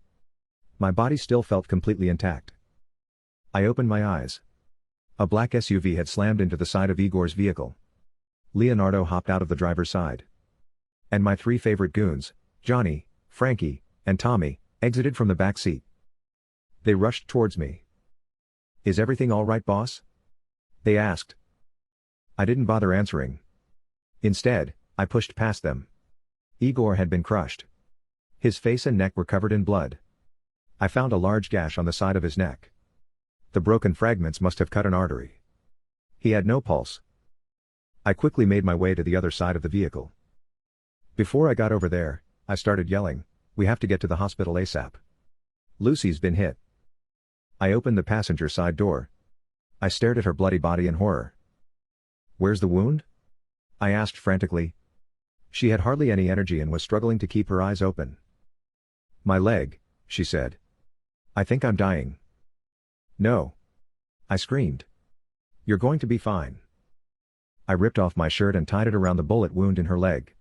My body still felt completely intact. I opened my eyes. A black SUV had slammed into the side of Igor's vehicle. Leonardo hopped out of the driver's side. And my 3 favorite goons, Johnny, Frankie, and Tommy, exited from the back seat. They rushed towards me. "Is everything all right, boss?" they asked. I didn't bother answering. Instead, I pushed past them. Igor had been crushed. His face and neck were covered in blood. I found a large gash on the side of his neck. The broken fragments must have cut an artery. He had no pulse. I quickly made my way to the other side of the vehicle. Before I got over there, I started yelling, "We have to get to the hospital ASAP. Lucy's been hit." I opened the passenger side door. I stared at her bloody body in horror. "Where's the wound?" I asked frantically. She had hardly any energy and was struggling to keep her eyes open. "My leg," she said. "I think I'm dying." "No. I screamed. You're going to be fine. I ripped off my shirt and tied it around the bullet wound in her leg.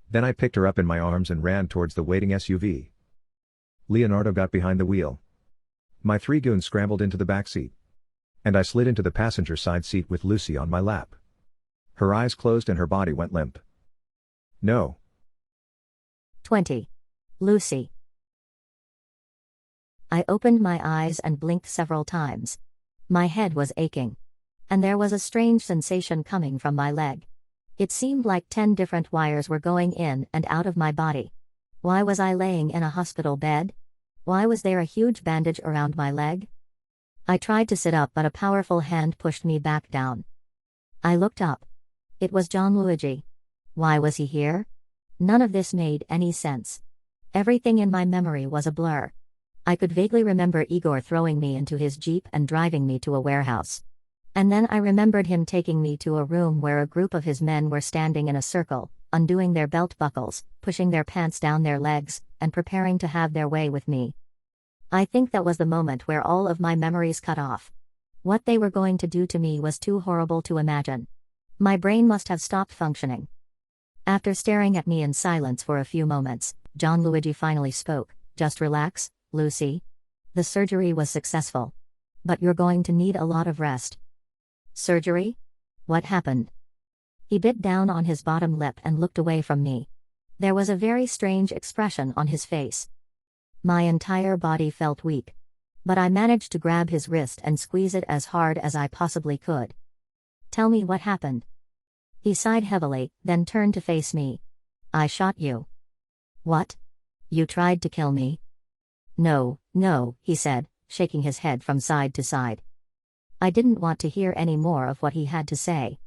Then I picked her up in my arms and ran towards the waiting SUV. Leonardo got behind the wheel. My 3 goons scrambled into the back seat. And I slid into the passenger side seat with Lucy on my lap. Her eyes closed and her body went limp. No. 20. Lucy. I opened my eyes and blinked several times. My head was aching. And there was a strange sensation coming from my leg. It seemed like 10 different wires were going in and out of my body. Why was I laying in a hospital bed? Why was there a huge bandage around my leg? I tried to sit up, but a powerful hand pushed me back down. I looked up. It was Gianluigi. Why was he here? None of this made any sense. Everything in my memory was a blur. I could vaguely remember Igor throwing me into his jeep and driving me to a warehouse. And then I remembered him taking me to a room where a group of his men were standing in a circle, undoing their belt buckles, pushing their pants down their legs, and preparing to have their way with me. I think that was the moment where all of my memories cut off. What they were going to do to me was too horrible to imagine. My brain must have stopped functioning. After staring at me in silence for a few moments, Gianluigi finally spoke. Just relax, Lucy. The surgery was successful. But you're going to need a lot of rest. Surgery? What happened? He bit down on his bottom lip and looked away from me. There was a very strange expression on his face. My entire body felt weak. But I managed to grab his wrist and squeeze it as hard as I possibly could. Tell me what happened. He sighed heavily, then turned to face me. I shot you. What? You tried to kill me? No, he said, shaking his head from side to side. I didn't want to hear any more of what he had to say.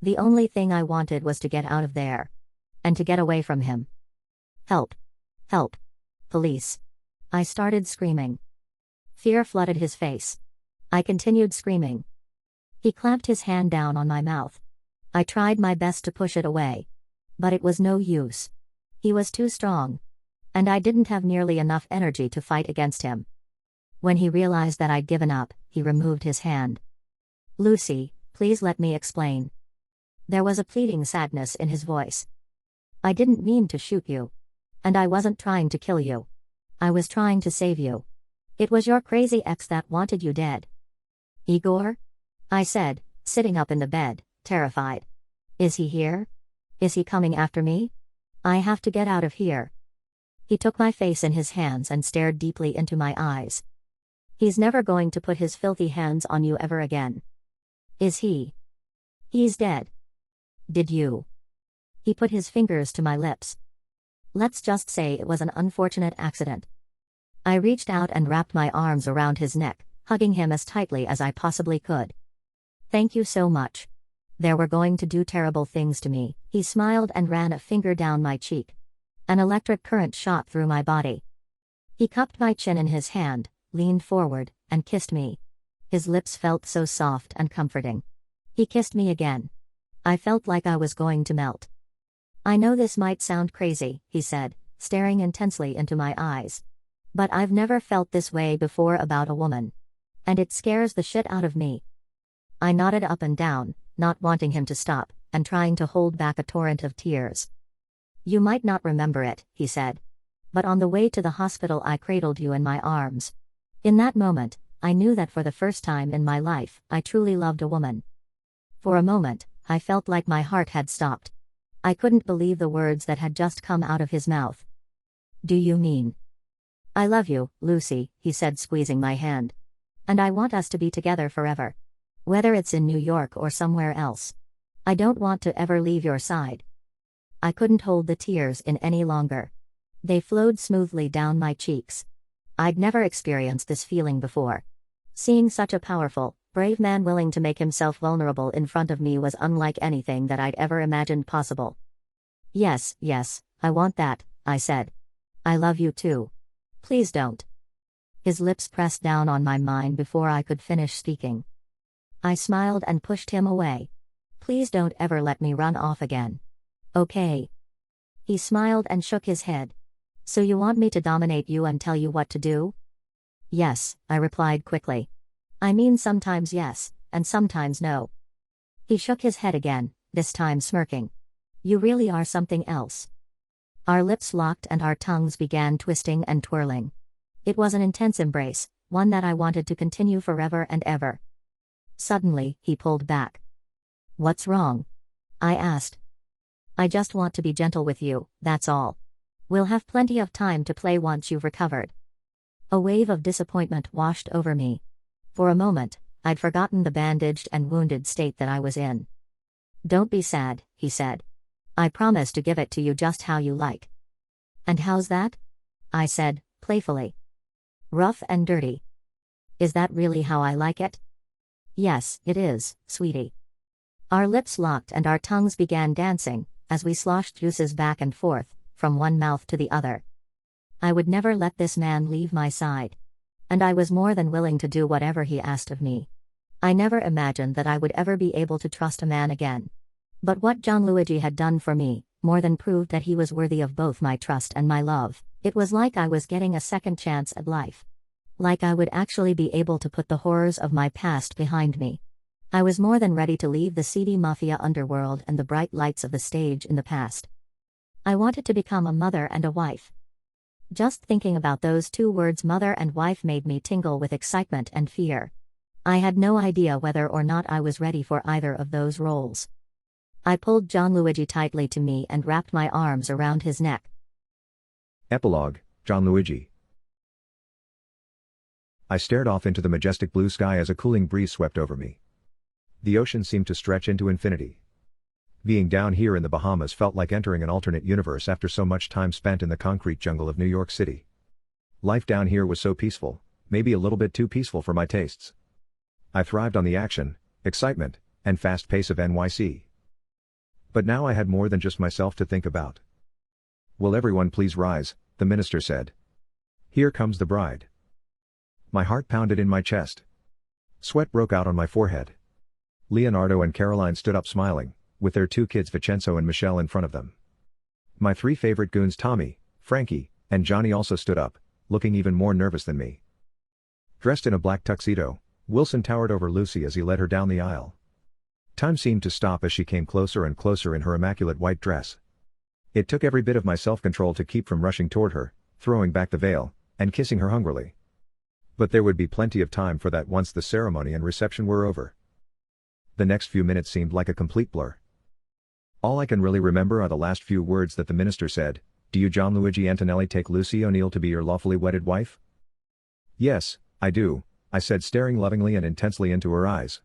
The only thing I wanted was to get out of there. And to get away from him. Help. Help. Police. I started screaming. Fear flooded his face. I continued screaming. He clamped his hand down on my mouth. I tried my best to push it away. But it was no use. He was too strong. And I didn't have nearly enough energy to fight against him. When he realized that I'd given up, he removed his hand. Lucy, please let me explain. There was a pleading sadness in his voice. I didn't mean to shoot you. And I wasn't trying to kill you. I was trying to save you. It was your crazy ex that wanted you dead. Igor? I said, sitting up in the bed, terrified. Is he here? Is he coming after me? I have to get out of here. He took my face in his hands and stared deeply into my eyes. He's never going to put his filthy hands on you ever again. Is he? He's dead. Did you? He put his fingers to my lips. Let's just say it was an unfortunate accident. I reached out and wrapped my arms around his neck, hugging him as tightly as I possibly could. Thank you so much. They were going to do terrible things to me. He smiled and ran a finger down my cheek. An electric current shot through my body. He cupped my chin in his hand, leaned forward, and kissed me. His lips felt so soft and comforting. He kissed me again. I felt like I was going to melt. I know this might sound crazy, he said, staring intensely into my eyes. But I've never felt this way before about a woman. And it scares the shit out of me. I nodded up and down, not wanting him to stop, and trying to hold back a torrent of tears. You might not remember it, he said. But on the way to the hospital I cradled you in my arms. In that moment, I knew that for the first time in my life, I truly loved a woman. For a moment, I felt like my heart had stopped. I couldn't believe the words that had just come out of his mouth. Do you mean? I love you, Lucy, he said, squeezing my hand. And I want us to be together forever. Whether it's in New York or somewhere else. I don't want to ever leave your side. I couldn't hold the tears in any longer. They flowed smoothly down my cheeks. I'd never experienced this feeling before. Seeing such a powerful, brave man willing to make himself vulnerable in front of me was unlike anything that I'd ever imagined possible. Yes, I want that, I said. I love you too. Please don't. His lips pressed down on my mind before I could finish speaking. I smiled and pushed him away. Please don't ever let me run off again. Okay. He smiled and shook his head. So you want me to dominate you and tell you what to do? Yes, I replied quickly. I mean, sometimes yes, and sometimes no. He shook his head again, this time smirking. You really are something else. Our lips locked and our tongues began twisting and twirling. It was an intense embrace, one that I wanted to continue forever and ever. Suddenly, he pulled back. What's wrong? I asked. I just want to be gentle with you, that's all. We'll have plenty of time to play once you've recovered. A wave of disappointment washed over me. For a moment, I'd forgotten the bandaged and wounded state that I was in. Don't be sad, he said. I promise to give it to you just how you like. And how's that? I said, playfully. Rough and dirty. Is that really how I like it? Yes, it is, sweetie. Our lips locked and our tongues began dancing, as we sloshed juices back and forth, from one mouth to the other. I would never let this man leave my side. And I was more than willing to do whatever he asked of me. I never imagined that I would ever be able to trust a man again. But what Gianluigi had done for me, more than proved that he was worthy of both my trust and my love. It was like I was getting a second chance at life. Like I would actually be able to put the horrors of my past behind me. I was more than ready to leave the seedy Mafia underworld and the bright lights of the stage in the past. I wanted to become a mother and a wife. Just thinking about those two words, mother and wife, made me tingle with excitement and fear. I had no idea whether or not I was ready for either of those roles. I pulled Gianluigi tightly to me and wrapped my arms around his neck. Epilogue, Gianluigi. I stared off into the majestic blue sky as a cooling breeze swept over me. The ocean seemed to stretch into infinity. Being down here in the Bahamas felt like entering an alternate universe after so much time spent in the concrete jungle of New York City. Life down here was so peaceful, maybe a little bit too peaceful for my tastes. I thrived on the action, excitement, and fast pace of NYC. But now I had more than just myself to think about. Will everyone please rise, the minister said. Here comes the bride. My heart pounded in my chest. Sweat broke out on my forehead. Leonardo and Caroline stood up smiling, with their two kids Vincenzo and Michelle in front of them. My three favorite goons Tommy, Frankie, and Johnny also stood up, looking even more nervous than me. Dressed in a black tuxedo, Wilson towered over Lucy as he led her down the aisle. Time seemed to stop as she came closer and closer in her immaculate white dress. It took every bit of my self-control to keep from rushing toward her, throwing back the veil, and kissing her hungrily. But there would be plenty of time for that once the ceremony and reception were over. The next few minutes seemed like a complete blur. All I can really remember are the last few words that the minister said, "Do you, Gianluigi Antonelli, take Lucy O'Neill to be your lawfully wedded wife?" "Yes, I do," I said, staring lovingly and intensely into her eyes.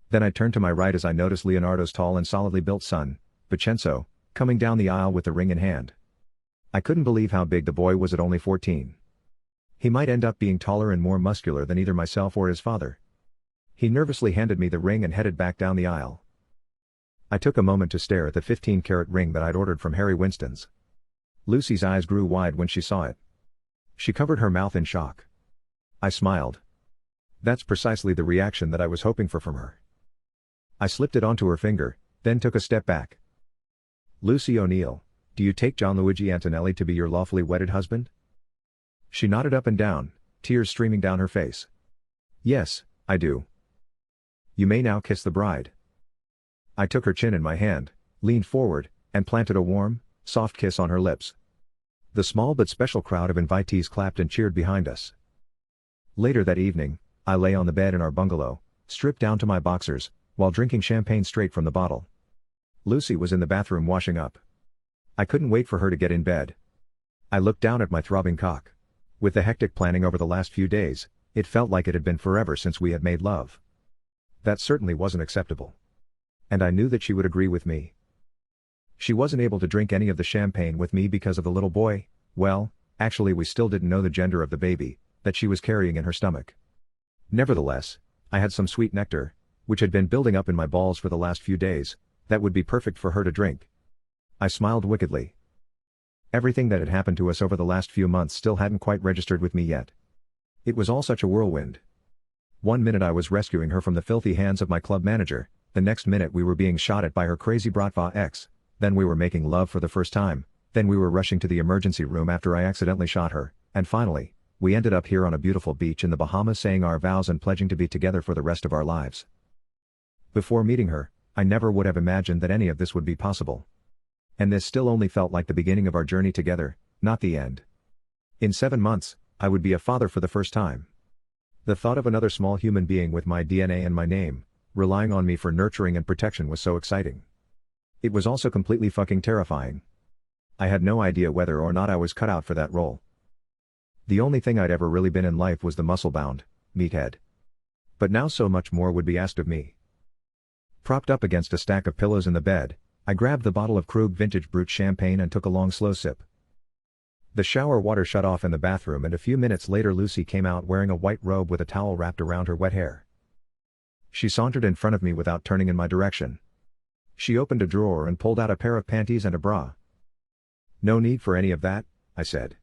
Then I turned to my right as I noticed Leonardo's tall and solidly built son, Vincenzo, coming down the aisle with the ring in hand. I couldn't believe how big the boy was at only 14. He might end up being taller and more muscular than either myself or his father. He nervously handed me the ring and headed back down the aisle. I took a moment to stare at the 15-carat ring that I'd ordered from Harry Winston's. Lucy's eyes grew wide when she saw it. She covered her mouth in shock. I smiled. That's precisely the reaction that I was hoping for from her. I slipped it onto her finger, then took a step back. "Lucy O'Neill, do you take Gianluigi Antonelli to be your lawfully wedded husband?" She nodded up and down, tears streaming down her face. "Yes, I do. You may now kiss the bride." I took her chin in my hand, leaned forward, and planted a warm, soft kiss on her lips. The small but special crowd of invitees clapped and cheered behind us. Later that evening, I lay on the bed in our bungalow, stripped down to my boxers, while drinking champagne straight from the bottle. Lucy was in the bathroom washing up. I couldn't wait for her to get in bed. I looked down at my throbbing cock. With the hectic planning over the last few days, it felt like it had been forever since we had made love. That certainly wasn't acceptable. And I knew that she would agree with me. She wasn't able to drink any of the champagne with me because of the little boy, well, actually we still didn't know the gender of the baby that she was carrying in her stomach. Nevertheless, I had some sweet nectar, which had been building up in my balls for the last few days, that would be perfect for her to drink. I smiled wickedly. Everything that had happened to us over the last few months still hadn't quite registered with me yet. It was all such a whirlwind. One minute I was rescuing her from the filthy hands of my club manager, the next minute we were being shot at by her crazy Bratva ex, then we were making love for the first time, then we were rushing to the emergency room after I accidentally shot her, and finally, we ended up here on a beautiful beach in the Bahamas saying our vows and pledging to be together for the rest of our lives. Before meeting her, I never would have imagined that any of this would be possible. And this still only felt like the beginning of our journey together, not the end. In 7 months, I would be a father for the first time. The thought of another small human being with my DNA and my name, relying on me for nurturing and protection was so exciting. It was also completely fucking terrifying. I had no idea whether or not I was cut out for that role. The only thing I'd ever really been in life was the muscle-bound, meathead. But now so much more would be asked of me. Propped up against a stack of pillows in the bed, I grabbed the bottle of Krug Vintage Brut champagne and took a long slow sip. The shower water shut off in the bathroom and a few minutes later Lucy came out wearing a white robe with a towel wrapped around her wet hair. She sauntered in front of me without turning in my direction. She opened a drawer and pulled out a pair of panties and a bra. "No need for any of that," I said.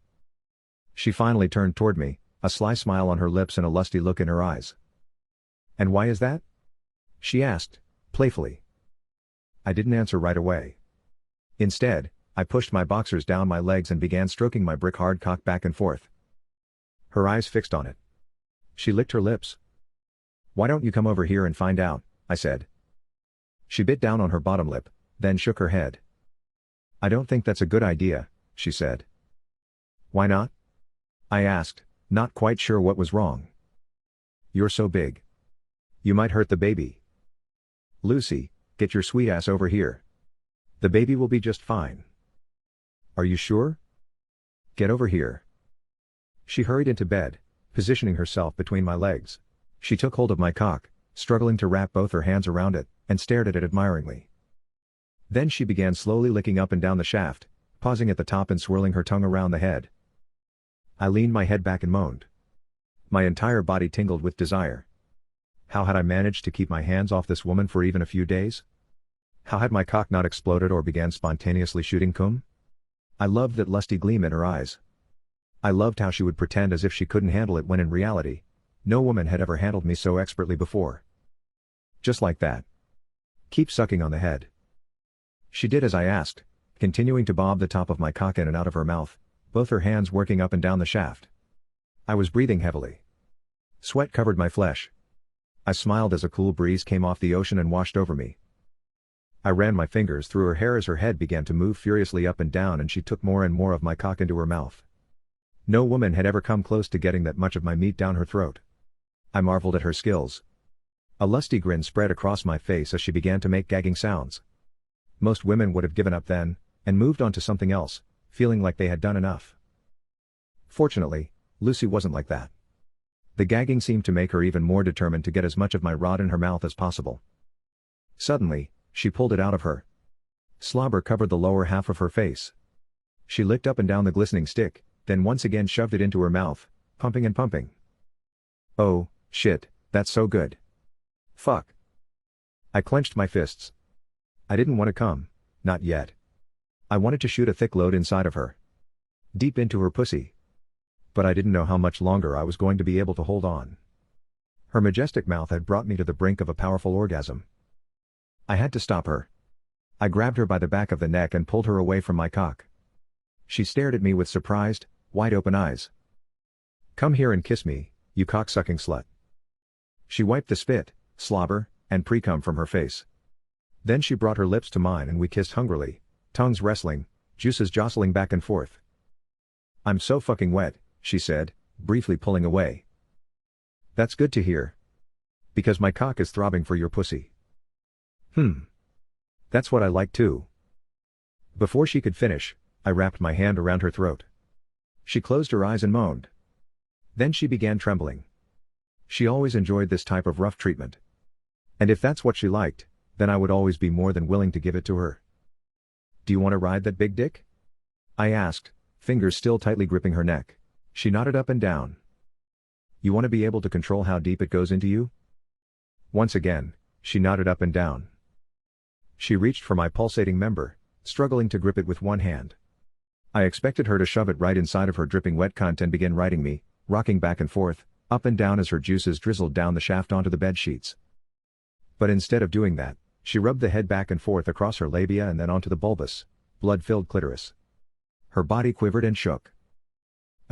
She finally turned toward me, a sly smile on her lips and a lusty look in her eyes. "And why is that?" she asked, playfully. I didn't answer right away. Instead, I pushed my boxers down my legs and began stroking my brick-hard cock back and forth. Her eyes fixed on it. She licked her lips. "Why don't you come over here and find out?" I said. She bit down on her bottom lip, then shook her head. "I don't think that's a good idea," she said. "Why not?" I asked, not quite sure what was wrong. "You're so big. You might hurt the baby." "Lucy, get your sweet ass over here. The baby will be just fine." "Are you sure?" "Get over here." She hurried into bed, positioning herself between my legs. She took hold of my cock, struggling to wrap both her hands around it, and stared at it admiringly. Then she began slowly licking up and down the shaft, pausing at the top and swirling her tongue around the head. I leaned my head back and moaned. My entire body tingled with desire. How had I managed to keep my hands off this woman for even a few days? How had my cock not exploded or began spontaneously shooting cum? I loved that lusty gleam in her eyes. I loved how she would pretend as if she couldn't handle it when in reality, no woman had ever handled me so expertly before. Just like that. "Keep sucking on the head." She did as I asked, continuing to bob the top of my cock in and out of her mouth, both her hands working up and down the shaft. I was breathing heavily. Sweat covered my flesh. I smiled as a cool breeze came off the ocean and washed over me. I ran my fingers through her hair as her head began to move furiously up and down and she took more and more of my cock into her mouth. No woman had ever come close to getting that much of my meat down her throat. I marveled at her skills. A lusty grin spread across my face as she began to make gagging sounds. Most women would have given up then, and moved on to something else, feeling like they had done enough. Fortunately, Lucy wasn't like that. The gagging seemed to make her even more determined to get as much of my rod in her mouth as possible. Suddenly, she pulled it out of her. Slobber covered the lower half of her face. She licked up and down the glistening stick, then once again shoved it into her mouth, pumping and pumping. "Oh, shit, that's so good. Fuck." I clenched my fists. I didn't want to come, not yet. I wanted to shoot a thick load inside of her. Deep into her pussy. But I didn't know how much longer I was going to be able to hold on. Her majestic mouth had brought me to the brink of a powerful orgasm. I had to stop her. I grabbed her by the back of the neck and pulled her away from my cock. She stared at me with surprised, wide-open eyes. "Come here and kiss me, you cock-sucking slut." She wiped the spit, slobber, and pre-cum from her face. Then she brought her lips to mine and we kissed hungrily, tongues wrestling, juices jostling back and forth. "I'm so fucking wet," she said, briefly pulling away. "That's good to hear. Because my cock is throbbing for your pussy." That's what I like too." Before she could finish, I wrapped my hand around her throat. She closed her eyes and moaned. Then she began trembling. She always enjoyed this type of rough treatment. And if that's what she liked, then I would always be more than willing to give it to her. "Do you want to ride that big dick?" I asked, fingers still tightly gripping her neck. She nodded up and down. "You want to be able to control how deep it goes into you?" Once again, she nodded up and down. She reached for my pulsating member, struggling to grip it with one hand. I expected her to shove it right inside of her dripping wet cunt and begin riding me, rocking back and forth, up and down as her juices drizzled down the shaft onto the bed sheets. But instead of doing that, she rubbed the head back and forth across her labia and then onto the bulbous, blood-filled clitoris. Her body quivered and shook.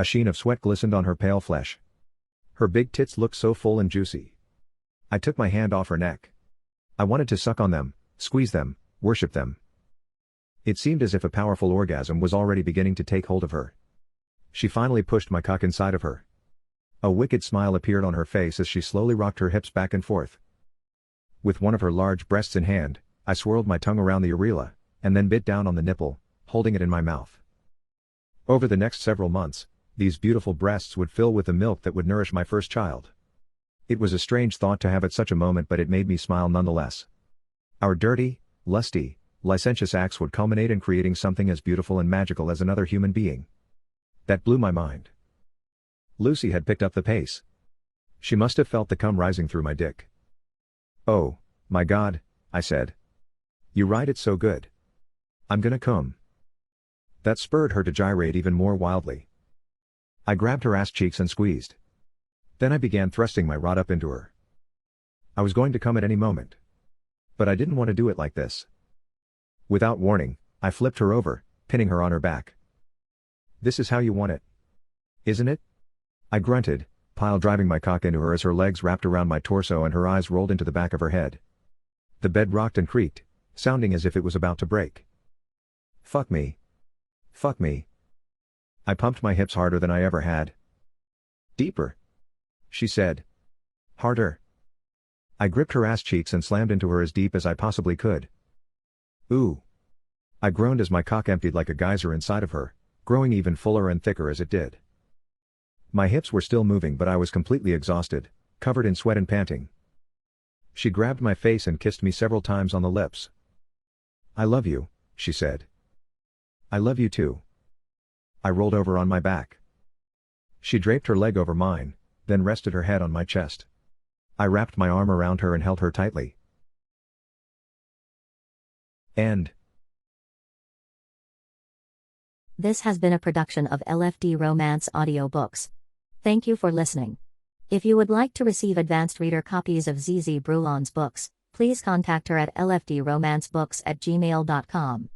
A sheen of sweat glistened on her pale flesh. Her big tits looked so full and juicy. I took my hand off her neck. I wanted to suck on them, squeeze them, worship them. It seemed as if a powerful orgasm was already beginning to take hold of her. She finally pushed my cock inside of her. A wicked smile appeared on her face as she slowly rocked her hips back and forth. With one of her large breasts in hand, I swirled my tongue around the areola, and then bit down on the nipple, holding it in my mouth. Over the next several months, these beautiful breasts would fill with the milk that would nourish my first child. It was a strange thought to have at such a moment, but it made me smile nonetheless. Our dirty, lusty, licentious acts would culminate in creating something as beautiful and magical as another human being. That blew my mind. Lucy had picked up the pace. She must have felt the cum rising through my dick. "Oh, my God," I said. "You ride it so good. I'm gonna cum." That spurred her to gyrate even more wildly. I grabbed her ass cheeks and squeezed. Then I began thrusting my rod up into her. I was going to come at any moment. But I didn't want to do it like this. Without warning, I flipped her over, pinning her on her back. "This is how you want it, isn't it?" I grunted, pile driving my cock into her as her legs wrapped around my torso and her eyes rolled into the back of her head. The bed rocked and creaked, sounding as if it was about to break. "Fuck me. Fuck me." I pumped my hips harder than I ever had. "Deeper," she said. "Harder." I gripped her ass cheeks and slammed into her as deep as I possibly could. "Ooh." I groaned as my cock emptied like a geyser inside of her, growing even fuller and thicker as it did. My hips were still moving, but I was completely exhausted, covered in sweat and panting. She grabbed my face and kissed me several times on the lips. "I love you," she said. "I love you too." I rolled over on my back. She draped her leg over mine, then rested her head on my chest. I wrapped my arm around her and held her tightly. End. This has been a production of LFD Romance Audiobooks. Thank you for listening. If you would like to receive advanced reader copies of ZZ Brulon's books, please contact her at lfdromancebooks@gmail.com.